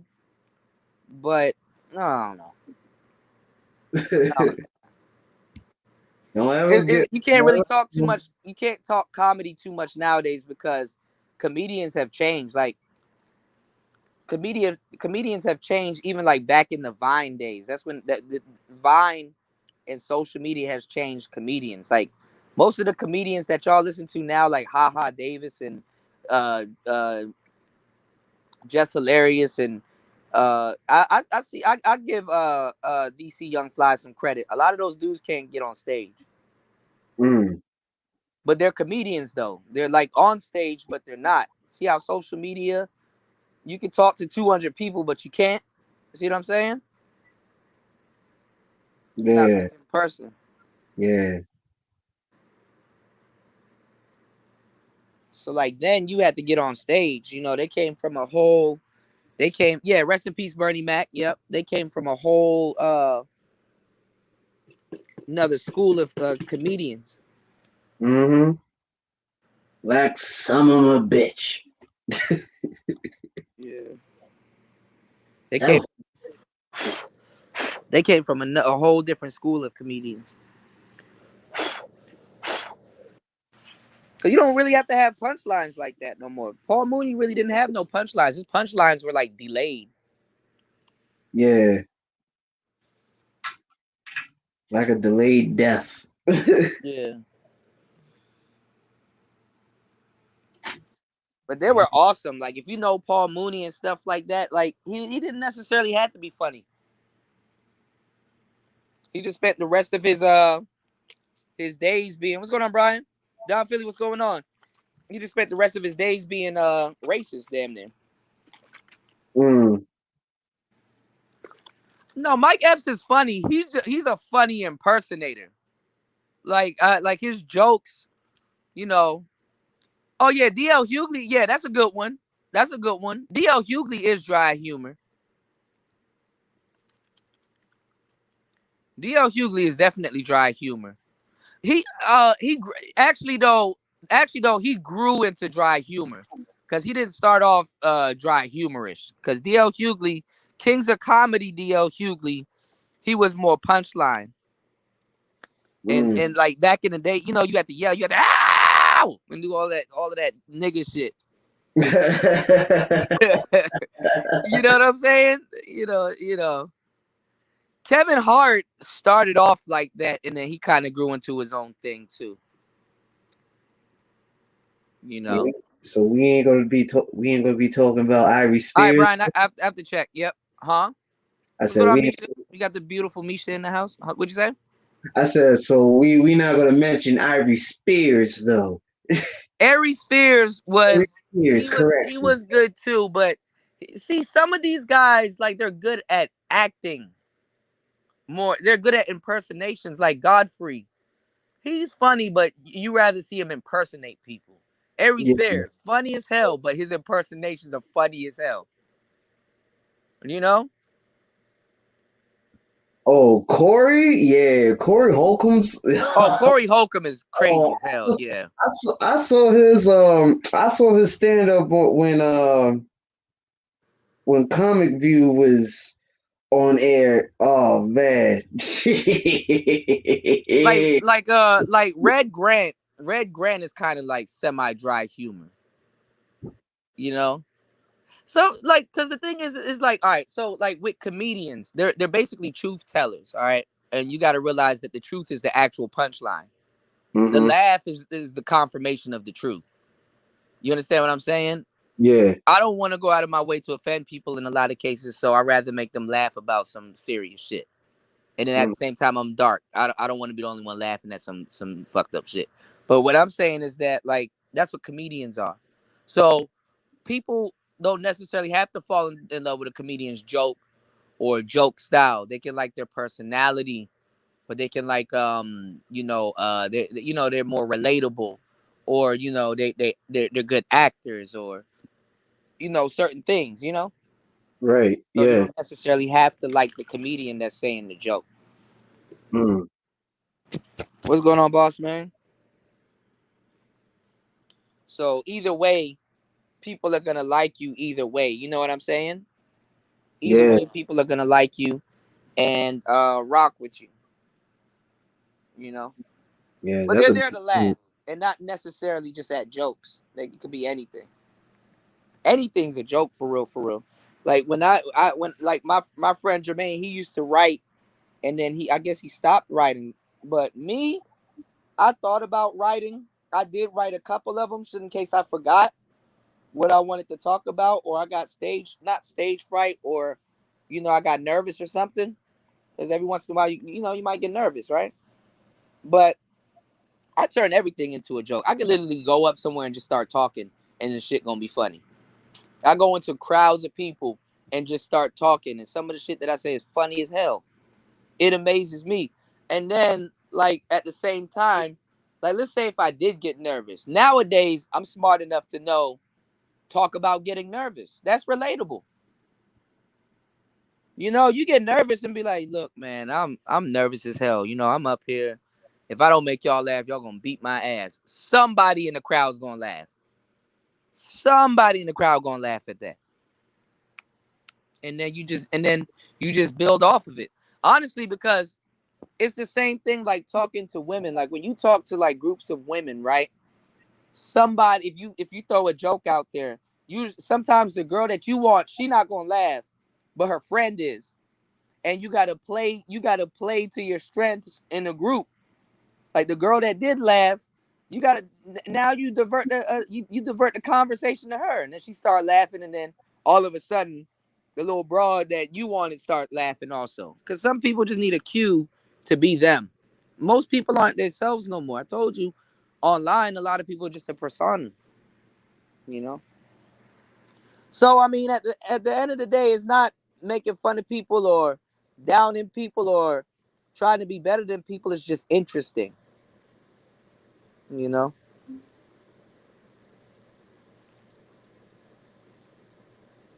but I don't know. Don't ever get. You can't really talk too much. You can't talk comedy too much nowadays because comedians have changed. Like comedians have changed even like back in the Vine days. That's when the Vine and social media has changed comedians. Like most of the comedians that y'all listen to now, like Ha Ha Davis and uh uh Jess Hilarious and I see I give DC Young Fly some credit. A lot of those dudes can't get on stage. Mm. But they're comedians though. They're like on stage, but they're not. See how social media, you can talk to 200 people, but you can't. See what I'm saying? It's not Yeah. like in person. Yeah. So like then you had to get on stage. They came from a whole They came, yeah, rest in peace, Bernie Mac. Yep. They came from a whole another school of comedians. Mm-hmm. Like some of a bitch. Yeah. They came So, they came from a whole different school of comedians. So you don't really have to have punchlines like that no more. Paul Mooney really didn't have no punchlines. His punchlines were like delayed. yeah, like a delayed death. Yeah. But they were awesome. Like if you know Paul Mooney and stuff like that, like he didn't necessarily have to be funny. He just spent the rest of his days being, what's going on, Brian? Don Philly, what's going on? He just spent the rest of his days being racist, damn near. Mm. No, Mike Epps is funny. He's a funny impersonator. Like his jokes, you know. Oh yeah, DL Hughley. Yeah, that's a good one. That's a good one. DL Hughley is dry humor. DL Hughley is definitely dry humor. He actually though he grew into dry humor because he didn't start off dry humorish. Because DL Hughley, Kings of Comedy, DL Hughley, he was more punchline. Mm. And like back in the day, you know, you had to yell, you had to ow and do all of that nigga shit. You know what I'm saying? You know. Kevin Hart started off like that, and then he kind of grew into his own thing too. You Yeah, know. so we ain't gonna be talking about Ivory All right, Spears. Brian, I have to check. Yep. Huh? I What's said going on, we Misha? You got the beautiful Misha in the house. What'd you say? I said so we not gonna mention Ivory Spears though. Aries Spears Ivory was Spears, he correction. was good too, but see, some of these guys like they're good at acting more. They're good at impersonations, like Godfrey. He's funny, but you rather see him impersonate people. Aries Yeah. Spears, funny as hell, but his impersonations are funny as hell. You know? Oh, Corey, yeah, Corey Holcomb's. Oh, Corey Holcomb is crazy Oh, as hell. Yeah. I saw his stand up when Comic View was on air. Oh man. Like Red Grant. Red Grant is kind of like semi-dry humor. You know? So like, cause the thing is like, all right, so like with comedians, they're basically truth tellers, all right? And you gotta realize that the truth is the actual punchline. The Hmm. laugh is the confirmation of the truth. You understand what I'm saying? Yeah. I don't want to go out of my way to offend people in a lot of cases, so I'd rather make them laugh about some serious shit. And then at Mm. the same time, I'm dark. I don't want to be the only one laughing at some fucked up shit. But what I'm saying is that like that's what comedians are. So people don't necessarily have to fall in love with a comedian's joke or joke style. They can like their personality, but they can like they're more relatable, or they're good actors, or certain things. Right. So you Yeah. don't necessarily have to like the comedian that's saying the joke. Mm. What's going on, boss man? So either way, people are gonna like you either way. You know what I'm saying? Either Yeah. way, people are gonna like you and rock with you. You know, Yeah. but That's they're a there to laugh and not necessarily just at jokes. Like it could be anything. Anything's a joke for real, for real. Like when like my friend Jermaine, he used to write, and then I guess he stopped writing. But me, I thought about writing. I did write a couple of them, just in case I forgot what I wanted to talk about, or I got not stage fright, or I got nervous or something. Because every once in a while, you might get nervous, right? But I turn everything into a joke. I can literally go up somewhere and just start talking, and the shit gonna be funny. I go into crowds of people and just start talking, and some of the shit that I say is funny as hell. It amazes me. And then, like at the same time, like let's say if I did get nervous. Nowadays, I'm smart enough to know talk about getting nervous. That's relatable. You get nervous and be like, look, man, I'm nervous as hell. I'm up here. If I don't make y'all laugh, y'all gonna beat my ass. Somebody in the crowd's gonna laugh. Somebody in the crowd gonna laugh at that. And then you just build off of it. Honestly, because it's the same thing like talking to women. Like when you talk to like groups of women, right? Somebody, if you throw a joke out there, you sometimes the girl that you want, she not gonna laugh, but her friend is. And you gotta play to your strengths in the group. Like the girl that did laugh, you gotta now you divert the conversation to her, and then she start laughing, and then all of a sudden, the little broad that you wanted start laughing also. Because some people just need a cue to be them. Most people aren't themselves no more. I told you, online, a lot of people are just a persona. You know. So I mean, at the end of the day, it's not making fun of people or downing people or trying to be better than people. It's just interesting. You know.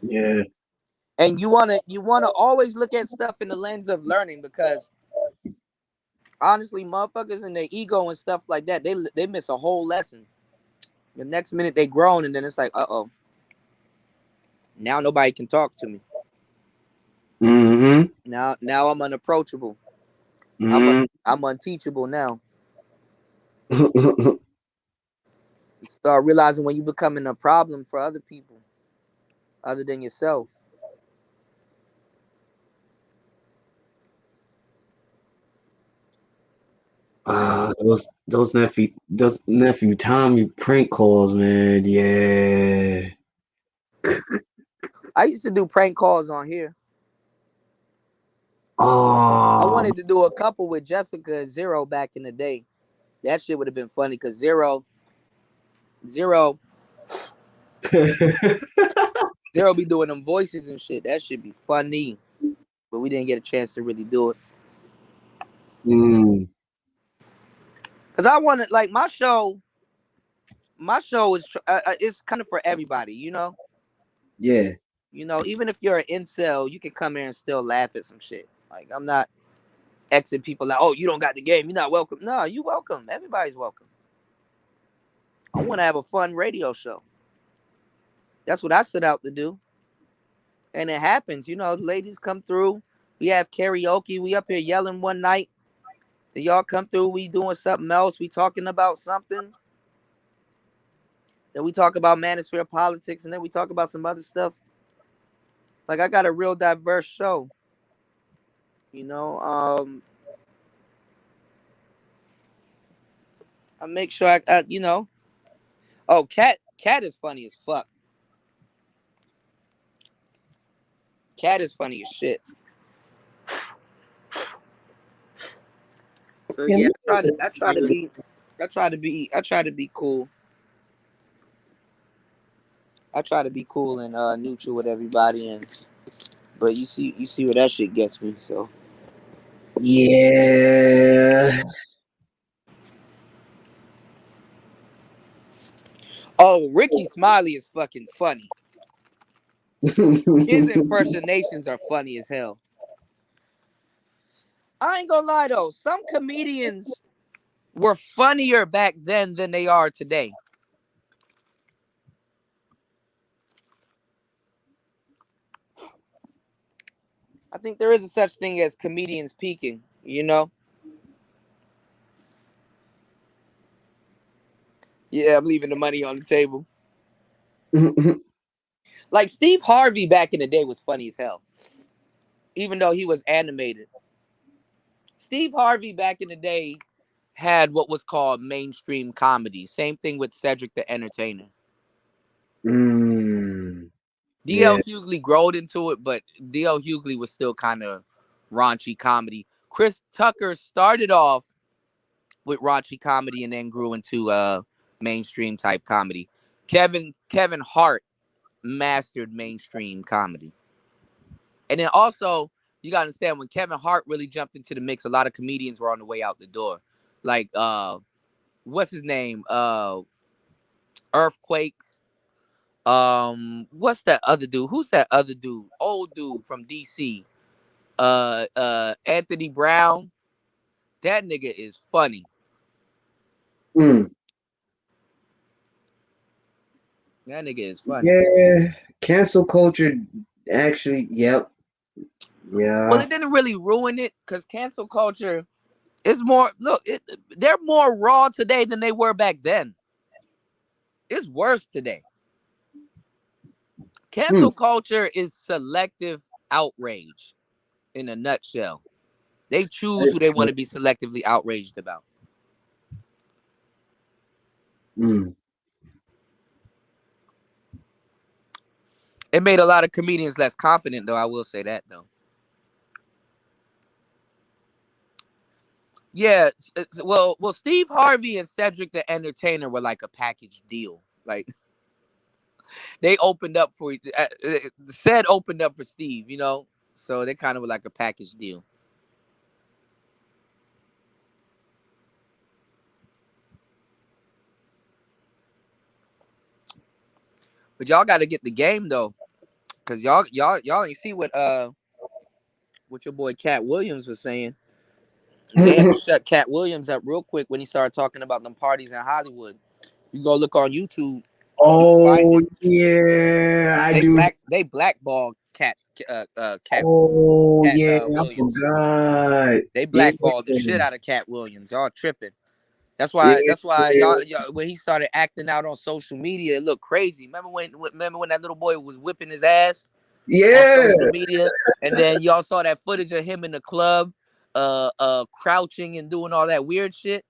Yeah. And you wanna always look at stuff in the lens of learning, because honestly, motherfuckers and their ego and stuff like that, they miss a whole lesson. The next minute they grown, and then it's like, now nobody can talk to me. Mm-hmm. Now I'm unapproachable. Mm-hmm. I'm unteachable now. You start realizing when you becoming a problem for other people other than yourself. Those nephew Tommy prank calls, man. Yeah. I used to do prank calls on here. I Oh. wanted to do a couple with Jessica and Zero back in the day. That shit would have been funny because Zero, Zero be doing them voices and shit. That should be funny. But we didn't get a chance to really do it. mm, Cause I wanted like my show. My show is it's kind of for everybody. yeah. Even if you're an incel, you can come here and still laugh at some shit. Like I'm not Xing people like, oh, you don't got the game, you're not welcome. No, you welcome. Everybody's welcome. I want to have a fun radio show. That's what I set out to do, and it happens. Ladies come through. We have karaoke. We up here yelling one night. Then y'all come through. We doing something else. We talking about something. Then we talk about manosphere politics, and then we talk about some other stuff. Like I got a real diverse show. You know, I make sure Oh, cat is funny as fuck. Cat is funny as shit. So Yeah, yeah, me I try to be cool. I try to be cool and neutral with everybody, and but you see where that shit gets me. So yeah. oh, Ricky Smiley is fucking funny. His impersonations are funny as hell. I ain't gonna lie though, some comedians were funnier back then than they are today. I think there is a such thing as comedians peaking. Yeah, I'm leaving the money on the table. Like Steve Harvey back in the day was funny as hell, even though he was animated. Steve Harvey back in the day had what was called mainstream comedy. Same thing with Cedric the Entertainer. mm, DL yeah. Hughley growed into it, but DL Hughley was still kind of raunchy comedy. Chris Tucker started off with raunchy comedy and then grew into mainstream type comedy. Kevin Hart mastered mainstream comedy. And then also, you gotta understand when Kevin Hart really jumped into the mix, a lot of comedians were on the way out the door. Like what's his name? Earthquake. What's that other dude? Who's that other dude? Old dude from DC. Anthony Brown. That nigga is funny. Mm. That nigga is funny. Yeah, cancel culture. Actually, yep, Well, yeah. it didn't really ruin it because cancel culture is more. Look, they're more raw today than they were back then. It's worse today. Mm. Cancel culture is selective outrage in a nutshell. They choose who they want to be selectively outraged about. Mm. It made a lot of comedians less confident, though. I will say that, though. Yeah, well, Steve Harvey and Cedric the Entertainer were like a package deal. Like they opened up for said opened up for Steve, you know, so they kind of were like a package deal. But y'all got to get the game though, cause y'all ain't see what your boy Cat Williams was saying. They had to shut Cat Williams up real quick when he started talking about them parties in Hollywood. You go look on YouTube, you can find Oh it. yeah, I do. They blackballed Oh Cat yeah, I Williams. forgot. They Yeah, blackballed the shit out of Cat Williams. Y'all tripping. That's yeah, why. That's why yeah. y'all when he started acting out on social media, it looked crazy. Remember when that little boy was whipping his ass on Yeah. social media, and then y'all saw that footage of him in the club, crouching and doing all that weird shit.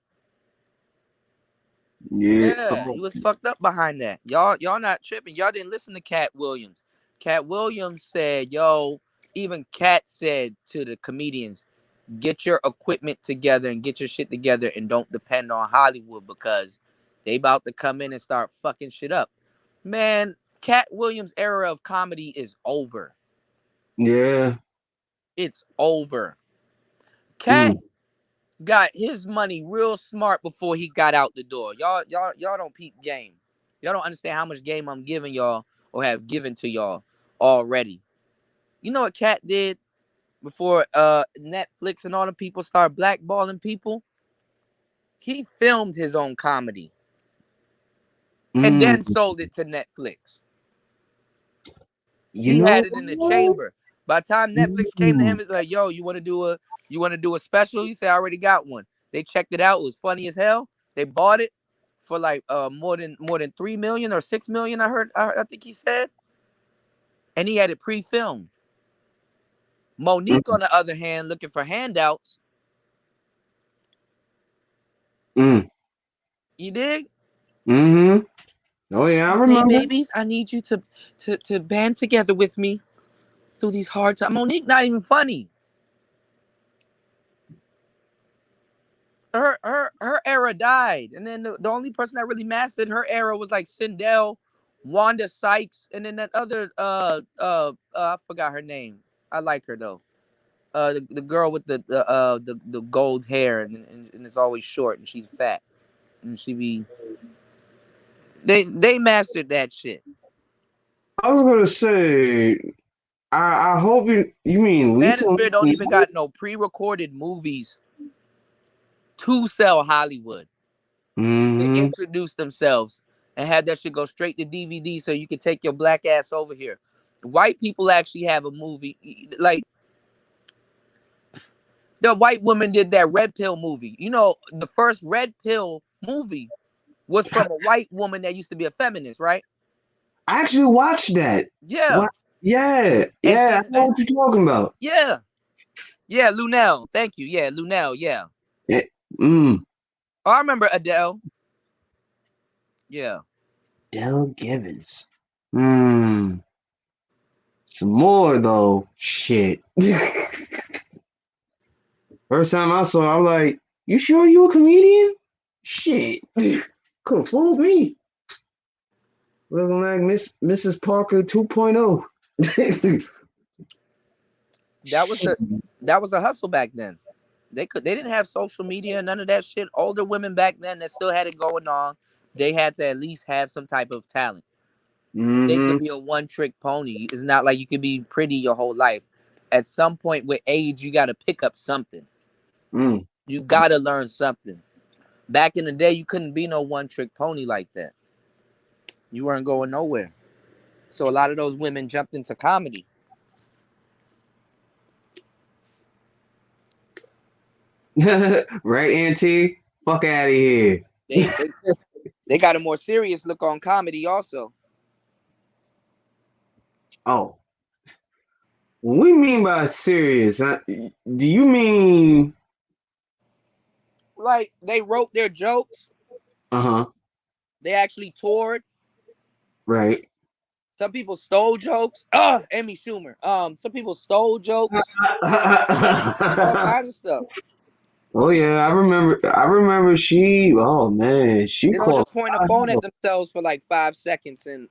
Yeah. Yeah, he was fucked up behind that. Y'all not tripping. Y'all didn't listen to Cat Williams. Cat Williams said, "Yo." Even Cat said to the comedians, get your equipment together and get your shit together and don't depend on Hollywood because they about to come in and start fucking shit up. Man, Cat Williams' era of comedy is over. Yeah. It's over. Cat Mm. got his money real smart before he got out the door. Y'all don't peep game. Y'all don't understand how much game I'm giving y'all or have given to y'all already. You know what Cat did before Netflix and all the people start blackballing people? He filmed his own comedy and Mm. then sold it to Netflix. You He had know it in the what? chamber. By the time Netflix came to Mm. him, it's like, "Yo, you want to do a special?" He said, "I already got one." They checked it out. It was funny as hell. They bought it for like more than 3 million or 6 million. I heard. I think he said, and he had it pre-filmed. Monique, Mm. on the other hand, looking for handouts. Mm. You dig? Mm-hmm. Oh yeah, I Hey, remember. babies, I need you to band together with me through these hard times. Monique, not even funny. Her era died, and then the only person that really mastered her era was like Sindel, Wanda Sykes, and then that other I forgot her name. I like her though. The girl with the gold hair and it's always short and she's fat and she be they mastered that shit. I was gonna say, I hope you mean Lisa Manosphere don't even Monet? got no pre-recorded movies to sell Hollywood. They Mm-hmm. introduce themselves and have that shit go straight to DVD so you can take your black ass over here. White people actually have a movie like the white woman did that Red Pill movie. You know, the first Red Pill movie was from a white woman that used to be a feminist, right? I actually watched that. Yeah. What? Yeah, And yeah, I see, know what you're talking about. yeah, yeah, Lunel. Thank you. Yeah, Lunel. Yeah. Yeah. Mm. Oh, I remember Adele. Yeah. Dell Givens. Hmm. Some more though. Shit. First time I saw, I was like, "You sure you a comedian?" Shit. Could have fooled me. Looking like Mrs. Parker 2.0. That was Shit. the that was a hustle back then. They didn't have social media, none of that shit. Older women back then that still had it going on, they had to at least have some type of talent. They Mm-hmm. could be a one trick pony. It's not like you could be pretty your whole life. at some point with age, you got to pick up something. Mm. You got to learn something. Back in the day, you couldn't be no one-trick pony like that. You weren't going nowhere. So a lot of those women jumped into comedy. Right, Auntie? Fuck out of here. They got a more serious look on comedy also. Oh. What do you mean by serious? Do you mean Like, they wrote their jokes. uh-huh. They actually toured. Right. Some people stole jokes. Amy Schumer. Some people stole jokes. All kinds of stuff. Oh yeah, I remember she oh man, she They don't called just point a phone at themselves for like 5 seconds and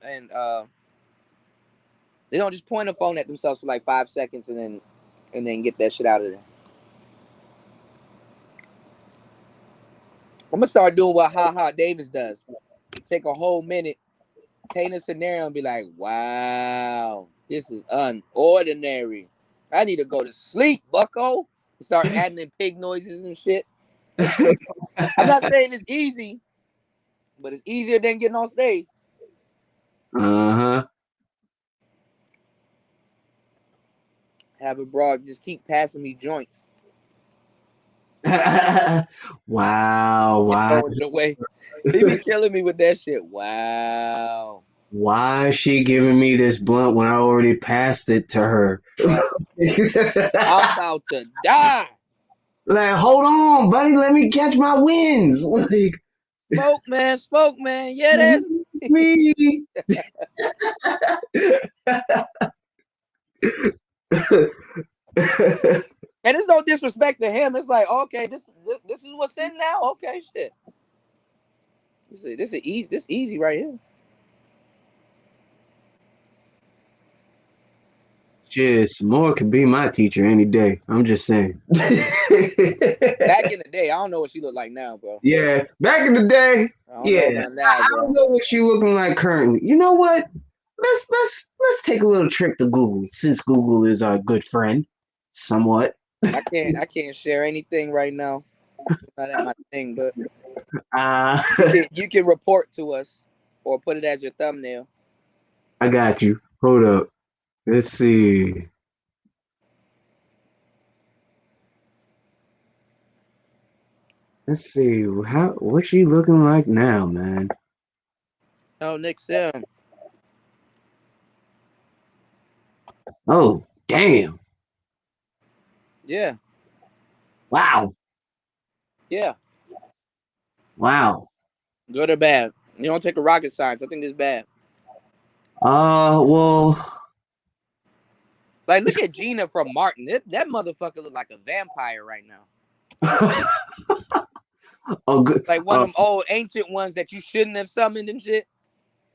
they don't just point a phone at themselves for like 5 seconds and then get that shit out of there. I'm gonna start doing what Ha Ha Davis does. Take a whole minute, paint a scenario, and be like, "Wow, this is unordinary. I need to go to sleep, Bucko." Start adding in pig noises and shit. I'm not saying it's easy, but it's easier than getting on stage. Uh-huh. Have a broad just keep passing me joints. Wow, why Throwing it away. He be killing me with that shit. Wow. why is she giving me this blunt when I already passed it to her? I'm about to die. Like, hold on, buddy, let me catch my wins. Like, Smoke, man. Yeah, that's me. and it's no disrespect to him. It's like, okay, this is what's in now. Okay, shit. This easy right here. Shit, Samora could be my teacher any day. I'm just saying. Back in the day, I don't know what she look like now, bro. Yeah, back in the day. I don't know about now, I don't know what she looking like currently. You know what? Let's take a little trip to Google, since Google is our good friend, somewhat. I can't share anything right now. It's not at my thing, but you can report to us or put it as your thumbnail. I got you. Hold up. Let's see. Let's see. What's she looking like now, man? Oh, Nick Sim. Oh, damn. Yeah. Wow. Yeah. Wow. Good or bad? You don't take a rocket science. I think it's bad. Well. Like, look at Gina from Martin. That motherfucker look like a vampire right now. Oh, good. Like one of them old ancient ones that you shouldn't have summoned and shit.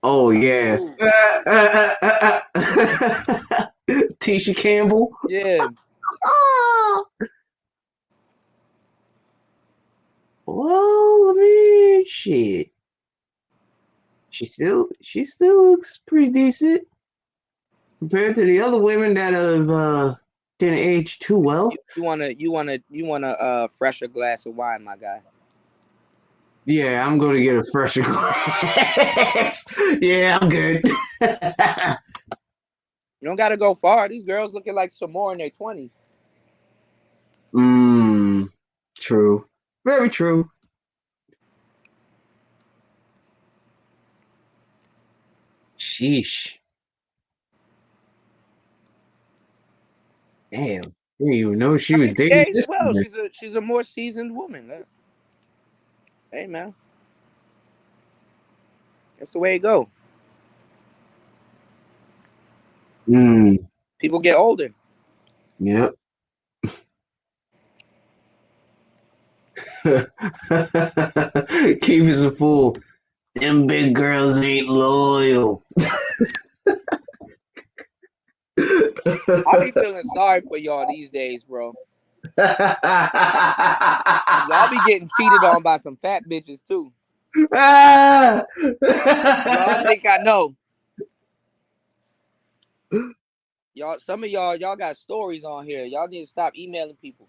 Oh yeah. Tisha Campbell. Yeah. Well, I mean, shit. She still looks pretty decent compared to the other women that have didn't age too well. You want a fresher glass of wine, my guy. Yeah, I'm gonna get a fresher glass. Yeah, I'm good. You don't gotta go far. These girls looking like some more in their 20s. True. Very true. Sheesh. Damn. I didn't even know she was dating this well, guy. she's a more seasoned woman. Hey man. That's the way it go. People get older. Yep. Keep us a fool. Them big girls ain't loyal. I be feeling sorry for y'all these days, bro. Y'all be getting cheated on by some fat bitches too. I think I know. Y'all, some of y'all got stories on here. Y'all need to stop emailing people.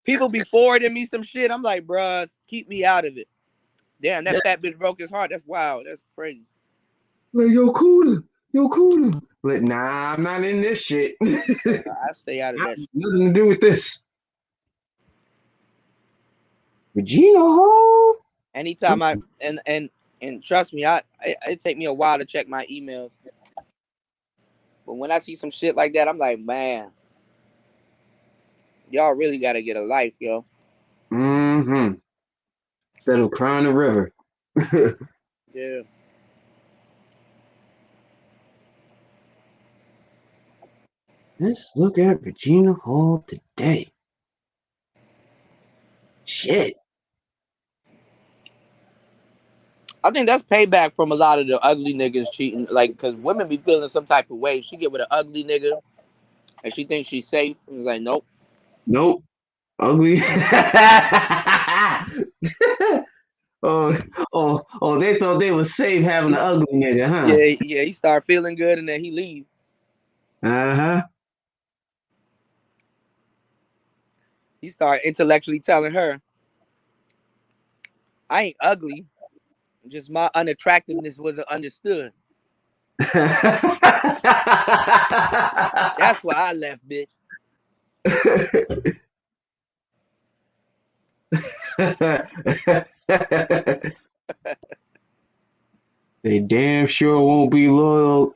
People be forwarding me some shit. I'm like, bruh, keep me out of it. Damn, that fat bitch broke his heart. That's wild. That's crazy. Like, yo, cooler. Like, nah, I'm not in this shit. I stay out of that shit. Nothing to do with this. Regina Hall. Anytime and trust me, it take me a while to check my emails. But when I see some shit like that, I'm like, man, y'all really gotta get a life, yo. Mm-hmm. Instead of crying the river. Yeah. Let's look at Regina Hall today. Shit. I think that's payback from a lot of the ugly niggas cheating. Like, because women be feeling some type of way. She get with an ugly nigga and she thinks she's safe. And it's like, nope. Nope. Ugly. oh, they thought they was safe having an ugly nigga, huh? Yeah, he start feeling good and then he leave. Uh-huh. He start intellectually telling her, I ain't ugly. Just my unattractiveness wasn't understood. That's why I left, bitch. They damn sure won't be loyal.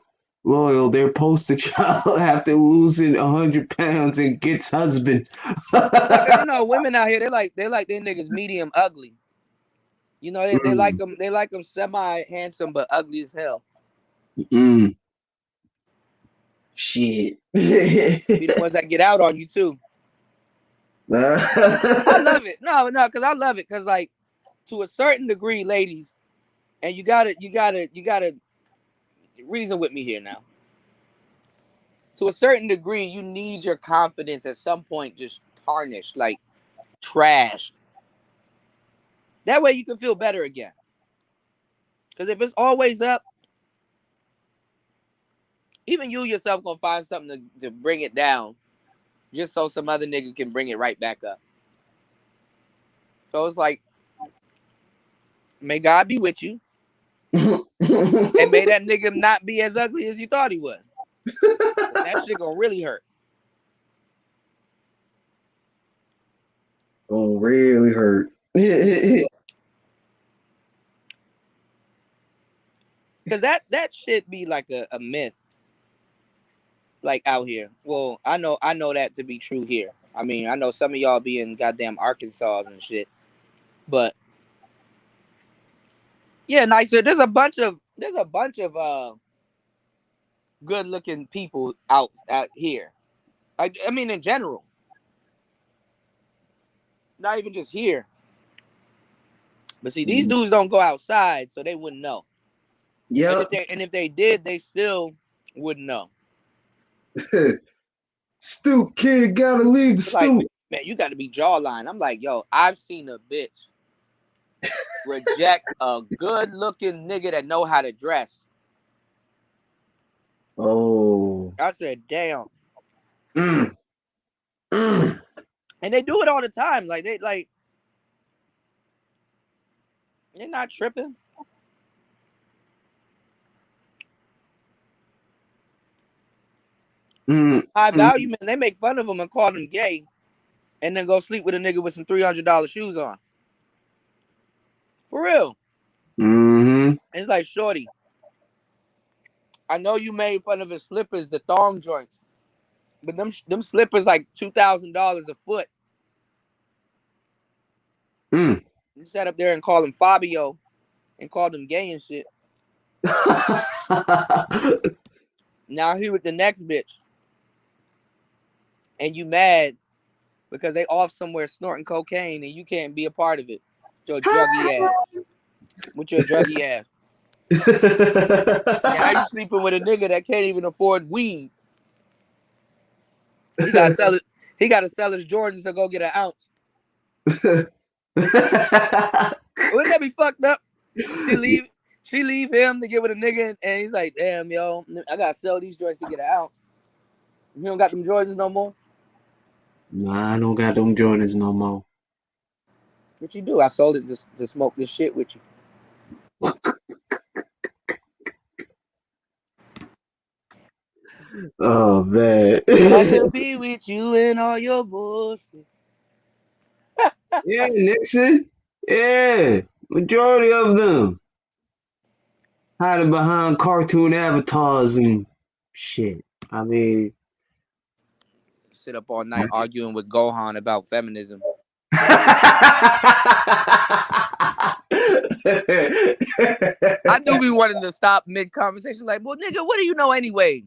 Their poster child after losing 100 pounds and gets husband. No, cause you know women out here they like their niggas medium ugly. You know they like them semi handsome but ugly as hell. Mm. Shit. Be the ones that get out on you too. I love it. No, cause I love it. Cause like to a certain degree, ladies, and you gotta reason with me here now. To a certain degree, you need your confidence at some point just tarnished, like trashed. That way you can feel better again. Because if it's always up, even you yourself gonna find something to bring it down, just so some other nigga can bring it right back up. So it's like, may God be with you, and may that nigga not be as ugly as you thought he was. That shit gonna really hurt. Gonna really hurt. Cause that shit be like a myth, like out here. Well, I know that to be true here. I mean, I know some of y'all be in goddamn Arkansas and shit, but yeah, nicer. There's a bunch of good looking people out here. I mean, in general, not even just here. But see, these dudes don't go outside, so they wouldn't know. Yep. And if they did, they still wouldn't know. Stoop kid gotta leave the Like, stoop. man, you got to be jawline. I'm like, yo, I've seen a bitch reject a good looking nigga that know how to dress. Oh. I said, damn. Mm. Mm. And they do it all the time. Like they're not tripping. Mm. High value men, they make fun of them and call them gay, and then go sleep with a nigga with some $300 shoes on. For real. Mm-hmm. It's like, shorty, I know you made fun of his slippers, the thong joints, but them slippers like $2,000 a foot. Mm. You sat up there and called him Fabio and called him gay and shit. Now he with the next bitch. And you mad because they off somewhere snorting cocaine and you can't be a part of it. Your druggy ass. With your druggy ass. Now you sleeping with a nigga that can't even afford weed. He gotta sell it. He gotta sell his Jordans to go get an ounce. Wouldn't that be fucked up? She leave him to get with a nigga, and he's like, damn, yo, I gotta sell these joints to get out. You don't got them Jordans no more? Nah, I don't got them Jordans no more. What you do? I sold it to smoke this shit with you. Oh man. I can be with you in all your bullshit. Yeah, Nixon. Yeah, majority of them hiding behind cartoon avatars and shit. I mean, Sit up all night arguing with Gohan about feminism. I do be wanting to stop mid conversation, like, well, nigga, what do you know anyway?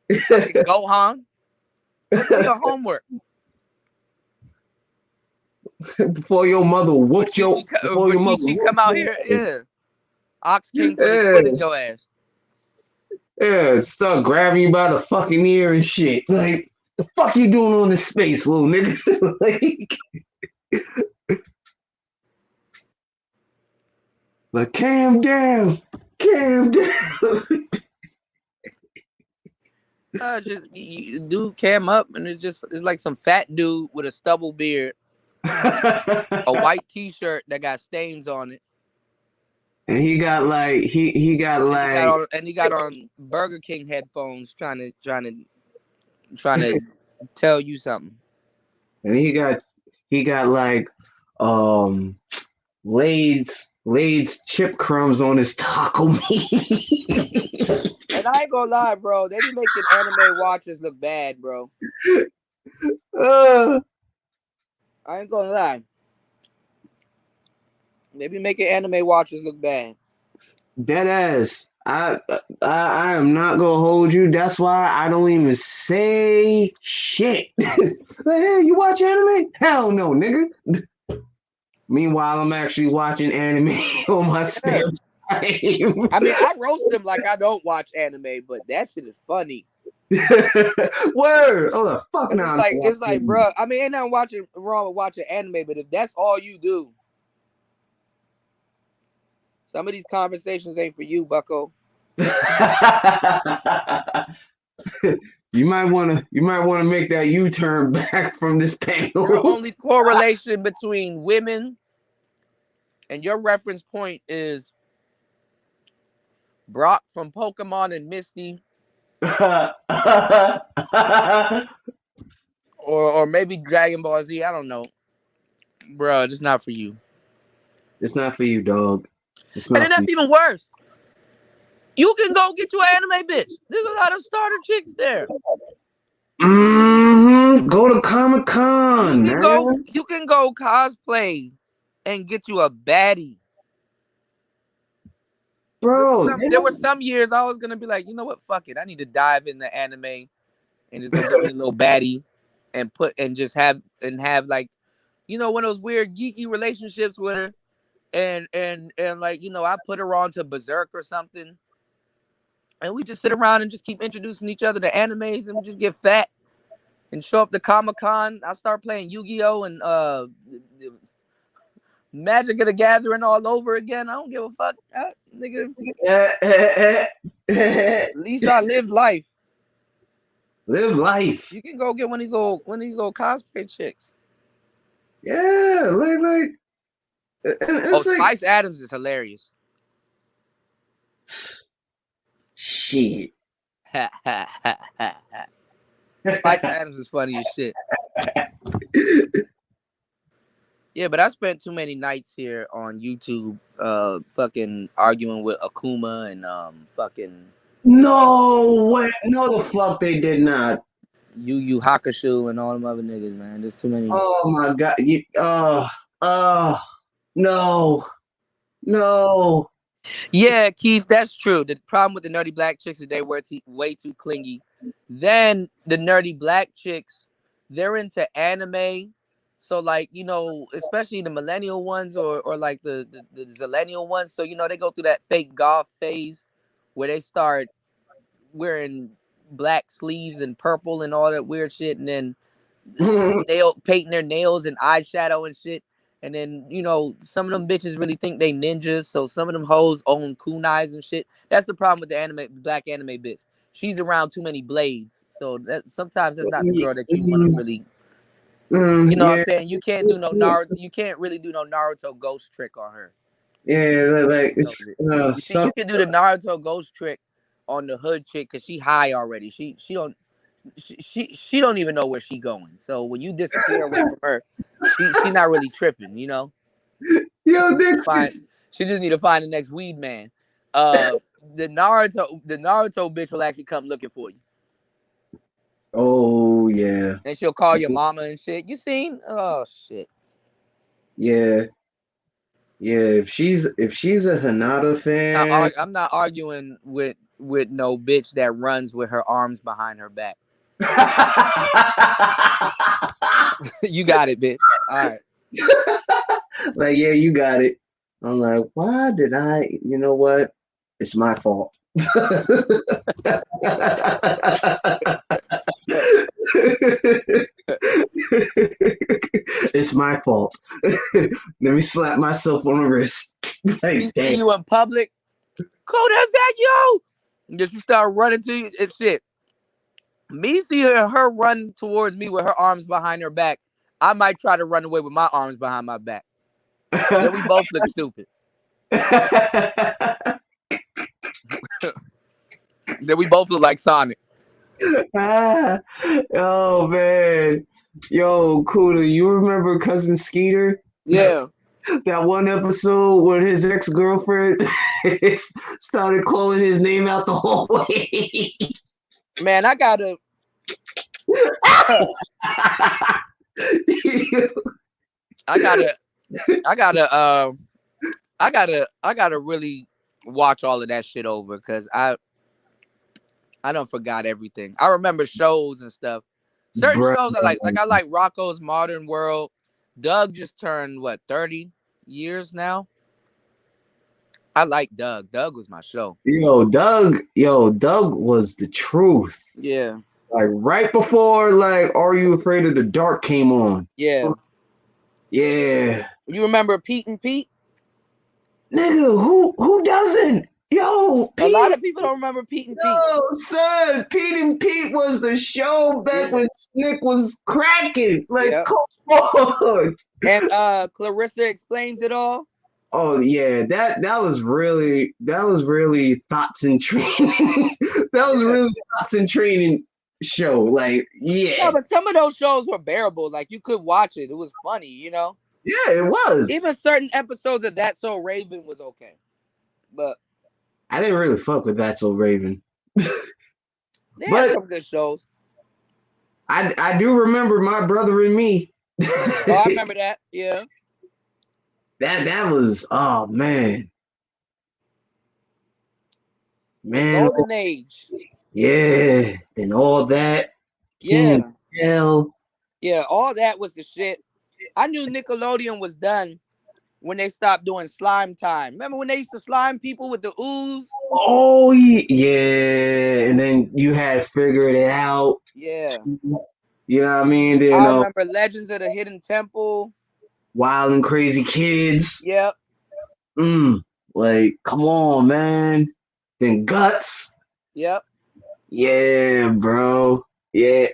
Fucking Gohan. Go do your homework. Before your mother whooped your before your mother Rikichi come whooped out your here, ass. yeah. Ox King put his foot in your ass. Yeah, start grabbing you by the fucking ear and shit. Like, the fuck you doing on this space, little nigga? like, calm down. Calm down. Just dude came up and it's like some fat dude with a stubble beard, a white T-shirt that got stains on it, and he got like he got like he got on Burger King headphones, trying to tell you something. and he got like Lay's chip crumbs on his taco meat. And I ain't gonna lie, bro, they be making anime watchers look bad, bro. uh, I ain't gonna lie. They be making anime watchers look bad. Dead ass. I am not gonna hold you. That's why I don't even say shit. Like, hey, you watch anime? Hell no, nigga. Meanwhile, I'm actually watching anime on my spare time. I mean, I roast them like I don't watch anime, but that shit is funny. Word. Oh the fuck now. It's like, bro. I mean, ain't nothing wrong with watching anime, but if that's all you do, some of these conversations ain't for you, Bucko. You might wanna make that U-turn back from this panel. Your only correlation between women and your reference point is Brock from Pokemon and Misty. or maybe Dragon Ball Z. I don't know. Bro, it's not for you. It's not for you, dog. And then that's even worse. You can go get you an anime bitch. There's a lot of starter chicks there. Mm-hmm. Go to Comic-Con, man. You can go cosplay and get you a baddie. Bro, there were some years I was gonna be like, you know what, fuck it. I need to dive into anime and just go get me a little baddie and have like, you know, one of those weird geeky relationships with her. And like, you know, I put her on to Berserk or something. And we just sit around and just keep introducing each other to animes, and we just get fat and show up to Comic-Con. I start playing Yu-Gi-Oh! And Magic of the Gathering all over again. I don't give a fuck, nigga. At least I lived life. Live life. You can go get one of these little cosplay chicks. Yeah, like. Spice Adams is hilarious. Shit. Spice Adams is funny as shit. Yeah, but I spent too many nights here on YouTube fucking arguing with Akuma and fucking... No way. No, the fuck they did not. Yu Yu Hakusho and all them other niggas, man. There's too many. Oh my god. No. Yeah, Keith, that's true. The problem with the nerdy black chicks is they were way too clingy. Then the nerdy black chicks, they're into anime. So like, you know, especially the millennial ones or like the zillennial ones. So, you know, they go through that fake goth phase where they start wearing black sleeves and purple and all that weird shit. And then they painting their nails and eyeshadow and shit. And then, you know, some of them bitches really think they ninjas, so some of them hoes own kunais and shit. That's the problem with the black anime bitch. She's around too many blades, so that sometimes that's not the girl that you want to really. You know what I'm Yeah, saying? You can't do no Naruto. You can't really do no Naruto ghost trick on her. yeah, like You see, you can do the Naruto ghost trick on the hood chick because she high already. She don't even know where she going. So when you disappear away from her, she not really tripping. You know. yo, Dixon. She just need to find the next weed man. The Naruto bitch will actually come looking for you, Oh yeah, and she'll call your mama and shit. You seen? Oh shit. yeah, yeah. If she's a Hinata fan, I'm not arguing with no bitch that runs with her arms behind her back. You got it, bitch. All right. like yeah, you got it. I'm like, why did I? You know what? It's my fault. It's my fault. Let me slap myself on the wrist. She Like, see damn. you in public. Cool, that's that yo. And then she start running to you and shit. Me see her run towards me with her arms behind her back. I might try to run away with my arms behind my back. Then we both look stupid. Then we both look like Sonic. Oh man. Yo, Kuda, you remember Cousin Skeeter? Yeah. That one episode where his ex-girlfriend started calling his name out the hallway. Man, I gotta I gotta really watch all of that shit over because I don't forgot everything. I remember shows and stuff. Certain Bruh. shows I like Rocco's Modern World. Doug just turned what 30 years now. I like Doug. Doug was my show. Doug was the truth. Yeah. Like right before like Are You Afraid of the Dark came on. Yeah. Yeah. You remember Pete and Pete? Nigga, who doesn't? Yo, A lot Pete. of people don't remember Pete and Pete. Yo, son, Pete and Pete was the show back when Snick was cracking. Like, Yeah. come on. And Clarissa Explains It All. Oh yeah, that was really thoughts and training. That was really thoughts and training show. Like, yeah. No, but some of those shows were bearable. Like you could watch it. It was funny, you know? Yeah, it was. Even certain episodes of That's So Raven was okay. But I didn't really fuck with That's So Raven. they had some good shows. I do remember My Brother and Me. Oh, I remember that. Yeah. That was oh man. The golden age. Yeah, and all that. Yeah. Hell. Yeah, all that was the shit. I knew Nickelodeon was done when they stopped doing Slime Time. Remember when they used to slime people with the ooze? Oh yeah, and then you had Figured It Out. Yeah. You know what I mean? Then I remember Legends of the Hidden Temple. Wild and Crazy Kids. Yep. Like, come on, man. Then Guts. Yep. Yeah, bro. Yeah.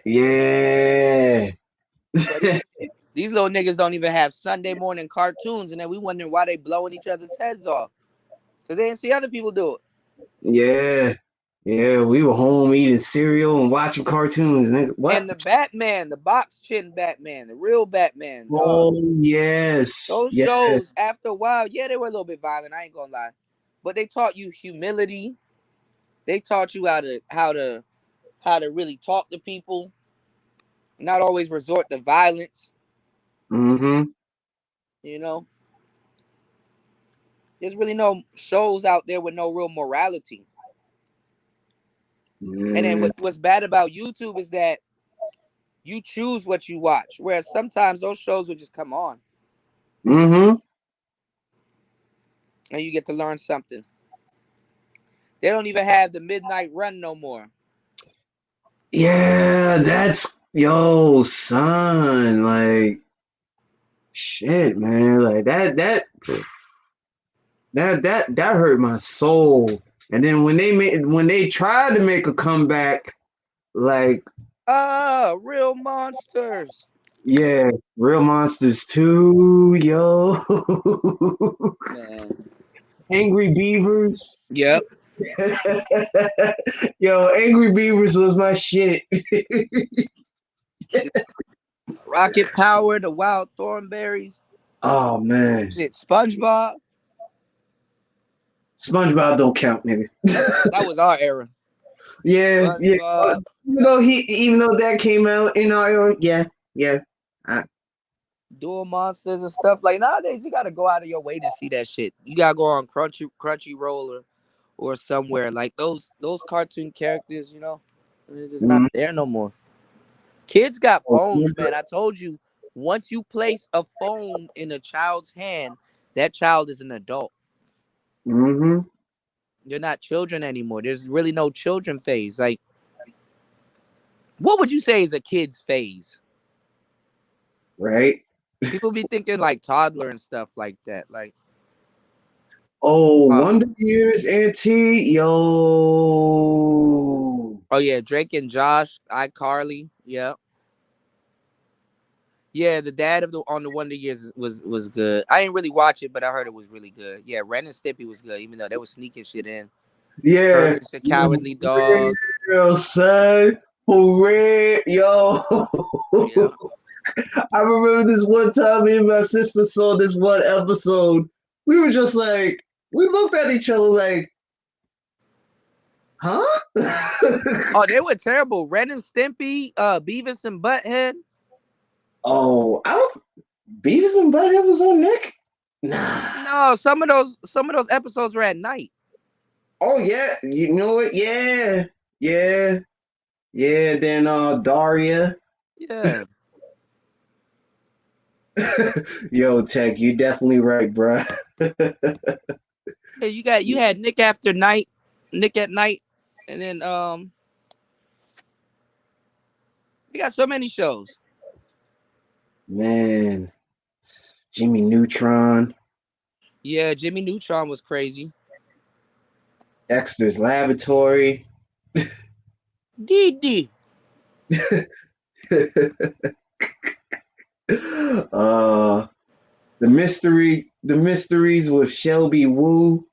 These little niggas don't even have Sunday morning cartoons, and then we wondering why they blowing each other's heads off. Because they didn't see other people do it. Yeah, we were home eating cereal and watching cartoons. What? And the Batman, the box chin Batman, the real Batman. Oh, yes. Those shows, after a while, yeah, they were a little bit violent. I ain't gonna lie, but they taught you humility. They taught you how to really talk to people, not always resort to violence. Mm-hmm. You know, there's really no shows out there with no real morality. And then what's bad about YouTube is that you choose what you watch, whereas sometimes those shows will just come on. Mm-hmm. And you get to learn something. They don't even have the Midnight Run no more. Yeah, that's yo, son. Like, Shit, man, like that hurt my soul. And then when they tried to make a comeback, like Ah, real monsters. yeah, Real Monsters 2, yo. Man. Angry Beavers. Yep. Yo, Angry Beavers was my shit. Rocket Power, the Wild Thornberries. Oh man. Shit, SpongeBob. SpongeBob don't count, nigga. That was our era. Yeah, yeah. SpongeBob. Even though that came out in our era, yeah, yeah. I, Dual Monsters and stuff. Like nowadays, you gotta go out of your way to see that shit. You gotta go on Crunchyroll or somewhere. Like those cartoon characters, they're just not mm, there no more. Kids got phones, man. I told you, once you place a phone in a child's hand, that child is an adult. mm-hmm, They're not children anymore. There's really no children phase. Like, what would you say is a kid's phase? right. People be thinking like toddler and stuff like that. Like, Oh, uh, Wonder Years, Auntie, yo. oh yeah, Drake and Josh, iCarly, yeah. Yeah, the dad of the on the Wonder Years was good. I didn't really watch it, but I heard it was really good. Yeah, Ren and Stimpy was good, even though they were sneaking shit in. Yeah. Courage the Cowardly Dog. Real son. Hooray, yo. Yeah. I remember this one time me and my sister saw this one episode. We were just like, we looked at each other like, huh? Oh, they were terrible. Ren and Stimpy, Beavis and Butthead. Oh, I was Beavis and Butthead was on Nick? Nah. No, some of those episodes were at night. Oh yeah, you know what? Yeah, yeah, yeah. Then Daria. Yeah. Yo, Tech, you definitely right, bruh. Yeah, you had Nick After Night, Nick at Night, and then you got so many shows. Man, Jimmy Neutron, Yeah, Jimmy Neutron was crazy. Dexter's Laboratory. DD. uh, the mysteries with Shelby Woo.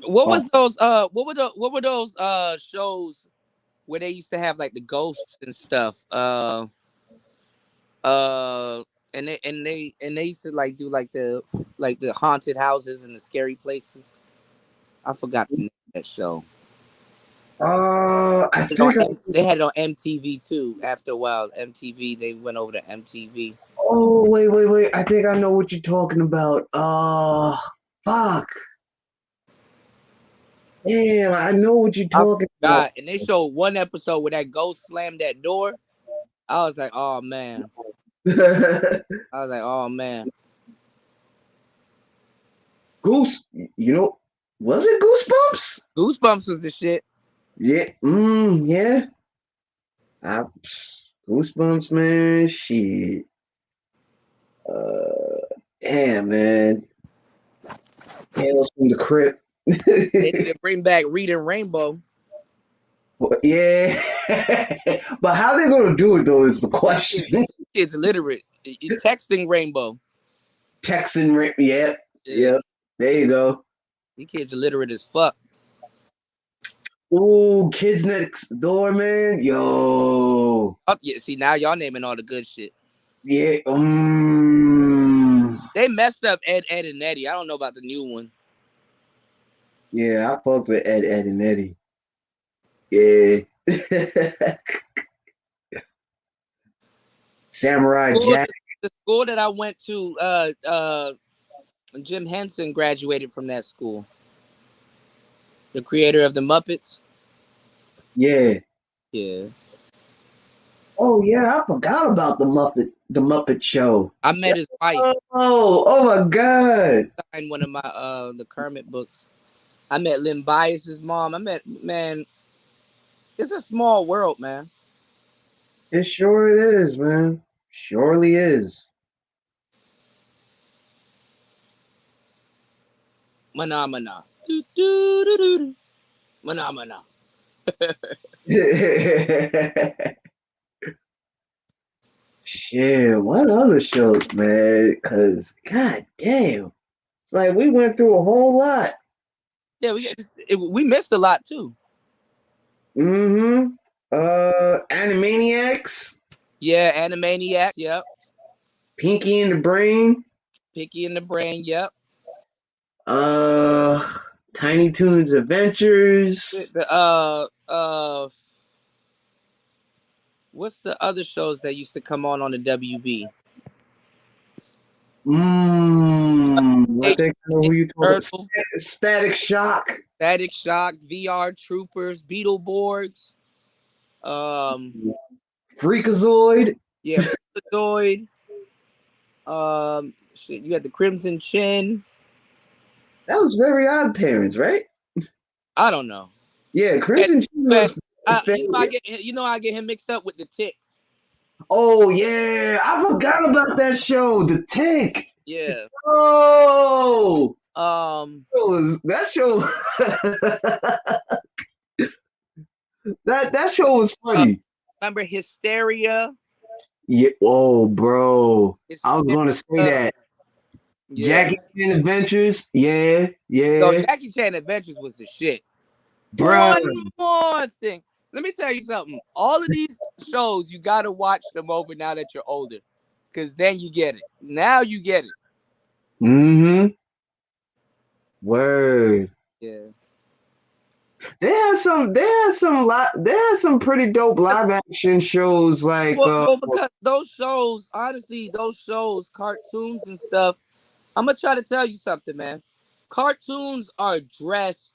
What were those shows where they used to have like the ghosts and stuff? Uh and they used to like do like the haunted houses and the scary places. I forgot the name of that show. I You know, think. they had it on MTV too. After a while, MTV they went over to MTV. Oh wait! I think I know what you're talking about. Fuck. Damn, I know what you're I talking about. forgot, and they showed one episode where that ghost slammed that door. I was like, oh man. I was like, oh man. Goose, you know, was it Goosebumps? Goosebumps was the shit. Yeah, yeah. I, Goosebumps, man. Shit. Damn, man. Tales from the Crypt. They need to bring back Reading Rainbow. Yeah, but how they gonna do it though is the question. Kids literate. Texting Rainbow. Texan, yeah. There you go. You kids are literate as fuck. Ooh, Kids Next Door, man. Yo. Oh, yeah, see now y'all naming all the good shit. Yeah. They messed up Ed, Ed, and Eddie. I don't know about the new one. Yeah, I fucked with Ed, and Eddie. Yeah. Samurai Jack. The school that I went to, Jim Henson graduated from that school. The creator of the Muppets. Yeah. Yeah. Oh yeah, I forgot about the Muppet Show. I met his wife. Oh my God. Signed one of my the Kermit books. I met Lynn Bias's mom. Man, it's a small world, man. It sure it is, man. Surely is. Mana. Do, do, do, do, do. Mana. Shit, what other shows, man? Cause god damn. It's like we went through a whole lot. Yeah, we missed a lot too. Mm-hmm. Animaniacs, Yeah, Animaniacs. Yep. Pinky and the Brain, Pinky and the Brain. Yep. uh, Tiny Toons Adventures. What's the other shows that used to come on the WB? I think I know who you talking about. Turtle, Static Shock. Static Shock, VR Troopers, Beetleborgs. Um, Freakazoid. yeah, Freakazoid. Shit, you had the Crimson Chin. That was Very Odd Parents, right? I don't know. Yeah, Crimson Chin was. I get him mixed up with the Tick. Oh yeah, I forgot about that show, The Tick. Yeah. Oh, that show. that show was funny. Remember Hysteria? Yeah. Oh, bro. I was Hysteria. gonna say that. Yeah. Jackie Chan Adventures. Yeah. Yo, Jackie Chan Adventures was the shit. Bro. One more thing. Let me tell you something. All of these shows, you got to watch them over now that you're older. Because then you get it. Now you get it. Mm-hmm. Word. Yeah. They had some pretty dope live action shows like Well, because those shows, honestly, cartoons and stuff, I'm going to try to tell you something, man. Cartoons are dressed.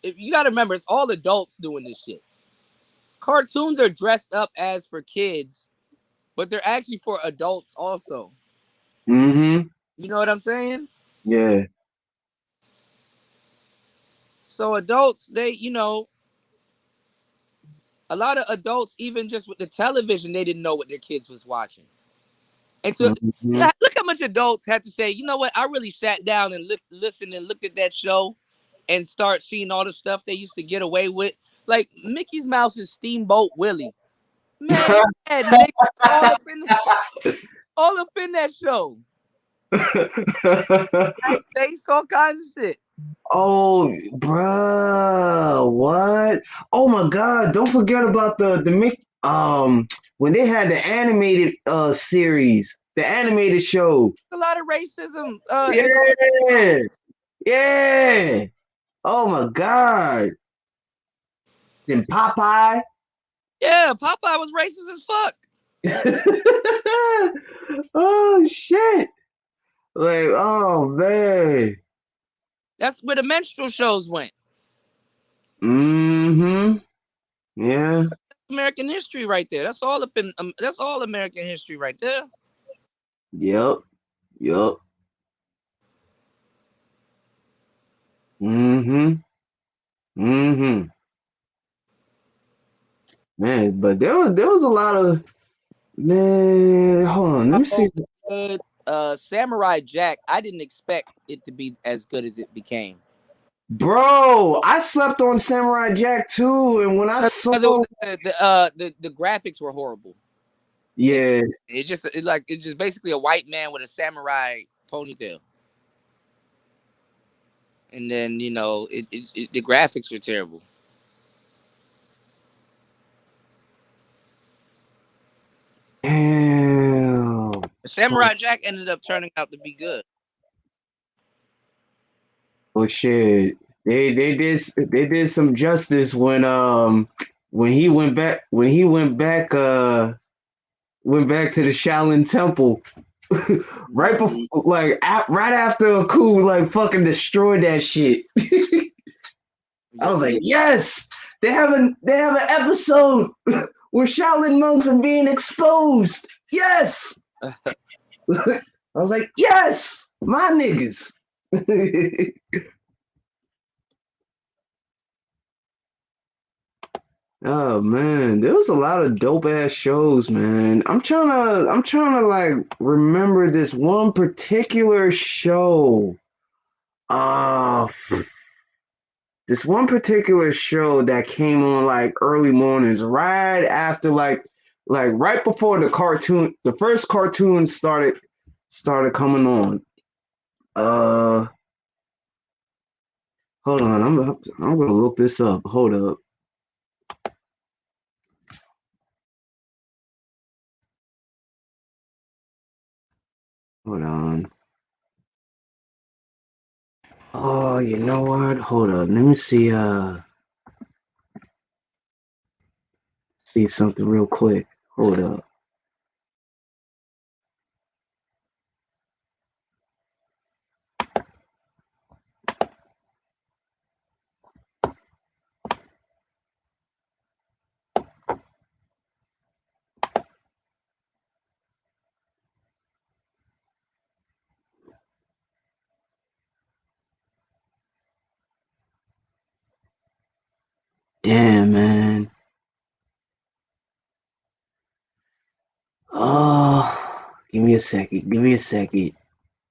If you got to remember, it's all adults doing this shit. Cartoons are dressed up as for kids, but they're actually for adults also. Mm-hmm. You know what I'm saying? Yeah. So adults, a lot of adults, even just with the television, they didn't know what their kids was watching. And so look how much adults had to say, you know what? I really sat down and listened and looked at that show and start seeing all the stuff they used to get away with. Like Mickey's Mouse's Steamboat Willie. Man, had niggas all up in that show. They all kinds of shit. Oh, bruh, what? Oh my God! Don't forget about when they had the animated series, the animated show. A lot of racism. Yeah, yeah. Oh my God! Then Popeye. Yeah, Popeye was racist as fuck. Oh shit! Like, oh man. That's where the menstrual shows went. Mm-hmm. Yeah. American history right there. That's all that's all American history right there. Yep. Mm-hmm. Mm-hmm. Man, but there was a lot of man. Hold on, let me see. Samurai Jack. I didn't expect it to be as good as it became. Bro, I slept on Samurai Jack too, and when I saw the graphics were horrible. Yeah. It's just basically a white man with a samurai ponytail. And then, the graphics were terrible. Damn. Samurai Jack ended up turning out to be good. Oh shit. They did some justice when he went back to the Shaolin Temple. Right before, right after Aku fucking destroyed that shit. I was like, yes, they have an episode where Shaolin monks are being exposed. Yes. I was like, yes, my niggas. Oh man, there was a lot of dope ass shows, man. I'm trying to like remember this one particular show. Uh this one particular show that came on like early mornings, right after like right before the first cartoon started coming on. Uh Hold on, I'm gonna look this up. Hold up. Hold on. Oh, you know what? Hold up. Let me see something real quick. Hold up. Damn, man. Oh, give me a second. Give me a second.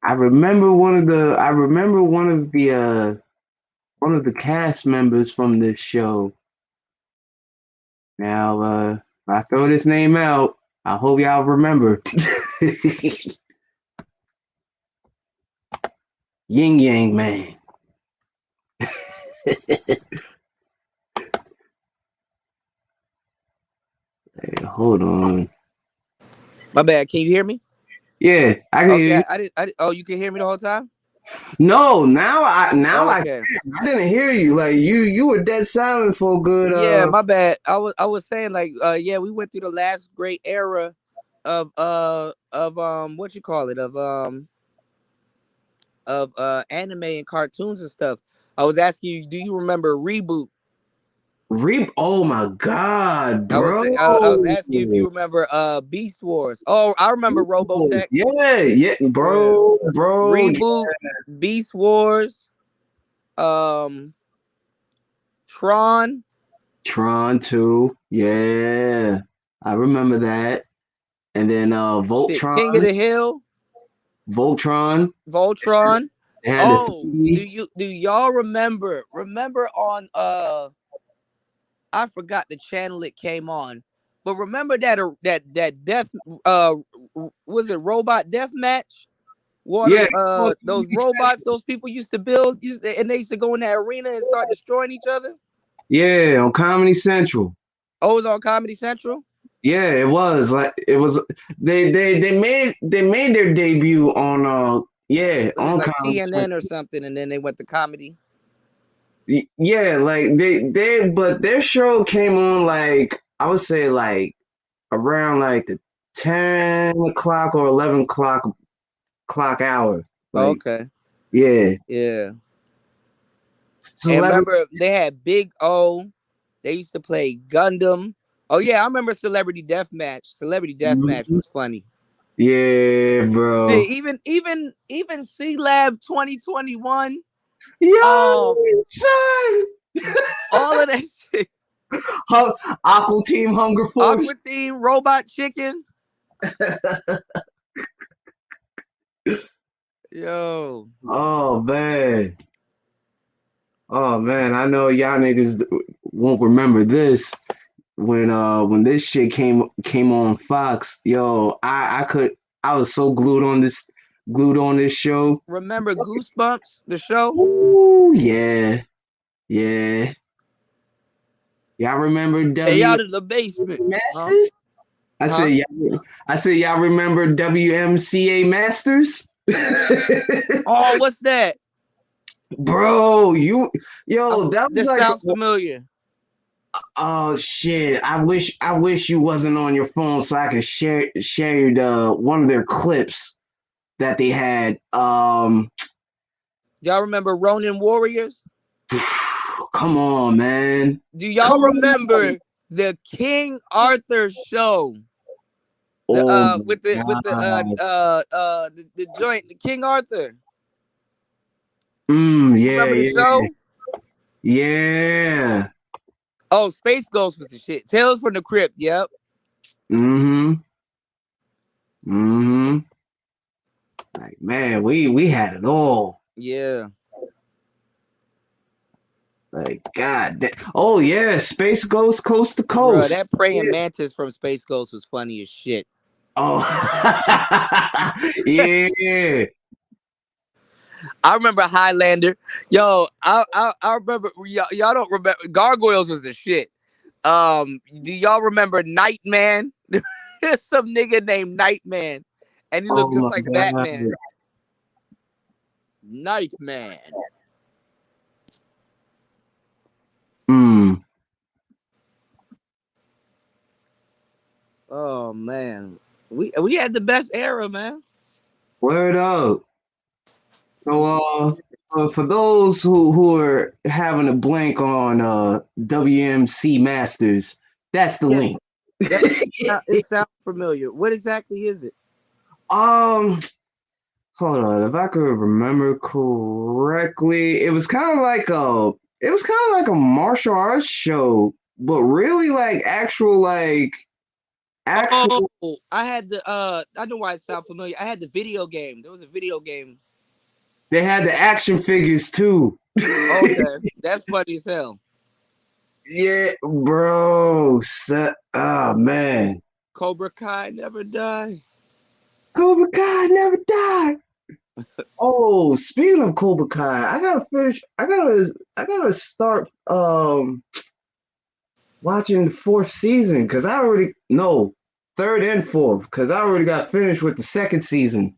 I remember one of the cast members from this show. Now, if I throw this name out, I hope y'all remember. Yin Yang Man. Hey, hold on. My bad. Can you hear me? Yeah, I can hear Okay, you. Oh, you can hear me the whole time. No, now I Okay. I didn't hear you. Like you were dead silent for a good Yeah, my bad. I was saying like yeah, we went through the last great era of what you call it of anime and cartoons and stuff. I was asking you, do you remember Reboot? Reap. Oh my God, I was bro. asking you if you remember Beast Wars. Oh, I remember Robotech. Yeah, yeah, Yeah. bro. Reboot, Beast Wars, um Tron, Tron 2. Yeah. I remember that. And then shit, King of the Hill, Voltron. Voltron. They had the Oh, 3D. do y'all remember on I forgot the channel it came on. But remember that death was it robot death match? Water Yeah. those robots those people used to build and they used to go in that arena and start destroying each other. Yeah, on Comedy Central. Oh, it was on Comedy Central. Yeah, it was like it was. They made their debut on yeah, Was it on like Comedy TNN or Central. something? And then they went to comedy. Yeah, like but their show came on like I would say like around like the 10 o'clock or 11 o'clock clock hour. Like Okay, yeah, yeah. And celebrity. remember they had Big O. They used to play Gundam. Oh yeah, I remember Celebrity Deathmatch. Celebrity Deathmatch Mhm. was funny. Yeah, bro. Shit, even C Lab 2021. Yo, Um, son. all of that shit. Aqua Team Hunger Force. Aqua Team, Robot Chicken. Yo, Oh man. Oh man, I know y'all niggas won't remember this when this shit came on Fox. Yo, I was so glued on this show. remember Goosebumps, the show? Ooh, yeah, yeah. Y'all remember Stay out of the basement. Huh? Masters? I said Huh? I said y'all remember WMCA Masters? Oh, what's that? Bro, yo, that was This like sounds familiar. oh shit! I wish you wasn't on your phone so I could share the one of their clips that they had. Y'all remember Ronin Warriors? Come on, man. Do y'all Come on. remember the King Arthur show? The Oh with the my God. the joint, the King Arthur. You Yeah, remember the yeah, show? yeah. Oh, Space Ghost was the shit. Tales from the Crypt. Yep. Mm-hmm. Mm-hmm. Like, man, we had it all. Yeah. Like, oh yeah, Space Ghost Coast to Bro, Coast. that praying Yeah. mantis from Space Ghost was funny as shit. Oh, yeah. I remember Highlander. Yo, I remember y'all don't remember Gargoyles was the shit. Do y'all remember Nightman? There's some nigga named Nightman, and he Oh looked just my like God. Batman. Nightman. Mm. Oh man, we had the best era, man. Word up. So, for those who are having a blank on WMC Masters, that's the Yeah, link. it sounds familiar. What exactly is it? Um, Hold on. If I could remember correctly, it was kind of like a martial arts show, but really like Oh, actual. I had the I know why it sounds familiar. I had the video game. There was a video game. They had the action figures too. Okay, that's funny as hell. Yeah, bro. Oh man, Cobra Kai never die. Cobra Kai never died. Oh, speaking of Cobra Kai, I gotta finish. I gotta start watching the fourth season because I already no third and fourth because I already got finished with the second season.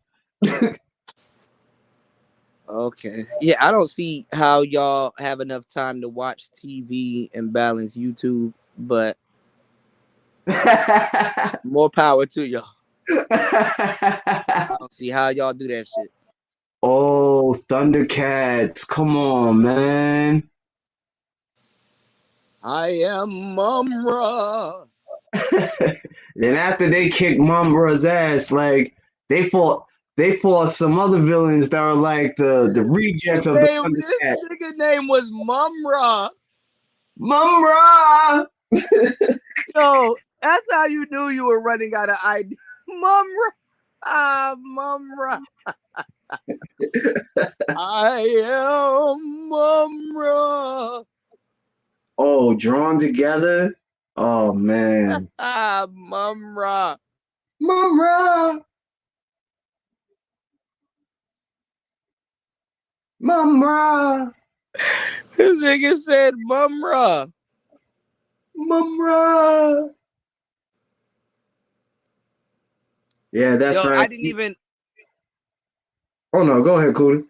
Okay. Yeah, I don't see how y'all have enough time to watch TV and balance YouTube, but more power to y'all. I don't see how y'all do that shit. Oh, Thundercats! Come on, man. I am Mumra. Then after they kicked Mambra's ass, like they fought they fought some other villains that were like the rejects of the This Thundercats. nigga name was Mumra. Mumra! Yo, that's how you knew you were running out of ID. Mumra. Ah, Mumra. I am Mumra. Oh, drawn together. Oh man. Ah, Mumra. Mumra! Mumra! This nigga said Mumra. Mumra! Yeah, that's Yo, right. I didn't even. Oh no, go ahead, Cootie.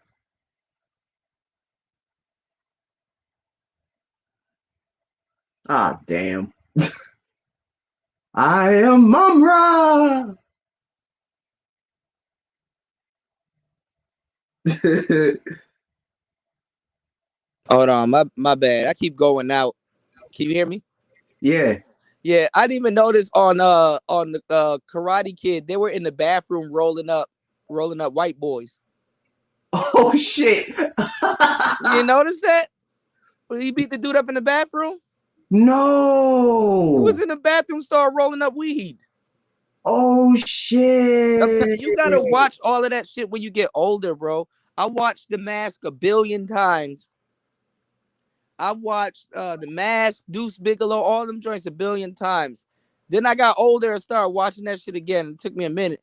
Ah, damn. I am Mumra! Hold on, my bad. I keep going out. Can you hear me? Yeah. Yeah, I didn't even notice on the Karate Kid they were in the bathroom rolling up white boys. Oh shit. You didn't notice that? When he beat the dude up in the bathroom, he was No. in the bathroom, started rolling up weed. Oh shit. You gotta watch all of that shit when you get older, bro. I watched The Mask a billion times. I watched The Mask, Deuce Bigelow, all them joints a billion times. Then I got older and started watching that shit again. It took me a minute.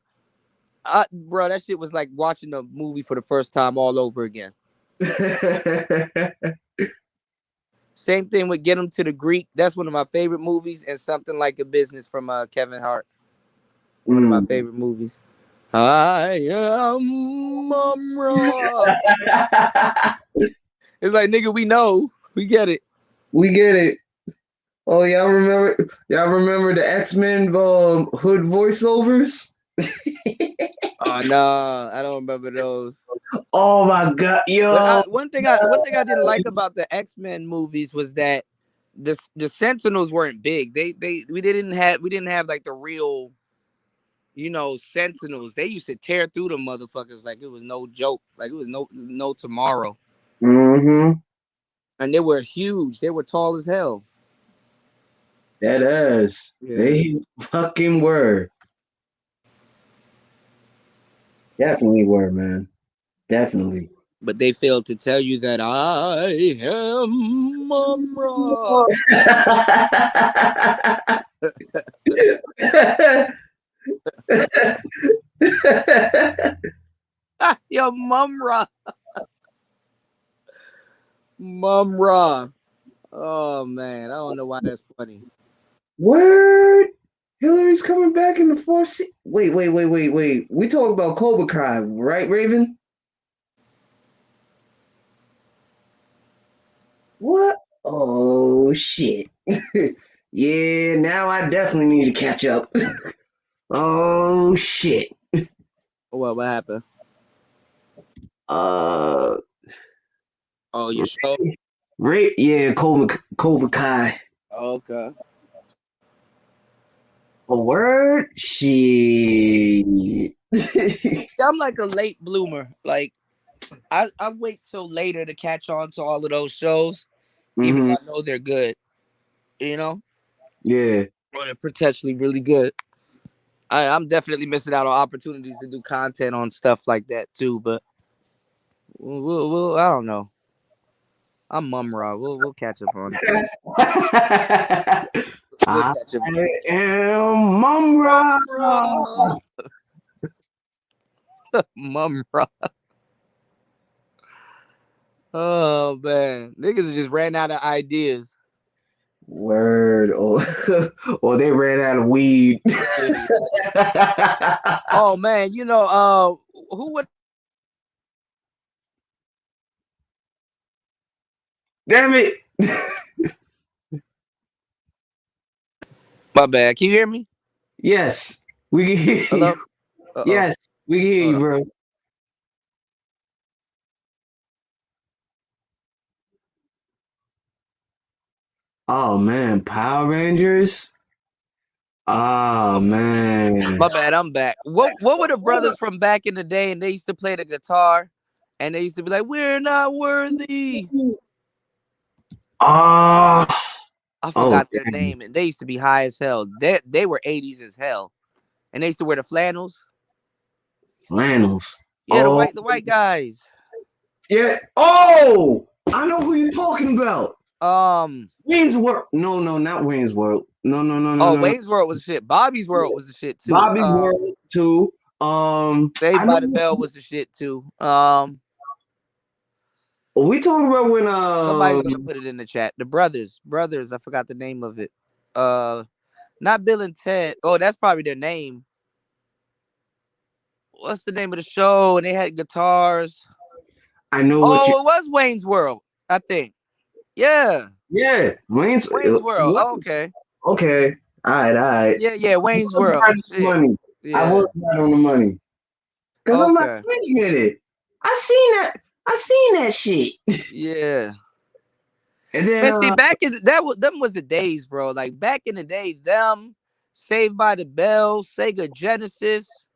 Bro, that shit was like watching a movie for the first time all over again. Same thing with Get 'Em to the Greek. That's one of my favorite movies, and Something Like a Business from Kevin Hart. One of my favorite movies. I am Mumra. It's like, nigga, we know. We get it. We get it. Oh, y'all remember the X-Men hood voiceovers? Oh no, I don't remember those. Oh my god, But yo. one thing I didn't like about the X-Men movies was that the Sentinels weren't big. We didn't have like the real, Sentinels. They used to tear through the motherfuckers like it was no joke, like it was no tomorrow. Mm-hmm. And they were huge. They were tall as hell. That is. Yeah. They fucking were. Definitely were, man. Definitely. But they failed to tell you that I am Mumra. Yo, Mumra. Mumra. Oh man, I don't know why that's funny. Word. Hillary's coming back in the fourth season. Wait. We talk about Cobra Kai, right, Raven? What? Oh shit. Yeah, now I definitely need to catch up. Oh shit. What happened? Uh, Oh, your show? Yeah, Cobra Kai. Okay. A word? Shit. I'm like a late bloomer. Like I wait till later to catch on to all of those shows, even Hmm. though I know they're good. You know, Yeah. or they're potentially really good. I'm definitely missing out on opportunities to do content on stuff like that too. But I don't know. I'm Mumra. We'll catch up on it. We'll I catch up. am Mumra. Mumra. Mumra. Oh man, niggas just ran out of ideas. Word. Or they ran out of weed. Yeah. Oh man, who would? Damn it. My bad. Can you hear me? Yes, we can hear Hello. you. Oh. Yes, we can hear Hold you, on. bro. Oh man, Power Rangers. Oh man. My bad. I'm back. What were the brothers from back in the day? And they used to play the guitar, and they used to be like, "We're not worthy." Oh, I oh forgot their damn. name, and they used to be high as hell. They were 80s as hell, and they used to wear the flannels. Flannels. Yeah, Oh the white guys. yeah. Oh, I know who you're talking about. Um. Wayne's World. No, not Wayne's World. Oh, No. Wayne's World was the shit. Bobby's World was the shit too. Bobby's World too. I Saved know. by the Bell was the shit too. We talking about when Somebody's gonna put it in the chat. The brothers. I forgot the name of it. Uh, Not Bill and Ted. Oh, that's probably their name. What's the name of the show? And they had guitars. I know what you. Oh, it was Wayne's World, I think. Yeah, Yeah, Wayne's World. What? Oh, okay. Okay. All right. Yeah, I Wayne's was right World. on the Shit. money. I Yeah. was right on the money. Cause I'm like, Okay. wait a minute. I seen that. I seen that shit. Yeah. And then Man, see, back in them was the days, bro. Like back in the day, them Saved by the Bell, Sega Genesis,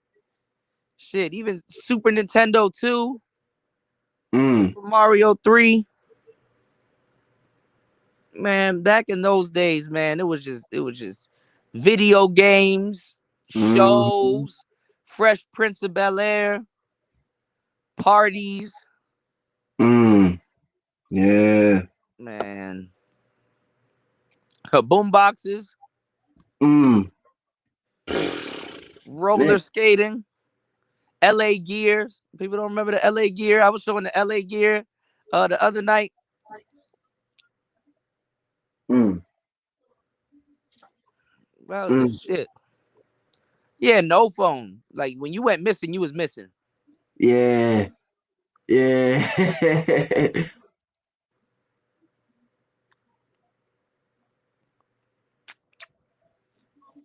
shit, even Super Nintendo 2, mm, Super Mario 3. Man, back in those days, man, it was just video games, mm, shows, Fresh Prince of Bel Air, parties, mm, yeah. man, boom boxes, Mm. roller Man, skating, LA Gears. People don't remember the LA Gear. I was showing the LA Gear the other night. mm, That was the mm, shit. Yeah, no phone. Like when you went missing, you was missing. yeah. Yeah.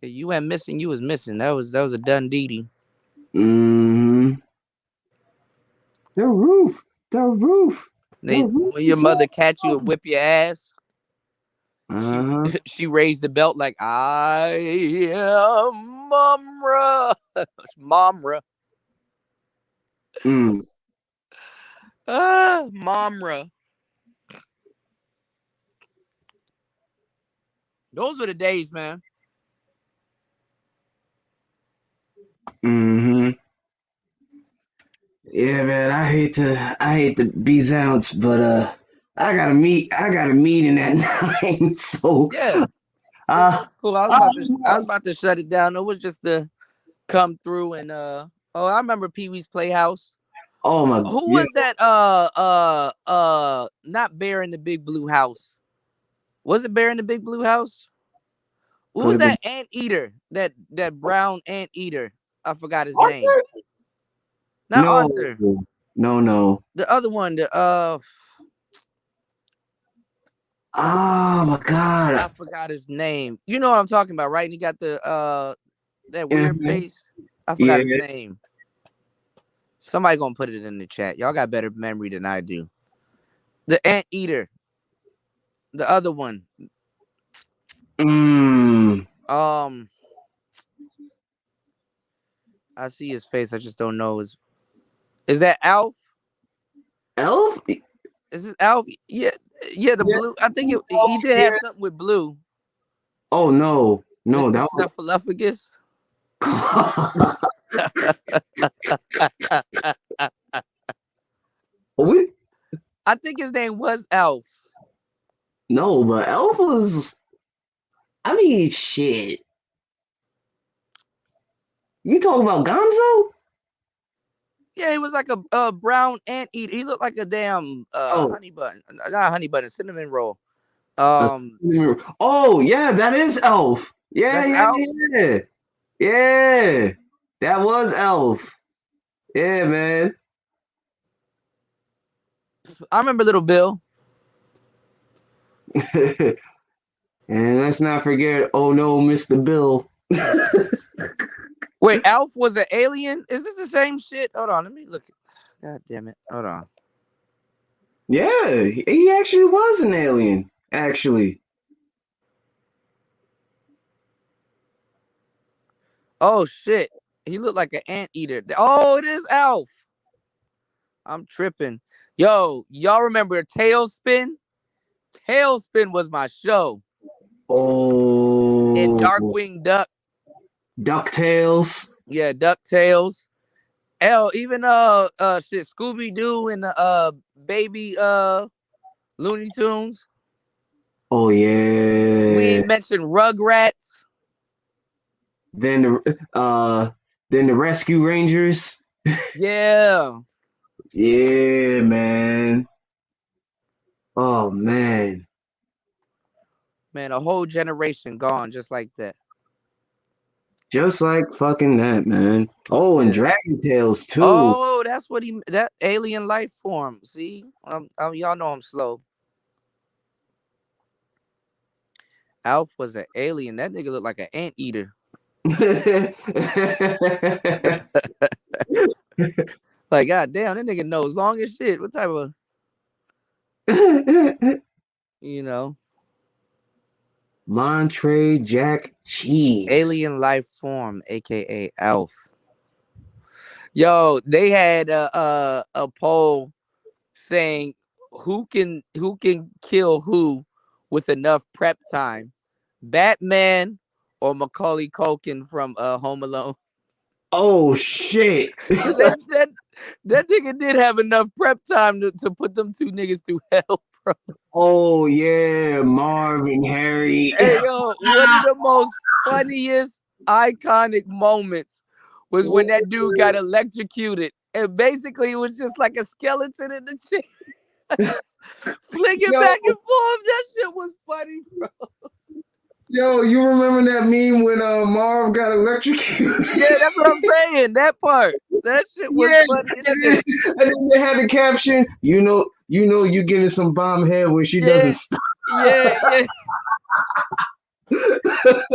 Yeah, you went missing, you was missing. That was a done deedy. mm. The roof. The roof. The They roof when your is mother on. catch you and whip your ass, she Uh-huh. she raised the belt like I am Momra. Momra. Mm. Momra. Those were the days, man. Mm-hmm. Yeah, man. I hate to be Zounce, but I got a meeting at 9. So Yeah, uh, it's cool. I was about to shut it down. It was just to come through and oh, I remember Pee Wee's Playhouse. oh my, Who yeah, was that? Not Bear in the Big Blue House. Was it Bear in the Big Blue House? Who could was have been that anteater? That brown anteater. I forgot his name. Arthur. Not No, Arthur. no. The other one. Oh my I God. forgot his name. You know what I'm talking about, right? And he got the that weird Mhm. face. I forgot Yeah. his name. Somebody gonna put it in the chat. Y'all got better memory than I do. The anteater. The other one. Mm. Um, I see his face. I just don't know. Is that Alf? Elf? Is it Alf? Yeah, yeah. The Yeah. blue. I think he did have Yeah. something with blue. Oh no. No, Mr. that was Snuffleupagus. we I think his name was Alf. no, but Elf was, I mean, shit. You talking about Gonzo? Yeah, he was like a brown anteater. He looked like a damn Oh, honey bun, not honey bun, cinnamon roll. a Um, oh yeah, that is Elf. Yeah, that's yeah, Alf. yeah. Yeah. That was Elf. Yeah, man. I remember Little Bill. And let's not forget, oh no, Mr. Bill. Wait, Alf was an alien? Is this the same shit? Hold on, let me look. God damn it. Hold on. Yeah, he actually was an alien, actually. Oh shit. He looked like an anteater. Oh, it is Alf. I'm tripping. Yo, y'all remember Tailspin? Tailspin was my show. And Oh, Darkwing Duck. DuckTales. Yeah, DuckTales. Hell, even shit, Scooby Doo and the baby Looney Tunes. Oh We yeah. ain't mentioned Rugrats. Then the Rescue Rangers. Yeah. Yeah, man. Oh man. Man, a whole generation gone just like that. Just like fucking that, man. Oh, and Yeah. Dragon Tales too. Oh, that's what that alien life form. See? Y'all know I'm slow. Alf was an alien. That nigga looked like an anteater. Like, god damn, that nigga nose long as shit. What type of, you know, Monterey Jack Cheese. alien life form, aka Alf. Yo, they had a poll saying who can kill who with enough prep time, Batman or Macaulay Culkin from Home Alone. Oh shit. Because that nigga did have enough prep time to put them two niggas through hell, bro. Oh yeah, Marv and Harry. Hey yo, one of the most funniest iconic moments was when that dude got electrocuted. And basically it was just like a skeleton in the chair. Flinging Yo, back and forth. That shit was funny, bro. yo, you remember that meme when Marv got electrocuted? Yeah, that's what I'm saying. That part. That shit was Yeah, funny as and shit. then they had the caption, you getting some bomb head when she Yeah, doesn't stop. yeah.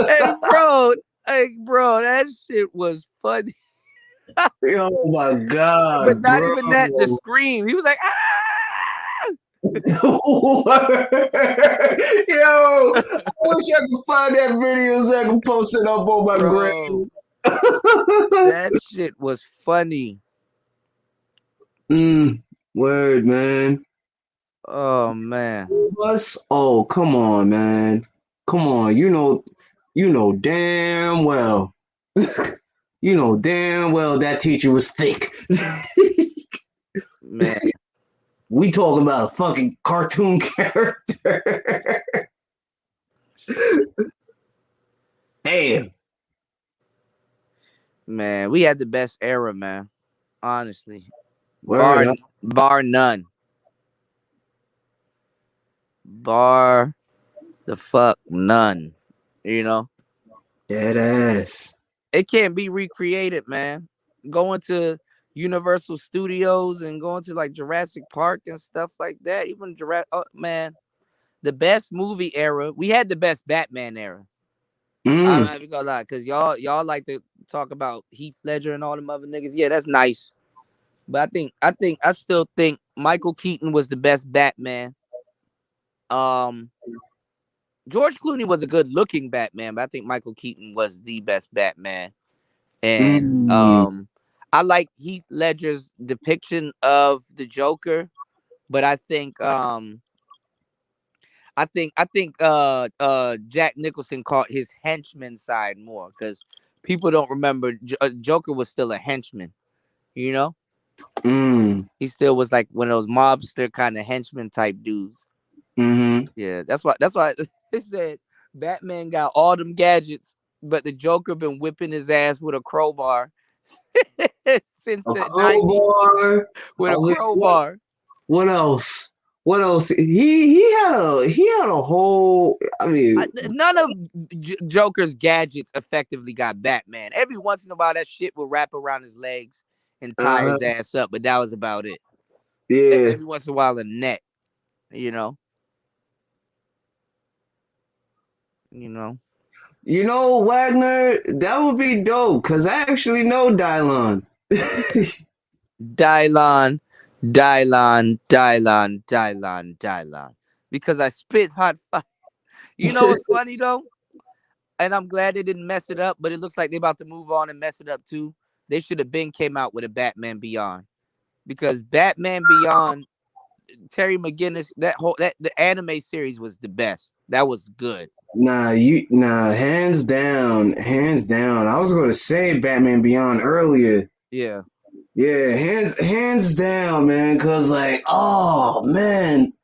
Hey, bro. Hey, bro, that shit was funny. Oh my But god, not bro. even that, the scream. He was like, ah! Yo, I wish I could find that video so I can post it up on my Bro, gram. that shit was funny. Word, man. Oh, man. Us? Oh, come on, man. Come on, you know damn well. You know damn well that teacher was thick. Man, We talking about a fucking cartoon character. Damn. man, we had the best era, man. Honestly, Word up. bar none, bar the fuck none. You know, Dead ass. it can't be recreated, man. Going to Universal Studios and going to like Jurassic Park and stuff like that. Even Jurassic, oh, man, the best movie era. We had the best Batman era. I'm Mm. not even gonna lie, cause y'all like to talk about Heath Ledger and all them other niggas. Yeah, that's nice. But I still think Michael Keaton was the best Batman. Um, George Clooney was a good looking Batman, but I think Michael Keaton was the best Batman. And Mm. I like Heath Ledger's depiction of the Joker, but I think Jack Nicholson caught his henchman side more because people don't remember Joker was still a henchman. You know, Mm. he still was like one of those mobster kind of henchman type dudes. Mm-hmm. Yeah, that's why they said Batman got all them gadgets, but the Joker been whipping his ass with a crowbar since A the 90s crowbar. with a What crowbar. what else? What else? He had a whole. I mean, None of Joker's gadgets effectively got Batman. Every once in a while, that shit will wrap around his legs and tie uh, his ass up, but that was about it. yeah. Every once in a while, a net, you know, you know. You know, Wagner, that would be dope because I actually know Dylon. Dylon, Dylon. Because I spit hot fire. You know what's funny though? And I'm glad they didn't mess it up, but it looks like they're about to move on and mess it up too. They should have been came out with a Batman Beyond. Because Batman Beyond, Terry McGinnis, that the anime series was the best. That was good. Hands down, hands down. I was going to say Batman Beyond earlier. Yeah. Yeah, hands down, man. Cause like, oh man,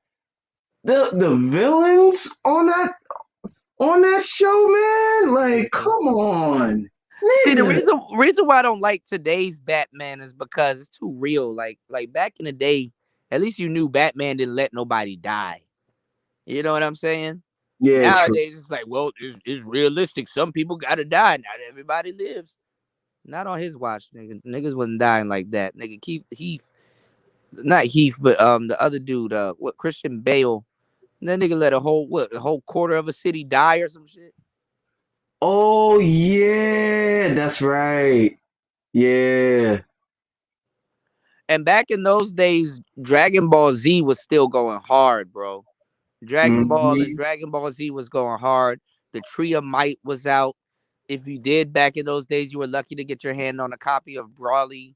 the villains on that show, man. Like, come on, See, the nigga. reason why I don't like today's Batman is because it's too real. Like back in the day, at least you knew Batman didn't let nobody die. You know what I'm saying? Yeah, true. Nowadays it's like, well, it's realistic. Some people gotta die. Not everybody lives. Not on his watch, nigga. Niggas wasn't dying like that. Nigga Heath, not Heath, but the other dude, what Christian Bale. That nigga let a whole quarter of a city die or some shit. Oh yeah, that's right. Yeah. And back in those days, Dragon Ball Z was still going hard, bro. Dragon Ball and Hmm. Dragon Ball Z was going hard. The Tree of Might was out. If you did back in those days, you were lucky to get your hand on a copy of Brawly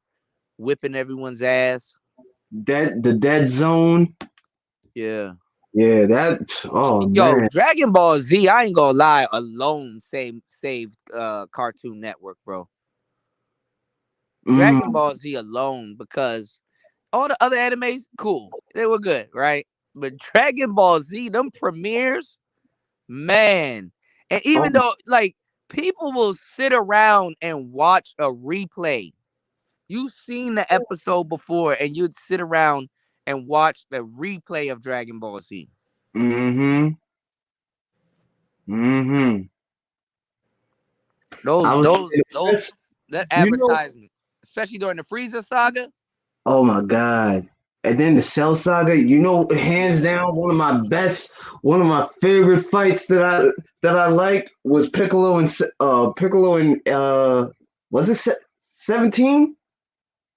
whipping everyone's ass. The Dead Zone. Yeah. Yeah, that. Oh Yo, man. Dragon Ball Z, I ain't gonna lie, alone saved Cartoon Network, bro. Dragon Mm. Ball Z alone, because all the other animes, cool. They were good, right? But Dragon Ball Z, them premieres, man. And even Oh though like people will sit around and watch a replay. You've seen the episode before and you'd sit around and watch the replay of Dragon Ball Z. mm-hmm. Mm-hmm. I was Those that's that you know advertisement, especially during the Frieza saga. oh my god. And then the Cell Saga, hands Yeah. down, one of my favorite fights that I liked was Piccolo and was it 17? Oh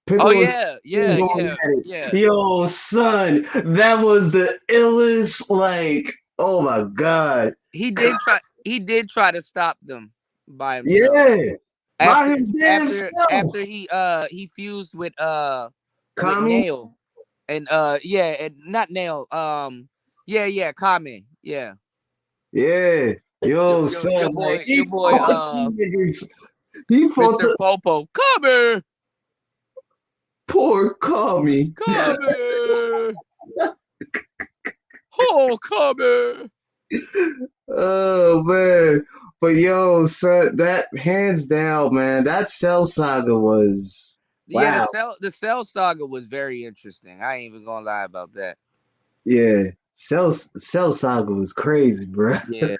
Piccolo and yeah, 17 yeah, going yeah, at it. yeah. Yo, son, that was the illest, like, oh my god. He did try to stop them by himself. Yeah, by After his damn self. after he fused with Kami? Nail and yeah, and not Nail, yeah, Kame. Yeah. Yeah. Yo, son, like your he boy, fought them niggas. He fought Mr. the Popo, come here, poor Kami. come here, oh, come here. Oh man, but yo, son, that hands down, man, that Cell Saga was Yeah, wow. the Cell Saga was very interesting. I ain't even gonna lie about that. Yeah, Cell Saga was crazy, bro. Yeah,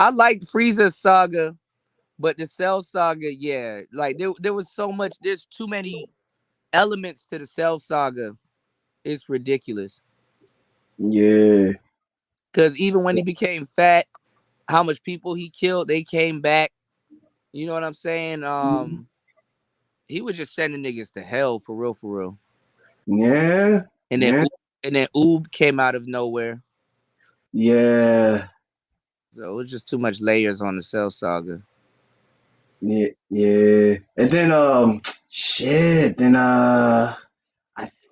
I liked Frieza Saga, but the Cell Saga, yeah, like there was so much. There's too many elements to the Cell Saga. It's ridiculous. Yeah, Because even when he became fat, how much people he killed, they came back. You know what I'm saying? He was just sending niggas to hell for real, for real. yeah, And then yeah, and then Oob came out of nowhere. yeah, So it was just too much layers on the Cell Saga. yeah, yeah. And then shit. Then I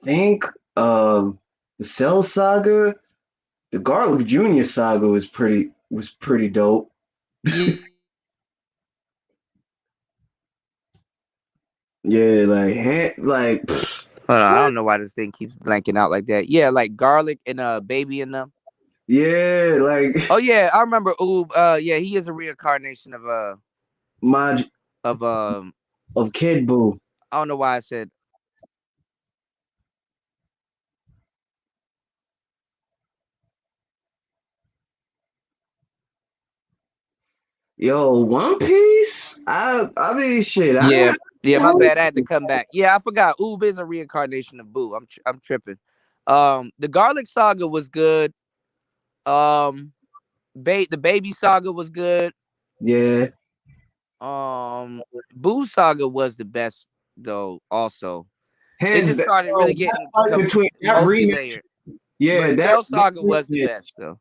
think the Cell Saga, the Garlic Junior Saga was pretty dope. Yeah. Yeah, like Hold on, I what? don't know why this thing keeps blanking out like that. Yeah, like Garlic and Baby and them. Yeah, like Oh yeah, I remember Oob. Yeah, he is a reincarnation Maj of of Kid Buu. I don't know why I said. Yo, One Piece? I mean shit. Yeah, yeah, my I bad. I had to come back. Yeah, I forgot. Oob is a reincarnation of Boo. I'm tripping. The Garlic Saga was good. Um, the Baby Saga was good. yeah. Boo Saga was the best though. Also, it Hands just down, started really that getting fight between that rematch. multi-layered. Yeah, But that, Cell that Saga was the rematch. best though.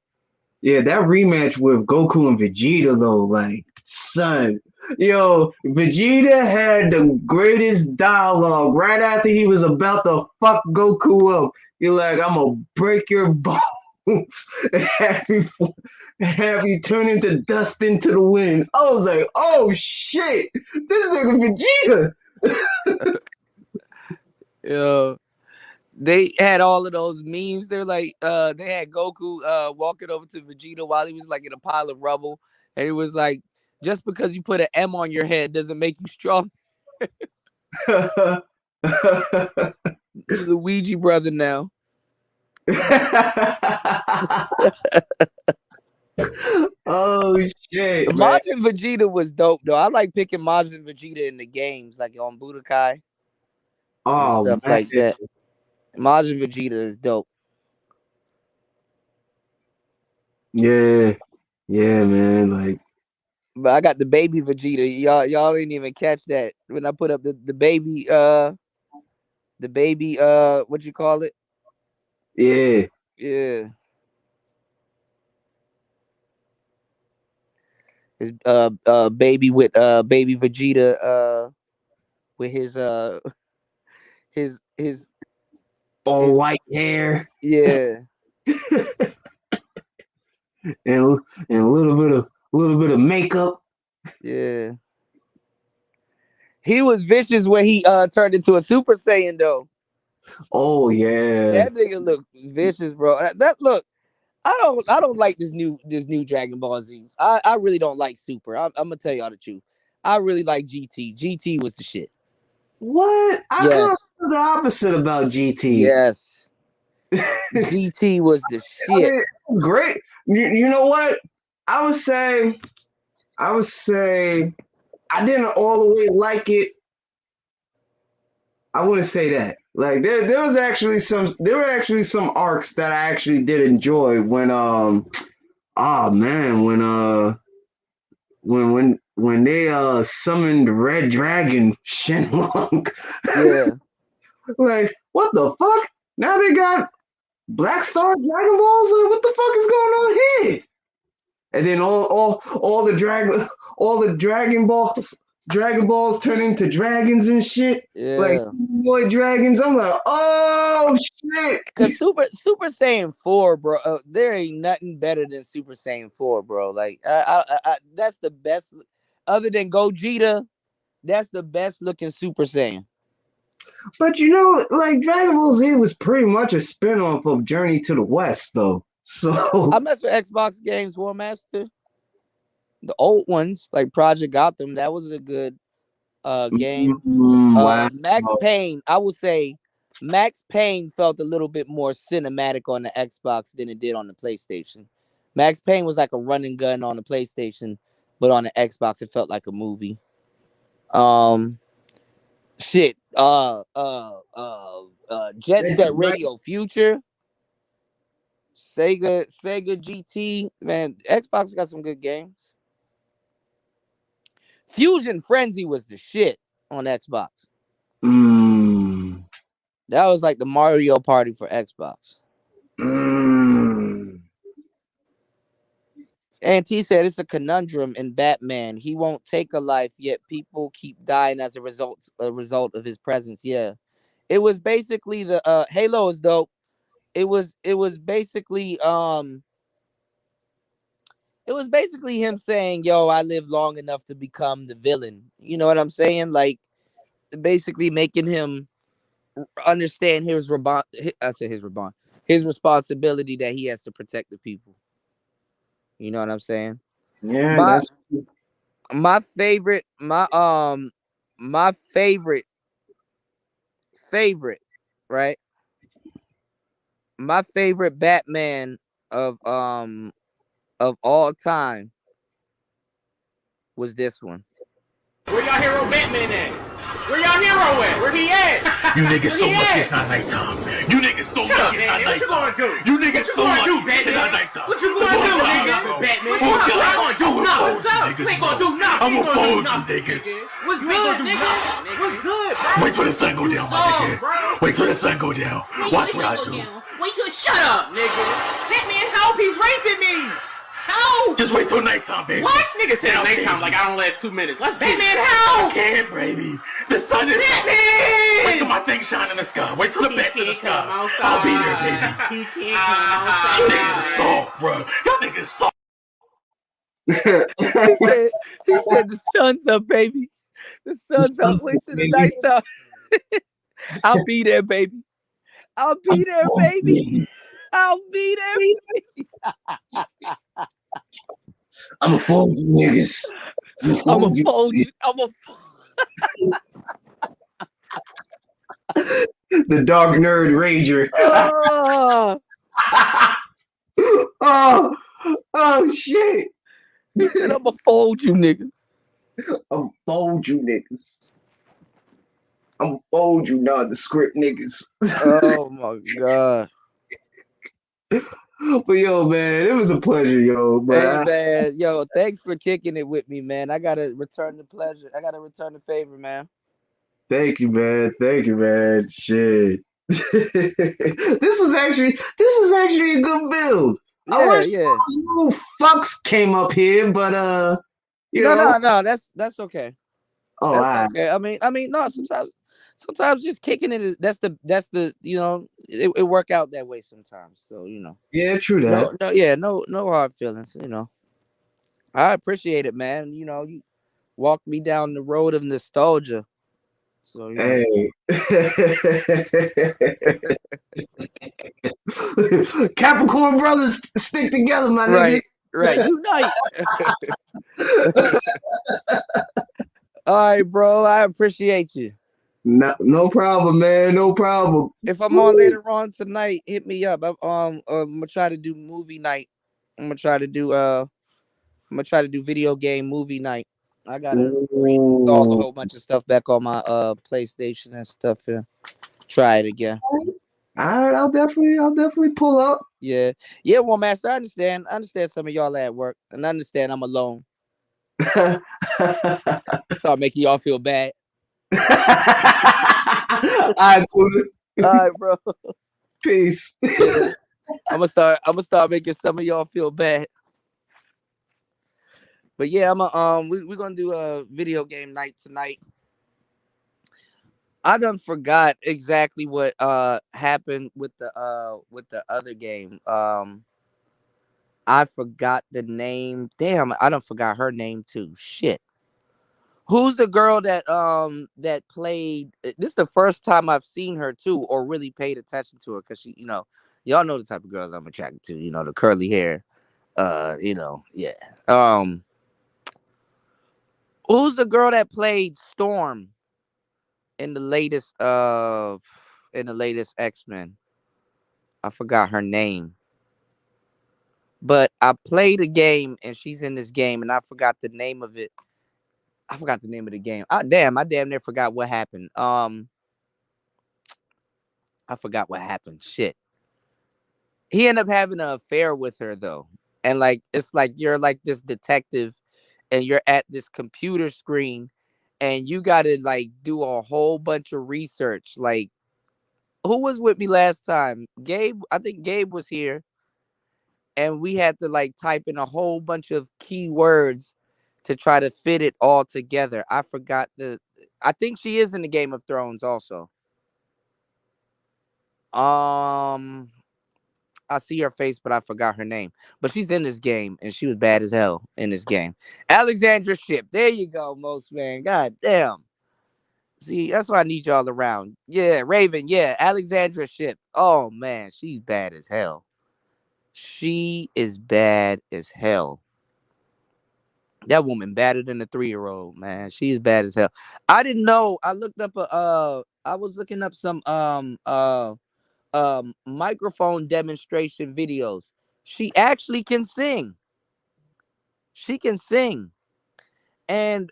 Yeah, that rematch with Goku and Vegeta though, like son. Yo, Vegeta had the greatest dialogue right after he was about to fuck Goku up. You're like, I'm gonna break your bones and have you turn into dust into the wind. I was like, oh shit, this nigga Vegeta. Yeah. They had all of those memes. They're like, they had Goku walking over to Vegeta while he was like in a pile of rubble, and it was like, just because you put an M on your head doesn't make you strong. You Luigi brother now. Oh shit, man. Majin Vegeta was dope though. I like picking Majin Vegeta in the games, like on Budokai and Oh stuff man. like that. Majin Vegeta is dope. Yeah. Yeah, man. Like, But I got the baby Vegeta. Y'all didn't even catch that when I put up the baby what you call it? yeah. Yeah. His baby with baby Vegeta with his All his white hair yeah. and a little bit of makeup. Yeah. He was vicious when he turned into a Super Saiyan though. Oh yeah. That nigga look vicious, bro. That look, I don't like this new Dragon Ball Z. I really don't like Super. I'm gonna tell y'all the truth. I really like GT. GT was the shit. What? I kind of Yes. feel the opposite about GT. Yes. I GT was the shit. mean, it's great. You know what? I would say I would say I didn't all the way like it. I wouldn't say that. Like there were actually some arcs that I actually did enjoy when oh man when they summoned Red Dragon Shenlong. Yeah. Like what the fuck? Now they got Black Star Dragon Balls? Like, what the fuck is going on here? And then all the Dragon Balls Dragon Balls turn into dragons and shit. Like Yeah. boy dragons. I'm like, oh shit. Cause Super Saiyan 4, bro, there ain't nothing better than Super Saiyan 4, bro. Like, that's the best. Other than Gogeta, that's the best looking Super Saiyan. But you know, like Dragon Ball Z was pretty much a spin-off of Journey to the West, though. So I mess with Xbox games, War Master. The old ones, like Project Gotham, that was a good game. wow. Max Payne, I would say Max Payne felt a little bit more cinematic on the Xbox than it did on the PlayStation. Max Payne was like a run and gun on the PlayStation, but on the Xbox it felt like a movie. Shit. Jet Set Radio Future, Sega GT, man, Xbox got some good games. Fusion Frenzy was the shit on Xbox. That was like the Mario Party for Xbox. Auntie said it's a conundrum in Batman. He won't take a life, yet people keep dying as a result of his presence. Yeah. It was basically the Halo is dope. It was basically him saying, "Yo, I lived long enough to become the villain." You know what I'm saying? Like basically making him understand his responsibility that he has to protect the people. You know what I'm saying? Yeah, My that's my favorite, right? My favorite Batman of all time was this one. Where y'all hero Batman at? Where y'all hero at? Where he at? You niggas so lucky it's not nighttime. You niggas so lucky it's not What you gonna nighttime. do? You niggas so lucky it's Batman? not nighttime. What you gonna do, nigga? Batman? What you gonna do? Nothing. What's up? You ain't gonna do nothing. I'm gonna fold you niggas. What's good, nigga? What's good, bro? Wait till the sun go down, my nigga. Wait till the sun go down. Watch what I do. Wait till shut up, nigga. Batman, help! He's raping me. Help! Just wait till nighttime, baby. What? Nigga said nighttime like I don't last 2 minutes. Let's Batman, help! I can't, baby. The sun is Batman! Wait till my thing shine in the sky. Wait till the bat's in the sky. I'll be there, baby. He can't come outside. Niggas soft, bro. Y'all niggas soft. he said the sun's up, baby. The sun's up. Wait till the nighttime. I'll be there, baby. I'll be there, baby. I'll be there, baby. I'ma fold you niggas. I'ma fold you. The Dark Nerd Rager. Oh shit. He said I'ma fold you niggas. I'ma fold you niggas. I'ma fold you nondescript niggas. Oh my god. But yo, man, it was a pleasure, yo. Hey man, yo, thanks for kicking it with me, man. I gotta return the pleasure. I gotta return the favor, man. Thank you, man. Thank you, man. Shit. This was actually a good build. Yeah. You fucks came up here, but No, that's okay. Oh, that's okay. I mean, no. Sometimes just kicking it is that's the you know it work out that way sometimes. So you know. Yeah, true that. No hard feelings. You know, I appreciate it, man. You know, you walked me down the road of nostalgia. So you know. Hey, Capricorn brothers stick together, my nigga. Right, unite. All right, bro. I appreciate you. No problem, man. No problem. If I'm on later on tonight, hit me up. I'm gonna try to do movie night. I'm gonna try to do video game movie night. I gotta install a whole bunch of stuff back on my PlayStation and stuff. Yeah. Try it again. All right, I'll definitely pull up. Yeah, well, master, I understand some of y'all at work, and I understand I'm alone. Start making y'all feel bad. All right, bro. Peace. Yeah. I'm gonna start making some of y'all feel bad. But yeah, we're gonna do a video game night tonight. I done forgot exactly what happened with the other game. I forgot the name. Damn, I done forgot her name too. Shit. Who's the girl that played? This is the first time I've seen her too, or really paid attention to her, because she, y'all know the type of girls I'm attracted to. The curly hair. Yeah. Um, who's the girl that played Storm in the latest X-Men? I forgot her name. But I played a game and she's in this game and I forgot the name of it. I forgot the name of the game. I damn near forgot what happened. I forgot what happened. Shit. He ended up having an affair with her though. And like it's like you're like this detective and you're at this computer screen and you gotta like do a whole bunch of research. Like, who was with me last time? Gabe, I think Gabe was here, and we had to like type in a whole bunch of keywords to try to fit it all together. I forgot I think she is in the Game of Thrones also. Um I see her face, but I forgot her name. But she's in this game, and she was bad as hell in this game. Alexandra Ship. There you go, most man. God damn. See, that's why I need y'all around. Yeah, Raven. Yeah, Alexandra Ship. Oh man, she's bad as hell. She is bad as hell. That woman badder than a 3-year-old, man. She is bad as hell. I didn't know. I looked up I was looking up some microphone demonstration videos. She actually can sing. She can sing. And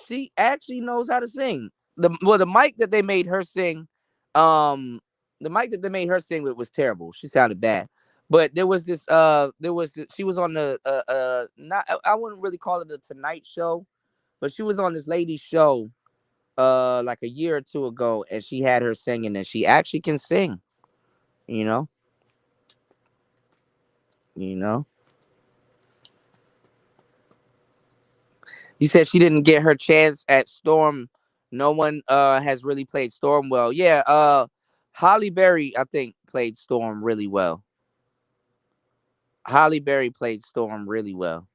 she actually knows how to sing. The mic that they made her sing, um the mic that they made her sing with was terrible. She sounded bad. But she was on the not I wouldn't really call it a Tonight Show, but she was on this lady's show like a year or two ago, and she had her singing, and she actually can sing, you know, you know. You said she didn't get her chance at Storm. No one has really played Storm well. Yeah, Holly Berry, I think, played Storm really well. Holly Berry played Storm really well.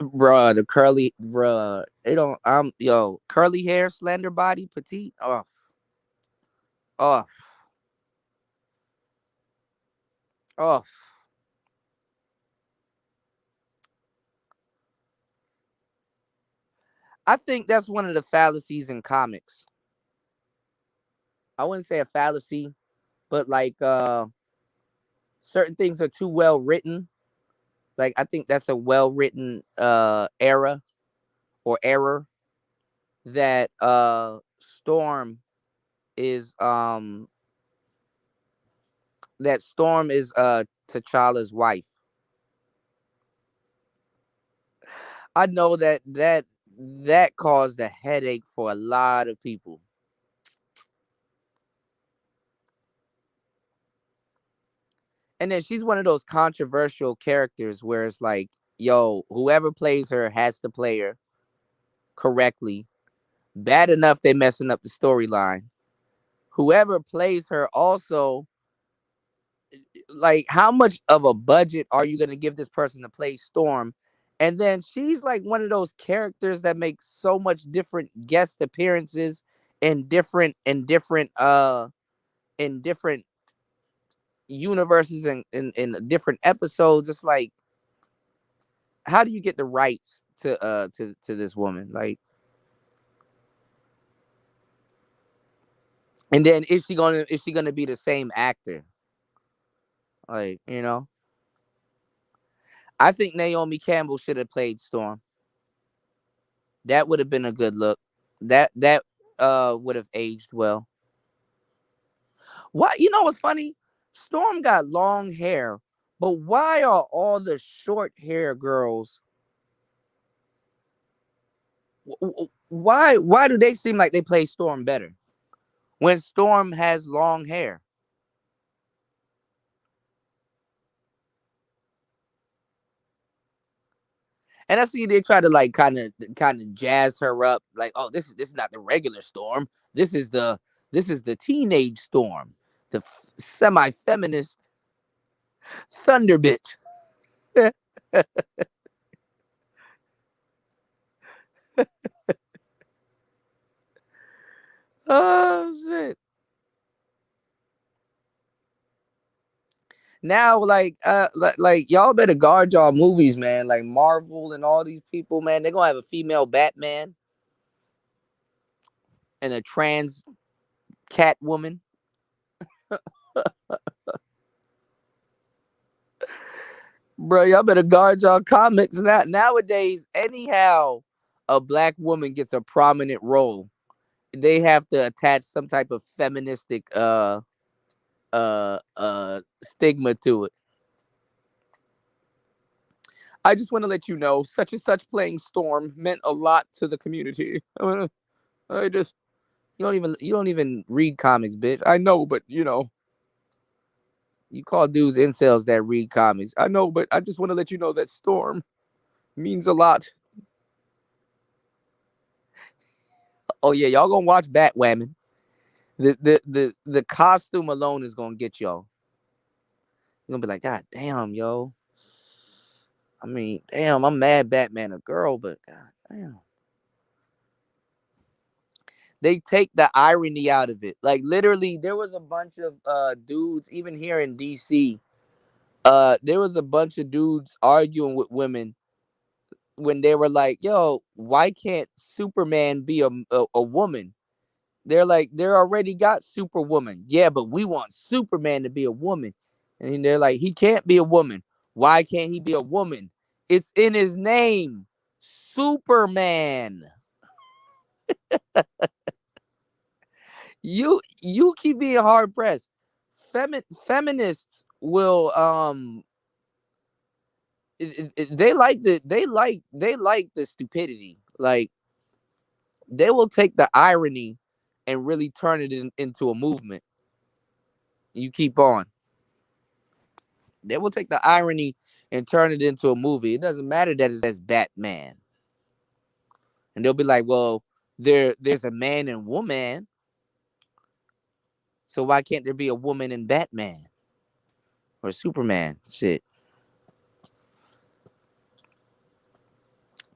Bruh, the curly bruh. They don't curly hair, slender body, petite. Oh, oh. I think that's one of the fallacies in comics. I wouldn't say a fallacy, but like certain things are too well written. Like I think that's a well written era or error that Storm is T'Challa's wife. I know that caused a headache for a lot of people. And then she's one of those controversial characters where it's like, yo, whoever plays her has to play her correctly. Bad enough they messing up the storyline. Whoever plays her also, like, how much of a budget are you gonna give this person to play Storm? And then she's like one of those characters that makes so much different guest appearances in different universes and in different episodes. It's like, how do you get the rights to this woman? Like, and then is she gonna be the same actor? Like, I think Naomi Campbell should have played Storm. That would have been a good look. That would have aged well. What, what's funny? Storm got long hair, but why are all the short hair girls? Why do they seem like they play Storm better when Storm has long hair? And I see they try to like kind of jazz her up, like, oh, this is not the regular Storm. This is the teenage Storm, the semi-feminist thunder bitch. Oh shit. Now, like y'all better guard y'all movies, man. Like Marvel and all these people, man, they're gonna have a female Batman and a trans Catwoman. Bro, y'all better guard y'all comics. Nowadays, anyhow, a black woman gets a prominent role, they have to attach some type of feministic stigma to it. I just want to let you know, such and such playing Storm meant a lot to the community. I just you don't even read comics, bitch. I know, but you call dudes incels that read comics. I know, but I just want to let you know that Storm means a lot. Oh yeah, y'all gonna watch Batwoman. The costume alone is gonna get y'all. You're gonna be like, God damn, yo. I mean, damn, I'm mad Batman a girl, but God damn. They take the irony out of it. Like literally, there was a bunch of dudes, even here in DC. There was a bunch of dudes arguing with women when they were like, yo, why can't Superman be a woman? They're like, they're already got Superwoman. Yeah, but we want Superman to be a woman. And they're like, he can't be a woman. Why can't he be a woman? It's in his name. Superman. You keep being hard pressed. Feminists will they like the stupidity. Like they will take the irony and really turn it into a movement. You keep on. They will take the irony and turn it into a movie. It doesn't matter that it's Batman. And they'll be like, well, there's a man and woman. So why can't there be a woman in Batman or Superman? Shit.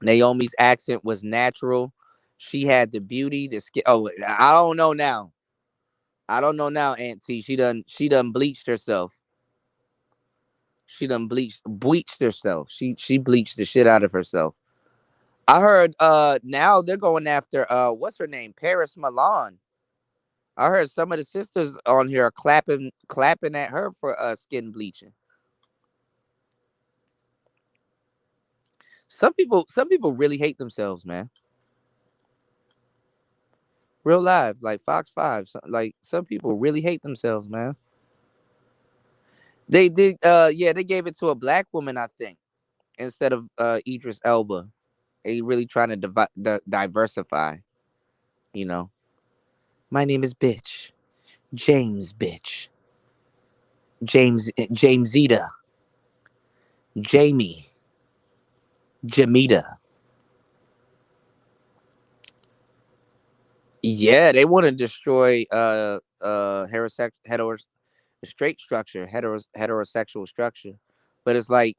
Naomi's accent was natural. She had the beauty, the skin. Oh, I don't know now. I don't know now, Aunt T. She done bleached herself. She done bleached herself. She bleached the shit out of herself. I heard now they're going after what's her name? Paris Milan. I heard some of the sisters on here are clapping at her for skin bleaching. Some people really hate themselves, man. Real lives, like Fox 5. Like some people really hate themselves, man. They did yeah, they gave it to a black woman, I think, instead of Idris Elba. They really trying to diversify, you know. My name is bitch. James bitch. Jamesita. Jamie. Jamita. Yeah, they want to destroy straight structure, heterosexual structure. But it's like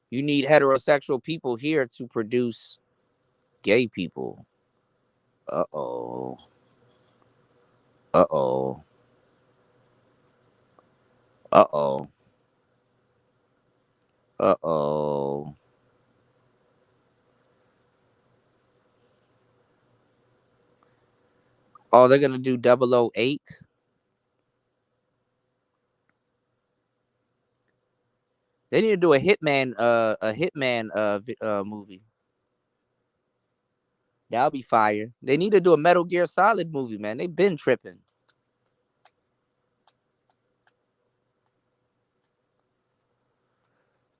you need heterosexual people here to produce gay people. Uh-oh. Uh-oh. Uh-oh. Uh-oh. Oh, they're gonna do 008. They need to do a hitman movie. That'll be fire. They need to do a Metal Gear Solid movie, man. They've been tripping.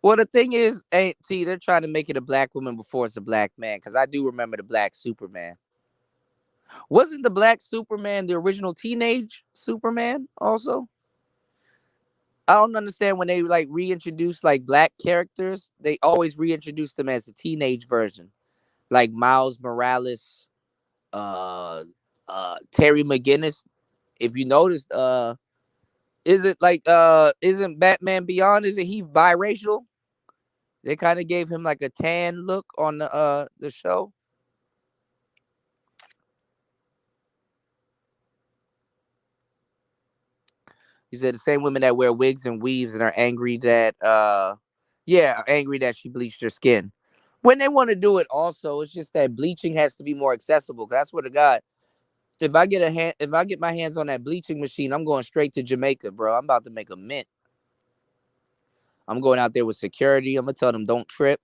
Well, the thing is, ain't see, they're trying to make it a black woman before it's a black man. Because I do remember the black Superman. Wasn't the black Superman the original teenage Superman also? I don't understand when they like reintroduce like black characters. They always reintroduce them as a teenage version, like Miles Morales, uh, Terry McGinnis. If you noticed, is it like isn't Batman Beyond? Isn't he biracial? They kind of gave him like a tan look on the show. He said the same women that wear wigs and weaves and are angry that angry that she bleached her skin. When they want to do it also, it's just that bleaching has to be more accessible. 'Cause I swear to God, if I get my hands on that bleaching machine, I'm going straight to Jamaica, bro. I'm about to make a mint. I'm going out there with security. I'm gonna tell them don't trip.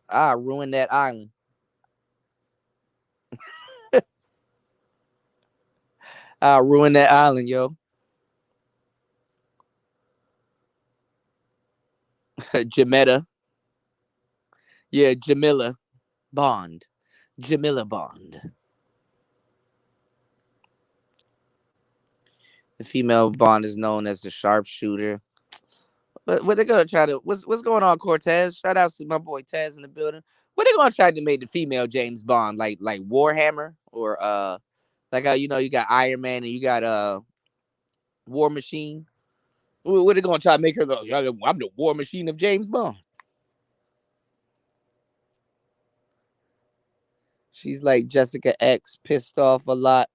I ruin that island. I ruin that island, yo. Jametta. Yeah, Jamila Bond. Jamila Bond. The female Bond is known as the sharpshooter. But what they gonna try to what's going on, Cortez? Shout out to my boy Taz in the building. What they gonna try to make the female James Bond like Warhammer or like how you know you got Iron Man and you got War Machine. What they gonna try to make her though? I'm the War Machine of James Bond. She's like Jessica X, pissed off a lot.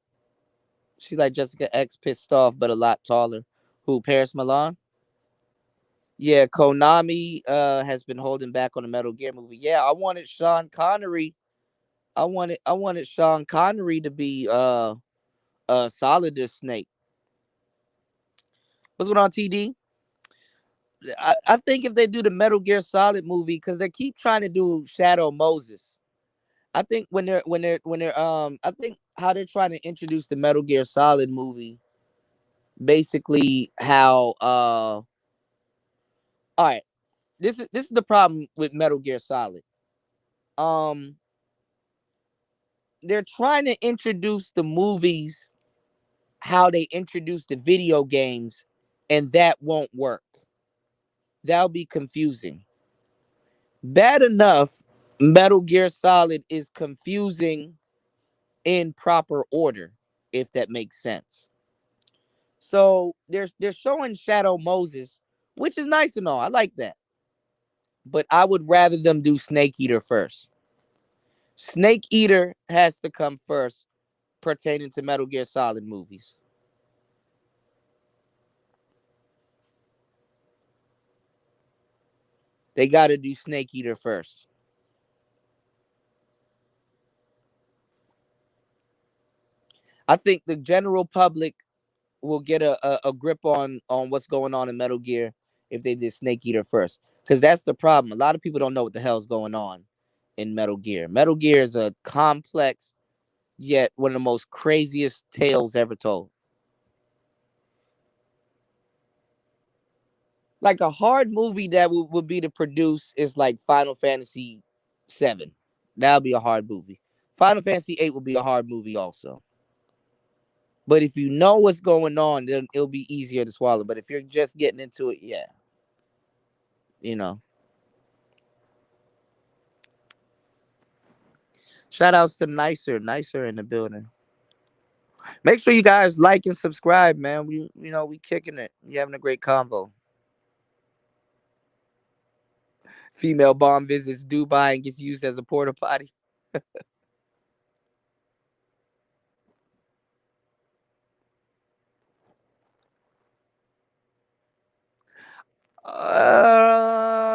She's like Jessica X, pissed off, but a lot taller. Who, Paris Milan? Yeah, Konami has been holding back on the Metal Gear movie. Yeah, I wanted Sean Connery. I wanted Sean Connery to be solid as Snake. What's going on, TD? I think if they do the Metal Gear Solid movie, because they keep trying to do Shadow Moses. I think when they're I think how they're trying to introduce the Metal Gear Solid movie, basically how all right, this is the problem with Metal Gear Solid. Um they're trying to introduce the movies how they introduce the video games, and that won't work. That'll be confusing. Bad enough, Metal Gear Solid is confusing in proper order, if that makes sense. So they're showing Shadow Moses, which is nice and all. I like that. But I would rather them do Snake Eater first. Snake Eater has to come first pertaining to Metal Gear Solid movies. They got to do Snake Eater first. I think the general public will get a grip on what's going on in Metal Gear if they did Snake Eater first. Because that's the problem. A lot of people don't know what the hell's going on in Metal Gear. Metal Gear is a complex yet one of the most craziest tales ever told. Like a hard movie that would be to produce is like Final Fantasy 7. That'll be a hard movie. Final Fantasy 8 will be a hard movie also. But if you know what's going on, then it'll be easier to swallow. But if you're just getting into it, yeah, you know. Shout outs to Nicer in the building. Make sure you guys like and subscribe, man. We kicking it. We having a great convo. Female bomb visits Dubai and gets used as a porta potty.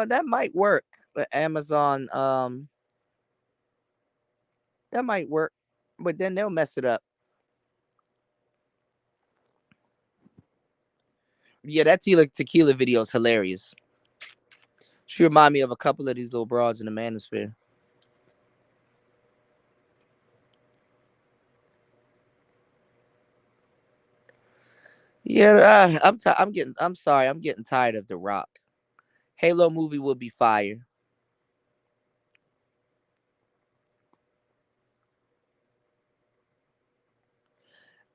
That might work. Amazon, that might work, but then they'll mess it up. Yeah, that tequila video is hilarious. She remind me of a couple of these little broads in the manosphere. Yeah, I'm sorry. I'm getting tired of The Rock. Halo movie will be fire.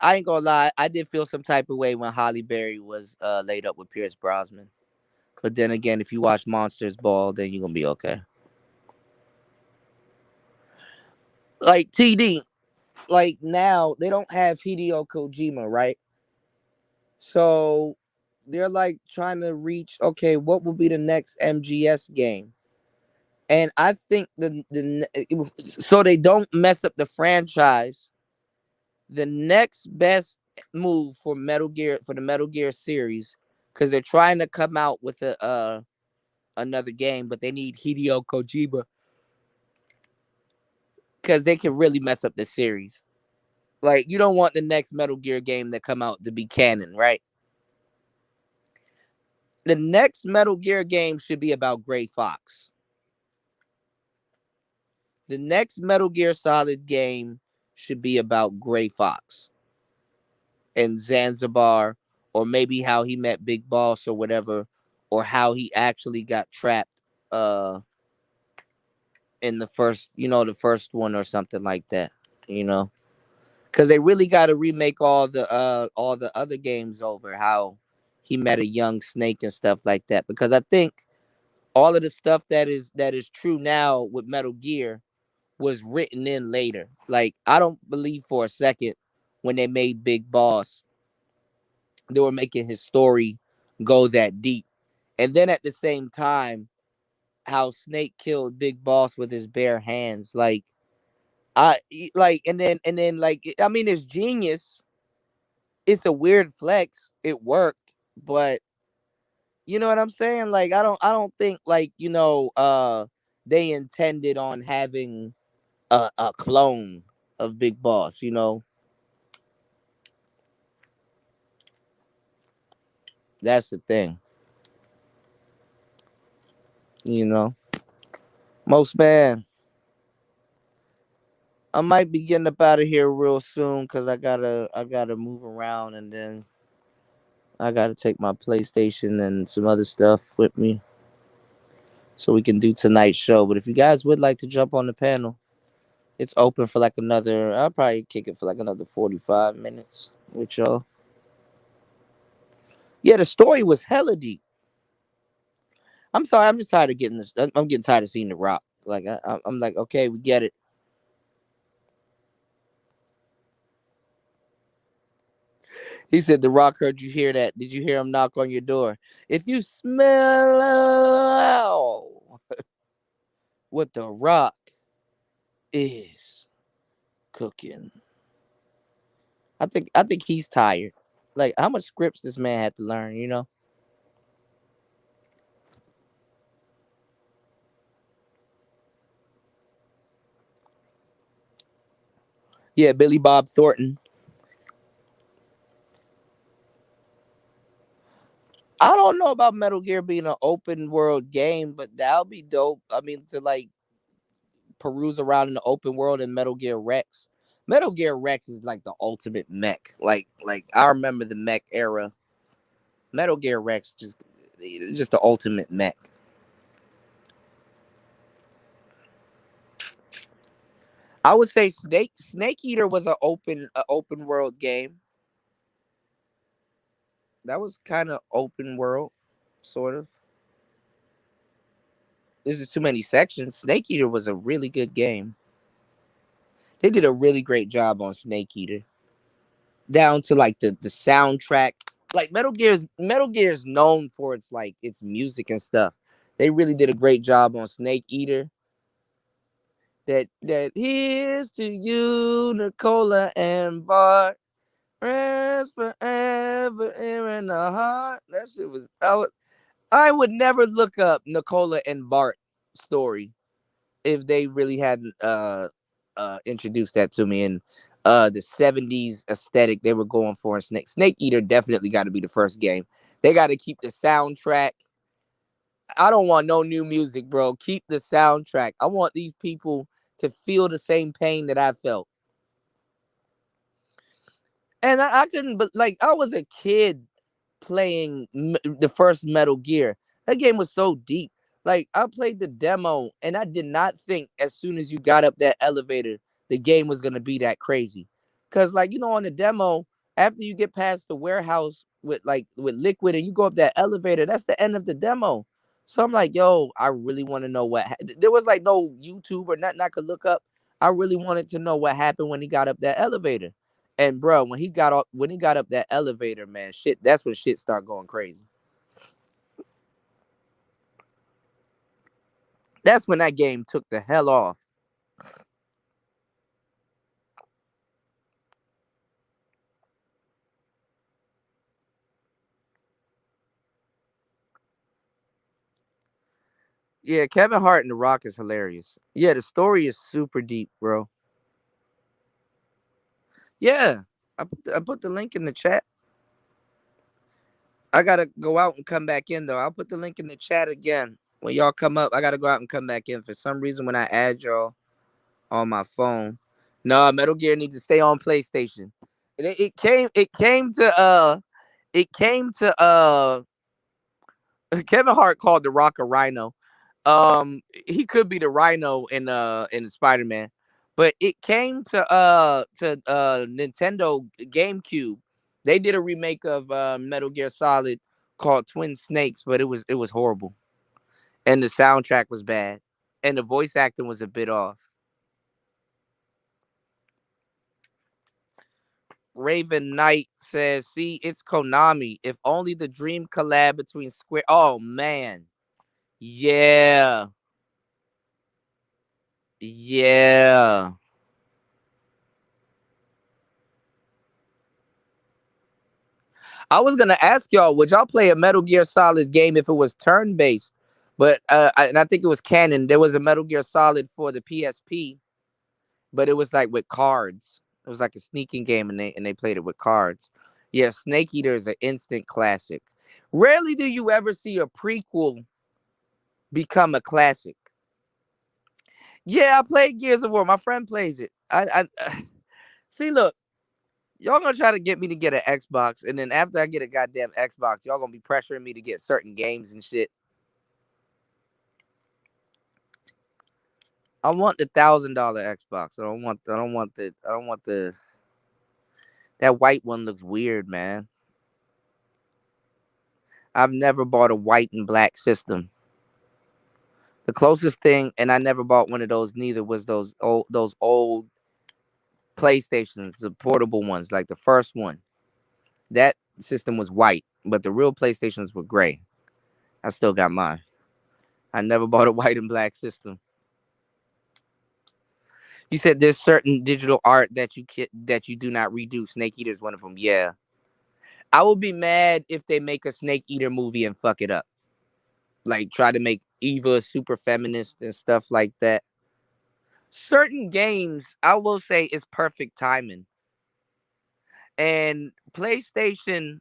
I ain't gonna lie, I did feel some type of way when Holly Berry was laid up with Pierce Brosnan. But then again, if you watch Monsters Ball, then you're gonna be okay. Like TD, like now they don't have Hideo Kojima, right? So they're like trying to reach, okay, what will be the next MGS game? And I think so they don't mess up the franchise. The next best move for the Metal Gear series, because they're trying to come out with a another game, but they need Hideo Kojima because they can really mess up the series. Like, you don't want the next Metal Gear game that come out to be canon, right? The next Metal Gear game should be about Gray Fox. The next Metal Gear Solid game should be about Gray Fox and Zanzibar, or maybe how he met Big Boss or whatever, or how he actually got trapped in the first, the first one or something like that, because they really got to remake all the other games over, how he met a young Snake and stuff like that, because I think all of the stuff that is true now with Metal Gear was written in later. Like, I don't believe for a second when they made Big Boss, they were making his story go that deep. And then at the same time, how Snake killed Big Boss with his bare hands, like, and then like, I mean, it's genius. It's a weird flex. It worked, but you know what I'm saying? Like, I don't think, like, they intended on having a clone of Big Boss. That's the thing. You know, most man, I might be getting up out of here real soon because I gotta move around, and then I gotta take my PlayStation and some other stuff with me so we can do tonight's show. But if you guys would like to jump on the panel, it's open for like another. I'll probably kick it for like another 45 minutes with y'all. Yeah, the story was hella deep. I'm sorry, I'm just tired of getting this. I'm getting tired of seeing The Rock. Like, I'm like, okay, we get it. He said, The Rock heard you hear that. Did you hear him knock on your door? If you smell what The Rock is cooking, I think he's tired. Like, how much scripts this man had to learn? Yeah, Billy Bob Thornton. I don't know about Metal Gear being an open world game, but that'll be dope. I mean, to like peruse around in the open world in Metal Gear Rex. Metal Gear Rex is like the ultimate mech. Like I remember the mech era. Metal Gear Rex just the ultimate mech. I would say Snake Eater was an open world game. That was kind of open world, sort of. This is too many sections. Snake Eater was a really good game. They did a really great job on Snake Eater, down to like the soundtrack. Like, Metal Gear is known for its music and stuff. They really did a great job on Snake Eater. That here's to you, Nicola and Bart. Rest forever in the heart. That shit was. I would never look up Nicola and Bart story if they really hadn't introduced that to me. And the 70s aesthetic they were going for in Snake Eater definitely got to be the first game. They got to keep the soundtrack. I don't want no new music, bro. Keep the soundtrack. I want these people to feel the same pain that I felt. And I couldn't, but like, I was a kid playing the first Metal Gear. That game was so deep. Like, I played the demo, and I did not think as soon as you got up that elevator, the game was gonna be that crazy. Cause, like, on the demo, After you get past the warehouse with liquid and you go up that elevator, that's the end of the demo. So I'm like, yo, I really want to know there was like no YouTube or nothing I could look up. I really wanted to know what happened when he got up that elevator. And bro, when he got up that elevator, man, that's when shit started going crazy. That's when that game took the hell off. Yeah, Kevin Hart and The Rock is hilarious. Yeah, the story is super deep, bro. Yeah, I put the link in the chat. I gotta go out and come back in though. I'll put the link in the chat again. When y'all come up, I gotta go out and come back in. For some reason, when I add y'all on my phone, no, Metal Gear needs to stay on PlayStation. It came to Kevin Hart called The Rock a rhino. He could be the rhino in Spider-Man. But it came to Nintendo GameCube. They did a remake of Metal Gear Solid called Twin Snakes, but it was horrible. And the soundtrack was bad. And the voice acting was a bit off. Raven Knight says, see, it's Konami. If only the dream collab between Square. Oh man. Yeah. Yeah. I was gonna ask y'all, would y'all play a Metal Gear Solid game if it was turn-based? But and I think it was canon. There was a Metal Gear Solid for the PSP, but it was like with cards. It was like a sneaking game, and they played it with cards. Yeah, Snake Eater is an instant classic. Rarely do you ever see a prequel become a classic. Yeah, I played Gears of War. My friend plays it. I see. Look, y'all gonna try to get me to get an Xbox, and then after I get a goddamn Xbox, y'all gonna be pressuring me to get certain games and shit. I want the $1,000 Xbox. I don't want the. That white one looks weird, man. I've never bought a white and black system. The closest thing, and I never bought one of those neither, was those old PlayStations, the portable ones, like the first one. That system was white, but the real PlayStations were gray. I still got mine. I never bought a white and black system. You said there's certain digital art that you do not redo. Snake Eater is one of them. Yeah, I will be mad if they make a Snake Eater movie and fuck it up. Like try to make Eva super feminist and stuff like that. Certain games, I will say, is perfect timing. And PlayStation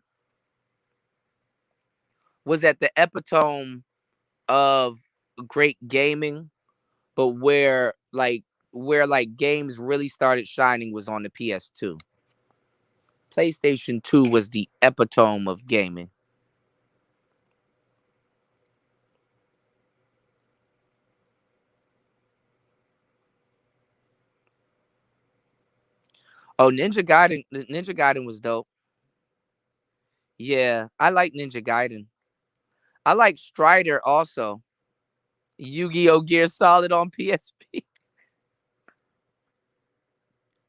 was at the epitome of great gaming, but where games really started shining was on the PS2. PlayStation 2 was the epitome of gaming. Oh, Ninja Gaiden was dope. Yeah, I like Ninja Gaiden. I like Strider also. Yu-Gi-Oh! Gear Solid on PSP.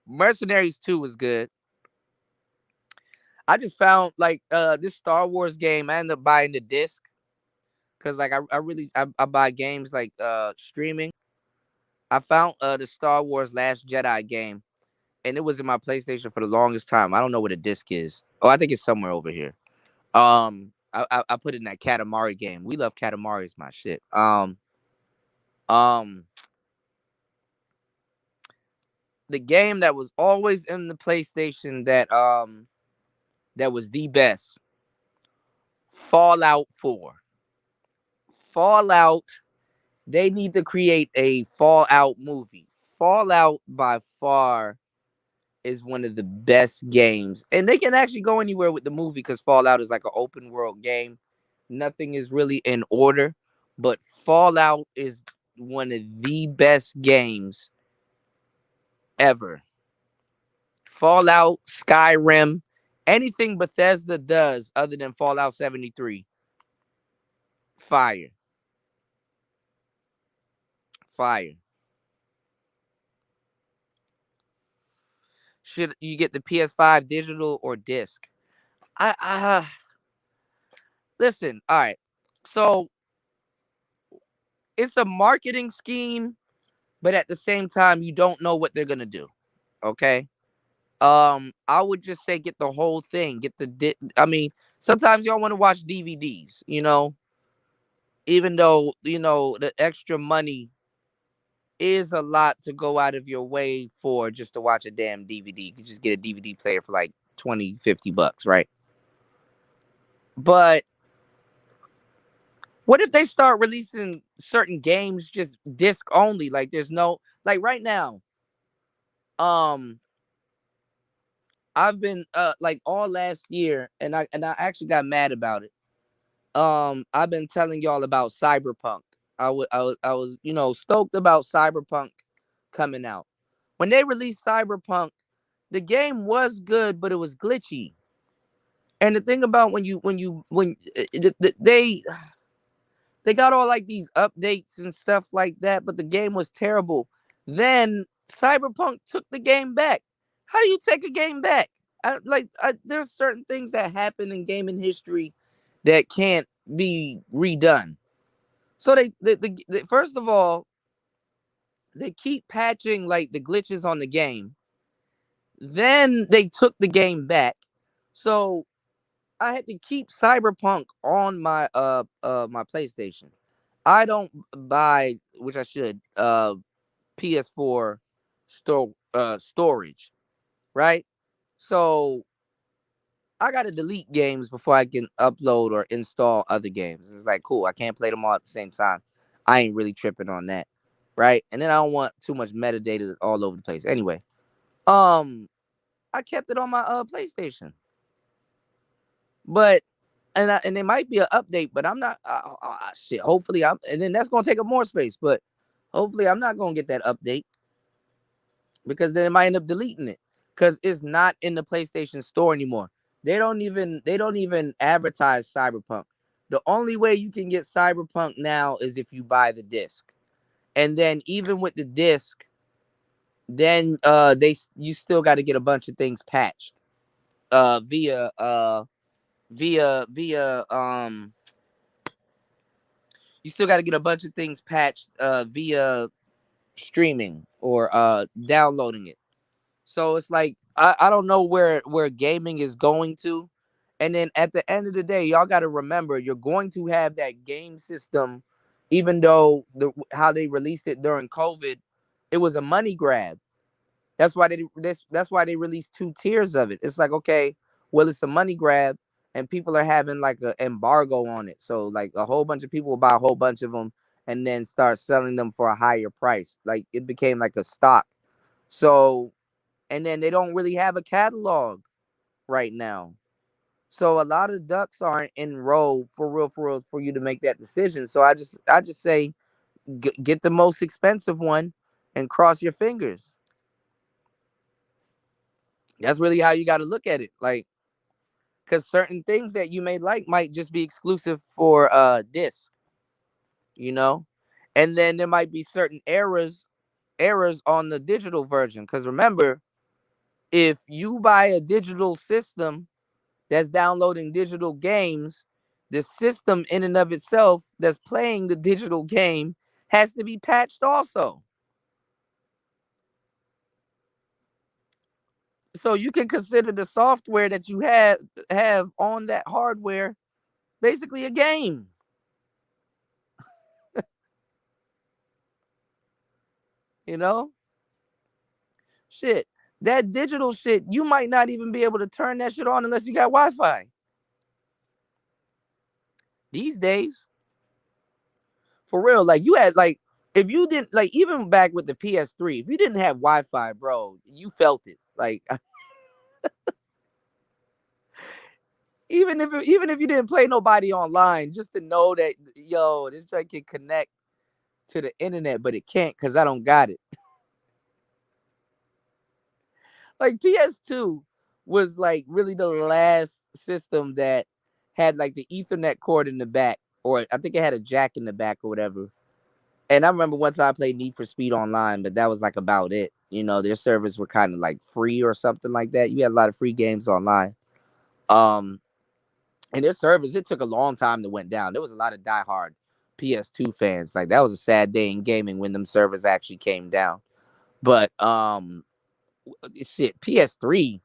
Mercenaries 2 was good. I just found like this Star Wars game. I ended up buying the disc because like I buy games like streaming. I found the Star Wars Last Jedi game, and it was in my PlayStation for the longest time. I don't know where the disc is. Oh, I think it's somewhere over here. I put it in that Katamari game. We love Katamari, is my shit. Um, the game that was always in the PlayStation that was the best. Fallout 4. Fallout. They need to create a Fallout movie. Fallout by far is one of the best games. And they can actually go anywhere with the movie because Fallout is like an open world game. Nothing is really in order, but Fallout is one of the best games ever. Fallout, Skyrim, Anything Bethesda does other than Fallout 73, fire. Fire. Should you get the PS5 digital or disc? I listen, all right. So it's a marketing scheme, but at the same time, you don't know what they're gonna do. Okay. I would just say get the whole thing. Get the I mean, sometimes y'all want to watch DVDs, even though, the extra money is a lot to go out of your way for just to watch a damn DVD. You can just get a DVD player for like 20, $50, right? But what if they start releasing certain games just disc only? Like there's no, like right now, um I've been like all last year, and I actually got mad about it. I've been telling y'all about Cyberpunk. I was stoked about Cyberpunk coming out. When they released Cyberpunk, the game was good, but it was glitchy. And the thing about when they got all like these updates and stuff like that, but the game was terrible. Then Cyberpunk took the game back. How do you take a game back? There's certain things that happen in gaming history that can't be redone. So they first of all, they keep patching like the glitches on the game. Then they took the game back. So I had to keep Cyberpunk on my PlayStation. I don't buy, which I should, PS4 storage, right? So I gotta delete games before I can upload or install other games. It's like cool, I can't play them all at the same time. I ain't really tripping on that, right? And then I don't want too much metadata all over the place. Anyway, I kept it on my PlayStation. But and it might be an update, but I'm not. Shit. Hopefully, and then that's gonna take up more space. But hopefully, I'm not gonna get that update because then it might end up deleting it because it's not in the PlayStation Store anymore. They don't even advertise Cyberpunk. The only way you can get Cyberpunk now is if you buy the disc, and then even with the disc, then you still got to get a bunch of things patched via you still got to get a bunch of things patched via streaming or downloading it. So it's like I don't know where gaming is going to. And then at the end of the day, y'all got to remember you're going to have that game system, even though how they released it during COVID, it was a money grab. That's why they released two tiers of it. It's like, okay, well, it's a money grab, and people are having like an embargo on it. So like a whole bunch of people will buy a whole bunch of them and then start selling them for a higher price. Like it became like a stock. So and then they don't really have a catalog right now. So a lot of ducks aren't in row for real for you to make that decision. So I just say get the most expensive one and cross your fingers. That's really how you got to look at it. Like, because certain things that you may like might just be exclusive for disc, you know, and then there might be certain errors on the digital version. Because remember, if you buy a digital system that's downloading digital games, the system in and of itself that's playing the digital game has to be patched also. So you can consider the software that you have on that hardware basically a game. You know? Shit. That digital shit, you might not even be able to turn that shit on unless you got Wi-Fi. These days. For real. Like you had like if you didn't like even back with the PS3, if you didn't have Wi-Fi, bro, you felt it. Like even if you didn't play nobody online, just to know that yo, this joint can connect to the internet, but it can't because I don't got it. Like PS2 was like really the last system that had like the Ethernet cord in the back, or I think it had a jack in the back or whatever. And I remember once I played Need for Speed Online, but that was like about it. You know, their servers were kind of like free or something like that. You had a lot of free games online. Um, and their servers, it took a long time to went down. There was a lot of diehard PS2 fans. Like that was a sad day in gaming when them servers actually came down. But shit, PS3,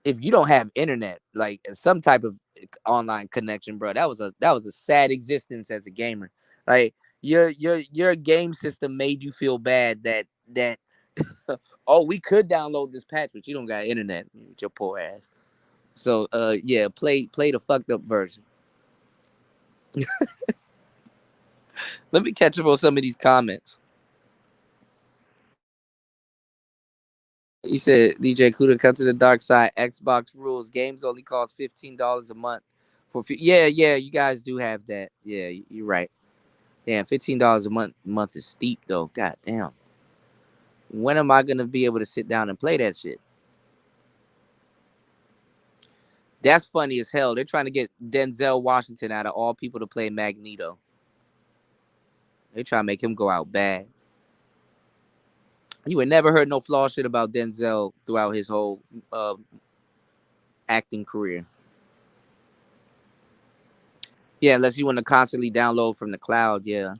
if you don't have internet, like some type of online connection, bro, that was a sad existence as a gamer. Like your game system made you feel bad that oh, we could download this patch, but you don't got internet with your poor ass. So yeah, play the fucked up version. Let me catch up on some of these comments. You said DJ Kuda, come to the dark side. Xbox rules. Games only cost $15 a month. Yeah, you guys do have that. Yeah, you're right. Damn, $15 a month is steep though. God damn. When am I gonna be able to sit down and play that shit? That's funny as hell. They're trying to get Denzel Washington out of all people to play Magneto. They try to make him go out bad. You had never heard no flaw shit about Denzel throughout his whole acting career. Yeah, unless you want to constantly download from the cloud, yeah.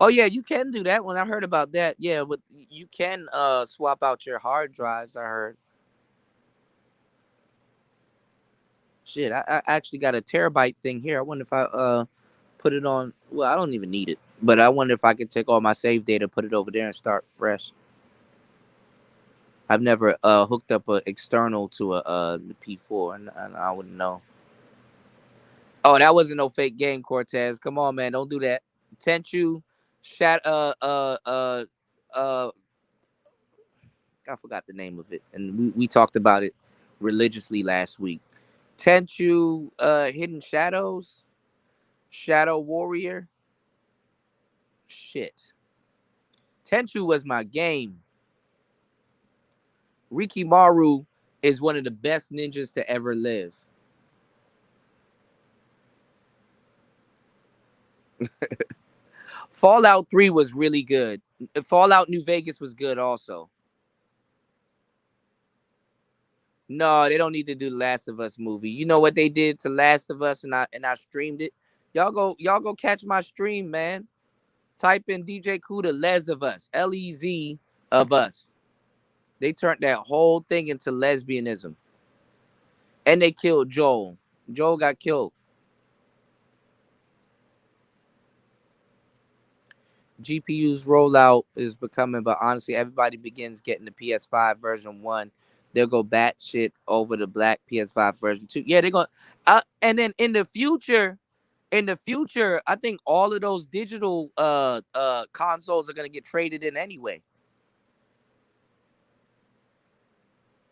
Oh yeah, you can do that. When I heard about that, yeah, but you can swap out your hard drives. I heard. Shit, I actually got a terabyte thing here. I wonder if I put it on. Well, I don't even need it, but I wonder if I could take all my save data, put it over there, and start fresh. I've never hooked up an external to a P4, and I wouldn't know. Oh, that wasn't no fake game, Cortez. Come on, man, don't do that. Tenchu, shat I forgot the name of it, and we talked about it religiously last week. Tenchu, Hidden Shadows, Shadow Warrior. Shit. Tenchu was my game. Rikimaru is one of the best ninjas to ever live. Fallout 3 was really good. Fallout New Vegas was good also. No, they don't need to do the Last of Us movie. You know what they did to Last of Us, and I streamed it. Y'all go catch my stream, man. Type in DJ Kuda Les of Us, LEZ of Us. They turned that whole thing into lesbianism, and they killed Joel. Joel got killed. GPU's rollout is becoming, but honestly, everybody begins getting the PS5 version 1. They'll go batshit over the black PS5 version 2. Yeah, they're going and then in the future, I think all of those digital consoles are gonna get traded in anyway.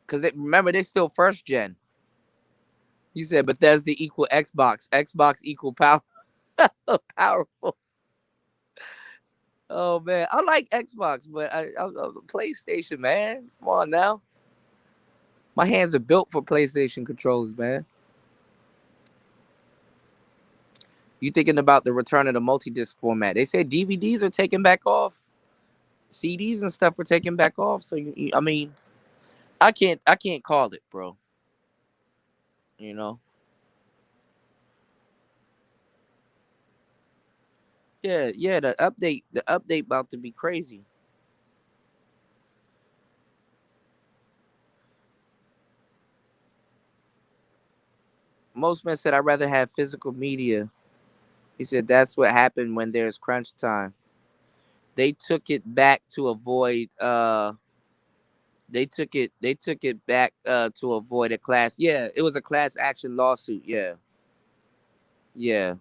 Because remember, they're still first gen. You said Bethesda equal Xbox. Xbox equal power. Powerful. Oh man, I like Xbox, but I PlayStation, man. Come on now. My hands are built for PlayStation controllers, man. You thinking about the return of the multi-disc format? They say DVDs are taking back off, CDs and stuff are taking back off. So I mean, I can't call it, bro. You know. Yeah. The update about to be crazy. Most men said I'd rather have physical media. He said that's what happened when there's crunch time. They took it back to avoid they took it back to avoid a class. Yeah, it was a class action lawsuit. Yeah. Yeah.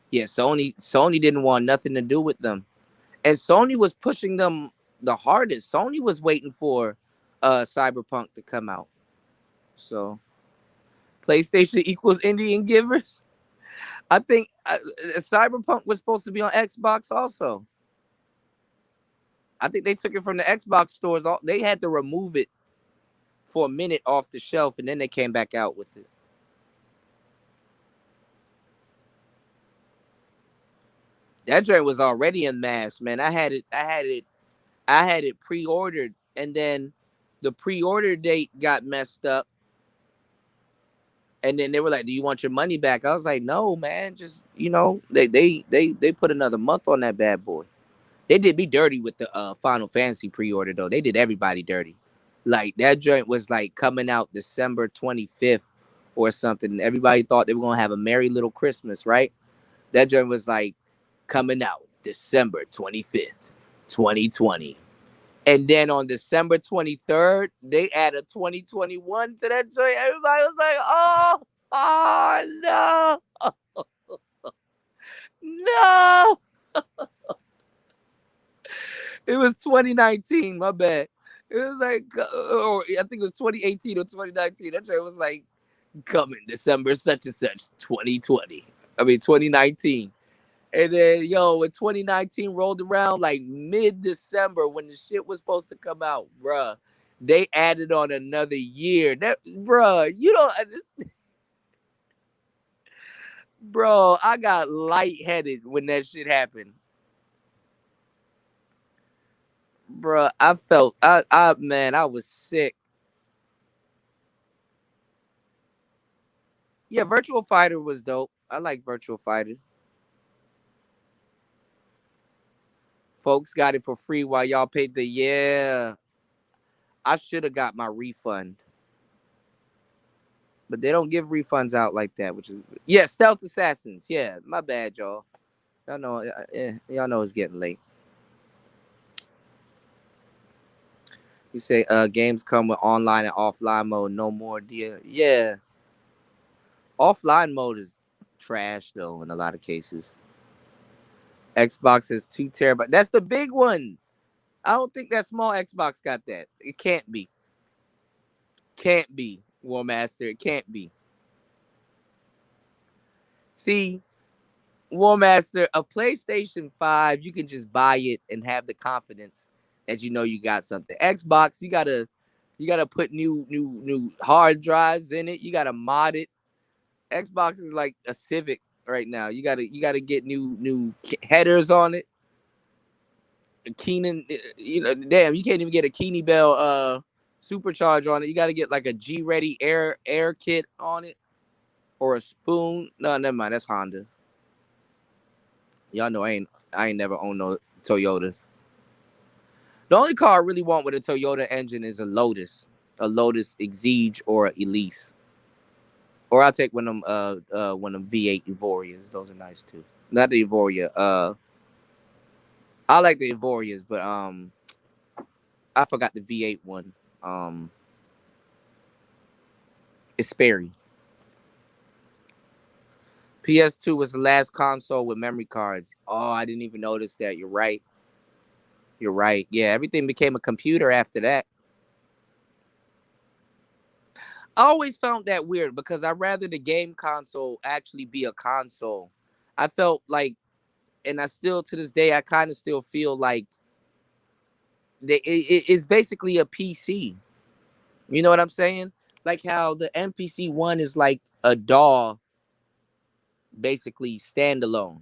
Yeah, Sony didn't want nothing to do with them. And Sony was pushing them the hardest. Sony was waiting for Cyberpunk to come out. So PlayStation equals Indian givers. I think Cyberpunk was supposed to be on Xbox also. I think they took it from the Xbox stores. They had to remove it for a minute off the shelf, and then they came back out with it. That joint was already in mass, man. I had it pre-ordered, and then the pre-order date got messed up. And then they were like, "Do you want your money back?" I was like, "No, man. Just they put another month on that bad boy. They did me dirty with the Final Fantasy pre-order though. They did everybody dirty. Like that joint was like coming out December 25th or something. Everybody thought they were gonna have a merry little Christmas, right? That joint was like coming out December 25th, 2020. And then on December 23rd, they added 2021 to that joint. Everybody was like, oh no. It was 2019, my bad. It was like, or I think it was 2018 or 2019. That joint was like, coming December such and such, 2020. 2019. And then, when 2019 rolled around, like mid-December, when the shit was supposed to come out, bruh, they added on another year. That, bruh, you don't understand. Bro, I got lightheaded when that shit happened. Bruh, I felt, I was sick. Yeah, Virtual Fighter was dope. I like Virtual Fighter. Folks got it for free while y'all paid I should have got my refund. But they don't give refunds out like that, which is Stealth Assassins. Yeah, my bad, y'all. Y'all know it's getting late. You say games come with online and offline mode, no more deal. Yeah. Offline mode is trash though in a lot of cases. Xbox is 2 terabytes. That's the big one. I don't think that small Xbox got that. It can't be. Can't be, War Master. It can't be. See, War Master, a PlayStation 5, you can just buy it and have the confidence that you know you got something. Xbox, you gotta put new hard drives in it. You gotta mod it. Xbox is like a Civic right now. You gotta get new headers on it. Keenan, damn, you can't even get a Keeney Bell supercharge on it. You gotta get like a G Ready air kit on it or a spoon. No, never mind. That's Honda. Y'all know I ain't never owned no Toyotas. The only car I really want with a Toyota engine is a Lotus Exige or a Elise. Or I'll take one of them V8 Evorias. Those are nice too. Not the Evoria. I like the Evorias, but I forgot the V8 one. It's Sperry. PS2 was the last console with memory cards. Oh, I didn't even notice that. You're right. Yeah, everything became a computer after that. I always found that weird because I'd rather the game console actually be a console. I felt like, and I still to this day, I kind of still feel like it's basically a PC. You know what I'm saying? Like how the MPC one is like a DAW, basically standalone.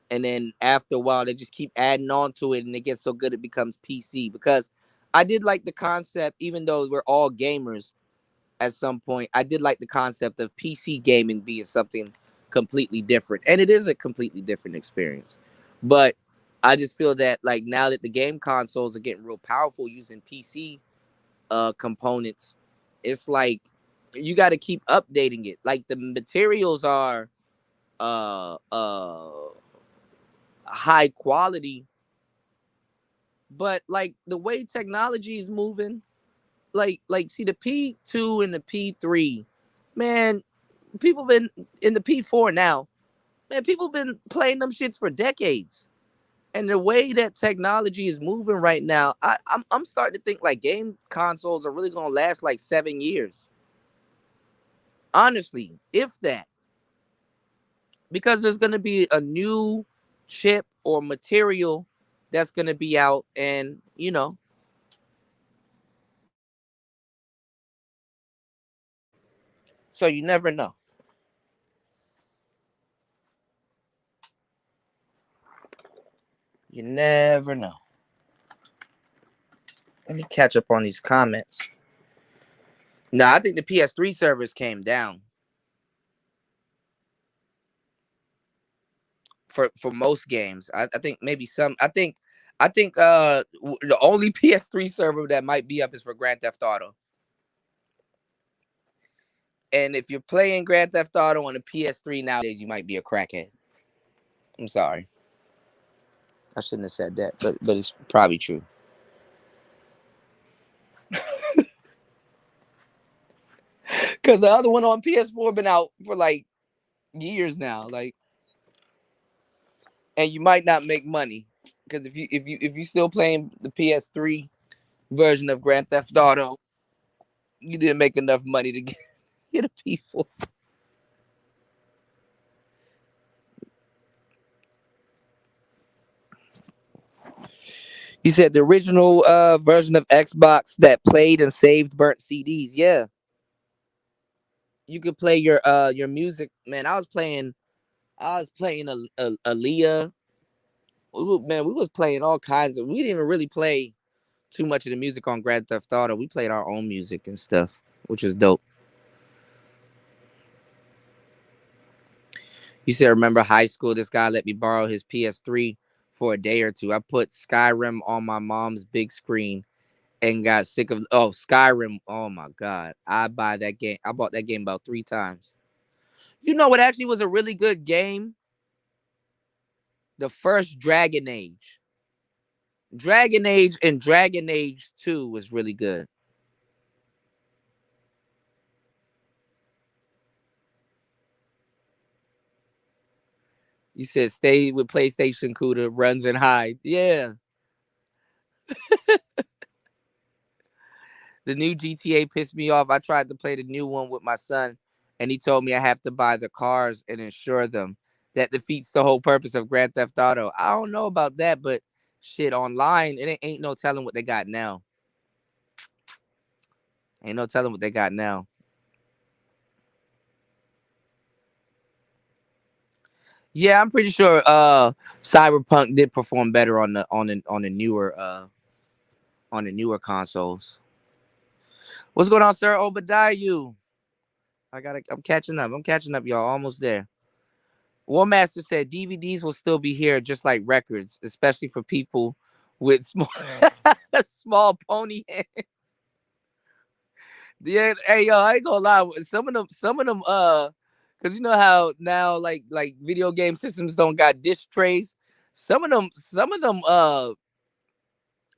And then after a while, they just keep adding on to it, and it gets so good it becomes PC. Because I did like the concept, even though we're all gamers at some point, I did like the concept of PC gaming being something completely different. And it is a completely different experience. But I just feel that like now that the game consoles are getting real powerful using PC components, it's like you got to keep updating it. Like the materials are high quality, but like the way technology is moving, like see the P2 and the P3, man, people been in the P4 now, man, people been playing them shits for decades. And the way that technology is moving right now, I'm starting to think like game consoles are really gonna last like 7 years. Honestly, if that. Because there's gonna be a new chip or material that's gonna be out, and so you never know. You never know. Let me catch up on these comments. No, I think the PS3 servers came down for most games. I think maybe some. I think the only PS3 server that might be up is for Grand Theft Auto. And if you're playing Grand Theft Auto on a PS3 nowadays, you might be a crackhead. I'm sorry. I shouldn't have said that, but it's probably true. Because the other one on PS4 been out for like years now, like, and you might not make money because if you still playing the PS3 version of Grand Theft Auto, you didn't make enough money to get a P4. You said the original version of Xbox that played and saved burnt CDs. Yeah, you could play your music. Man, I was playing a Aaliyah. Man, we was playing all kinds of. We didn't even really play too much of the music on Grand Theft Auto. We played our own music and stuff, which was dope. You said, remember high school? This guy let me borrow his PS3 for a day or two. I put Skyrim on my mom's big screen and got sick of. Oh, Skyrim! Oh my god, I buy that game. I bought that game about 3 times. You know what actually was a really good game? The first Dragon Age. Dragon Age and Dragon Age 2 was really good. You said stay with PlayStation Cuda, runs and hide. Yeah. The new GTA pissed me off. I tried to play the new one with my son, and he told me I have to buy the cars and insure them. That defeats the whole purpose of Grand Theft Auto. I don't know about that, but shit, online, it ain't no telling what they got now. Ain't no telling what they got now. Yeah, I'm pretty sure Cyberpunk did perform better on the newer consoles. What's going on, sir? Obadiah, you. I'm catching up. I'm catching up, y'all. Almost there. War Master said DVDs will still be here just like records, especially for people with small small pony hands. Yeah, hey yo, I ain't gonna lie. Some of them, cause you know how now like video game systems don't got disc trays. Some of them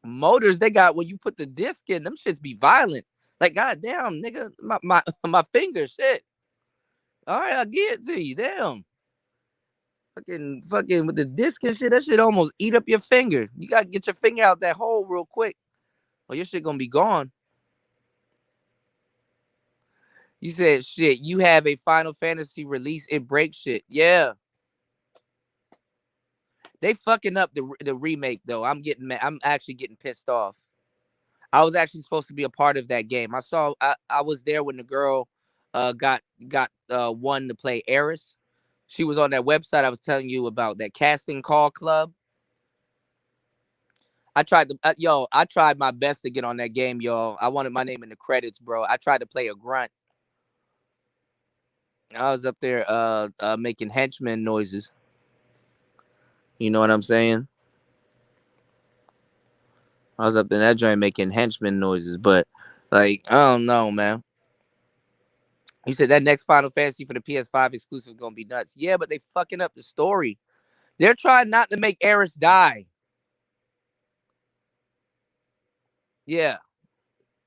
motors they got when you put the disc in, them shits be violent. Like goddamn, nigga, my finger shit. All right, I'll give it to you. Damn. Fucking with the disc and shit, that shit almost eat up your finger. You gotta get your finger out that hole real quick, or your shit gonna be gone. You said shit. You have a Final Fantasy release, it breaks shit. Yeah, they fucking up the remake though. I'm getting mad. I'm actually getting pissed off. I was actually supposed to be a part of that game. I was there when the girl got one to play Eris. She was on that website I was telling you about, that casting call club. I tried my best to get on that game, y'all. I wanted my name in the credits, bro. I tried to play a grunt. I was up there making henchman noises. You know what I'm saying? I was up in that joint making henchman noises, but like, I don't know, man. He said that next Final Fantasy for the PS5 exclusive is gonna be nuts. Yeah, but they fucking up the story. They're trying not to make Eris die. Yeah,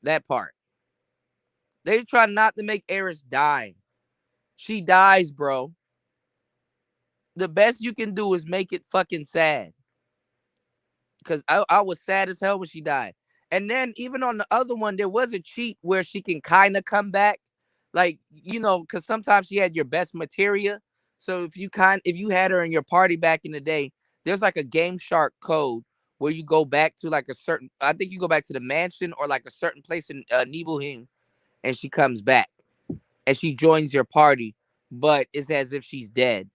that part. They try not to make Eris die. She dies, bro. The best you can do is make it fucking sad. Because I was sad as hell when she died. And then even on the other one, there was a cheat where she can kind of come back. Like, because sometimes she had your best materia. So if you had her in your party back in the day, there's like a Game Shark code where you go back to like a certain. I think you go back to the mansion or like a certain place in Nibelheim, and she comes back and she joins your party, but it's as if she's dead.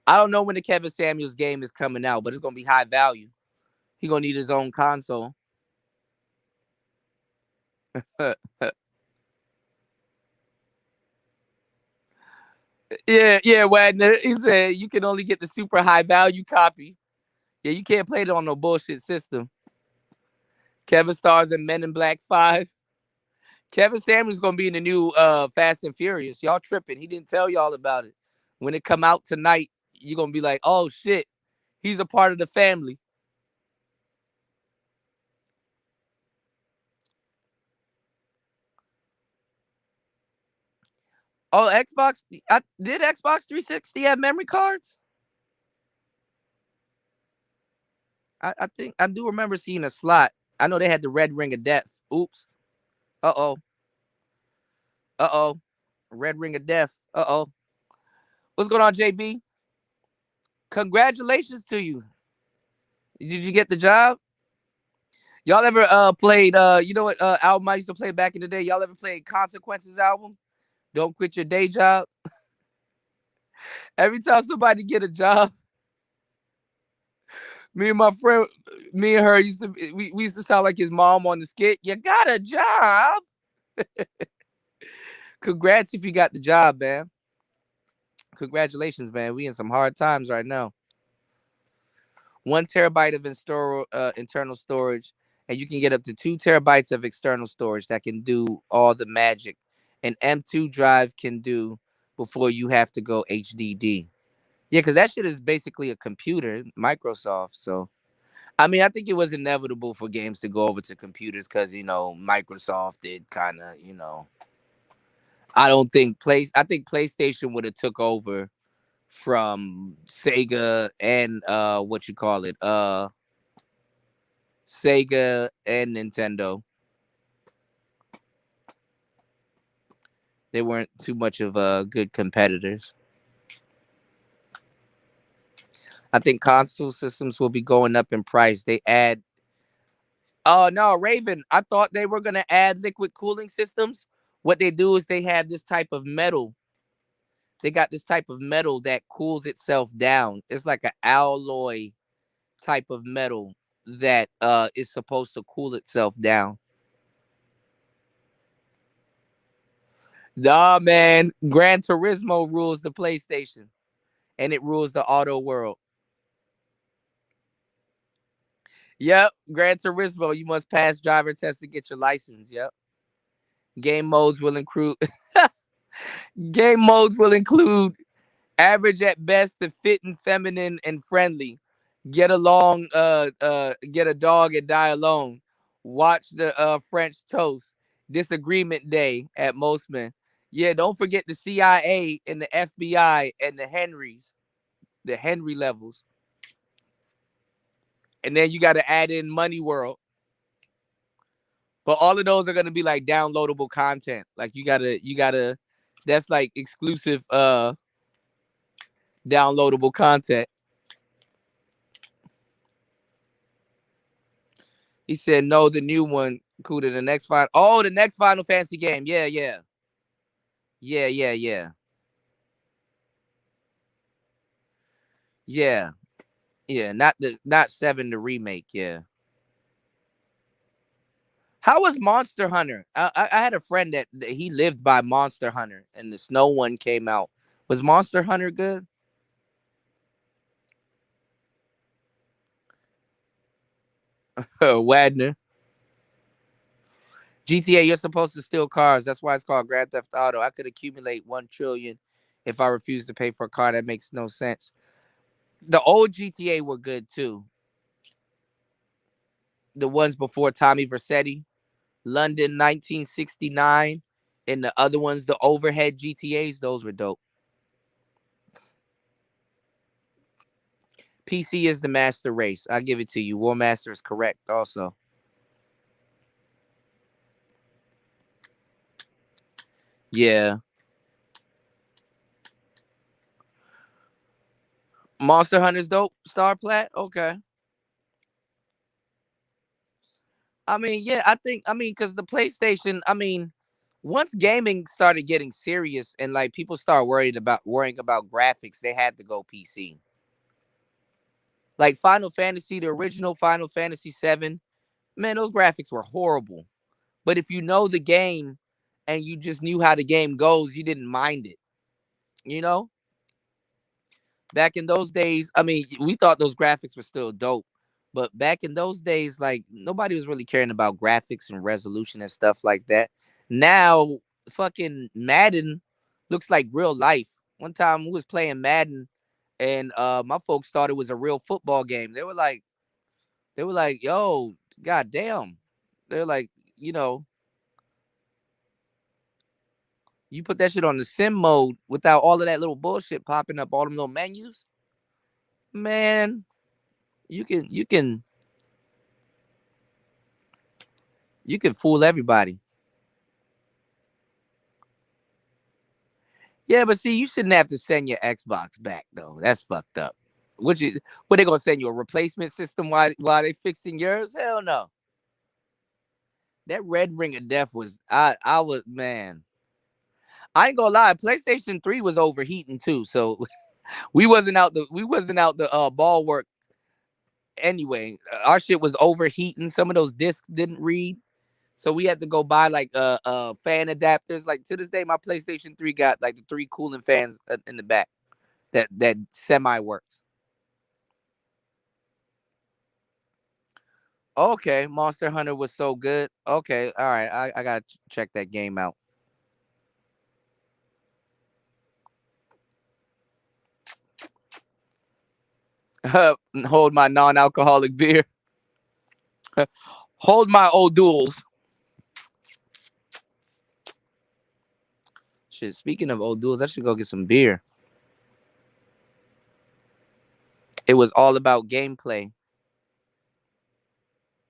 I don't know when the Kevin Samuels game is coming out, but it's gonna be high value. He gonna need his own console. Yeah, Wagner. He said you can only get the super high value copy. Yeah, you can't play it on no bullshit system. Kevin stars in Men in Black 5. Kevin Samuels gonna be in the new Fast and Furious. Y'all tripping. He didn't tell y'all about it. When it come out tonight, you're gonna be like, oh shit, he's a part of the family. Oh, Xbox. Did Xbox 360 have memory cards? I think I do remember seeing a slot. I know they had the red ring of death. Oops. Uh-oh. Uh-oh. Red ring of death. Uh-oh. What's going on, JB? Congratulations to you. Did you get the job? Y'all ever played you know what album I used to play back in the day? Y'all ever played Consequences album? Don't quit your day job. Every time somebody get a job, me and my friend, me and her used to we used to sound like his mom on the skit. You got a job. Congrats if you got the job, man. Congratulations, man. We in some hard times right now. 1 terabyte of internal storage, and you can get up to 2 terabytes of external storage that can do all the magic an M2 drive can do before you have to go HDD. Yeah, because that shit is basically a computer, Microsoft. So, I mean, I think it was inevitable for games to go over to computers because, Microsoft did kind of, I think PlayStation would have took over from Sega and Sega and Nintendo. They weren't too much of good competitors. I think console systems will be going up in price. They add. Oh no, Raven! I thought they were gonna add liquid cooling systems. What they do is they have this type of metal. They got this type of metal that cools itself down. It's like an alloy type of metal that is supposed to cool itself down. Nah, man, Gran Turismo rules the PlayStation, and it rules the auto world. Yep, Gran Turismo. You must pass driver test to get your license. Yep. Game modes will include game modes will include average at best to fit and feminine and friendly. Get along, get a dog and die alone. Watch the French toast. Disagreement day at most men. Yeah, don't forget the CIA and the FBI and the Henrys, the Henry levels. And then you got to add in Money World. But all of those are going to be like downloadable content. Like you gotta that's like exclusive downloadable content. He said no, the new one, cool to the next final. Oh, the next Final Fantasy game. Yeah, yeah. Yeah, yeah, yeah. Yeah. Yeah, not 7 the remake, yeah. How was Monster Hunter? I had a friend that he lived by Monster Hunter and the snow one came out. Was Monster Hunter good? Wadner. GTA, you're supposed to steal cars. That's why it's called Grand Theft Auto. I could accumulate 1 trillion if I refuse to pay for a car. That makes no sense. The old GTA were good too. The ones before Tommy Vercetti, London 1969, and the other ones, the overhead GTAs, those were dope. PC is the master race. I give it to you. War Master is correct also. Yeah. Monster Hunter's dope. Star Plat. Okay. I mean, yeah, because the PlayStation, once gaming started getting serious and like people start worrying about graphics, they had to go PC. Like Final Fantasy, the original Final Fantasy 7, man, those graphics were horrible. But if you know the game and you just knew how the game goes, you didn't mind it. You know? Back in those days, we thought those graphics were still dope. But back in those days, like nobody was really caring about graphics and resolution and stuff like that. Now, fucking Madden looks like real life. One time we was playing Madden and my folks thought it was a real football game. They were like, yo, goddamn. They're like, you know, you put that shit on the sim mode without all of that little bullshit popping up, all them little menus. Man, you can fool everybody. Yeah, but see, you shouldn't have to send your Xbox back though. That's fucked up. What they gonna send you a replacement system while they fixing yours? Hell no. That Red Ring of Death was I was man. I ain't gonna lie, PlayStation 3 was overheating too. So we wasn't out the ball work anyway. Our shit was overheating. Some of those discs didn't read. So we had to go buy like fan adapters. Like to this day, my PlayStation 3 got like the 3 cooling fans in the back that semi works. Okay, Monster Hunter was so good. Okay, all right, I gotta check that game out. Hold my non-alcoholic beer. Hold my old duels. Shit. Speaking of old duels, I should go get some beer. It was all about gameplay.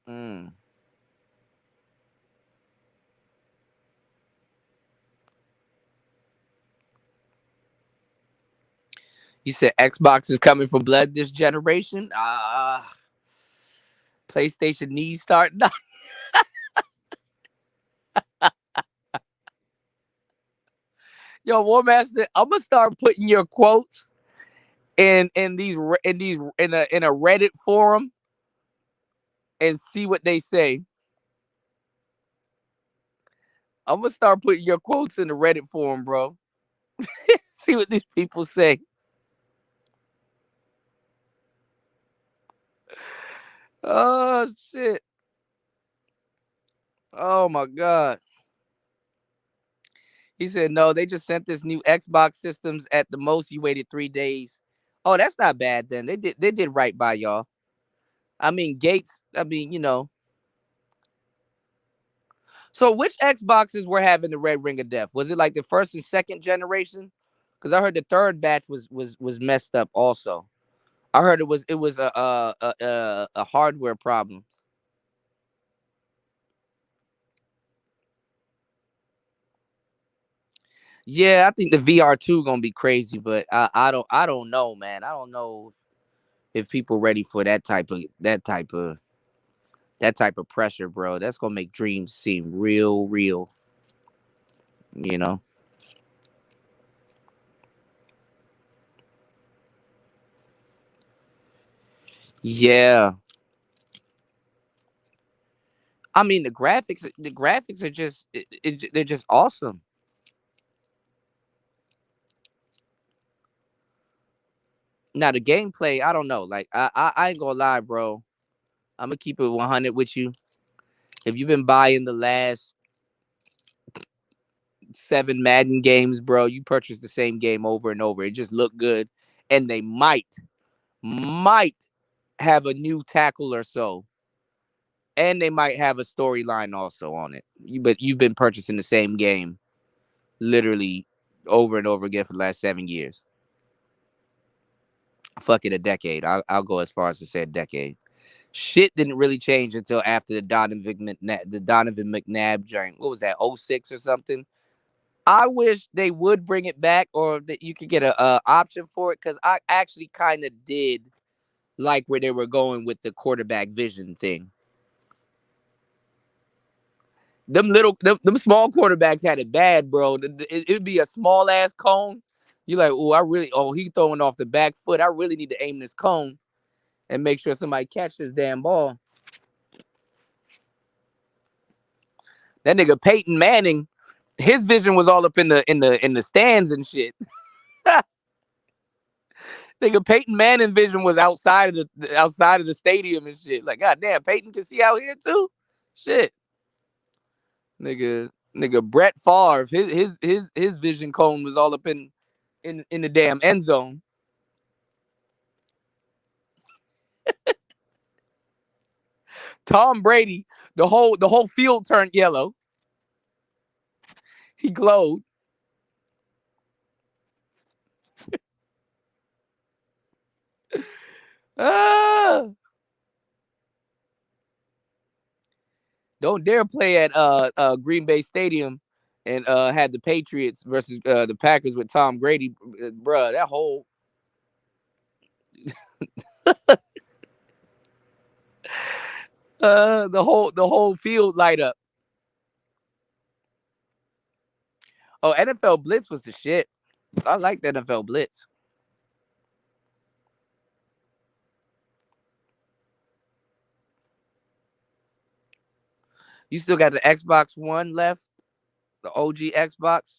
Mm. You said Xbox is coming for blood this generation. PlayStation needs start. Yo, War Master, I'm gonna start putting your quotes in a Reddit forum and see what they say. I'm gonna start putting your quotes in the Reddit forum, bro. See what these people say. Oh shit. Oh my god. He said no, they just sent this new Xbox systems. At the most, you waited 3 days. Oh, that's not bad then. They did right by y'all. Gates, so which Xboxes were having the red ring of death? Was it like the first and second generation? Because I heard the third batch was messed up also. I heard it was a hardware problem. Yeah, I think the VR2 gonna be crazy, but I don't know, man. I don't know if people ready for that type of pressure, bro. That's gonna make dreams seem real, real. You know. Yeah. The graphics are they're just awesome. Now the gameplay, I don't know. Like I ain't gonna lie, bro. I'm gonna keep it 100 with you. If you've been buying the last 7 Madden games, bro, you purchase the same game over and over. It just looked good, and they might have a new tackle or so, and they might have a storyline also on it. But you've been purchasing the same game literally over and over again for the last 7 years. Fuck it, a decade. I'll go as far as to say a decade. Shit didn't really change until after the Donovan McNabb joint. What was that? 06 or something? I wish they would bring it back, or that you could get a option for it, because I actually kind of did like where they were going with the quarterback vision thing. Them small quarterbacks had it bad, bro. It'd be a small ass cone. You like, he throwing off the back foot. I really need to aim this cone and make sure somebody catch this damn ball. That nigga Peyton Manning, his vision was all up in the stands and shit. Nigga Peyton Manning vision was outside of the stadium and shit. Like, goddamn, Peyton can see out here too. Shit, nigga Brett Favre, his vision cone was all up in the damn end zone. Tom Brady, the whole field turned yellow. He glowed. Don't dare play at Green Bay Stadium and had the Patriots versus the Packers with Tom Brady, bruh. That whole the whole field light up. Oh, NFL Blitz was the shit. I like the NFL Blitz. You still got the Xbox One left, the OG Xbox.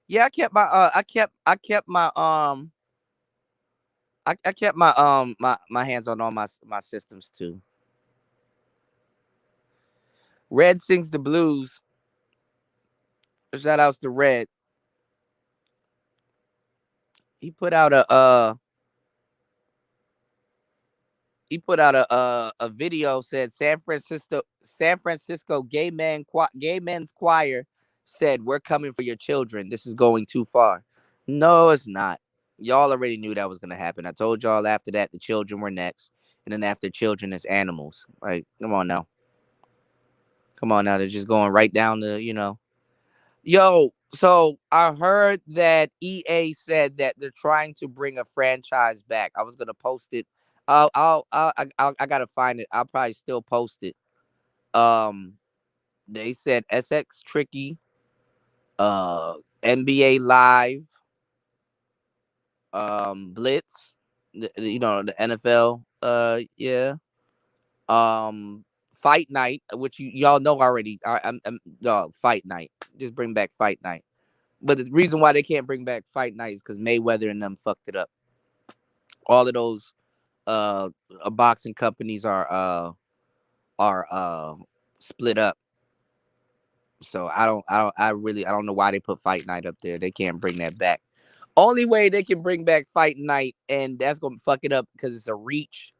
Yeah, I kept my hands on all my systems too. Red sings the blues. Shout outs to Red. He put out a video, said San Francisco gay men's choir said, "We're coming for your children. This is going too far." No, it's not. Y'all already knew that was gonna happen. I told y'all after that the children were next, and then after children is animals. Like, come on now. They're just going right down to Yo, so I heard that EA said that they're trying to bring a franchise back. I was gonna post it. I gotta find it. I'll probably still post it. Um, they said SX Tricky, NBA Live, Blitz, the NFL. Yeah. Fight Night, which y'all know already. Fight Night. Just bring back Fight Night. But the reason why they can't bring back Fight Night is because Mayweather and them fucked it up. All of those boxing companies are split up. So I don't know why they put Fight Night up there. They can't bring that back. Only way they can bring back Fight Night, and that's gonna fuck it up because it's a reach,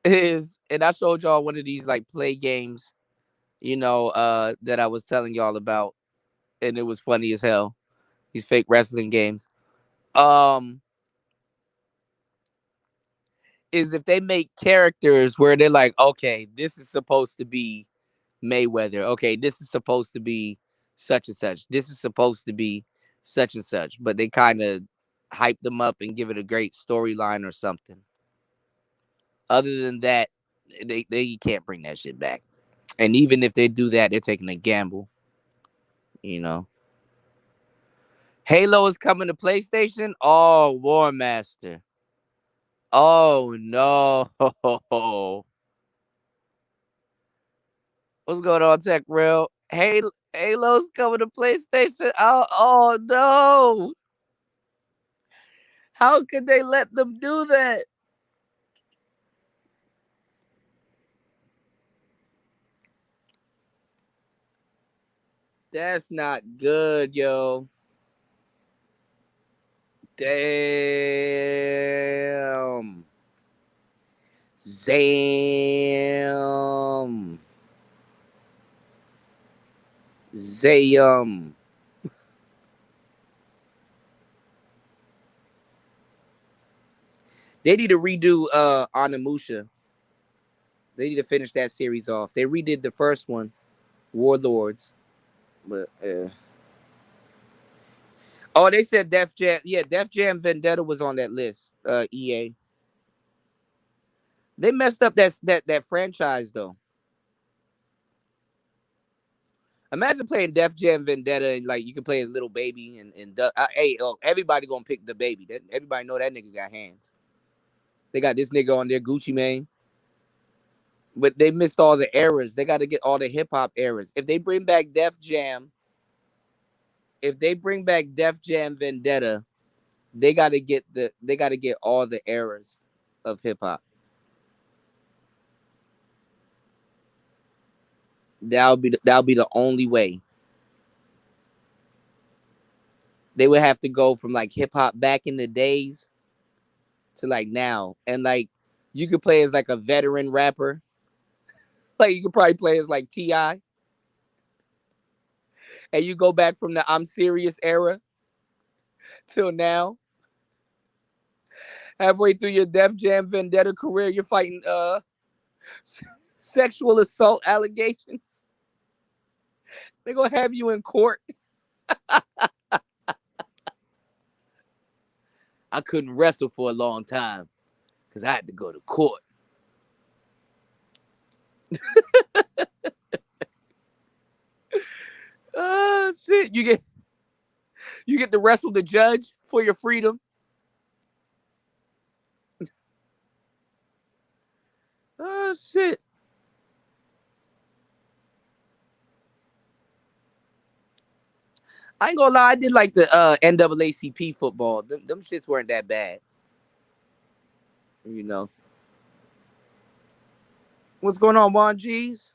is, and I showed y'all one of these like play games, that I was telling y'all about, and it was funny as hell. These fake wrestling games. Is if they make characters where they're like, okay, this is supposed to be Mayweather. Okay, this is supposed to be such and such. This is supposed to be such and such. But they kind of hype them up and give it a great storyline or something. Other than that, they can't bring that shit back. And even if they do that, they're taking a gamble. Halo is coming to PlayStation. Oh, War Master. Oh no. What's going on, Tech Real? Hey, Halo's coming to PlayStation. Oh no. How could they let them do that? That's not good, yo. Damn. Zam. Zayum. They need to redo Onimusha. They need to finish that series off. They redid the first one, Warlords. But Oh, they said Def Jam. Yeah, Def Jam Vendetta was on that list. EA. They messed up that franchise though. Imagine playing Def Jam Vendetta and like you can play as Little Baby and hey, everybody gonna pick the baby. Everybody know that nigga got hands. They got this nigga on their Gucci Mane, but they missed all the eras. They got to get all the hip hop eras. If they bring back Def Jam Vendetta, they got to get all the eras of hip hop. That'll be the only way. They would have to go from like hip hop back in the days to like now, and like you could play as like a veteran rapper. Like you could probably play as like T.I. and you go back from the I'm Serious era till now. Halfway through your Def Jam Vendetta career, you're fighting sexual assault allegations. They're gonna have you in court. I couldn't wrestle for a long time because I had to go to court. Oh shit! You get to wrestle the judge for your freedom. Oh shit! I ain't gonna lie, I did like the NAACP football. Them shits weren't that bad. You know. What's going on, Juan G's?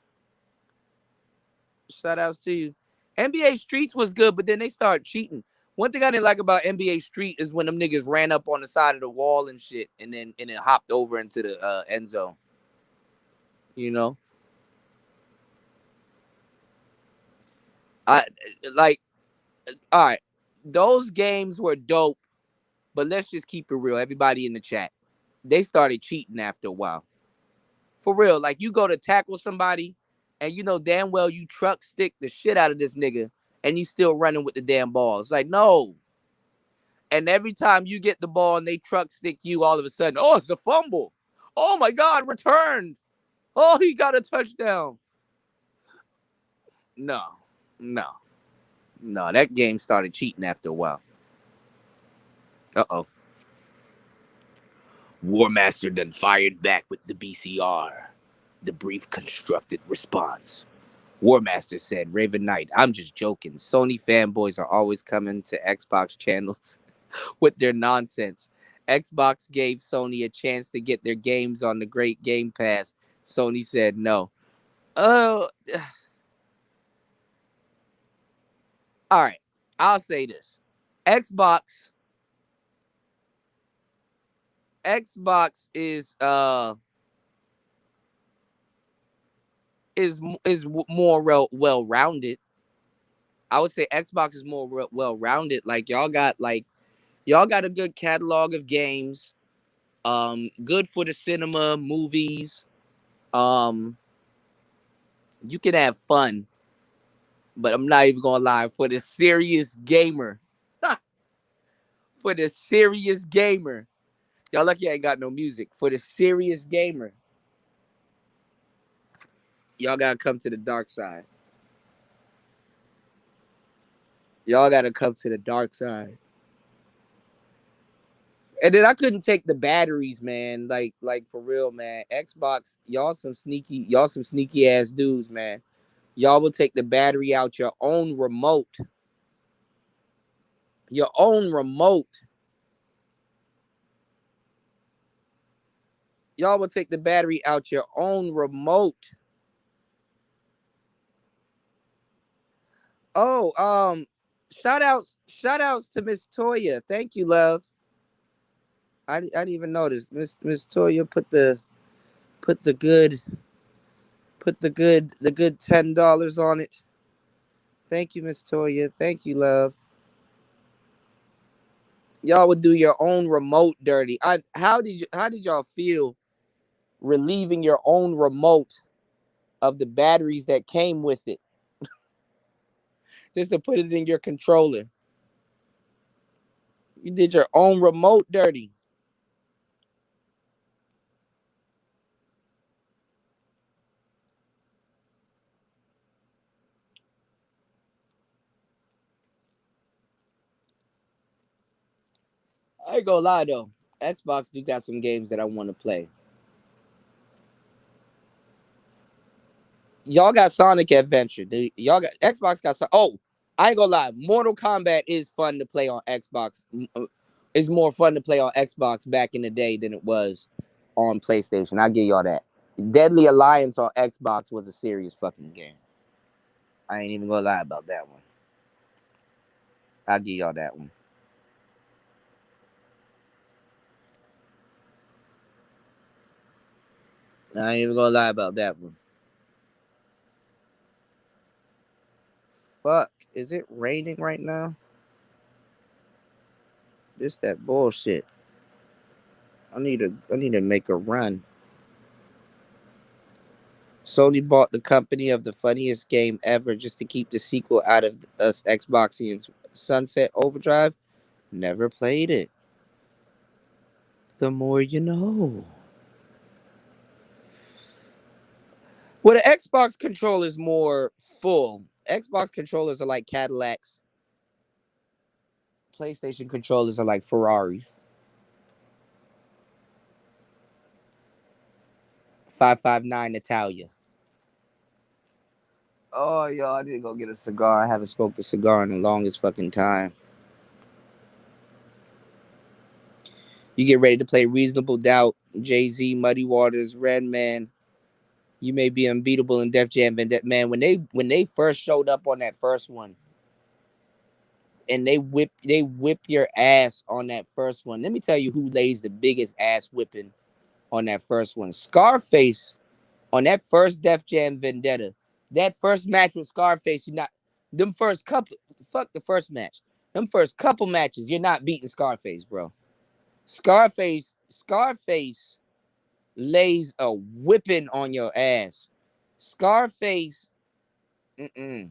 Shout outs to you. NBA Streets was good, but then they started cheating. One thing I didn't like about NBA Street is when them niggas ran up on the side of the wall and shit and then hopped over into the end zone. You know? I like all right. Those games were dope, but let's just keep it real. Everybody in the chat. They started cheating after a while. For real, like you go to tackle somebody and you know damn well you truck stick the shit out of this nigga and you still running with the damn ball. It's like, no. And every time you get the ball and they truck stick you, all of a sudden, oh, it's a fumble. Oh my God, returned. Oh, he got a touchdown. No. That game started cheating after a while. Uh-oh. Warmaster then fired back with the BCR. The brief constructed response. Warmaster said, Raven Knight, I'm just joking. Sony fanboys are always coming to Xbox channels with their nonsense. Xbox gave Sony a chance to get their games on the great Game Pass. Sony said no. Oh, all right. I'll say this. Xbox is more well-rounded. I would say Xbox is more well-rounded. Like y'all got a good catalog of games. Good for the cinema, movies. You can have fun. But I'm not even gonna lie, for the serious gamer. For the serious gamer. Y'all lucky I ain't got no music. For the serious gamer. Y'all gotta come to the dark side. Y'all gotta come to the dark side. And then I couldn't take the batteries, man. Like for real, man. Xbox, y'all some sneaky ass dudes, man. Y'all will take the battery out your own remote. Your own remote. Y'all will take the battery out your own remote. Oh, shout outs to Miss Toya. Thank you, love. I didn't even notice. Miss Toya put the good $10 on it. Thank you, Miss Toya. Thank you, love. Y'all would do your own remote dirty. How did y'all feel relieving your own remote of the batteries that came with it? Just to put it in your controller. You did your own remote dirty. I ain't gonna lie though. Xbox do got some games that I want to play. Y'all got Sonic Adventure. Y'all got Xbox got some. Oh, I ain't gonna lie. Mortal Kombat is fun to play on Xbox. It's more fun to play on Xbox back in the day than it was on PlayStation. I'll give y'all that. Deadly Alliance on Xbox was a serious fucking game. I ain't even gonna lie about that one. I'll give y'all that one. I ain't even gonna lie about that one. Fuck. Is it raining right now? This that bullshit. I need to make a run. Sony bought the company of the funniest game ever just to keep the sequel out of us Xboxians. Sunset Overdrive. Never played it. The more you know. Well, the Xbox controller is more full. Xbox controllers are like Cadillacs. PlayStation controllers are like Ferraris. 559 Natalia. Oh, yo, I didn't go get a cigar. I haven't smoked a cigar in the longest fucking time. You get ready to play Reasonable Doubt, Jay-Z, Muddy Waters, Redman. You may be unbeatable in Def Jam Vendetta. Man, when they first showed up on that first one, and they whip your ass on that first one. Let me tell you who lays the biggest ass whipping on that first one. Scarface on that first Def Jam Vendetta. That first match with Scarface, you're not them first couple fuck the first match. Them first couple matches, you're not beating Scarface, bro. Scarface lays a whipping on your ass. Scarface, mm-mm.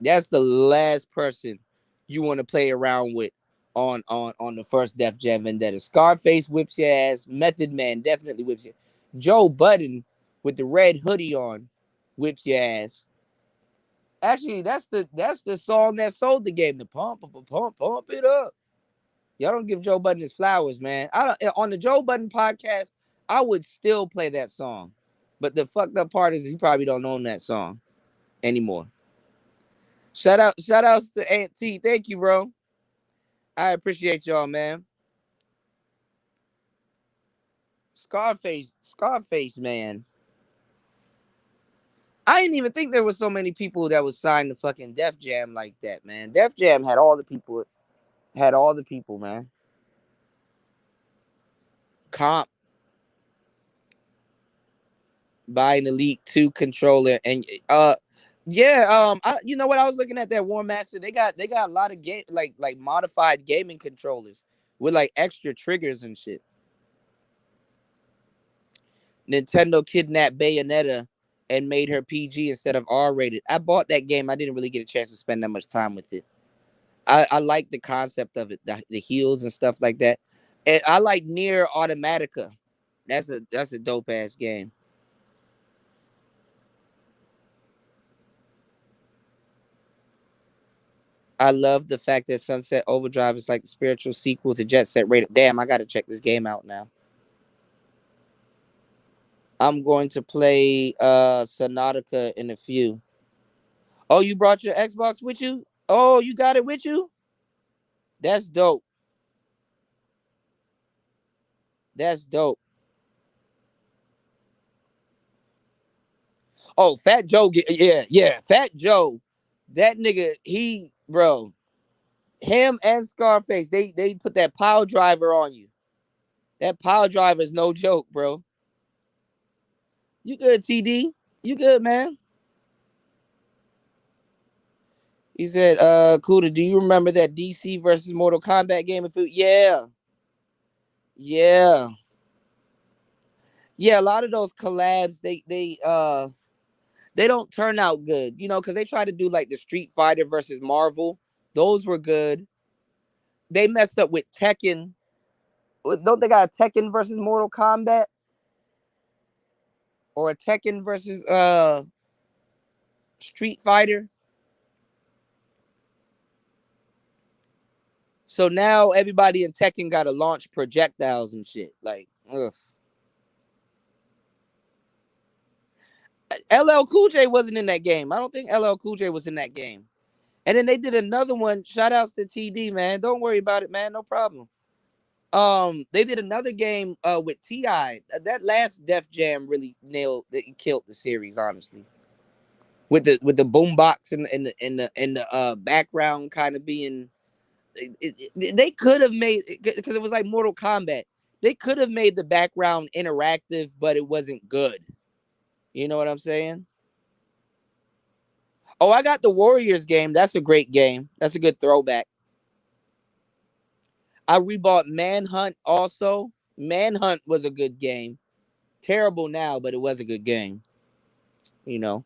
That's the last person you want to play around with on the first Def Jam Vendetta. Scarface whips your ass. Method Man definitely whips you. Joe Budden with the red hoodie on whips your ass. Actually, that's the song that sold the game. The pump it up. Y'all don't give Joe Budden his flowers, man. I don't on the Joe Budden podcast. I would still play that song, but the fucked up part is he probably don't own that song anymore. Shout outs to Aunt T. Thank you, bro. I appreciate y'all, man. Scarface, man. I didn't even think there was so many people that was signed to fucking Def Jam like that, man. Def Jam had all the people, man. Comp buying Elite 2 controller and yeah, you know what, I was looking at that War Master. They got a lot of game like modified gaming controllers with like extra triggers and shit. Nintendo kidnapped Bayonetta and made her PG instead of R rated. I bought that game. I didn't really get a chance to spend that much time with it. I like the concept of it, the heals and stuff like that. And I like Near Automatica. That's a dope ass game. I love the fact that Sunset Overdrive is like the spiritual sequel to Jet Set Radio. Damn, I gotta check this game out now. I'm going to play Sonatica in a few. Oh, you brought your Xbox with you? Oh, you got it with you? That's dope. That's dope. Oh, Fat Joe, yeah, Fat Joe. That nigga, bro, him and Scarface, they put that power driver on you. That power driver is no joke, bro. You good, TD? You good, man? He said, Kuda, do you remember that DC versus Mortal Kombat game of food? Yeah. Yeah. Yeah, a lot of those collabs, they don't turn out good, because they try to do like the Street Fighter versus Marvel. Those were good. they messed up with Tekken. Don't they got a Tekken versus Mortal Kombat? Or a Tekken versus Street Fighter? So now everybody in Tekken got to launch projectiles and shit. Like, ugh. LL Cool J wasn't in that game. I don't think LL Cool J was in that game. And then they did another one. Shout outs to TD, man. Don't worry about it, man. No problem. They did another game with T.I. That last Def Jam really killed the series, honestly. With the boombox and the background kind of being, they could have made, because it was like Mortal Kombat. They could have made the background interactive, but it wasn't good. You know what I'm saying? Oh, I got the Warriors game. That's a great game. That's a good throwback. I rebought Manhunt also. Manhunt was a good game. Terrible now, but it was a good game. You know,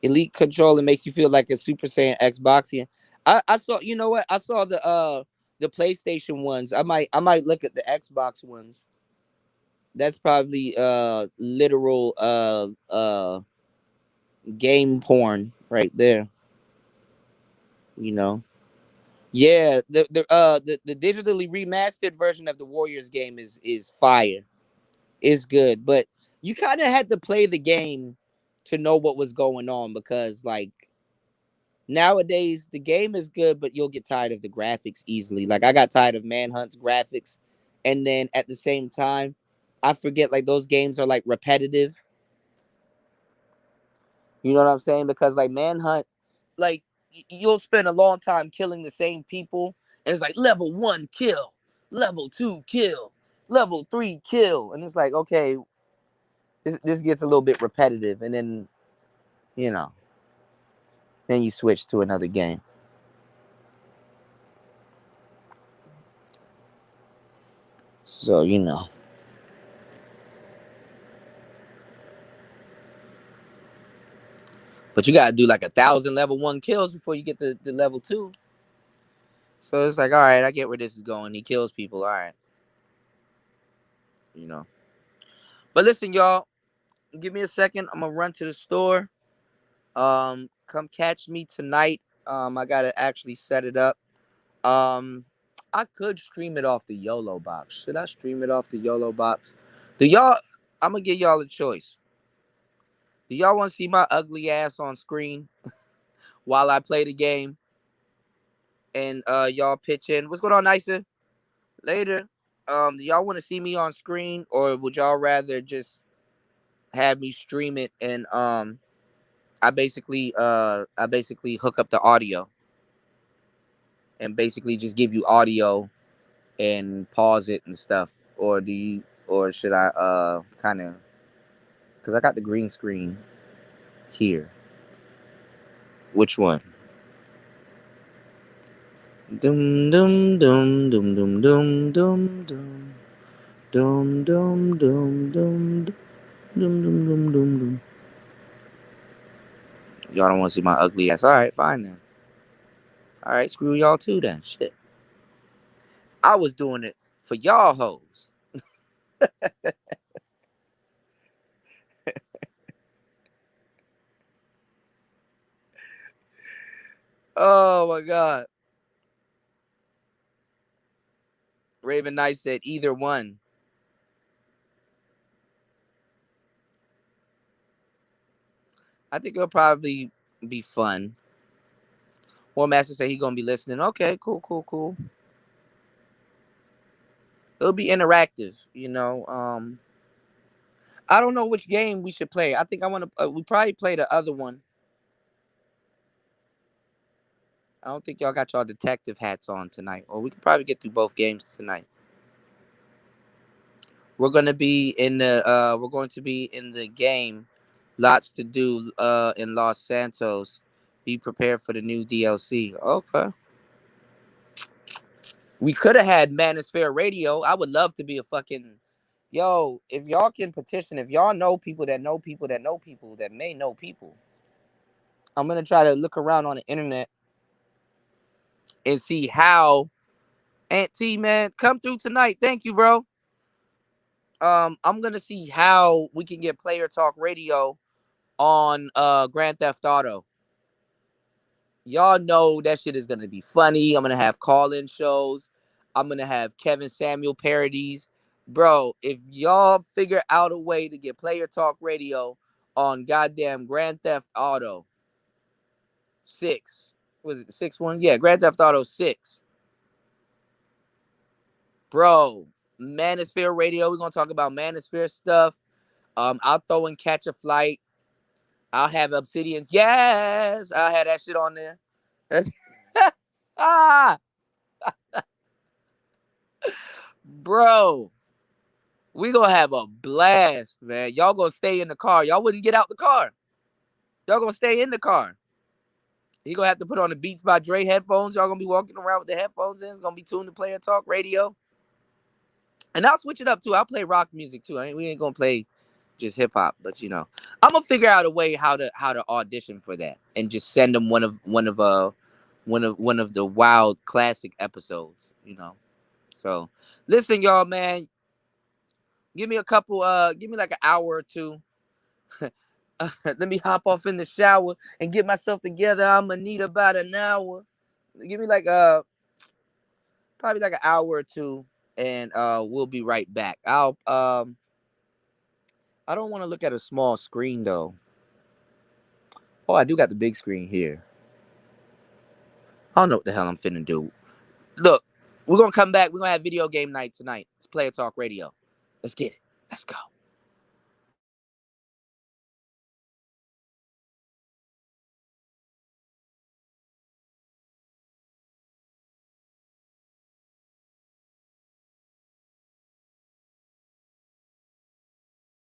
Elite Controller makes you feel like a Super Saiyan Xboxian. I saw, you know what? I saw the PlayStation ones. I might look at the Xbox ones. That's probably literal game porn right there. You know. Yeah, the digitally remastered version of the Warriors game is fire. It's good, but you kind of had to play the game to know what was going on, because like nowadays the game is good, but you'll get tired of the graphics easily. Like I got tired of Manhunt's graphics, and then at the same time, I forget like those games are like repetitive. You know what I'm saying? Because like Manhunt, like you'll spend a long time killing the same people, and it's like level 1 kill, level 2 kill, level 3 kill, and it's like, okay, this gets a little bit repetitive, and then you know, then you switch to another game. So you know. But you gotta do like 1,000 level 1 kills before you get the level 2. So it's like, all right, I get where this is going. He kills people, all right. You know. But listen, y'all, give me a second. I'm gonna run to the store. Come catch me tonight. I gotta actually set it up. Um, I could stream it off the YOLO box. Should I stream it off the YOLO box? Do y'all? I'm gonna give y'all a choice. Do y'all want to see my ugly ass on screen while I play the game? And y'all pitch in. What's going on, Nicer? Later. Do y'all want to see me on screen, or would y'all rather just have me stream it and I basically hook up the audio and basically just give you audio and pause it and stuff, or should I kind of, because I got the green screen here. Which one? Dum dum dum dum dum dum dum dum dum dum dum dum dum dum dum dum. Y'all don't want to see my ugly ass. All right, fine then. All right, screw y'all too then. Shit. I was doing it for y'all hoes. Oh my god. Raven Knight said either one. I think it'll probably be fun. War Master said he gonna be listening. Okay, cool. It'll be interactive, you know. I don't know which game we should play. I think I want to. We probably play the other one. I don't think y'all got y'all detective hats on tonight, or we could probably get through both games tonight. We're gonna be in the. We're going to be in the game. Lots to do. In Los Santos. Be prepared for the new DLC. Okay. We could have had Manosphere Radio. I would love to be a fucking. Yo, if y'all can petition, if y'all know people that know people that know people that may know people, I'm gonna try to look around on the internet and see how Aunt T, man, come through tonight. Thank you, bro. I'm gonna see how we can get Player Talk Radio on Grand Theft Auto. Y'all know that shit is gonna be funny. I'm gonna have call-in shows. I'm gonna have Kevin Samuel parodies. Bro, if y'all figure out a way to get Player Talk Radio on goddamn Grand Theft Auto 6. Was it the 6th one? Yeah, Grand Theft Auto 6. Bro, Manosphere Radio. We're gonna talk about Manosphere stuff. I'll throw in Catch a Flight. I'll have Obsidians. Yes, I'll have that shit on there. Ah, bro, we gonna have a blast, man. Y'all gonna stay in the car. Y'all wouldn't get out the car. Y'all gonna stay in the car. You gonna have to put on the Beats by Dre headphones. Y'all gonna be walking around with the headphones in. It's gonna be tuned to Player Talk Radio. And I'll switch it up too. I'll play rock music too. We ain't gonna play just hip hop, but you know, I'm gonna figure out a way how to audition for that and just send them one of the wild classic episodes. You know, so listen, y'all, man. Give me like an hour or two. Let me hop off in the shower and get myself together. I'm gonna need about an hour. Give me like probably like an hour or two, and we'll be right back. I don't want to look at a small screen though. Oh, I do got the big screen here. I don't know what the hell I'm finna do. Look, we're gonna come back. We're gonna have video game night tonight. It's Player Talk Radio. Let's get it. Let's go.